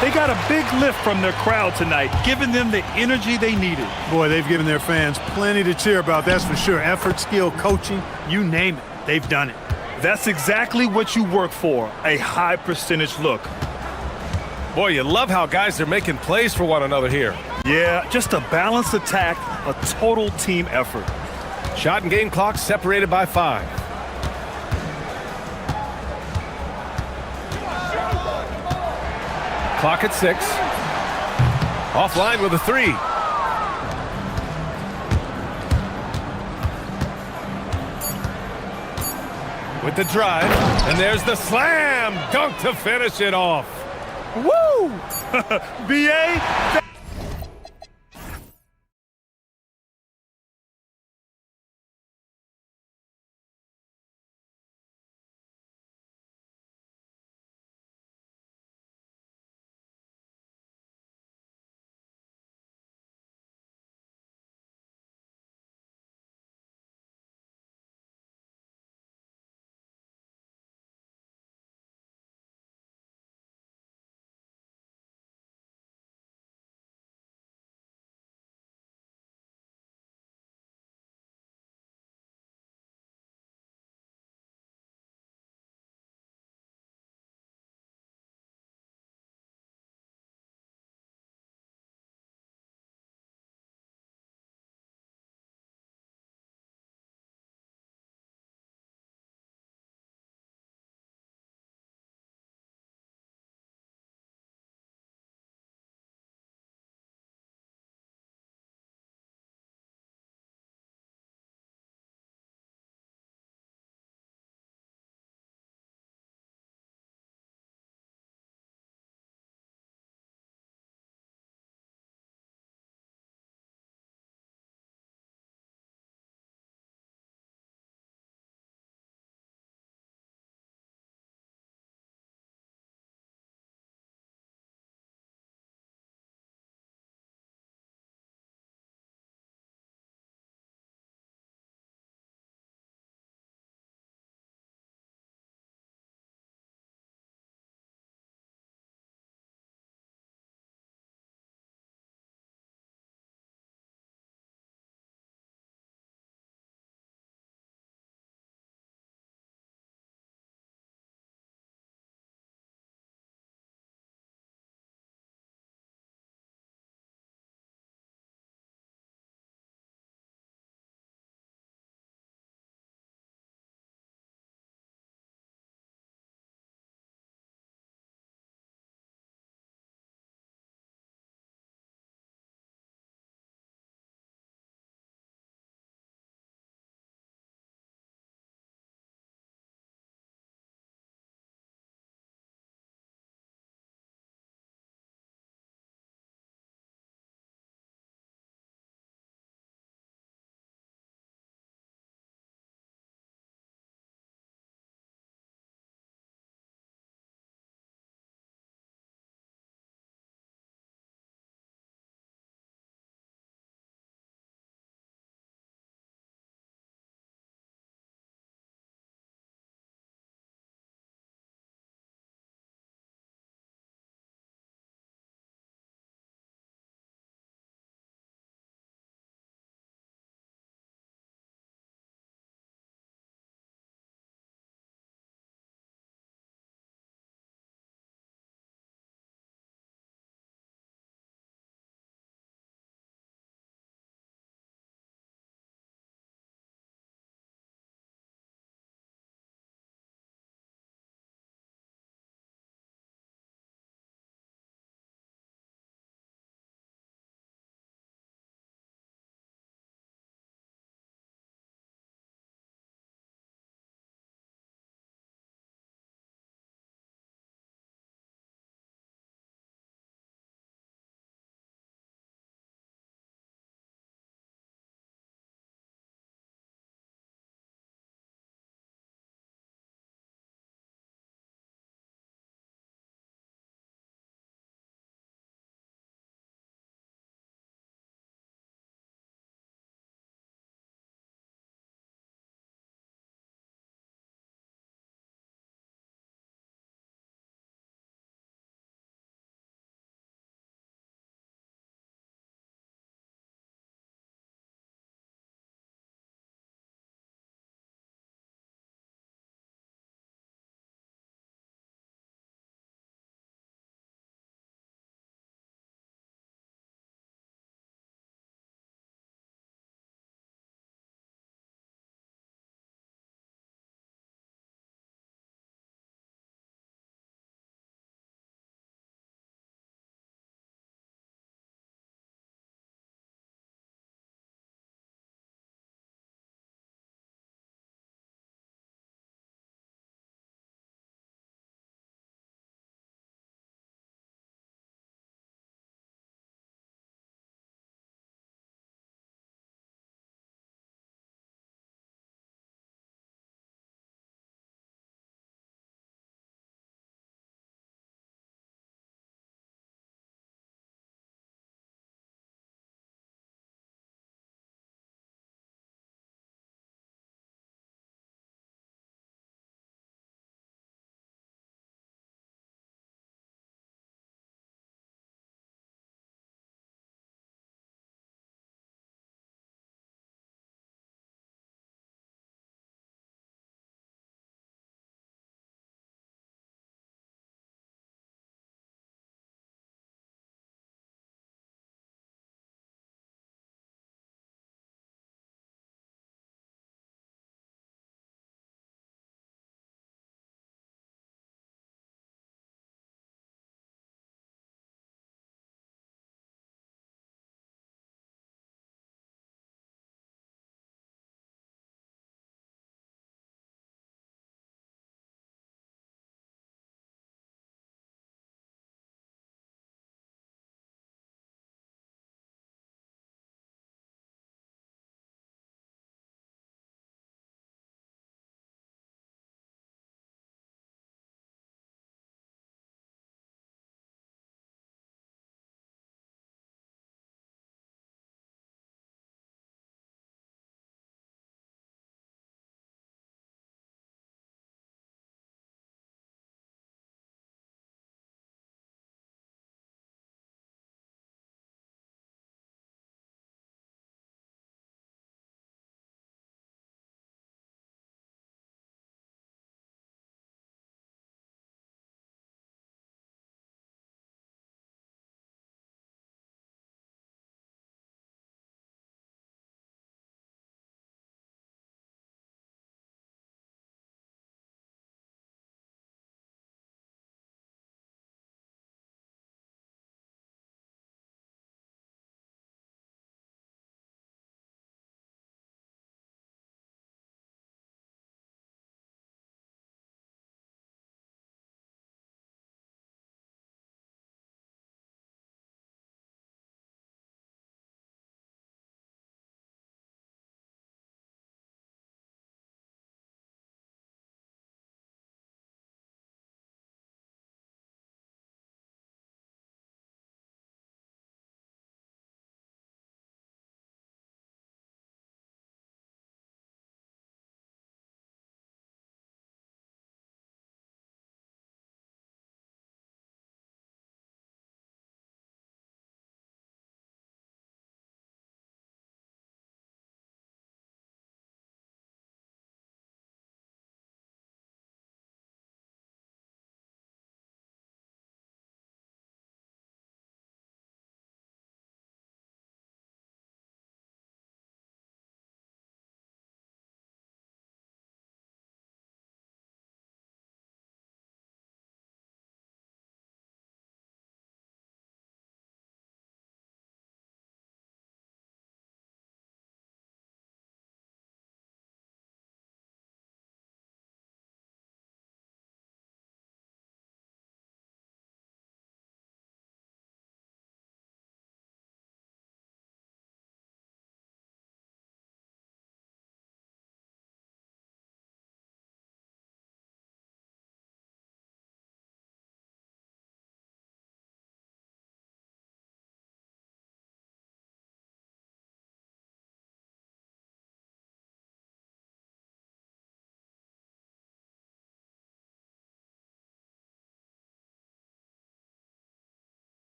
They got a big lift from their crowd tonight, giving them the energy they needed. Boy, they've given their fans plenty to cheer about, that's for sure. Effort, skill, coaching, you name it, they've done it. That's exactly what you work for, a high percentage look. Boy, you love how guys are making plays for one another here. Yeah, just a balanced attack, a total team effort. Shot and game clock separated by 5. Clock at 6. Offline with a 3. With the drive, and there's the slam dunk to finish it off. Woo! BA,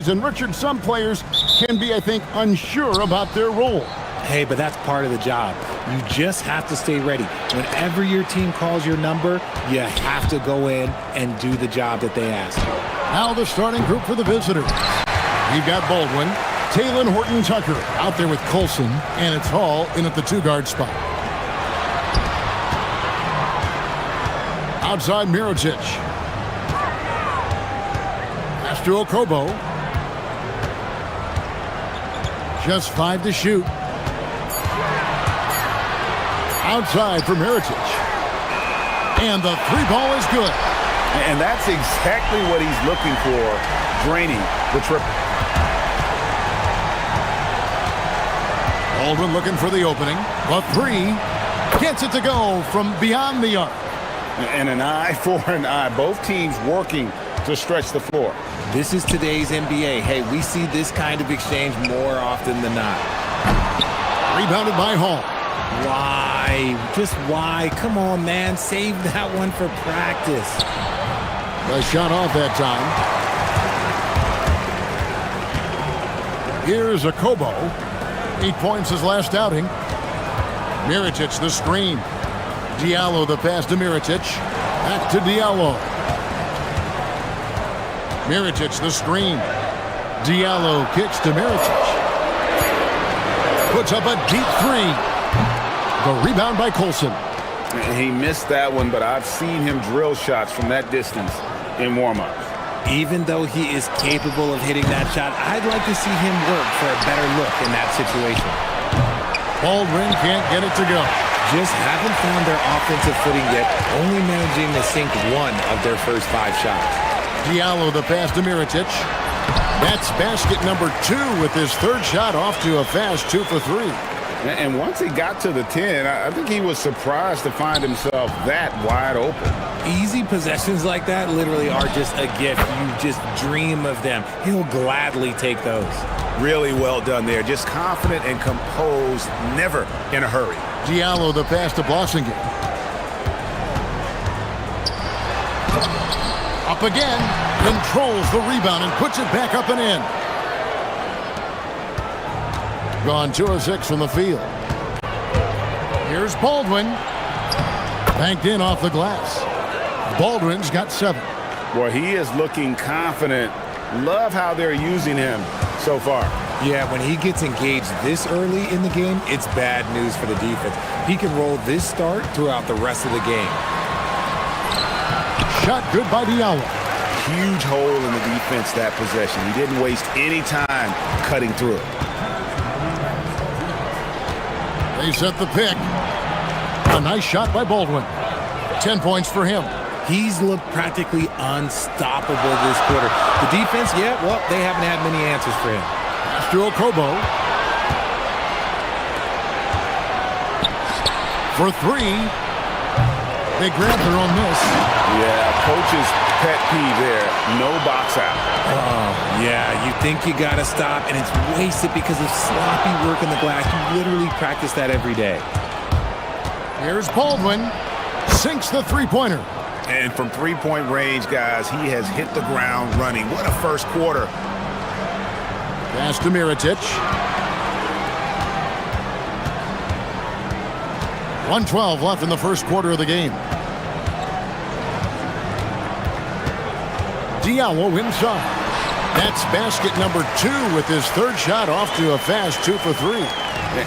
And Richard, some players can be, I think, unsure about their role. Hey, but that's part of the job. You just have to stay ready. Whenever your team calls your number, you have to go in and do the job that they ask. Now the starting group for the visitors. We've got Baldwin, Taylor Horton Tucker out there with Colson, and it's Hall in at the 2-guard spot. Outside Mirotic. Pass to Okobo. Just 5 to shoot. Outside for Mirotic. And the 3-ball is good. And that's exactly what he's looking for, draining the triple. Baldwin looking for the opening. A 3. Gets it to go from beyond the arc. And an eye for an eye. Both teams working to stretch the floor. This is today's NBA. Hey, we see this kind of exchange more often than not. Rebounded by Hall. Why? Just why? Come on, man. Save that one for practice. The shot off that time. Here's Okobo. 8 points his last outing. Mirotic the screen. Diallo the pass to Mirotic. Back to Diallo. Mirotic the screen. Diallo kicks to Mirotic. Puts up a deep 3. The rebound by Colson. He missed that one, but I've seen him drill shots from that distance in warm-ups. Even though he is capable of hitting that shot, I'd like to see him work for a better look in that situation. Baldwin can't get it to go. Just haven't found their offensive footing yet, only managing to sink 1 of their first 5 shots. Diallo the pass to Mirotic. That's basket number 2 with his 3rd shot off to a fast 2 for 3. And once he got to the 10, I think he was surprised to find himself that wide open. Easy possessions like that literally are just a gift. You just dream of them. He'll gladly take those. Really well done there. Just confident and composed, never in a hurry. Diallo the pass to Blossinger. Up again. Controls the rebound and puts it back up and in. Gone 2 of 6 from the field. Here's Baldwin. Banked in off the glass. Baldwin's got 7. Well, he is looking confident. Love how they're using him so far. Yeah, when he gets engaged this early in the game, it's bad news for the defense. He can roll this start throughout the rest of the game. Shot good by Diallo. Huge hole in the defense that possession. He didn't waste any time cutting through it. They set the pick. A nice shot by Baldwin. 10 points for him. He's looked practically unstoppable this quarter. The defense, yeah, well, they haven't had many answers for him. Pass to Okobo. For 3. They grab their own miss. Yeah, coach's pet peeve there. No box out. Oh, yeah, you think you got to stop, and it's wasted because of sloppy work in the glass. You literally practice that every day. Here's Baldwin. Sinks the 3-pointer. And from 3-point range, guys, he has hit the ground running. What a first quarter. Pass to Mirotic. 1:12 left in the first quarter of the game. Diallo inside. That's basket number 2 with his 3rd shot off to a fast 2 for 3.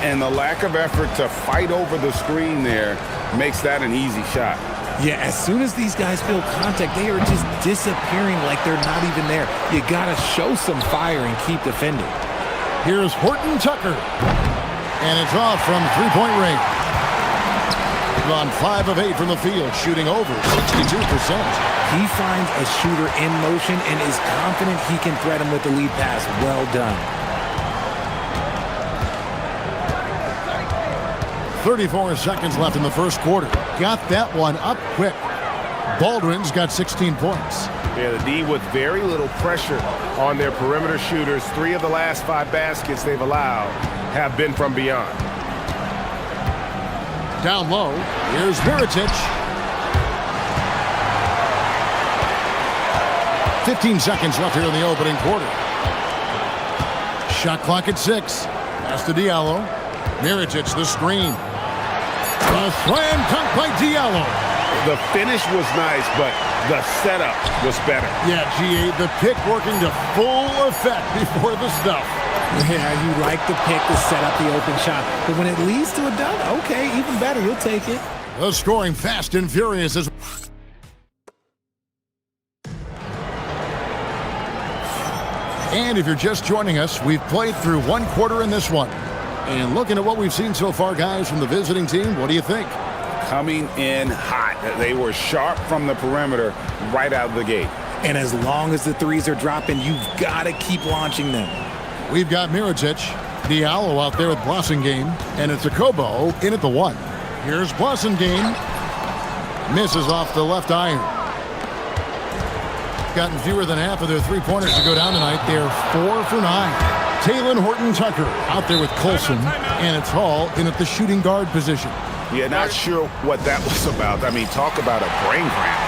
And the lack of effort to fight over the screen there makes that an easy shot. Yeah, as soon as these guys feel contact, they are just disappearing like they're not even there. You got to show some fire and keep defending. Here's Horton Tucker. And it's off from 3-point range. Gone 5 of 8 from the field, shooting over 62%. He finds a shooter in motion and is confident he can thread him with the lead pass. Well done. 34 seconds left in the first quarter. Got that one up quick. Baldwin's got 16 points. Yeah, the D with very little pressure on their perimeter shooters. 3 of the last 5 baskets they've allowed have been from beyond. Down low, here's Mirotic. 15 seconds left here in the opening quarter. Shot clock at 6. Pass to Diallo. Mirotic, the screen. A slam dunk by Diallo. The finish was nice, but the setup was better. Yeah, G8, the pick working to full effect before the stuff. Yeah, you like the pick to set up the open shot. But when it leads to a dunk, okay, even better. You'll take it. The scoring fast and furious as... And if you're just joining us, we've played through one quarter in this one. And looking at what we've seen so far, guys, from the visiting team, what do you think? Coming in hot. They were sharp from the perimeter right out of the gate. And as long as the threes are dropping, you've got to keep launching them. We've got Mirotic, Diallo out there with Blossingame, and it's Akobo in at the 1. Here's Blossingame. Misses off the left iron. Gotten fewer than half of their three-pointers to go down tonight. They're 4 for 9. Taylor Horton-Tucker out there with Colson, and it's Hall in at the shooting guard position. Yeah, not sure what that was about. I mean, talk about a brain cramp.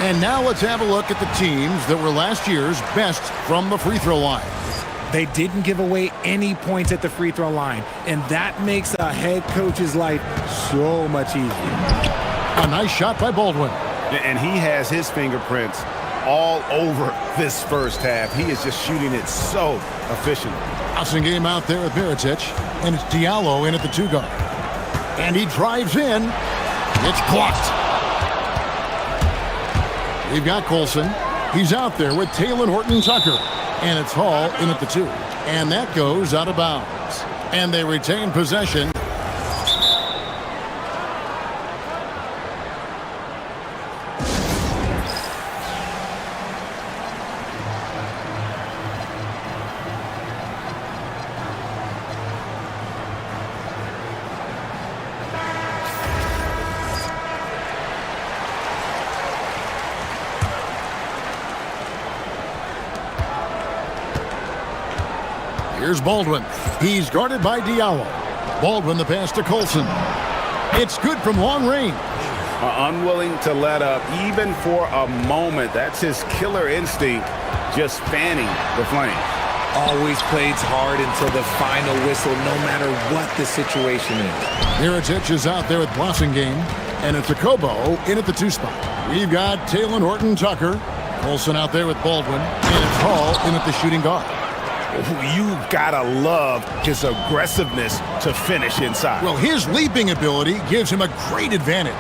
And now let's have a look at the teams that were last year's best from the free throw line. They didn't give away any points at the free throw line, and that makes a head coach's life so much easier. A nice shot by Baldwin. And he has his fingerprints all over this first half. He is just shooting it so efficiently. Blossingame out there with Mirotic, and it's Diallo in at the 2 guard. And he drives in. It's blocked. We've got Colson. He's out there with Taylor Horton-Tucker. And it's Hall in at the 2. And that goes out of bounds. And they retain possession. Here's Baldwin. He's guarded by Diallo. Baldwin the pass to Colson. It's good from long range. Unwilling to let up even for a moment. That's his killer instinct, just fanning the flame. Always plays hard until the final whistle, no matter what the situation is. Mirotic is out there with Blossingame, and it's Akobo in at the 2 spot. We've got Taylor Horton-Tucker. Colson out there with Baldwin, and it's Hall in at the shooting guard. You've got to love his aggressiveness to finish inside. Well, his leaping ability gives him a great advantage.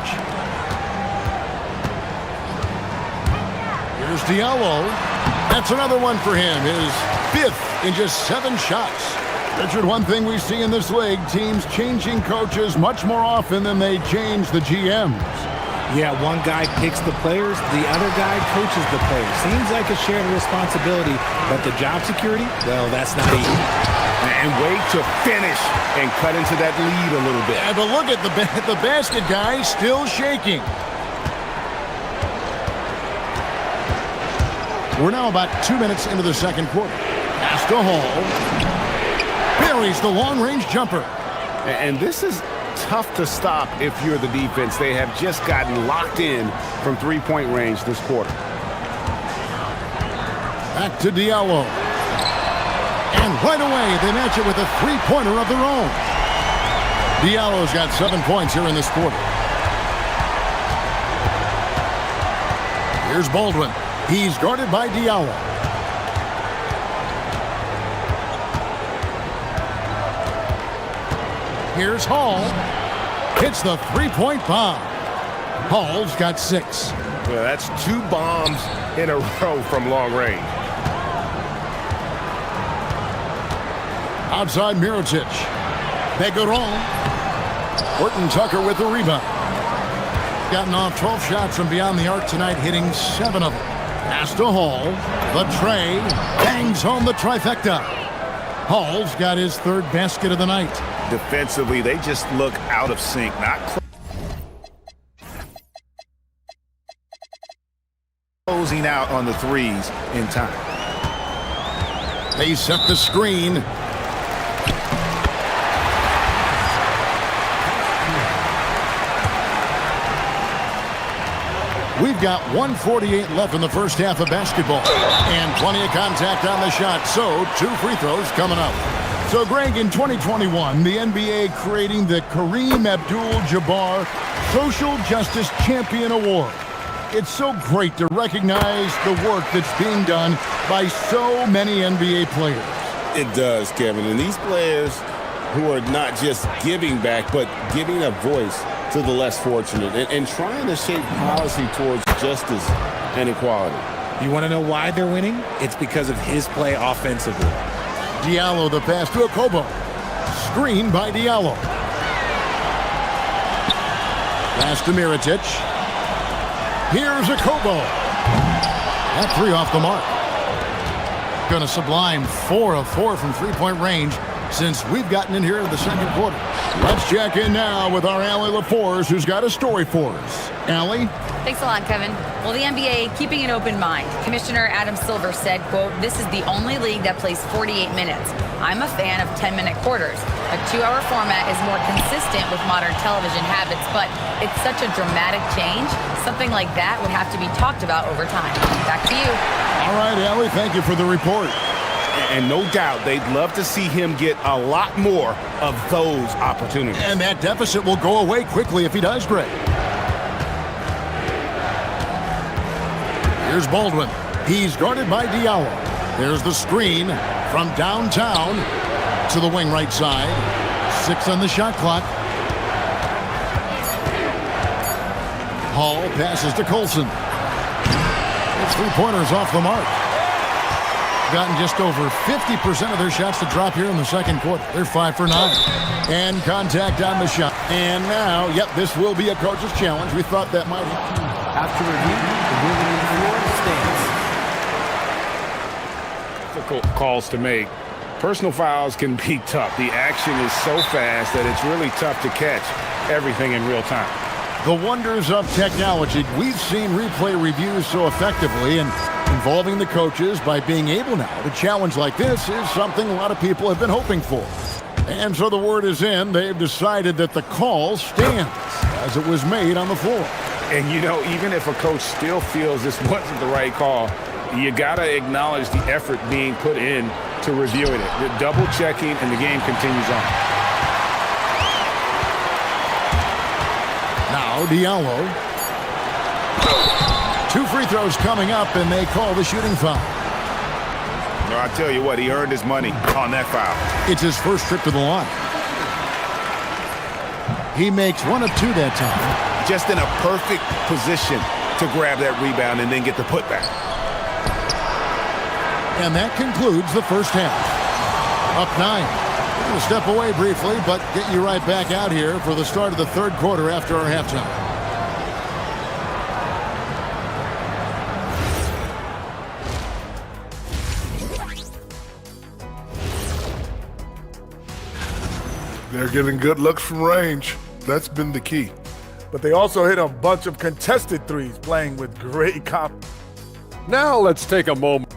Here's Diallo. That's another one for him. His 5th in just 7 shots. Richard, one thing we see in this league, teams changing coaches much more often than they change the GMs. Yeah, one guy picks the players, the other guy coaches the players. Seems like a shared responsibility, but the job security, well, that's not easy. And wait to finish and cut into that lead a little bit. Yeah, but look at the basket guy still shaking. We're now about 2 minutes into the second quarter. Pass to Hall. Buries the long-range jumper. And this is tough to stop if you're the defense. They have just gotten locked in from three-point range this quarter. Back to Diallo. And right away, they match it with a three-pointer of their own. Diallo's got 7 points here in this quarter. Here's Baldwin. He's guarded by Diallo. Here's Hall. Hits the three-point bomb. Hall's got 6. Well, that's 2 bombs in a row from long range. Outside Mirotic. They go wrong. Horton-Tucker with the rebound. Gotten off 12 shots from beyond the arc tonight, hitting 7 of them. Pass to Hall. The tray. Bangs home the trifecta. Hall's got his 3rd basket of the night. Defensively, they just look out of sync. Not closing out on the threes in time. They set the screen. We've got 1:48 left in the first half of basketball. And plenty of contact on the shot, so 2 free throws coming up. So, Greg, in 2021, the NBA creating the Kareem Abdul-Jabbar Social Justice Champion Award. It's so great to recognize the work that's being done by so many NBA players. It does, Kevin. And these players who are not just giving back, but giving a voice to the less fortunate and trying to shape policy towards justice and equality. You want to know why they're winning? It's because of his play offensively. Diallo, the pass to Okobo. Screen by Diallo. Pass to Mirotic. Here's Okobo. That 3 off the mark. Going to sublime 4 of 4 from three-point range since we've gotten in here in the second quarter. Let's check in now with our Allie LaForce, who's got a story for us. Allie? Thanks a lot, Kevin. Well, the NBA keeping an open mind. Commissioner Adam Silver said, quote, "This is the only league that plays 48 minutes. I'm a fan of 10-minute quarters. A 2-hour format is more consistent with modern television habits, but it's such a dramatic change. Something like that would have to be talked about over time." Back to you. All right, Allie, thank you for the report. And no doubt they'd love to see him get a lot more of those opportunities. And that deficit will go away quickly if he does, Greg. Here's Baldwin. He's guarded by Diallo. There's the screen from downtown to the wing right side. 6 on the shot clock. Hall passes to Colson. It's 3-pointers off the mark. Gotten just over 50% of their shots to drop here in the second quarter. They're 5 for 9. And contact on the shot. And now, yep, this will be a coach's challenge. We thought that might happen. After review, the ruling on the floor stands. Difficult calls to make. Personal fouls can be tough. The action is so fast that it's really tough to catch everything in real time. The wonders of technology. We've seen replay reviews so effectively, and involving the coaches by being able now to challenge like this is something a lot of people have been hoping for. And so the word is in. They've decided that the call stands as it was made on the floor. And, you know, even if a coach still feels this wasn't the right call, you got to acknowledge the effort being put in to reviewing it. The double checking, and the game continues on. Now Diallo. 2 free throws coming up, and they call the shooting foul. No, I tell you what, he earned his money on that foul. It's his first trip to the line. He makes 1 of 2 that time. Just in a perfect position to grab that rebound and then get the putback. And that concludes the first half. Up 9. We'll step away briefly, but get you right back out here for the start of the third quarter after our halftime. They're getting good looks from range. That's been the key. But they also hit a bunch of contested threes, playing with great confidence. Now let's take a moment.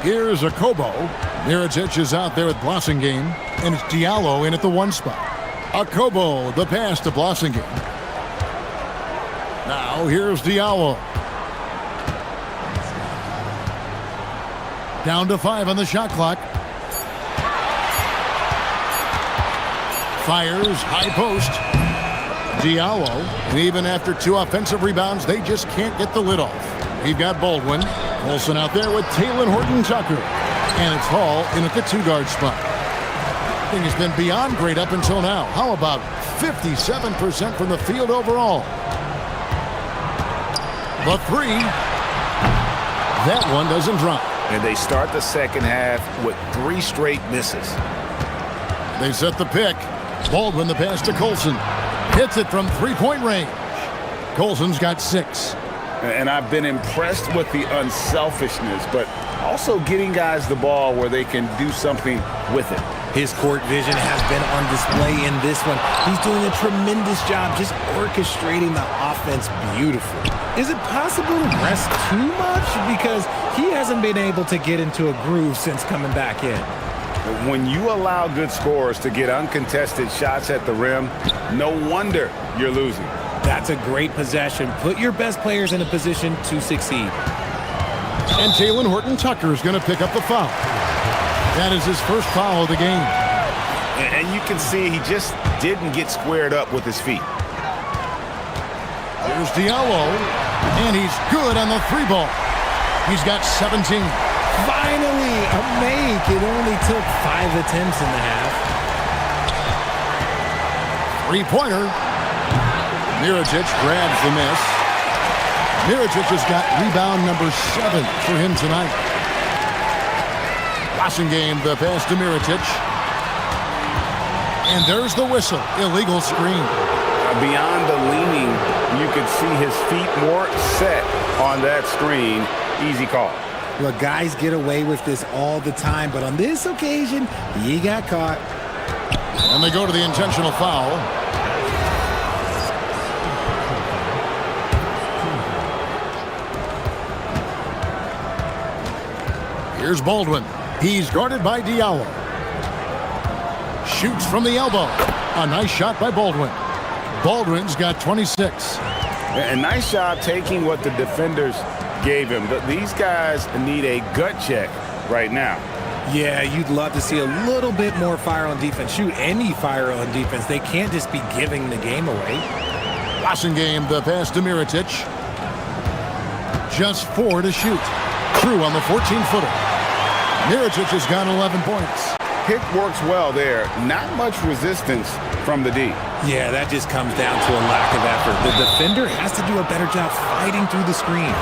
Here's Okobo. Mirotic is out there at Blossingame, and it's Diallo in at the 1 spot. Okobo, the pass to Blossingame. Now here's Diallo. Down to 5 on the shot clock. Fires, high post. Diallo, and even after 2 offensive rebounds, they just can't get the lid off. We've got Baldwin. Olsen out there with Taylor Horton-Tucker. And it's Hall in at the 2-guard spot. Thing has been beyond great up until now. How about 57% from the field overall? The 3. That one doesn't drop. And they start the second half with 3 straight misses. They set the pick. Baldwin the pass to Colson. Hits it from 3-point range. Colson's got 6. And I've been impressed with the unselfishness, but also getting guys the ball where they can do something with it. His court vision has been on display in this one. He's doing a tremendous job just orchestrating the offense beautifully. Is it possible to rest too much? Because he hasn't been able to get into a groove since coming back in. When you allow good scorers to get uncontested shots at the rim, no wonder you're losing. That's a great possession. Put your best players in a position to succeed. And Taylor Horton-Tucker is going to pick up the foul. That is his first foul of the game. And you can see he just didn't get squared up with his feet. Here's Diallo, and he's good on the 3-ball. He's got 17. Finally, a make. It only took 5 attempts in the half. 3-pointer. Mirotic grabs the miss. Mirotic has got rebound number 7 for him tonight. Game, the pass to Mirotic. And there's the whistle. Illegal screen. Beyond the leaning, you could see his feet more set on that screen. Easy call. Look, guys get away with this all the time, but on this occasion, he got caught. And they go to the intentional foul. Here's Baldwin. He's guarded by Diallo. Shoots from the elbow. A nice shot by Baldwin. Baldwin's got 26. A nice job taking what the defenders gave him. These guys need a gut check right now. Yeah, you'd love to see a little bit more fire on defense. Shoot, any fire on defense. They can't just be giving the game away. Game, the pass to Mirotic. Just 4 to shoot. True on the 14-footer. Mirotic has got 11 points. Pick works well there. Not much resistance from the D. Yeah, that just comes down to a lack of effort. The defender has to do a better job fighting through the screen.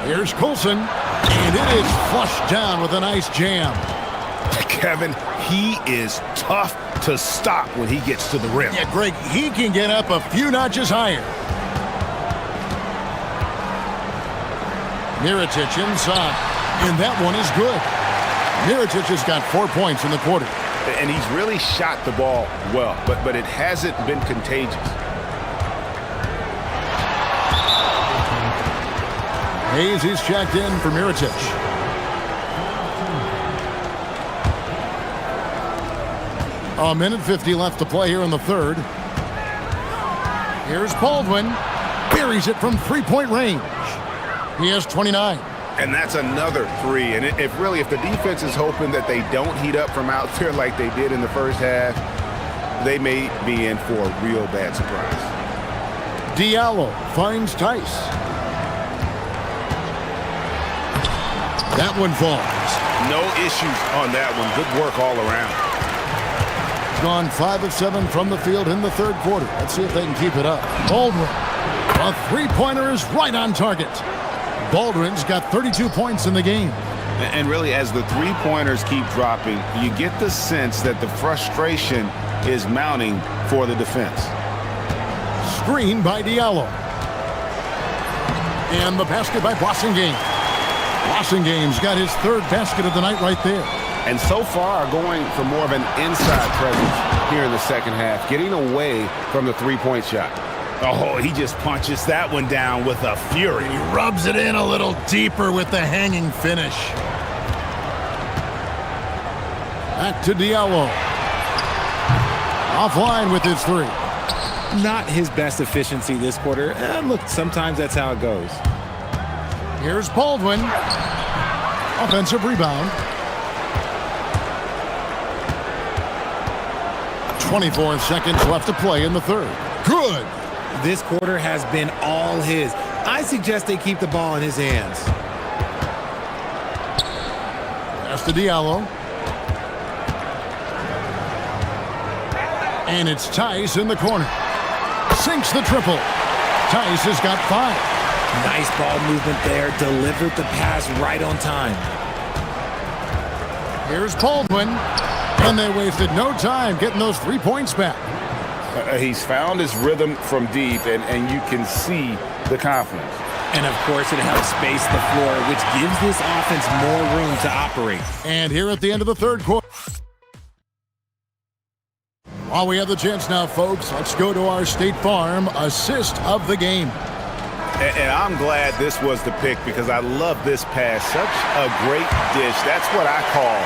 Here's Colson, and it is flushed down with a nice jam. Kevin, he is tough to stop when he gets to the rim. Yeah, Greg, he can get up a few notches higher. Mirotic inside, and that one is good. Mirotic has got 4 points in the quarter. And he's really shot the ball well, but it hasn't been contagious. Hayes is checked in for Mirotic. A minute 50 left to play here in the third. Here's Baldwin. Buries it from 3-point range. He has 29. And that's another 3. And if the defense is hoping that they don't heat up from out there like they did in the first half, they may be in for a real bad surprise. Diallo finds Tice. That one falls. No issues on that one. Good work all around. Gone 5 of 7 from the field in the third quarter. Let's see if they can keep it up. Baldwin. A 3-pointer is right on target. Baldwin's got 32 points in the game. And really, as the 3-pointers keep dropping, you get the sense that the frustration is mounting for the defense. Screen by Diallo. And the basket by Game. Game's got his 3rd basket of the night right there. And so far, going for more of an inside presence here in the second half, getting away from the 3-point shot. Oh, he just punches that one down with a fury. He rubs it in a little deeper with the hanging finish. Back to Diallo. Offline with his 3. Not his best efficiency this quarter. Look, sometimes that's how it goes. Here's Baldwin. Offensive rebound. 24 seconds left to play in the third. Good. This quarter has been all his. I suggest they keep the ball in his hands. Pass to Diallo. And it's Tice in the corner. Sinks the triple. Tice has got 5. Nice ball movement there. Delivered the pass right on time. Here's Baldwin. And they wasted no time getting those 3 points back. He's found his rhythm from deep, and you can see the confidence. And, of course, it helps space the floor, which gives this offense more room to operate. And here at the end of the third quarter. While we have the chance now, folks, let's go to our State Farm assist of the game. And I'm glad this was the pick because I love this pass. Such a great dish. That's what I call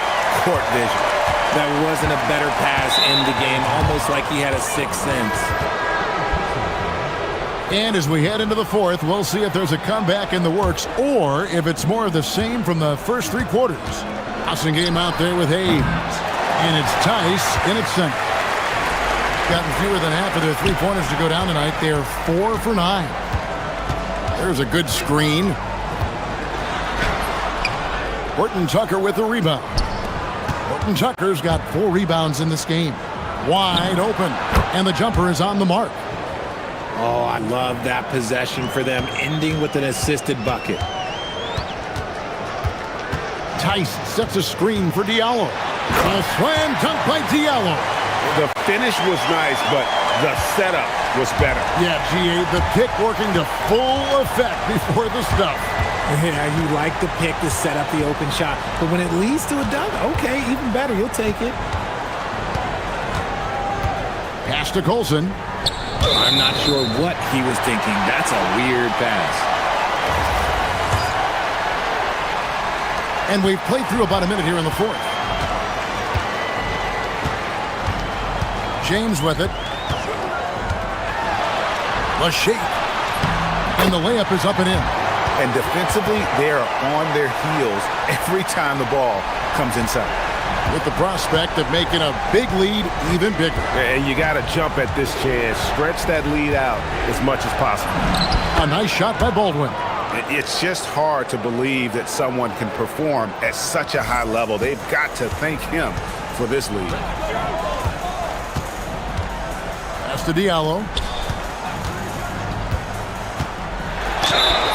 court vision. That wasn't a better pass in the game, almost like he had a sixth sense. And as we head into the fourth, we'll see if there's a comeback in the works or if it's more of the same from the first 3 quarters. Awesome game out there with Hayes. And it's Tice in its center. Gotten fewer than half of their 3-pointers to go down tonight. They're 4 for 9. There's a good screen. Horton Tucker with the rebound. Horton Tucker's got 4 rebounds in this game. Wide open. And the jumper is on the mark. Oh, I love that possession for them, ending with an assisted bucket. Tice sets a screen for Diallo. A slam dunk by Diallo. The finish was nice, but the setup was better. Yeah, G.A., the pick working to full effect before the stuff. Yeah, you like the pick to set up the open shot. But when it leads to a dunk, okay, even better. You'll take it. Pass to Colson. I'm not sure what he was thinking. That's a weird pass. And we've played through about a minute here in the fourth. James with it. The shake. And the layup is up and in. And defensively, they are on their heels every time the ball comes inside. With the prospect of making a big lead even bigger. And you got to jump at this chance. Stretch that lead out as much as possible. A nice shot by Baldwin. It's just hard to believe that someone can perform at such a high level. They've got to thank him for this lead. Pass to Diallo.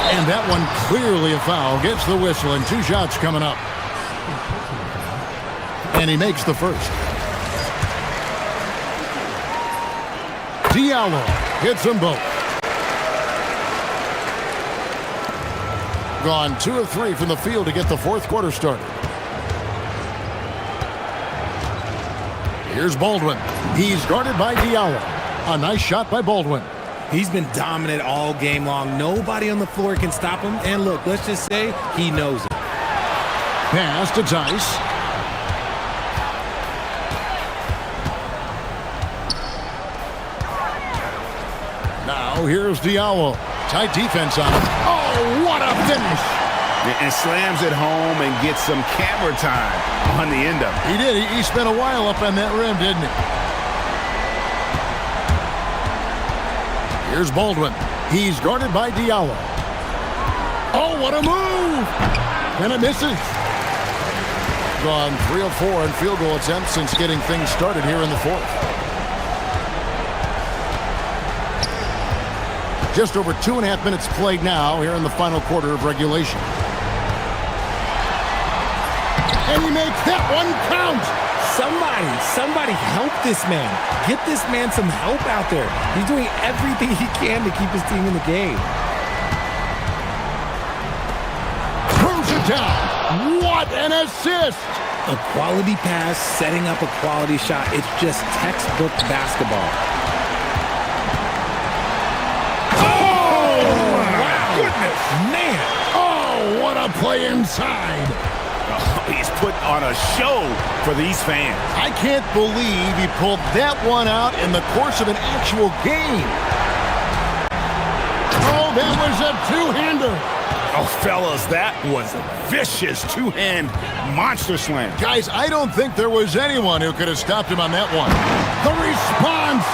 And that one clearly a foul. Gets the whistle and 2 shots coming up. And he makes the first. Diallo hits them both. Gone 2 of 3 from the field to get the fourth quarter started. Here's Baldwin. He's guarded by Diallo. A nice shot by Baldwin. He's been dominant all game long. Nobody on the floor can stop him. And look, let's just say he knows it. Pass to Tice. Now here's Diallo. Tight defense on him. Oh, what a finish. And slams it home and gets some camera time on the end of it. He did. He spent a while up on that rim, didn't he? Here's Baldwin. He's guarded by Diallo. Oh, what a move! And it misses. Gone 3 of 4 in field goal attempts since getting things started here in the fourth. Just over 2.5 minutes played now here in the final quarter of regulation. And he makes that one count. Somebody help this man. Get this man some help out there. He's doing everything he can to keep his team in the game. Throws it down. What an assist. A quality pass, setting up a quality shot. It's just textbook basketball. Oh, my goodness. Man. Oh, what a play inside. He's put on a show for these fans. I can't believe he pulled that one out in the course of an actual game. Oh, that was a two-hander. Oh, fellas, that was a vicious two-hand monster slam. Guys, I don't think there was anyone who could have stopped him on that one. The response,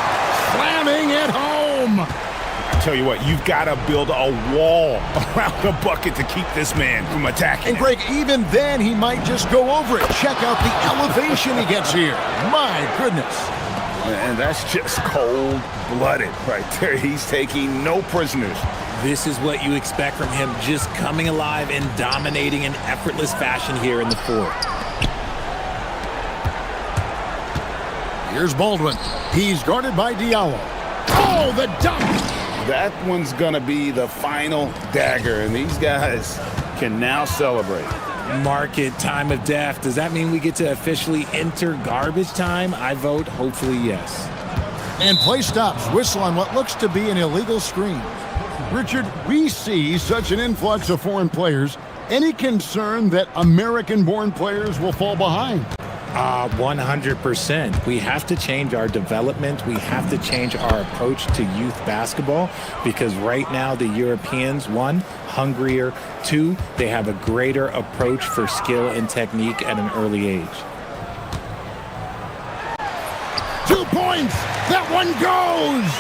slamming it home. I tell you what, you've got to build a wall around the bucket to keep this man from attacking. And Greg, even then, he might just go over it. Check out the elevation he gets here. My goodness. And that's just cold-blooded right there. He's taking no prisoners. This is what you expect from him, just coming alive and dominating in effortless fashion here in the fourth. Here's Baldwin. He's guarded by Diallo. Oh, the dunk! That one's going to be the final dagger, and these guys can now celebrate. Mark it, time of death. Does that mean we get to officially enter garbage time? I vote hopefully yes. And play stops. Whistle on what looks to be an illegal screen. Richard, we see such an influx of foreign players. Any concern that American-born players will fall behind? 100%. We have to change our development. We have to change our approach to youth basketball because right now the Europeans, one, hungrier, two, they have a greater approach for skill and technique at an early age. 2 points! That one goes!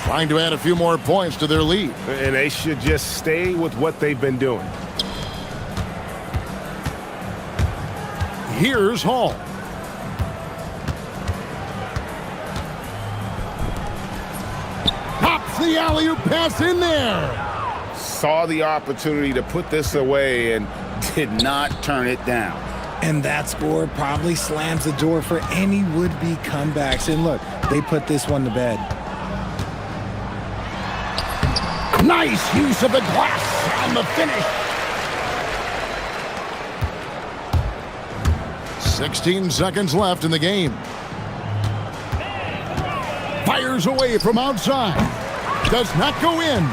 Trying to add a few more points to their lead. And they should just stay with what they've been doing. Here's Hall. Pops the alley-oop pass in there. Saw the opportunity to put this away and did not turn it down. And that score probably slams the door for any would-be comebacks. And look, they put this one to bed. Nice use of the glass on the finish. 16 seconds left in the game. Fires away from outside. Does not go in.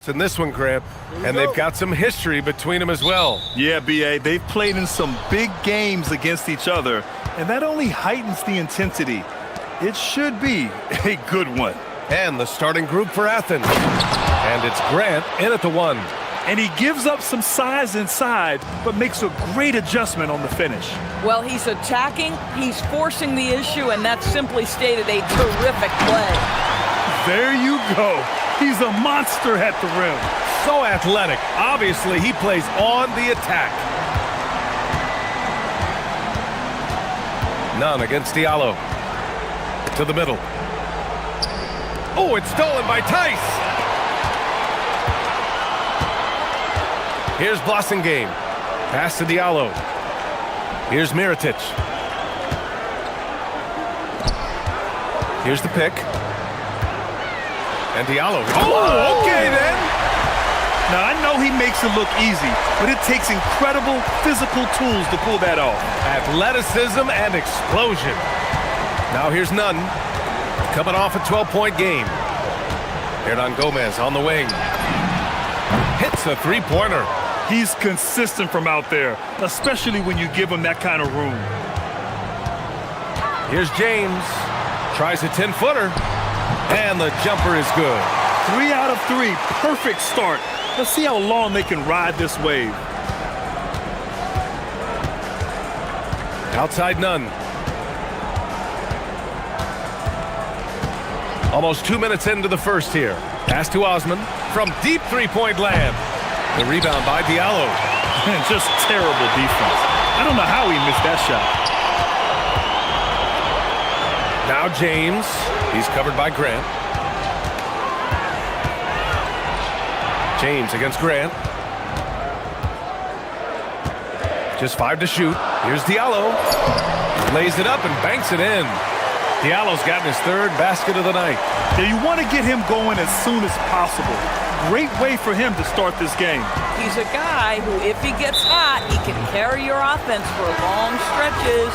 in this one, Grant, and they've got some history between them as well. Yeah, B.A., they've played in some big games against each other, and that only heightens the intensity. It should be a good one. And the starting group for Athens. And it's Grant in at the 1. And he gives up some size inside, but makes a great adjustment on the finish. Well, he's attacking, he's forcing the issue, and that's simply stated a terrific play. There you go. He's a monster at the rim. So athletic. Obviously, he plays on the attack. None against Diallo. To the middle. Oh, it's stolen by Tice. Here's Blossengame. Pass to Diallo. Here's Mirotic. Here's the pick. And Diallo. Oh, okay then. Now, I know he makes it look easy, but it takes incredible physical tools to pull that off. Athleticism and explosion. Now here's Nunn. Coming off a 12-point game. Hernan Gomez on the wing. Hits a three-pointer. He's consistent from out there, especially when you give him that kind of room. Here's James. Tries a 10-footer. And the jumper is good. 3 out of 3. Perfect start. Let's see how long they can ride this wave. Outside Nunn. Almost 2 minutes into the first here. Pass to Osman from deep three-point land. The rebound by Diallo. Just terrible defense. I don't know how he missed that shot. Now James. He's covered by Grant. James against Grant. Just 5 to shoot. Here's Diallo. Lays it up and banks it in. Diallo's gotten his 3rd basket of the night. Yeah, you want to get him going as soon as possible. Great way for him to start this game. He's a guy who, if he gets hot, he can carry your offense for long stretches.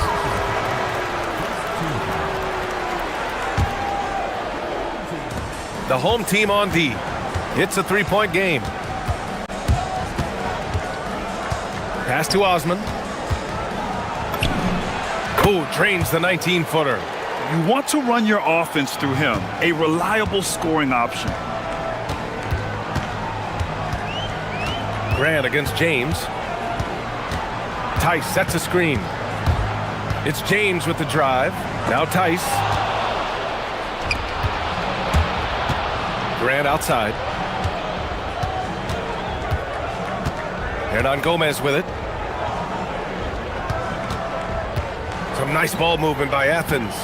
The home team on D. It's a 3-point game. Pass to Osman. Ooh, drains the 19-footer. You want to run your offense through him, a reliable scoring option. Grant against James. Tice sets a screen. It's James with the drive. Now Tice. Grant outside. Hernan Gomez with it. Some nice ball movement by Athens.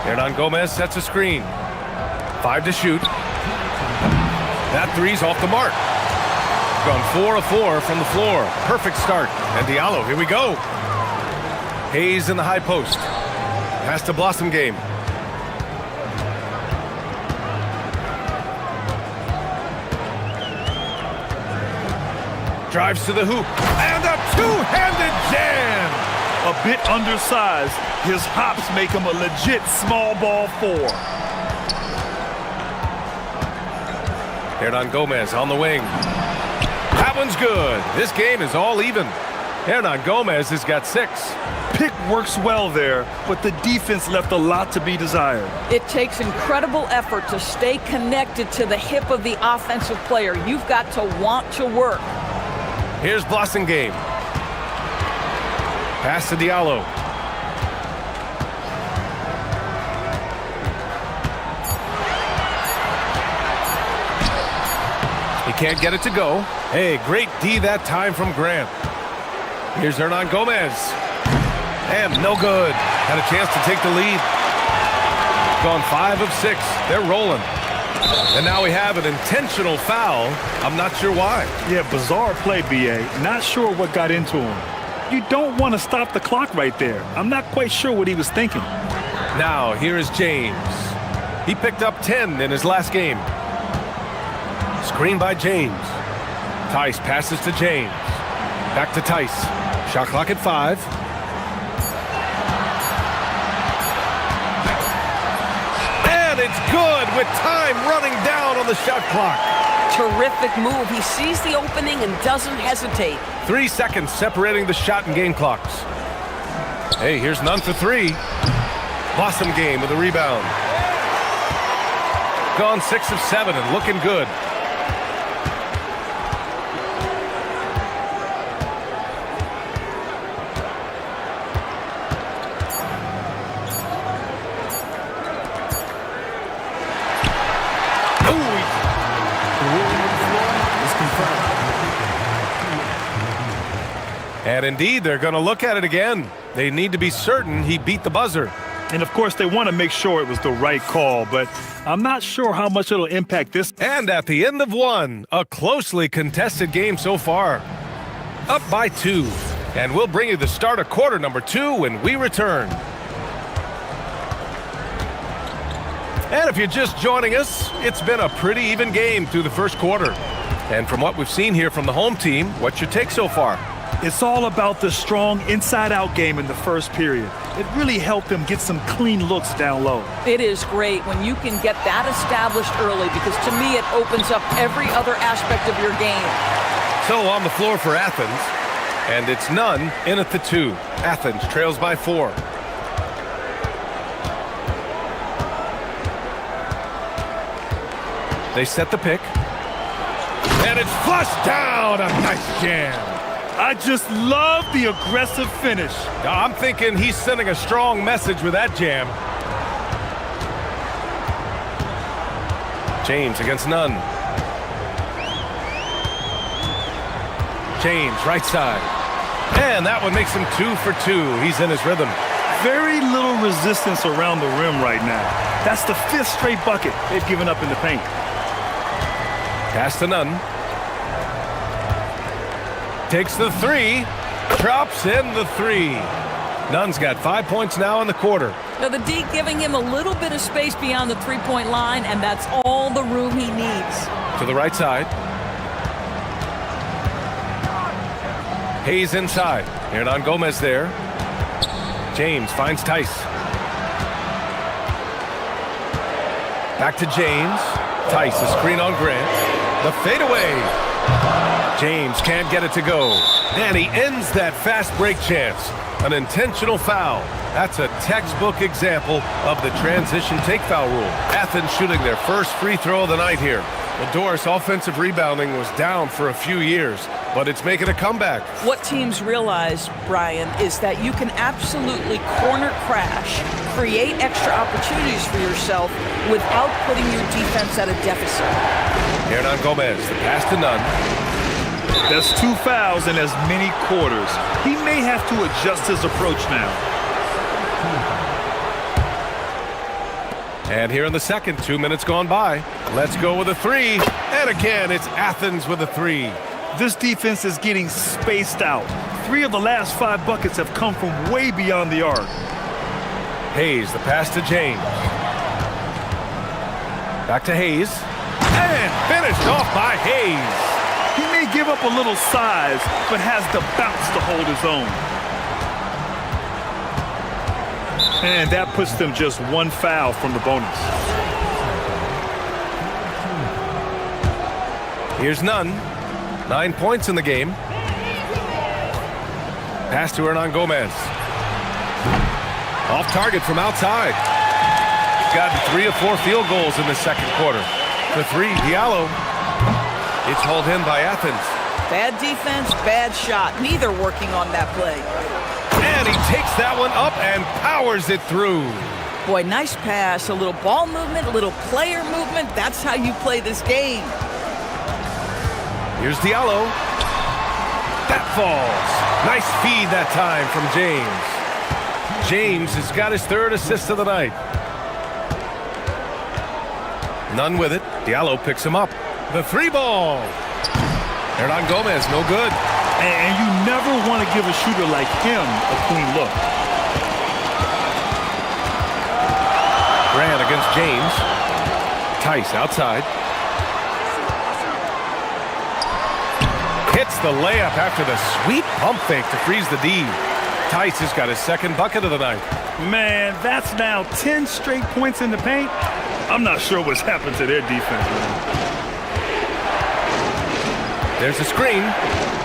Hernan Gomez sets a screen. 5 to shoot. That three's off the mark. Gone 4 of 4 from the floor. Perfect start. And Diallo, here we go. Hayes in the high post. Pass to Blossengame. Drives to the hoop. And a two-handed jam. A bit undersized. His hops make him a legit small ball 4. Hernan Gomez on the wing. That one's good. This game is all even. Hernan Gomez has got 6. Pick works well there, but the defense left a lot to be desired. It takes incredible effort to stay connected to the hip of the offensive player. You've got to want to work. Here's Blossengame. Pass to Diallo. He can't get it to go. Hey, great D that time from Grant. Here's Hernan Gomez. And no good. Had a chance to take the lead. Gone 5 of 6. They're rolling. And now we have an intentional foul. I'm not sure why. Yeah, bizarre play, B.A. Not sure what got into him. You don't want to stop the clock right there. I'm not quite sure what he was thinking. Now, here is James. He picked up 10 in his last game. Screen by James. Tice passes to James. Back to Tice. Shot clock at 5. And it's good with time running down on the shot clock. Terrific move. He sees the opening and doesn't hesitate. 3 seconds separating the shot and game clocks. Hey, here's none for three. Blossom game with a rebound. Gone 6 of 7 and looking good. And indeed, they're going to look at it again. They need to be certain he beat the buzzer. And of course, they want to make sure it was the right call, but I'm not sure how much it'll impact this. And at the end of one, a closely contested game so far. Up by 2. And we'll bring you the start of quarter number 2 when we return. And if you're just joining us, it's been a pretty even game through the first quarter. And from what we've seen here from the home team, what's your take so far? It's all about the strong inside-out game in the first period. It really helped them get some clean looks down low. It is great when you can get that established early because to me it opens up every other aspect of your game. So on the floor for Athens, and it's none in at the 2. Athens trails by 4. They set the pick. And it's flushed down. A nice jam. I just love the aggressive finish. I'm thinking he's sending a strong message with that jam. James against none. James, right side. And that one makes him 2 for 2. He's in his rhythm. Very little resistance around the rim right now. That's the 5th straight bucket they've given up in the paint. Pass to none. Takes the 3, drops in the 3. Nunn's got 5 points now in the quarter. Now the D giving him a little bit of space beyond the three-point line, and that's all the room he needs. To the right side. Hayes inside. Hernan Gomez there. James finds Tice. Back to James. Tice, a screen on Grant. The fadeaway. James can't get it to go. And he ends that fast break chance. An intentional foul. That's a textbook example of the transition take foul rule. Athens shooting their first free throw of the night here. Well, Doris, offensive rebounding was down for a few years, but it's making a comeback. What teams realize, Brian, is that you can absolutely corner crash, create extra opportunities for yourself without putting your defense at a deficit. Hernan Gomez, the pass to none. That's 2 fouls in as many quarters. He may have to adjust his approach now. And here in the second, 2 minutes gone by. Let's go with a 3. And again, it's Athens with a 3. This defense is getting spaced out. 3 of the last 5 buckets have come from way beyond the arc. Hayes, the pass to James. Back to Hayes. And finished off by Hayes. He may give up a little size, but has the bounce to hold his own. And that puts them just 1 foul from the bonus. Here's none. 9 points in the game. Pass to Hernan Gomez. Off target from outside. He's gotten 3 of 4 field goals in the second quarter. The 3, Diallo. It's hauled in by Athens. Bad defense, bad shot. Neither working on that play. And he takes that one up and powers it through. Boy, nice pass. A little ball movement, a little player movement. That's how you play this game. Here's Diallo. That falls. Nice feed that time from James. James has got his 3rd assist of the night. None with it. Diallo picks him up. The 3 ball. Hernan Gomez, no good. And you never want to give a shooter like him a clean look. Grant against James. Tice outside. Hits the layup after the sweet pump fake to freeze the D. Tice has got his 2nd bucket of the night. Man, that's now 10 straight points in the paint. I'm not sure what's happened to their defense. There's a screen.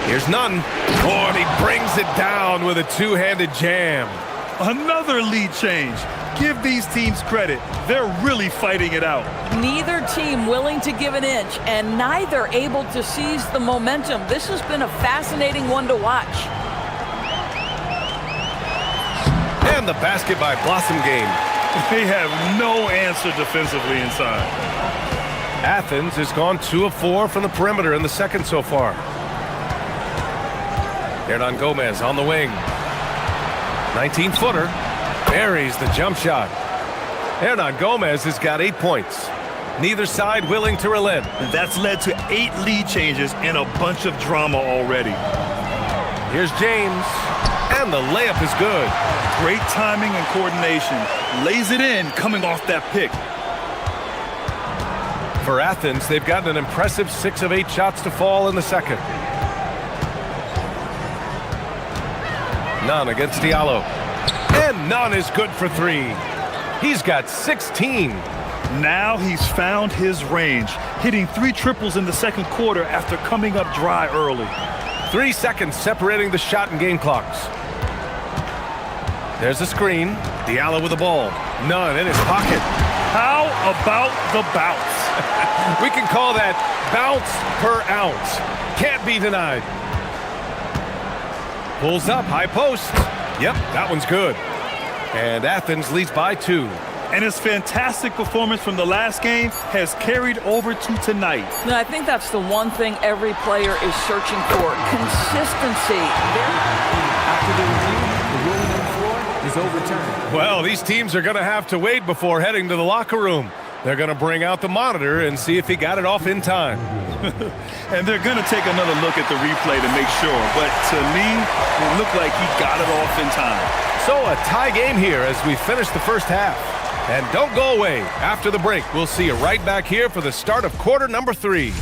Here's none. Oh, and he brings it down with a two-handed jam. Another lead change. Give these teams credit. They're really fighting it out. Neither team willing to give an inch, and neither able to seize the momentum. This has been a fascinating one to watch. And the basket by Blossom game. They have no answer defensively inside. Athens has gone 2 of 4 from the perimeter in the second so far. Hernan Gomez on the wing. 19-footer. Buries the jump shot. Hernan Gomez has got 8 points. Neither side willing to relent. That's led to 8 lead changes and a bunch of drama already. Here's James. And the layup is good. Great timing and coordination. Lays it in coming off that pick. For Athens, they've gotten an impressive 6 of 8 shots to fall in the second. None against Diallo. And none is good for 3. He's got 16. Now he's found his range, hitting 3 triples in the second quarter after coming up dry early. 3 seconds separating the shot and game clocks. There's a screen. Diallo with the ball. None in his pocket. How about the bounce? We can call that bounce per ounce. Can't be denied. Pulls up, high post. Yep, that one's good. And Athens leads by 2. And his fantastic performance from the last game has carried over to tonight. No, I think that's the one thing every player is searching for. Consistency. After the review, the ruling on the floor is overturned. Well, these teams are going to have to wait before heading to the locker room. They're going to bring out the monitor and see if he got it off in time. And they're going to take another look at the replay to make sure. But to me, it looked like he got it off in time. So a tie game here as we finish the first half. And don't go away. After the break, we'll see you right back here for the start of quarter number 3.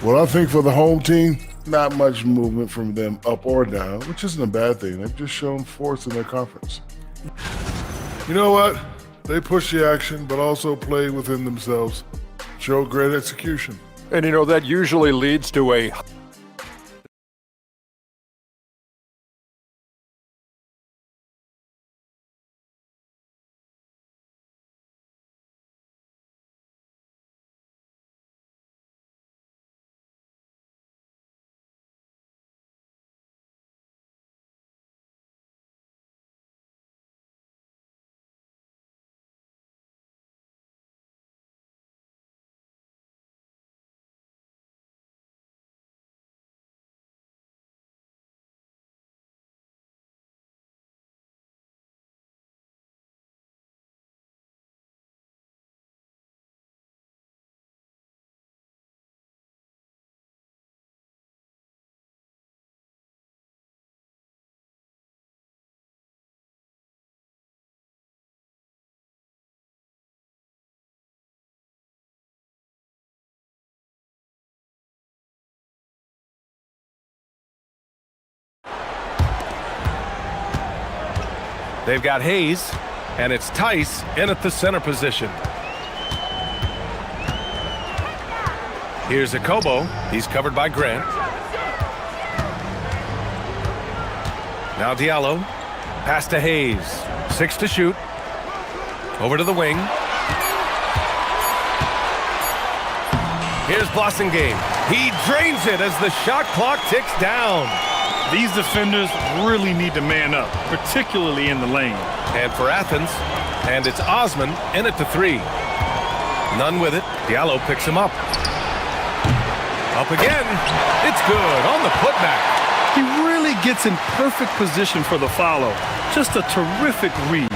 Well, I think for the home team, not much movement from them up or down, which isn't a bad thing. They've just shown force in their conference. You know what? They push the action, but also play within themselves. Show great execution. And you know, that usually leads to a They've got Hayes, and it's Tice in at the center position. Here's Akobo. He's covered by Grant. Now Diallo. Pass to Hayes. 6 to shoot. Over to the wing. Here's Blossingame. He drains it as the shot clock ticks down. These defenders really need to man up, particularly in the lane. And for Athens, and it's Osman in at the 3. None with it. Diallo picks him up. Up again. It's good on the putback. He really gets in perfect position for the follow. Just a terrific read.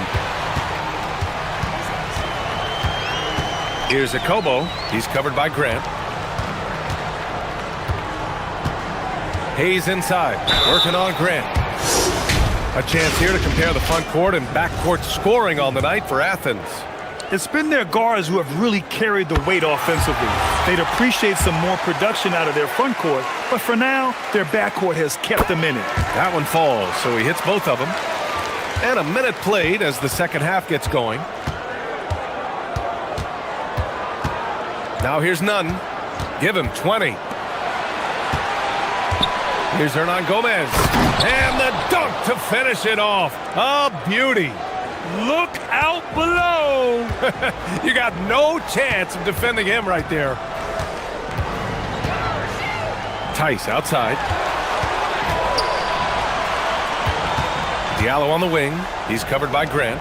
Here's Akobo. He's covered by Grant. Hayes inside, working on Grant. A chance here to compare the front court and back court scoring on the night for Athens. It's been their guards who have really carried the weight offensively. They'd appreciate some more production out of their front court, but for now, their backcourt has kept them in it. That one falls, so he hits both of them. And a minute played as the second half gets going. Now here's none. Give him 20. Here's Hernan Gomez. And the dunk to finish it off. A beauty. Look out below. You got no chance of defending him right there. Tice outside. Diallo on the wing. He's covered by Grant.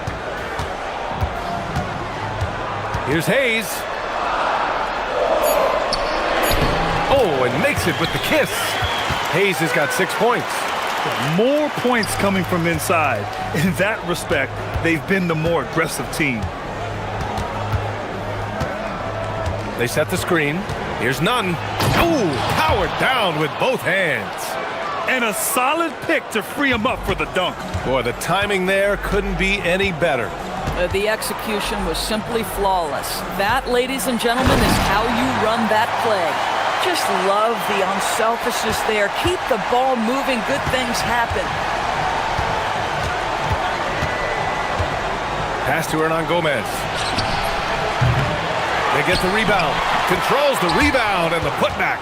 Here's Hayes. Oh, and makes it with the kiss. Hayes has got 6 points. More points coming from inside. In that respect, they've been the more aggressive team. They set the screen. Here's none. Ooh, powered down with both hands. And a solid pick to free him up for the dunk. Boy, the timing there couldn't be any better. The execution was simply flawless. That, ladies and gentlemen, is how you run that play. Just love the unselfishness there. Keep the ball moving. Good things happen. Pass to Hernan Gomez. They get the rebound. Controls the rebound and the putback.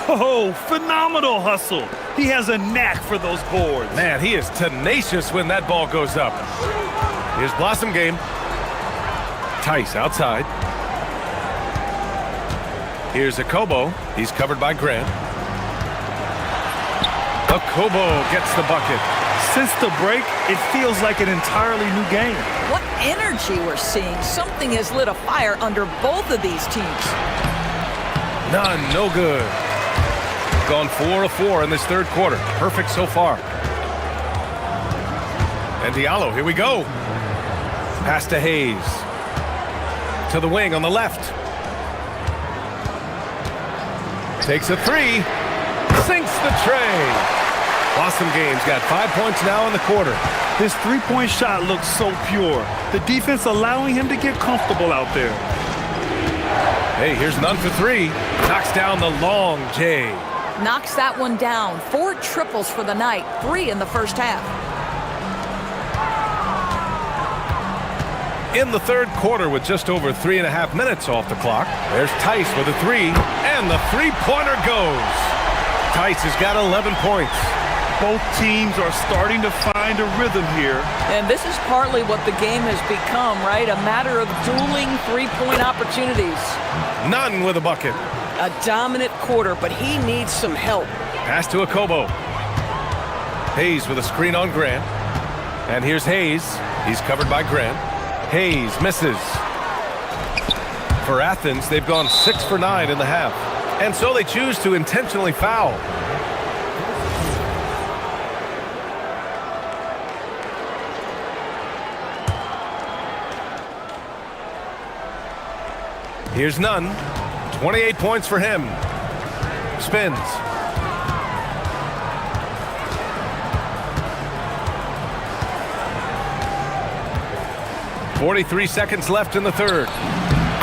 Oh, phenomenal hustle. He has a knack for those boards. Man, he is tenacious when that ball goes up. Here's Blossom game. Tice outside. Here's Akobo. He's covered by Grant. Akobo gets the bucket. Since the break, it feels like an entirely new game. What energy we're seeing. Something has lit a fire under both of these teams. None, no good. Gone 4 of 4 in this third quarter. Perfect so far. And Diallo, here we go. Pass to Hayes. To the wing on the left. Takes a three. Sinks the tray. Blossom Game's got 5 points now in the quarter. His three-point shot looks so pure. The defense allowing him to get comfortable out there. Hey, here's none for three. Knocks down the long J. Knocks that one down. 4 triples for the night. 3 in the first half. In the third quarter with just over 3.5 minutes off the clock. There's Tice with a three, and the three-pointer goes. Tice has got 11 points. Both teams are starting to find a rhythm here. And this is partly what the game has become, right? A matter of dueling three-point opportunities. None with a bucket. A dominant quarter, but he needs some help. Pass to Akobo. Hayes with a screen on Grant. And here's Hayes. He's covered by Grant. Hayes misses. For Athens, they've gone 6 for 9 in the half. And so they choose to intentionally foul. Here's none. 28 points for him. Spins. .43 seconds left in the third.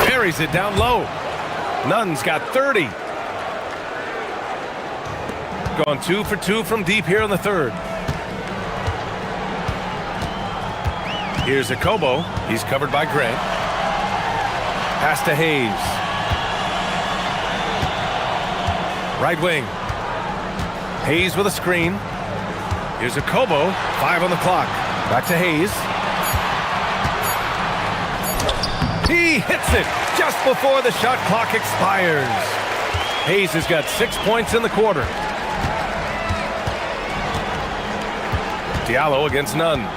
Buries it down low. Nunn's got 30. Gone 2 for 2 from deep here in the third. Here's Akobo. He's covered by Grant. Pass to Hayes. Right wing. Hayes with a screen. Here's Akobo. 5 on the clock. Back to Hayes. He hits it just before the shot clock expires. Hayes has got 6 points in the quarter. Diallo against Nunn.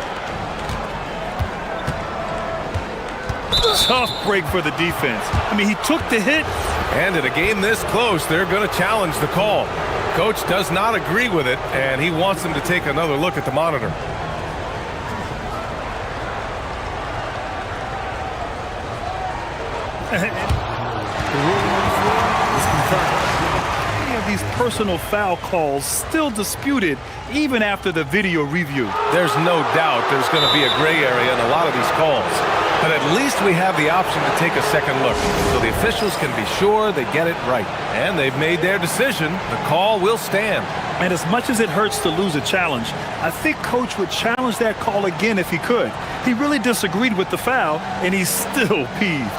Tough break for the defense. I mean, he took the hit. And in a game this close, they're going to challenge the call. Coach does not agree with it, and he wants them to take another look at the monitor. Many of these personal foul calls still disputed even after the video review. There's no doubt there's going to be a gray area in a lot of these calls. But at least we have the option to take a second look, so the officials can be sure they get it right. And they've made their decision. The call will stand. And as much as it hurts to lose a challenge, I think Coach would challenge that call again if he could. He really disagreed with the foul, and he's still peeved.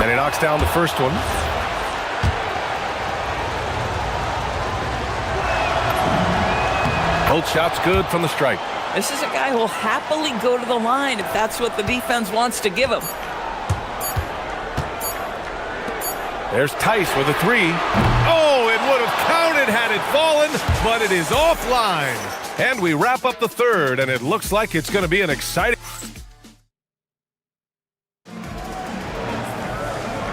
And he knocks down the first one. Both shots good from the stripe. This is a guy who will happily go to the line if that's what the defense wants to give him. There's Tice with a three. Oh, it would have counted had it fallen, but it is offline. And we wrap up the third, and it looks like it's going to be an exciting...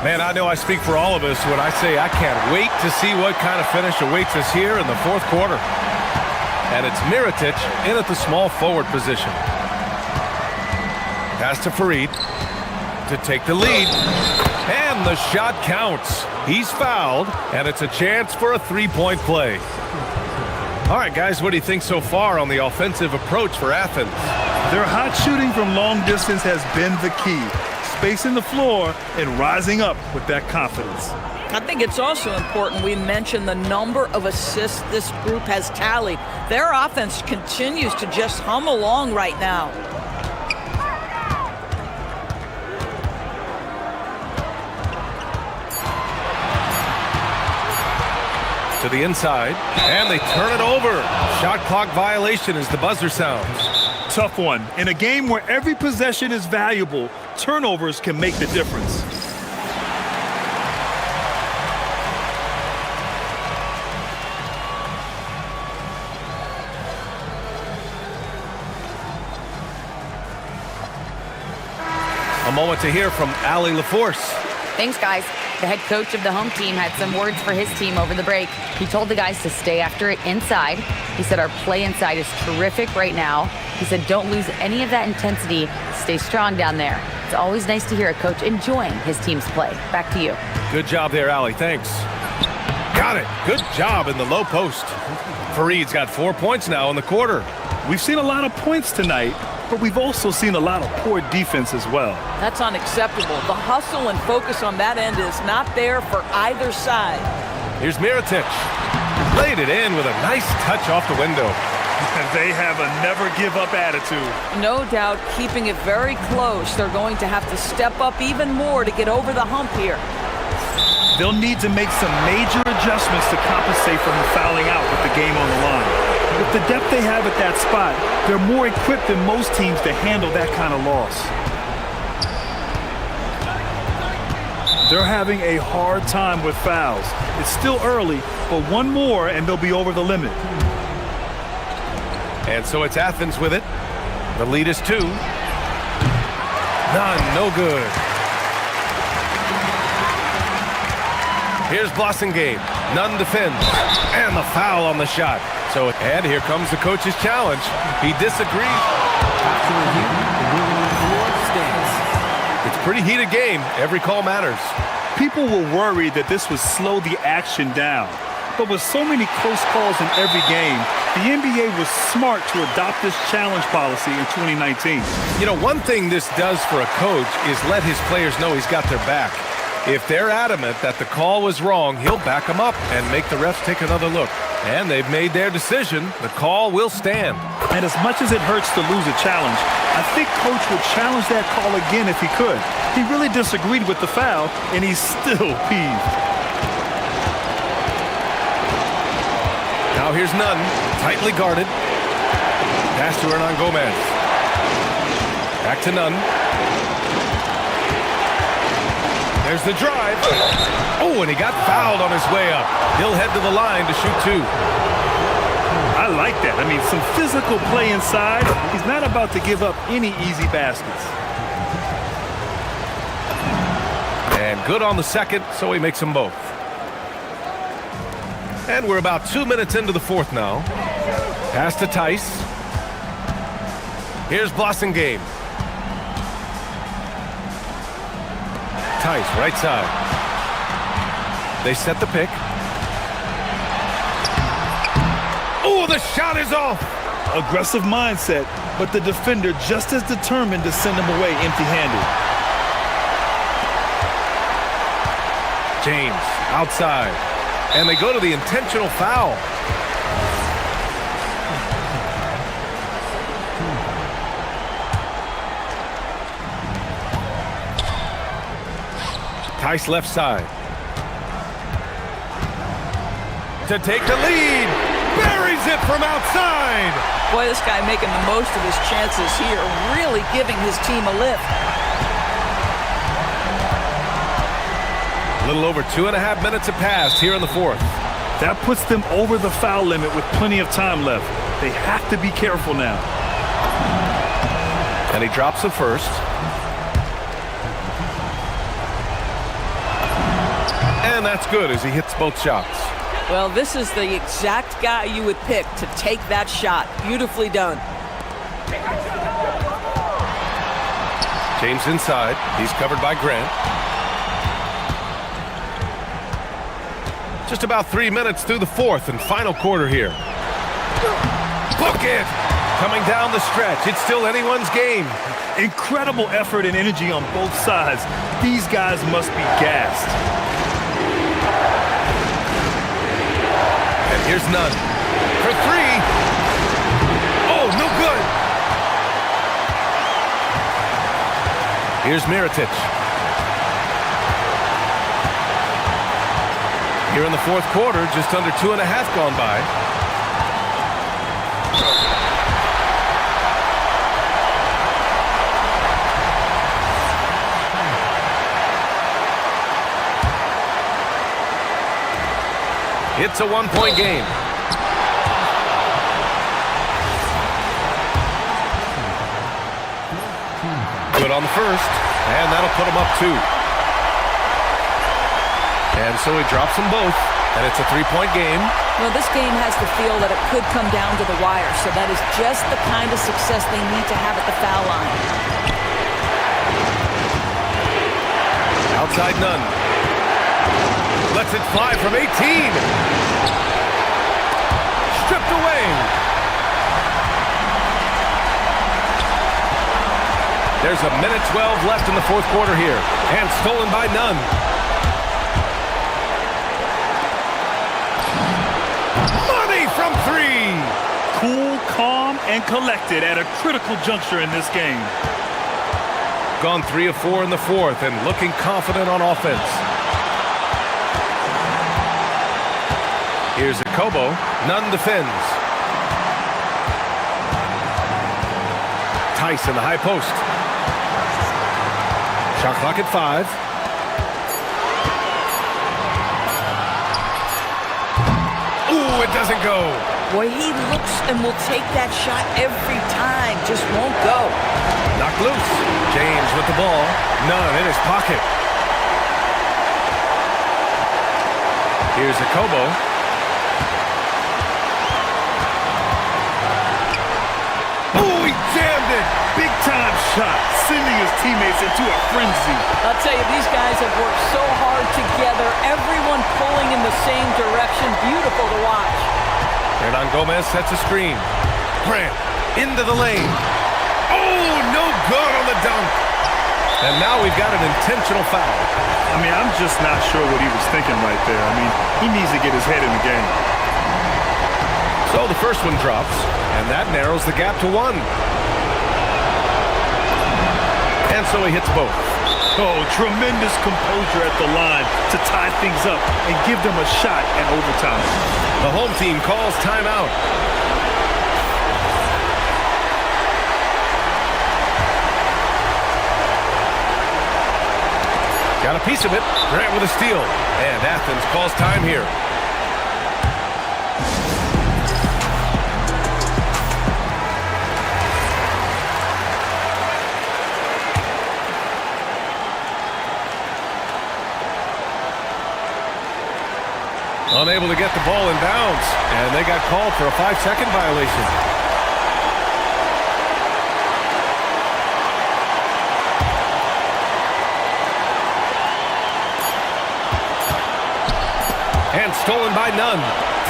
Man, I know I speak for all of us when I say I can't wait to see what kind of finish awaits us here in the fourth quarter. And it's Mirotic in at the small forward position. Pass to Farid to take the lead. And the shot counts. He's fouled, and it's a chance for a three-point play. All right, guys, what do you think so far on the offensive approach for Athens? Their hot shooting from long distance has been the key. Spacing the floor and rising up with that confidence. I think it's also important we mention the number of assists this group has tallied. Their offense continues to just hum along right now. To the inside, and they turn it over. Shot clock violation as the buzzer sounds. Tough one. In a game where every possession is valuable, turnovers can make the difference. A moment to hear from Allie LaForce. Thanks, guys. The head coach of the home team had some words for his team over the break. He told the guys to stay after it inside. He said our play inside is terrific right now. He said don't lose any of that intensity. Stay strong down there. It's always nice to hear a coach enjoying his team's play. Back to you. Good job there, Allie. Thanks. Got it. Good job in the low post. Farid's got 4 points now in the quarter. We've seen a lot of points tonight, but we've also seen a lot of poor defense as well. That's unacceptable. The hustle and focus on that end is not there for either side. Here's Mirotic. Laid it in with a nice touch off the window. They have a never-give-up attitude. No doubt keeping it very close. They're going to have to step up even more to get over the hump here. They'll need to make some major adjustments to compensate for him fouling out with the game on the line. With the depth they have at that spot, they're more equipped than most teams to handle that kind of loss. They're having a hard time with fouls. It's still early, but one more and they'll be over the limit. And so it's Athens with it. The lead is 2. None, no good. Here's Blossingame. None defends. And the foul on the shot. So, and here comes the coach's challenge. He disagrees. After review, the ruling on the floor stands. It's a pretty heated game. Every call matters. People were worried that this would slow the action down. But with so many close calls in every game, the NBA was smart to adopt this challenge policy in 2019. You know, one thing this does for a coach is let his players know he's got their back. If they're adamant that the call was wrong, he'll back them up and make the refs take another look. And they've made their decision. The call will stand. And as much as it hurts to lose a challenge, I think Coach would challenge that call again if he could. He really disagreed with the foul, and he's still peeved. Now here's Nunn, tightly guarded. Pass to Hernan Gomez. Back to Nunn. There's the drive. Oh, and he got fouled on his way up. He'll head to the line to shoot 2. I like that. I mean, some physical play inside. He's not about to give up any easy baskets. And good on the second, so he makes them both. And we're about 2 minutes into the fourth now. Pass to Tice. Here's Blossingame. Tice, right side. They set the pick. Oh, the shot is off! Aggressive mindset, but the defender just as determined to send him away empty-handed. James, outside. And they go to the intentional foul. Tice left side. To take the lead. Buries it from outside. Boy, this guy making the most of his chances here, really giving his team a lift. A little over 2.5 minutes have passed here in the fourth. That puts them over the foul limit with plenty of time left. They have to be careful now. And he drops the first. And that's good as he hits both shots. Well, this is the exact guy you would pick to take that shot. Beautifully done. James inside. He's covered by Grant. Just about 3 minutes through the fourth and final quarter here. Book it! Coming down the stretch. It's still anyone's game. Incredible effort and energy on both sides. These guys must be gassed. And here's Nunn for three. Oh, no good. Here's Mirotic. Here in the fourth quarter, just under 2.5 gone by. It's a one-point game. Good on the first, and that'll put him up 2. And so he drops them both, and it's a 3-point game. Well, this game has the feel that it could come down to the wire, so that is just the kind of success they need to have at the foul line. Outside Nunn. Lets it fly from 18. Stripped away. There's a minute 12 left in the fourth quarter here. And stolen by Nunn. Money from 3. Cool, calm, and collected at a critical juncture in this game. Gone 3 of 4 in the fourth and looking confident on offense. Here's Akobo. Nunn defends. Tice in the high post. Shot clock at 5. Ooh, it doesn't go. Boy, he looks and will take that shot every time. Just won't go. Knocked loose. James with the ball. Nunn in his pocket. Here's Akobo. Oh, he jammed it. Big time shot, sending his teammates into a frenzy. I'll tell you, these guys have worked so hard together. Everyone pulling in the same direction. Beautiful to watch. Hernan Gomez sets a screen. Grant into the lane. Oh, no good on the dunk. And now we've got an intentional foul. I mean, I'm just not sure what he was thinking right there. I mean, he needs to get his head in the game. So the first one drops, and that narrows the gap to 1. And so he hits both. Oh, tremendous composure at the line to tie things up and give them a shot at overtime. The home team calls timeout. Got a piece of it. Grant with a steal. And Athens calls time here. Unable to get the ball in bounds, and they got called for a 5-second violation. And stolen by Nunn.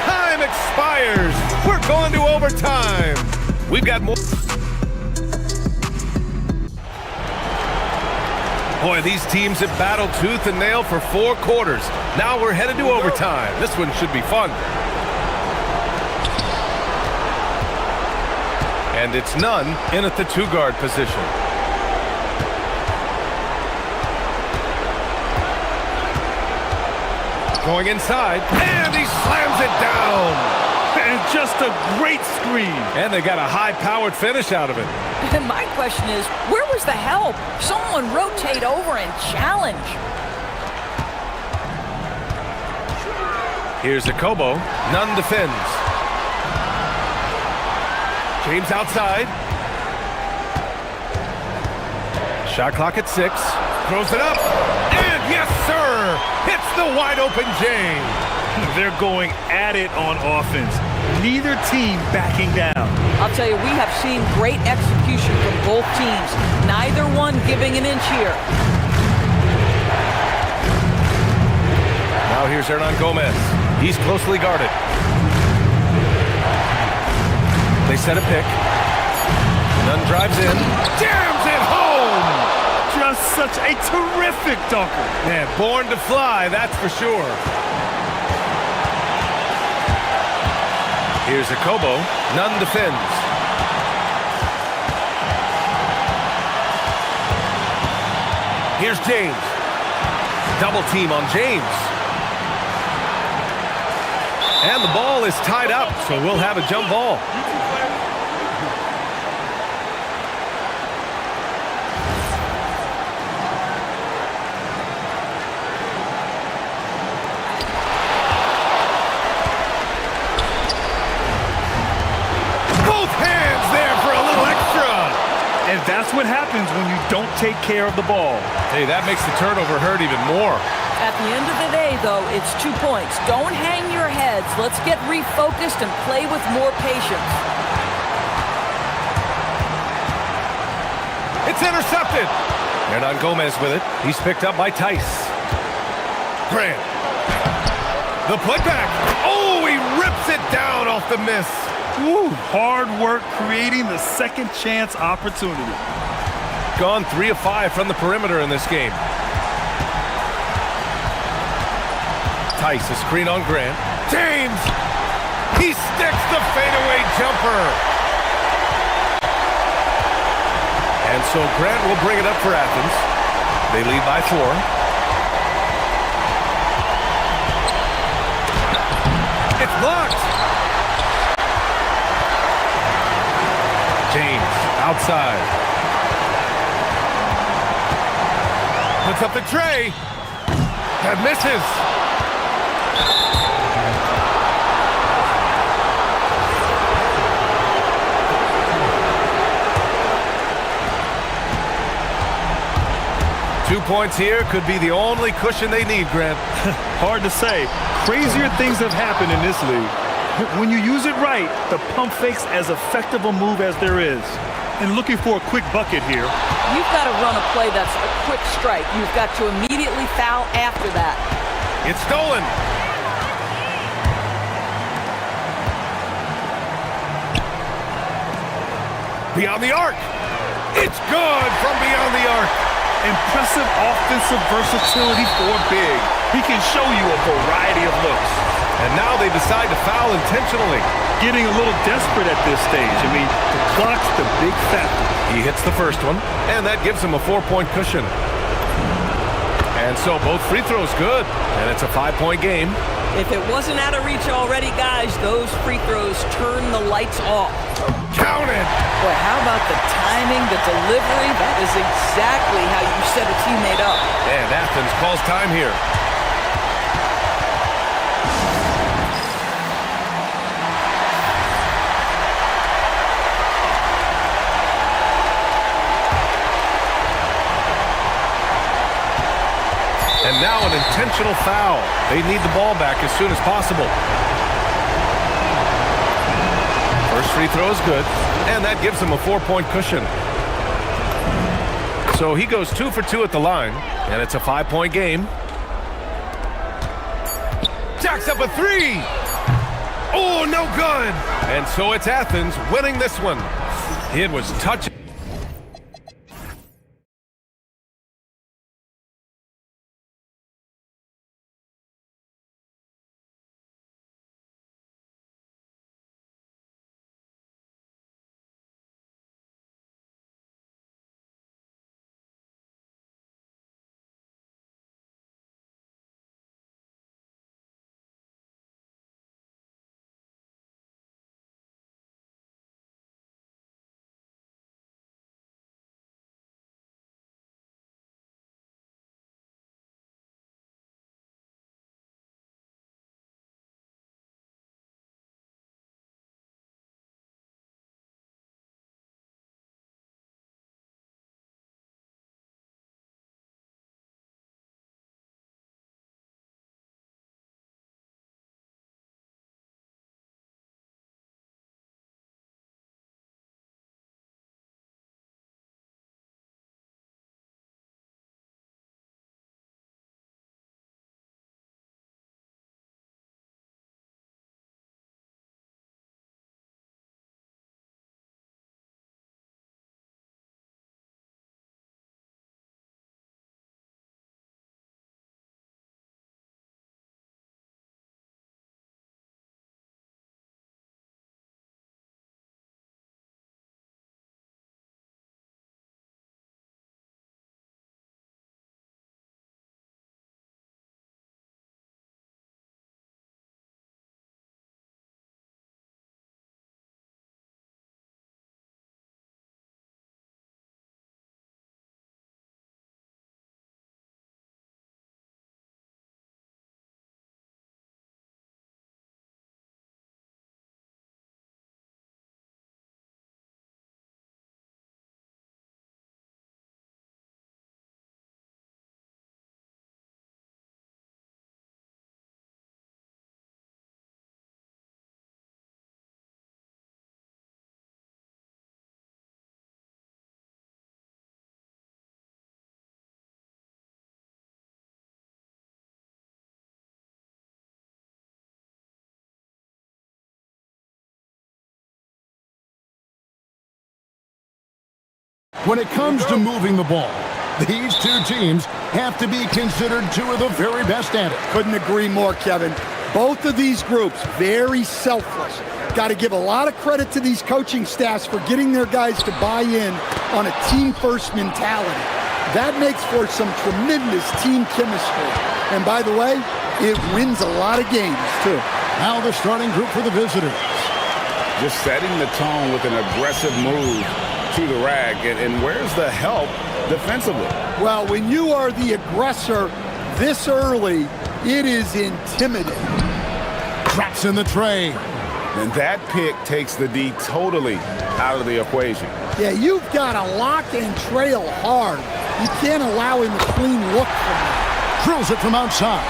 Time expires. We're going to overtime. We've got more. Boy, these teams have battled tooth and nail for 4 quarters. Now we're headed to overtime. This one should be fun. And it's Nunn in at the 2-guard position. Going inside, and he slams it down. And just a great screen. And they got a high-powered finish out of it. And my question is, where was the help? Someone rotate over and challenge. Here's Akobo. Nunn defends. James outside. Shot clock at 6. Throws it up. And yes, sir! Hits the wide-open James. They're going at it on offense. Neither team backing down. I'll tell you, we have seen great execution from both teams. Neither one giving an inch here. Now here's Hernan Gomez. He's closely guarded. They set a pick. Nunn drives in. Jams it home! Just such a terrific dunker. Man, born to fly, that's for sure. Here's Akobo. Nunn defends. Here's James. Double team on James. And the ball is tied up, so we'll have a jump ball. And that's what happens when you don't take care of the ball. Hey, that makes the turnover hurt even more. At the end of the day, though, it's 2 points. Don't hang your heads. Let's get refocused and play with more patience. It's intercepted. Hernan Gomez with it. He's picked up by Tice. Grant. The putback. Oh, he rips it down off the miss. Woo, hard work creating the second chance opportunity. Gone 3 of 5 from the perimeter in this game. Tice, a screen on Grant. James! He sticks the fadeaway jumper. And so Grant will bring it up for Athens. They lead by 4. It's blocked. James outside. Puts up the tray. That misses. Two points here could be the only cushion they need, Grant. Hard to say. Crazier things have happened in this league. When you use it right, the pump fake's as effective a move as there is. And looking for a quick bucket here. You've got to run a play that's a quick strike. You've got to immediately foul after that. It's stolen. Beyond the arc. It's good from beyond the arc. Impressive offensive versatility for big. He can show you a variety of looks. And now they decide to foul intentionally. Getting a little desperate at this stage. I mean, the clock's the big factor. He hits the first one, and that gives him a 4-point cushion. And so both free throws good, and it's a 5-point game. If it wasn't out of reach already, guys, those free throws turn the lights off. Count it! Boy, how about the timing, the delivery? That is exactly how you set a teammate up. And Athens calls time here. And now an intentional foul. They need the ball back as soon as possible. First free throw is good, and that gives him a 4-point cushion. So he goes 2 for 2 at the line, and it's a 5-point game. Jacks up a 3. Oh, no good. And so it's Athens winning this one. It was touch. When it comes to moving the ball, these two teams have to be considered two of the very best at it. Couldn't agree more, Kevin. Both of these groups, very selfless. Got to give a lot of credit to these coaching staffs for getting their guys to buy in on a team-first mentality. That makes for some tremendous team chemistry. And by the way, it wins a lot of games, too. Now the starting group for the visitors. Just setting the tone with an aggressive move to the rack. And where's the help defensively? Well, when you are the aggressor this early, it is intimidating. Drops in the tray. And that pick takes the D totally out of the equation. Yeah, you've got to lock and trail hard. You can't allow him a clean look from that. Drills it from outside.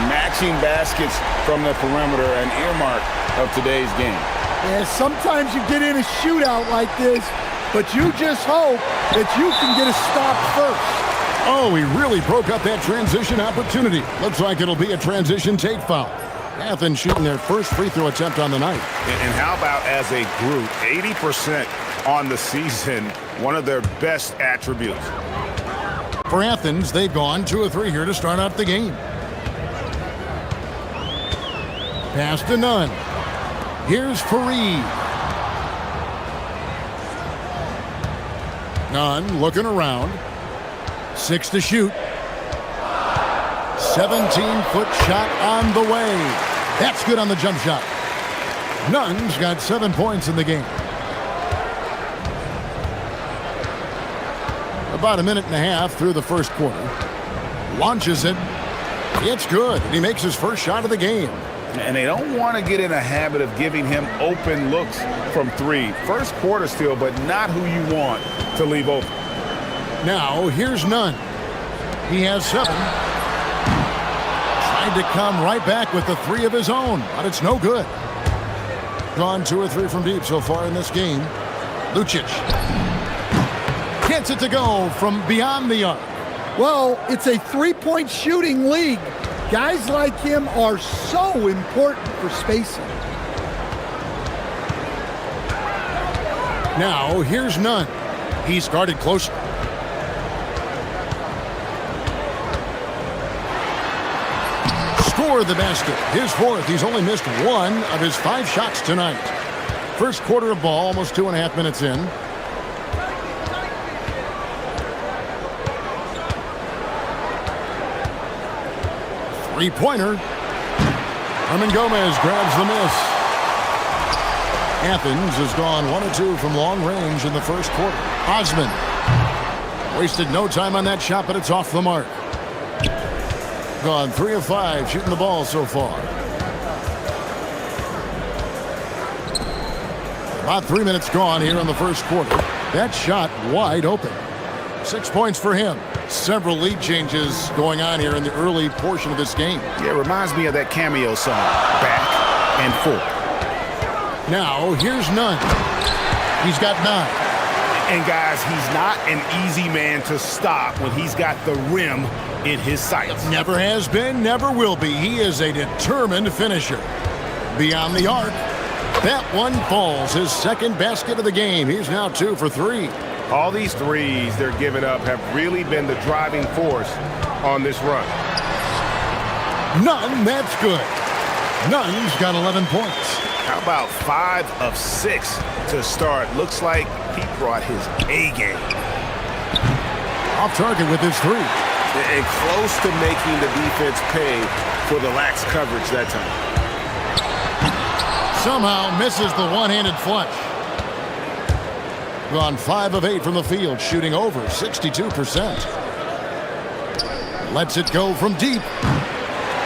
Matching baskets from the perimeter, an earmark of today's game. Yeah, sometimes you get in a shootout like this, but you just hope that you can get a stop first. Oh, he really broke up that transition opportunity. Looks like it'll be a transition take foul. Athens shooting their first free throw attempt on the night. And how about as a group, 80% on the season, one of their best attributes. For Athens, they've gone 2 of 3 here to start out the game. Pass to Nunn. Here's Fareed. Nunn looking around. 6 to shoot. 17-foot shot on the way. That's good on the jump shot. Nunn's got 7 points in the game. About a minute and a half through the first quarter. Launches it. It's good. And he makes his first shot of the game. And they don't want to get in a habit of giving him open looks from 3. First quarter still, but not who you want to leave open. Now, here's Nunn. He has 7. Tried to come right back with the 3 of his own, but it's no good. Gone 2 or 3 from deep so far in this game. Lucic gets it to go from beyond the arc. Well, it's a 3-point shooting league. Guys like him are so important for spacing. Now, here's Nunn. He's guarded closer. Score the basket. His 4th. He's only missed 1 of his 5 shots tonight. First quarter of ball, almost 2.5 minutes in. Three-pointer. Herman Gomez grabs the miss. Athens has gone 1 of 2 from long range in the first quarter. Osman wasted no time on that shot, but it's off the mark. Gone 3 of 5 shooting the ball so far. About 3 minutes gone here in the first quarter. That shot wide open. 6 points for him. Several lead changes going on here in the early portion of this game. Yeah, it reminds me of that cameo song, Back and Forth. Now, here's Nunn. He's got 9. And guys, he's not an easy man to stop when he's got the rim in his sights. Never has been, never will be. He is a determined finisher. Beyond the arc. That one falls. His second basket of the game. He's now 2 for 3. All these threes they're giving up have really been the driving force on this run. Nunn, that's good. Nunn's got 11 points. How about 5 of 6 to start? Looks like he brought his A game. Off target with his 3. And close to making the defense pay for the lax coverage that time. Somehow misses the one-handed flush. Gone 5 of 8 from the field, shooting over 62%. Lets it go from deep.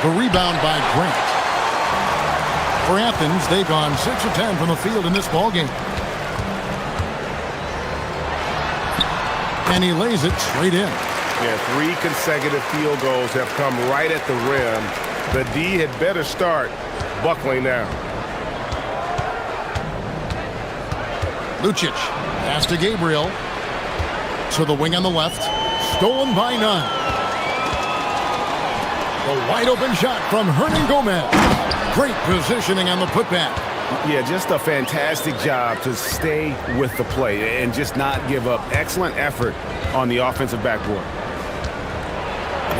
The rebound by Grant. For Athens, they've gone 6 of 10 from the field in this ballgame. And he lays it straight in. Yeah, 3 consecutive field goals have come right at the rim. The D had better start buckling down. Lucic, pass to Gabriel. To the wing on the left. Stolen by Nunn. The wide open shot from Hernan Gomez. Great positioning on the putback. Yeah, just a fantastic job to stay with the play and just not give up. Excellent effort on the offensive backboard.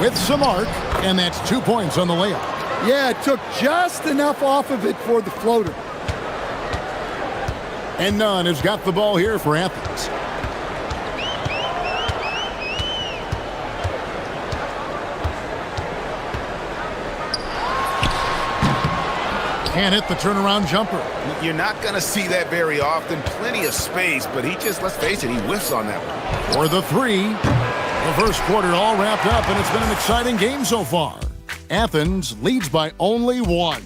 With some arc, and that's 2 points on the layup. Yeah, it took just enough off of it for the floater. And Nunn has got the ball here for Athens. Can't hit the turnaround jumper. You're not going to see that very often. Plenty of space, but he just, let's face it, he whiffs on that one. For the three. The first quarter all wrapped up, and it's been an exciting game so far. Athens leads by only 1.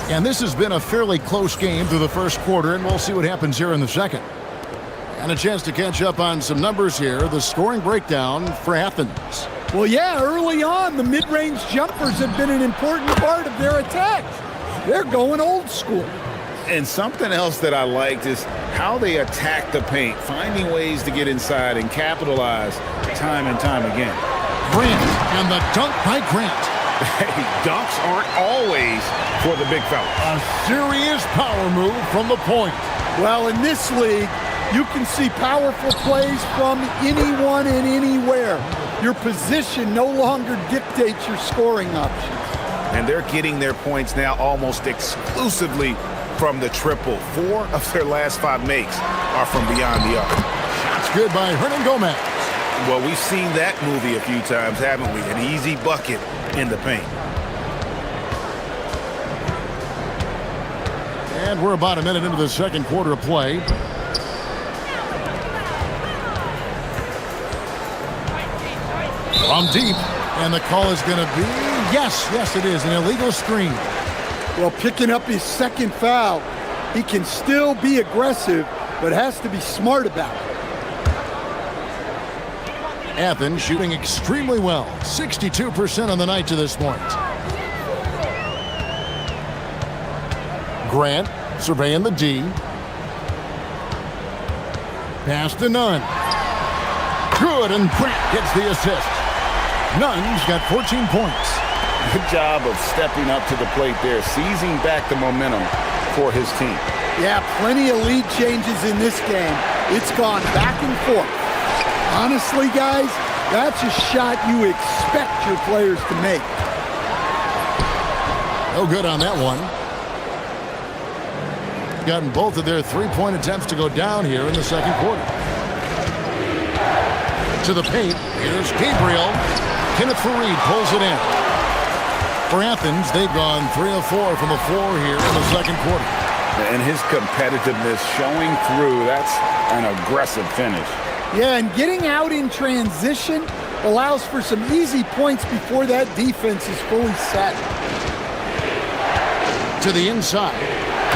And this has been a fairly close game through the first quarter, and we'll see what happens here in the second. And a chance to catch up on some numbers here. The scoring breakdown for Athens. Well, yeah, early on, the mid-range jumpers have been an important part of their attack. They're going old school. And something else that I liked is how they attack the paint, finding ways to get inside and capitalize time and time again. Grant, and the dunk by Grant. Hey, dunks aren't always for the big fella. A serious power move from the point. Well, in this league, you can see powerful plays from anyone and anywhere. Your position no longer dictates your scoring options. And they're getting their points now almost exclusively from the triple. 4 of their last 5 makes are from beyond the arc. That's good by Hernan Gomez. Well, we've seen that movie a few times, haven't we? An easy bucket in the paint. And we're about a minute into the second quarter of play. From deep, and the call is going to be, yes, it is, an illegal screen. Well, picking up his second foul, he can still be aggressive, but has to be smart about it. Athens shooting extremely well, 62% on the night to this point. Grant surveying the D. Pass to Nunn. Good, and Grant gets the assist. Nunn's got 14 points. Good job of stepping up to the plate there, seizing back the momentum for his team. Yeah, plenty of lead changes in this game. It's gone back and forth. Honestly, guys, that's a shot you expect your players to make. No good on that one. Gotten both of their three-point attempts to go down here in the second quarter. To the paint, here's Gabriel. Kenneth Fareed pulls it in. For Athens, they've gone 3 of 4 from the floor here in the second quarter. And his competitiveness showing through. That's an aggressive finish. Yeah, and getting out in transition allows for some easy points before that defense is fully set. To the inside.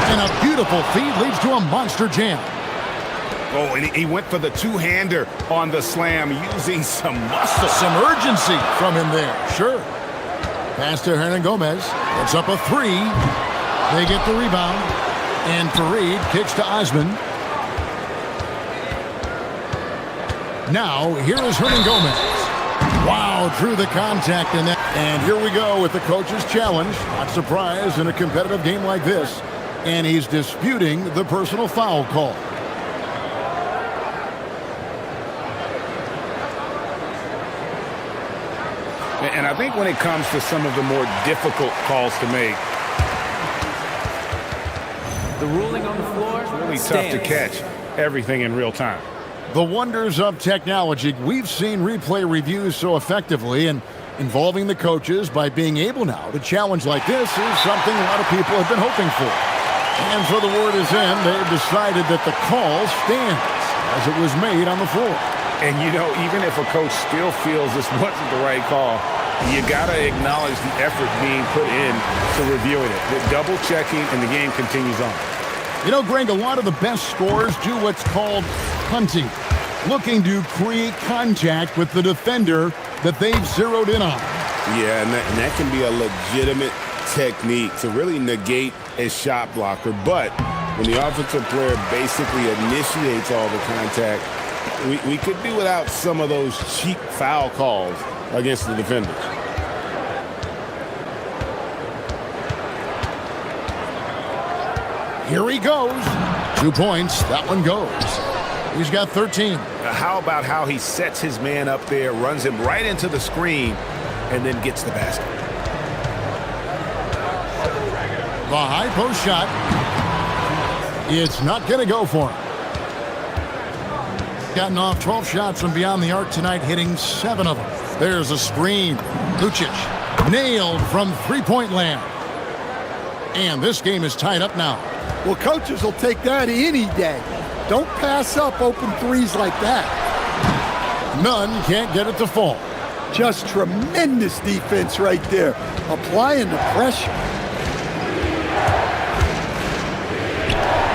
And a beautiful feed leads to a monster jam. Oh, and he went for the two-hander on the slam, using some muscle. Some urgency from him there, sure. Pass to Hernan Gomez. It's up a 3. They get the rebound. And Fareed kicks to Osman. Now, here is Hernan Gomez. Wow, through the contact. And here we go with the coach's challenge. Not surprised in a competitive game like this. And he's disputing the personal foul call. And I think when it comes to some of the more difficult calls to make, the ruling on the floor, it's really tough to catch everything in real time. The wonders of technology. We've seen replay reviews so effectively, and involving the coaches by being able now to challenge like this is something a lot of people have been hoping for. And so the word is in, they've decided that the call stands as it was made on the floor. And you know, even if a coach still feels this wasn't the right call, you got to acknowledge the effort being put in to reviewing it. The double checking, and the game continues on. You know, Greg, a lot of the best scorers do what's called punting, looking to create contact with the defender that they've zeroed in on. Yeah, and that can be a legitimate technique to really negate a shot blocker. But when the offensive player basically initiates all the contact, we could do without some of those cheap foul calls against the defenders. Here he goes. 2 points. That one goes. He's got 13. How about how he sets his man up there, runs him right into the screen, and then gets the basket. The high post shot. It's not going to go for him. Gotten off 12 shots from beyond the arc tonight, hitting 7 of them. There's a screen. Lucic nailed from three-point land. And this game is tied up now. Well, coaches will take that any day. Don't pass up open threes like that. Nunn can't get it to fall. Just tremendous defense right there. Applying the pressure.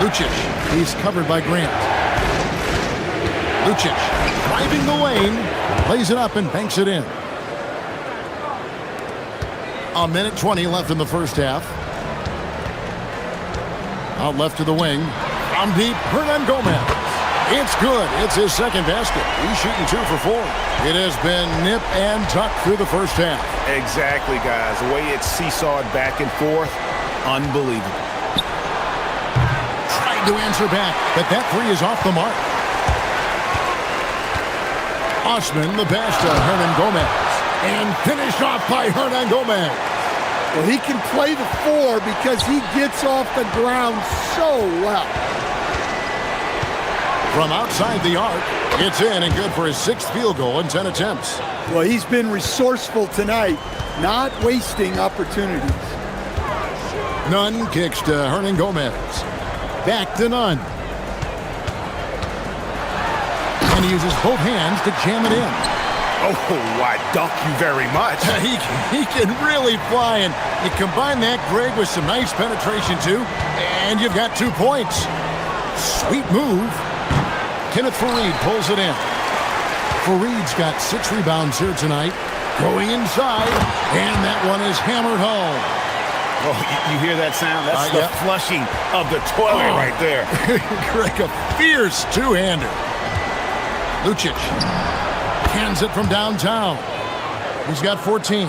Lucic, he's covered by Grant. Lucic driving the lane, lays it up and banks it in. A minute 20 left in the first half. Out left to the wing. From deep, Hernan Gomez. It's good. It's his second basket. He's shooting 2 for 4. It has been nip and tuck through the first half. Exactly, guys. The way it's seesawed back and forth, unbelievable. Trying to answer back, but that three is off the mark. Osman, the pass to Hernan Gomez. And finished off by Hernan Gomez. Well, he can play the 4 because he gets off the ground so well. From outside the arc, it's in and good for his 6th field goal in 10 attempts. Well, he's been resourceful tonight, not wasting opportunities. Nunn kicks to Hernan Gomez. Back to Nunn. And he uses both hands to jam it in. Oh, I dunk you very much. He can really fly, and you combine that, Greg, with some nice penetration, too, and you've got 2 points. Sweet move. Kenneth Fareed pulls it in. Fareed's got 6 rebounds here tonight. Going inside, and that one is hammered home. Oh, you hear that sound? That's the flushing of the toilet right there. Greg, a fierce two-hander. Lucic hands it from downtown. He's got 14.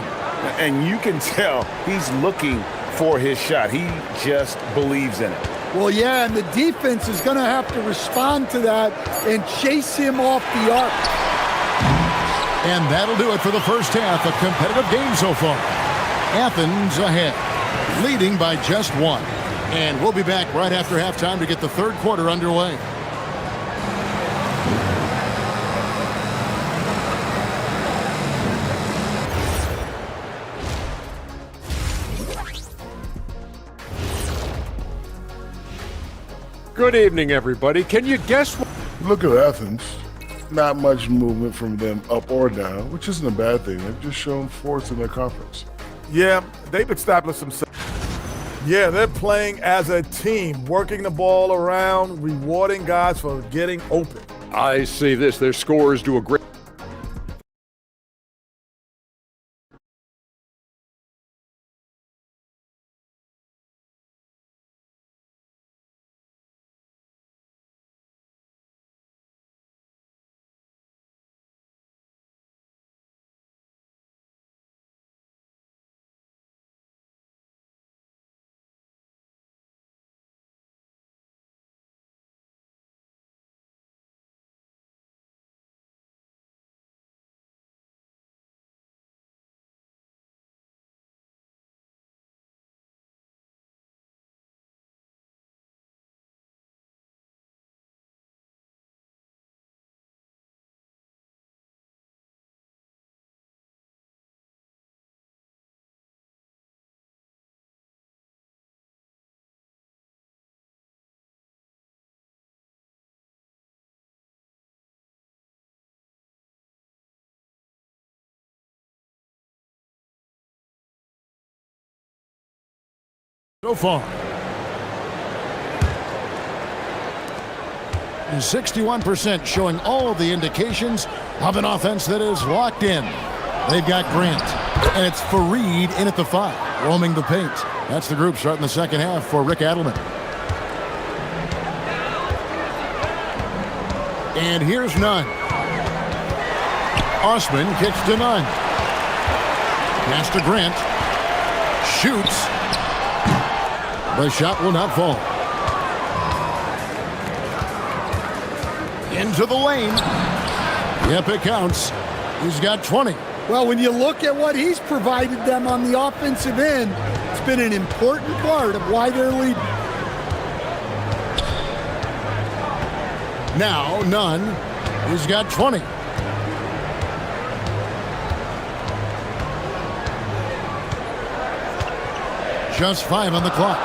And you can tell he's looking for his shot. He just believes in it. Well, yeah, and the defense is going to have to respond to that and chase him off the arc. And that'll do it for the first half. A competitive game so far. Athens ahead, leading by just 1. And we'll be back right after halftime to get the third quarter underway. Good evening, everybody. Can you guess what? Look at Athens. Not much movement from them up or down, which isn't a bad thing. They've just shown force in their conference. Yeah, they've established themselves. Yeah, they're playing as a team, working the ball around, rewarding guys for getting open. I see this. Their scorers do a great. So far. 61% showing all of the indications of an offense that is locked in. They've got Grant, and it's Fareed in at the 5, roaming the paint. That's the group starting the second half for Rick Adelman. And here's Nunn. Osman kicks to Nunn. Pass to Grant. Shoots. The shot will not fall. Into the lane. Yep, it counts. He's got 20. Well, when you look at what he's provided them on the offensive end, it's been an important part of why they're leading. Now, Nunn. He's got 20. Just 5 on the clock.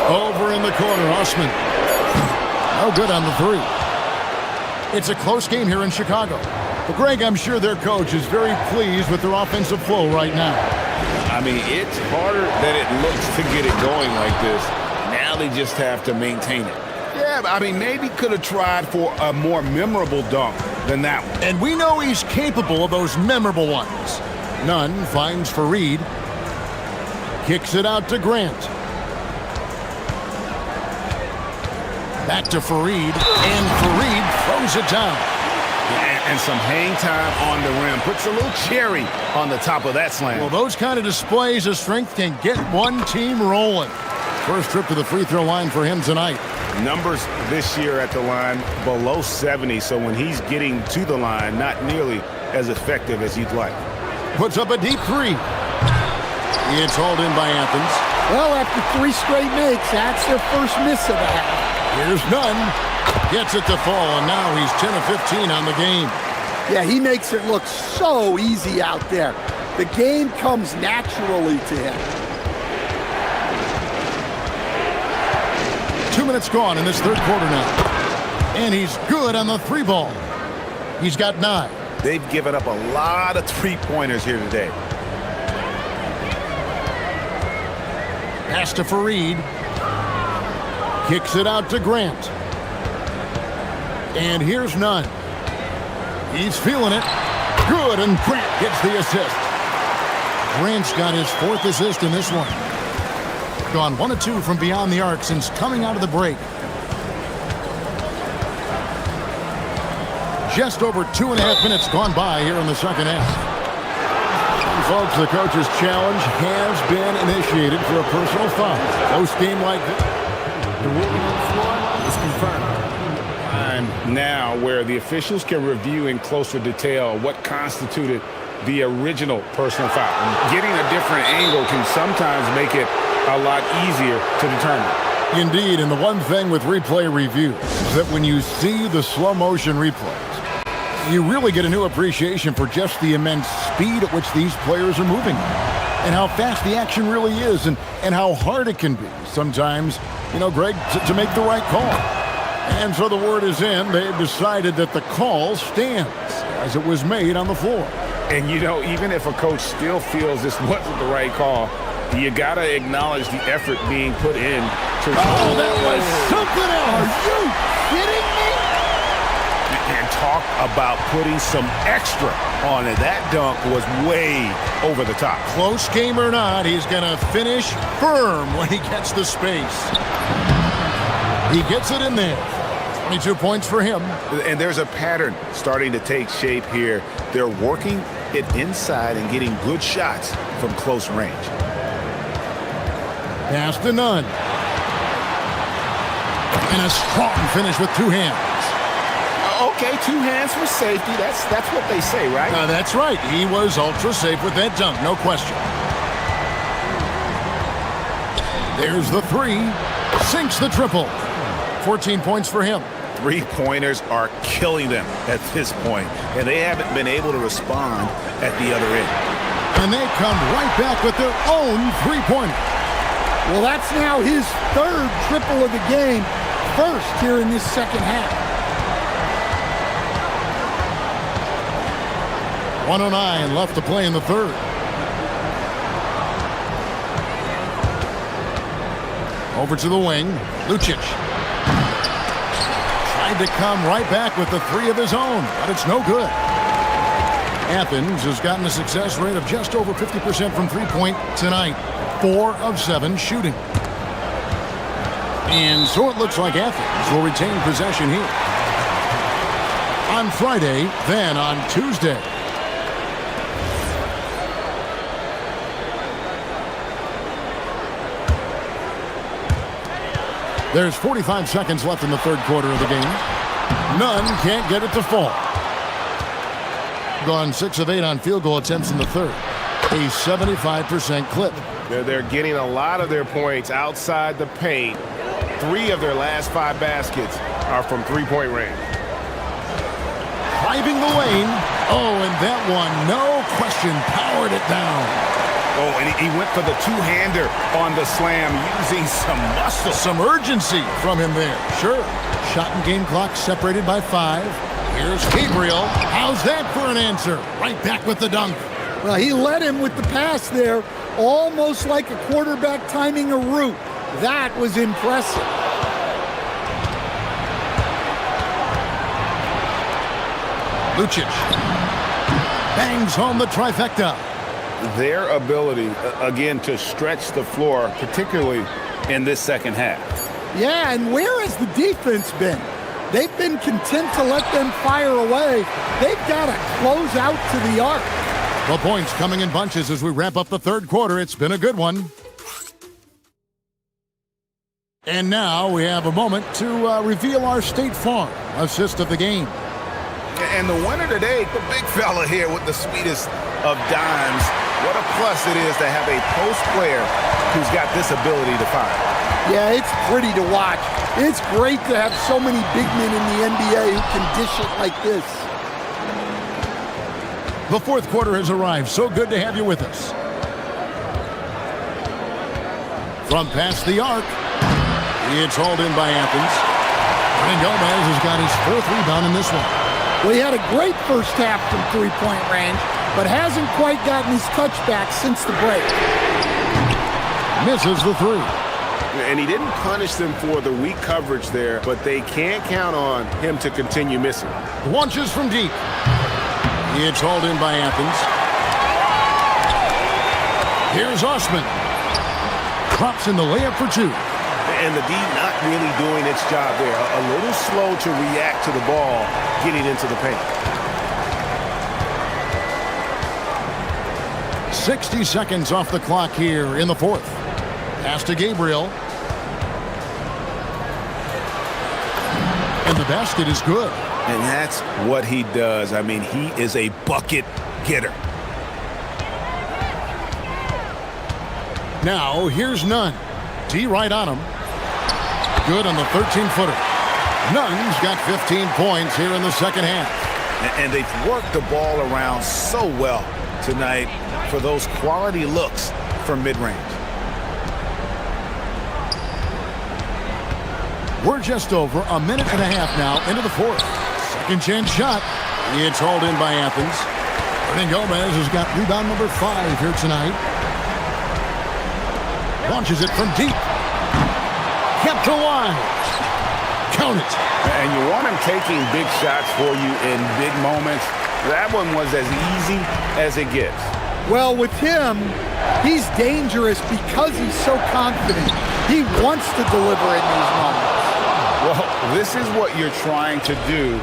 Over in the corner, Osman. No good on the 3. It's a close game here in Chicago. But Greg, I'm sure their coach is very pleased with their offensive flow right now. I mean, it's harder than it looks to get it going like this. Now they just have to maintain it. Yeah, I mean, maybe could have tried for a more memorable dunk than that one. And we know he's capable of those memorable ones. Nunn finds Fareed. Kicks it out to Grant. Back to Fareed. And Fareed throws it down. And some hang time on the rim. Puts a little cherry on the top of that slam. Well, those kind of displays of strength can get one team rolling. First trip to the free throw line for him tonight. Numbers this year at the line below 70, so when he's getting to the line, not nearly as effective as you'd like. Puts up a deep 3. It's hauled in by Athens. Well, after 3 straight makes, that's their first miss of the half. Here's Nunn. Gets it to fall, and now he's 10 of 15 on the game. Yeah, he makes it look so easy out there. The game comes naturally to him. 2 minutes gone in this third quarter now. And he's good on the 3 ball. He's got 9. They've given up a lot of 3-pointers here today. Pass to Fareed. Kicks it out to Grant. And here's Nunn. He's feeling it. Good, and Grant gets the assist. Grant's got his 4th assist in this one. Gone 1 of 2 from beyond the arc since coming out of the break. Just over 2.5 minutes gone by here in the second half. And folks, the coach's challenge has been initiated for a personal foul. Close game like this. The ruling on the floor is confirmed. Now where the officials can review in closer detail what constituted the original personal foul. Getting a different angle can sometimes make it a lot easier to determine. Indeed, and the one thing with replay review is that when you see the slow motion replays, you really get a new appreciation for just the immense speed at which these players are moving and how fast the action really is and how hard it can be sometimes, you know, Greg, to make the right call. And so the word is in. They've decided that the call stands as it was made on the floor. And, you know, even if a coach still feels this wasn't the right call, you got to acknowledge the effort being put in to... Oh, that was something else. Are you kidding me? And talk about putting some extra on it. That dunk was way over the top. Close game or not, he's going to finish firm when he gets the space. He gets it in there. 22 points for him. And there's a pattern starting to take shape here. They're working it inside and getting good shots from close range. Pass to Nunn. And a strong finish with 2 hands. Okay, 2 hands for safety. That's what they say, right? That's right. He was ultra safe with that dunk, no question. There's the 3. Sinks the triple. 14 points for him. 3-pointers are killing them at this point, and they haven't been able to respond at the other end. And they come right back with their own 3-pointer. Well, that's now his 3rd triple of the game, first here in this second half. 1:09 left to play in the third. Over to the wing, Lucic. Tried to come right back with the 3 of his own, but it's no good. Athens has gotten a success rate of just over 50% from 3-point tonight. 4 of 7 shooting. And so it looks like Athens will retain possession here. On Friday, then on Tuesday. There's 45 seconds left in the third quarter of the game. Nunn can't get it to fall. Gone 6 of 8 on field goal attempts in the third. A 75% clip. They're getting a lot of their points outside the paint. 3 of their last 5 baskets are from three-point range. Driving the lane. Oh, and that one, no question, powered it down. Oh, and he went for the two-hander on the slam, using some muscle. Some urgency from him there. Sure. Shot and game clock separated by 5. Here's Gabriel. How's that for an answer? Right back with the dunk. Well, he led him with the pass there, almost like a quarterback timing a route. That was impressive. Lucic bangs home the trifecta. Their ability, again, to stretch the floor, particularly in this second half. Yeah, and where has the defense been? They've been content to let them fire away. They've got to close out to the arc. The points coming in bunches as we wrap up the third quarter. It's been a good one. And now we have a moment to reveal our State Farm assist of the game. And the winner today, the big fella here with the sweetest of dimes. What a plus it is to have a post player who's got this ability to fire. Yeah, it's pretty to watch. It's great to have so many big men in the NBA who can dish it like this. The fourth quarter has arrived. So good to have you with us. From past the arc, it's hauled in by Athens. And Gomez has got his 4th rebound in this one. Well, he had a great first half from three-point range, but hasn't quite gotten his touchback since the break. Misses the 3. And he didn't punish them for the weak coverage there, but they can't count on him to continue missing. Launches from deep. It's hauled in by Athens. Here's Osman. Drops in the layup for 2. And the D not really doing its job there. A little slow to react to the ball getting into the paint. 60 seconds off the clock here in the fourth. Pass to Gabriel. And the basket is good. And that's what he does. I mean, he is a bucket getter. Now, here's Nunn. D right on him. Good on the 13-footer. Nunn's got 15 points here in the second half. And they've worked the ball around so well tonight for those quality looks from mid-range. We're just over a minute and a half now into the fourth. Second chance shot. It's hauled in by Athens. And Gomez has got rebound number 5 here tonight. Launches it from deep. Kept to wide. Count it. And you want him taking big shots for you in big moments. That one was as easy as it gets. Well, with him, he's dangerous because he's so confident. He wants to deliver in these moments. Well, this is what you're trying to do.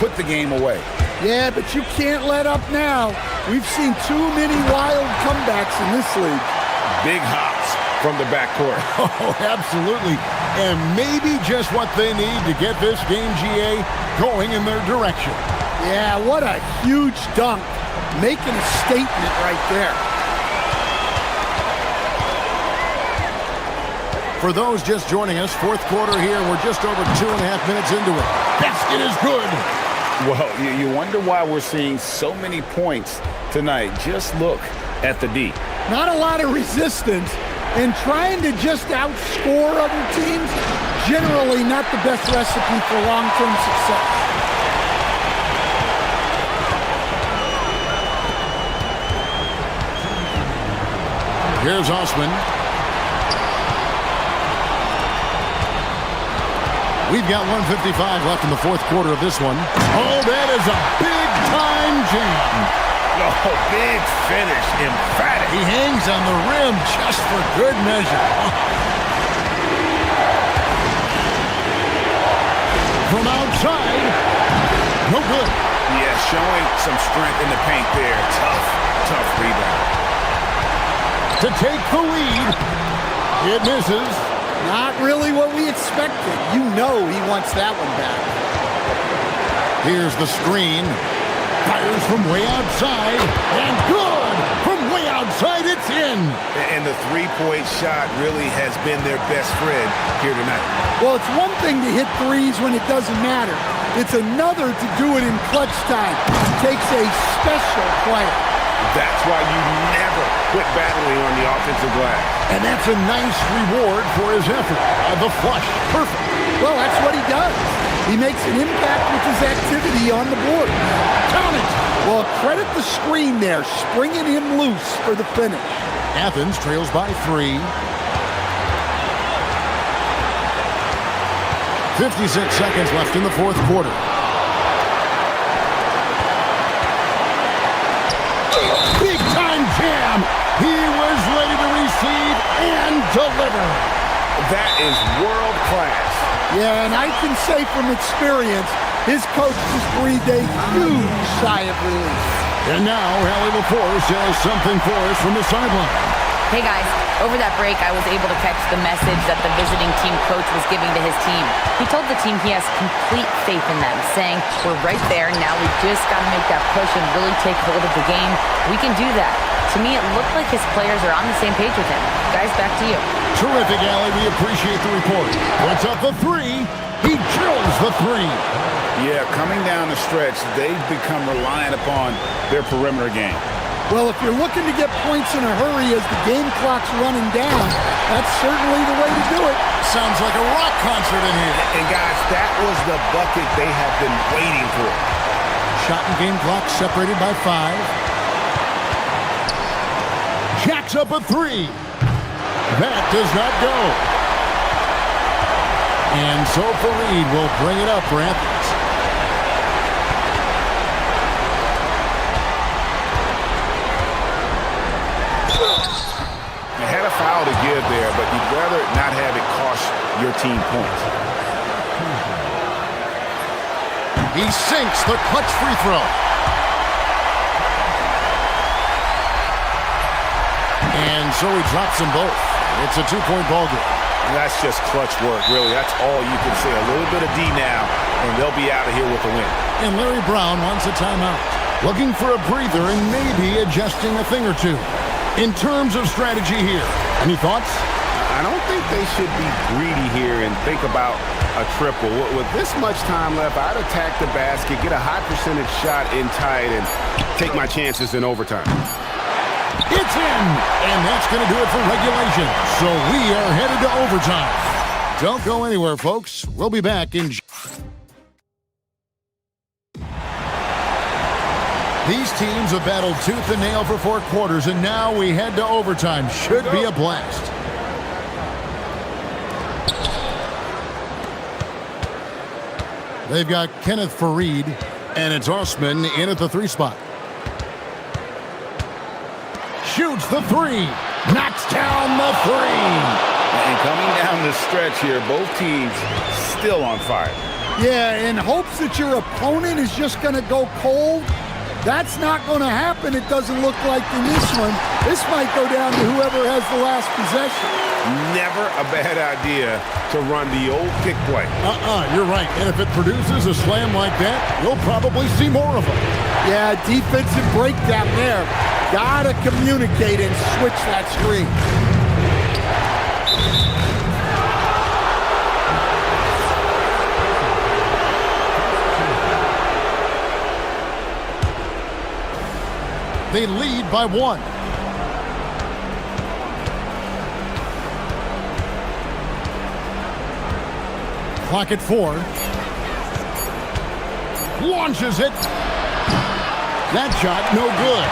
Put the game away. Yeah, but you can't let up now. We've seen too many wild comebacks in this league. Big hops from the backcourt. Oh, absolutely. And maybe just what they need to get this game, GA, going in their direction. Yeah, what a huge dunk. Making a statement right there. For those just joining us, fourth quarter here, we're just over 2.5 minutes into it. Basket is good. Well, you wonder why we're seeing so many points tonight. Just look at the D. Not a lot of resistance, and trying to just outscore other teams, generally not the best recipe for long-term success. Here's Osman. We've got 1:55 left in the fourth quarter of this one. Oh, that is a big-time jam. Oh, big finish, emphatic. He hangs on the rim just for good measure. From outside, no good. Yeah, showing some strength in the paint there. Tough rebound. To take the lead, it misses. Not really what we expected. You know he wants that one back. Here's the screen. Fires from way outside. And good! From way outside, it's in. And the three-point shot really has been their best friend here tonight. Well, it's one thing to hit threes when it doesn't matter. It's another to do it in clutch time. It takes a special player. That's why you never quit battling on the offensive glass. And that's a nice reward for his effort. The flush. Perfect. Well, that's what he does. He makes an impact with his activity on the board. Count it! Well, credit the screen there, springing him loose for the finish. Athens trails by 3. 56 seconds left in the fourth quarter. Big time jam! He was ready to receive and deliver. That is world class. Yeah, and I can say from experience, his coach just breathed a huge sigh of relief. And now, Hallie LaForce has something for us from the sideline. Hey guys, over that break I was able to catch the message that the visiting team coach was giving to his team. He told the team he has complete faith in them, saying, we're right there, now we just got to make that push and really take hold of the game. We can do that. To me, it looked like his players are on the same page with him. Guys, back to you. Terrific, Allie. We appreciate the report. Puts up the 3. He drills the 3. Yeah, coming down the stretch, they've become reliant upon their perimeter game. Well, if you're looking to get points in a hurry as the game clock's running down, that's certainly the way to do it. Sounds like a rock concert in here. And guys, that was the bucket they have been waiting for. Shot and game clock separated by 5. Jacks up a 3. That does not go. And so Fareed will bring it up for Athens. You had a foul to give there, but you'd rather not have it cost your team points. He sinks the clutch free throw. And so he drops them both. It's a 2-point ball game. That's just clutch work, really. That's all you can say. A little bit of D now, and they'll be out of here with a win. And Larry Brown wants a timeout. Looking for a breather and maybe adjusting a thing or two. In terms of strategy here, any thoughts? I don't think they should be greedy here and think about a triple. With this much time left, I'd attack the basket, get a high percentage shot in tight, and take my chances in overtime. It's in! And that's going to do it for regulation. So we are headed to overtime. Don't go anywhere, folks. We'll be back in... These teams have battled tooth and nail for 4 quarters, and now we head to overtime. Should be a blast. They've got Kenneth Fareed, and it's Osman in at the 3 spot. Shoots the 3. Knocks down the 3. And coming down the stretch here, both teams still on fire. Yeah, in hopes that your opponent is just going to go cold. That's not going to happen, it doesn't look like in this one. This might go down to whoever has the last possession. Never a bad idea to run the old kick play. You're right. And if it produces a slam like that, you'll probably see more of them. Yeah, defensive breakdown there. Gotta communicate and switch that screen. They lead by 1. Clock at 4. Launches it. That shot, no good.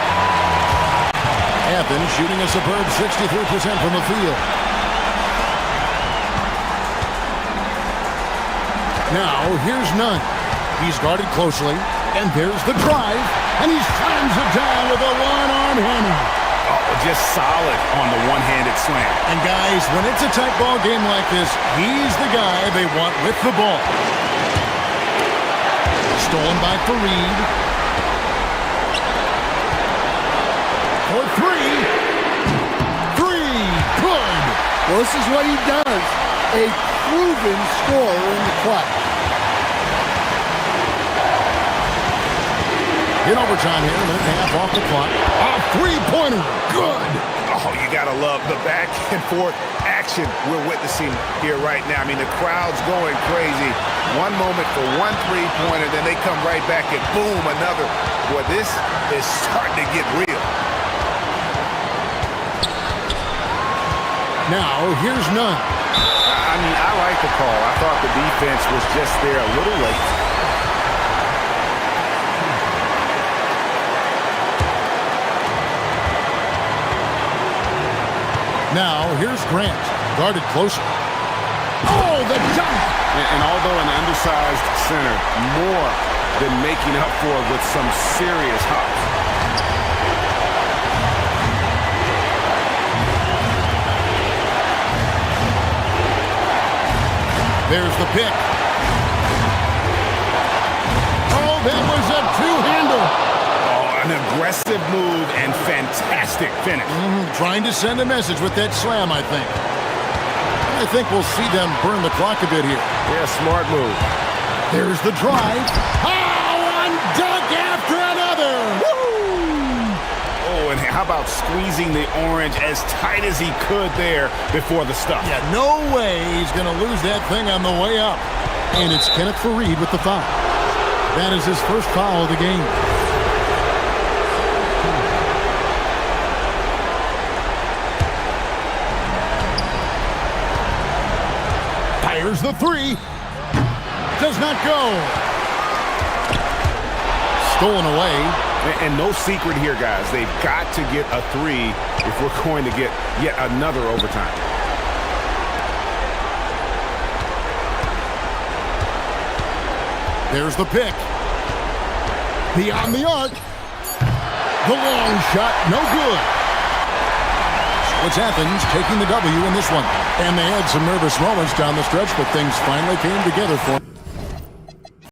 Athens shooting a superb 63% from the field. Now, here's Nunn. He's guarded closely, and there's the drive, and he slams it down with a one-arm hammer. Oh, just solid on the one-handed slam. And guys, when it's a tight ball game like this, he's the guy they want with the ball. Stolen by Fareed. For 3. 3. Good. Well, this is what he does. A proven scorer in the clutch. In overtime here, a minute and a half off the clock. A three-pointer. Good. Oh, you got to love the back and forth action we're witnessing here right now. I mean, the crowd's going crazy. One moment for one three-pointer, then they come right back and boom, another. Boy, this is starting to get real. Now, here's none. I mean, I like the call. I thought the defense was just there a little late. Now, here's Grant. Guarded closer. Oh, the dunk! And although an undersized center, more than making up for it with some serious hops. There's the pick. Oh, that was a two-hander. Oh, an aggressive move and fantastic finish. Trying to send a message with that slam, I think. I think we'll see them burn the clock a bit here. Yeah, smart move. There's the drive. Oh, one dunk after another. Woo! Oh, and how about squeezing the orange as tight as he could there before the stuff? Yeah, no way he's going to lose that thing on the way up. And it's Kenneth Fareed with the foul. That is his first foul of the game. Fires the three. Does not go. Stolen away. And no secret here, guys. They've got to get a three if we're going to get yet another overtime. There's the pick. Beyond the arc. The long shot, no good. So it's Athens taking the W in this one. And they had some nervous moments down the stretch, but things finally came together for them.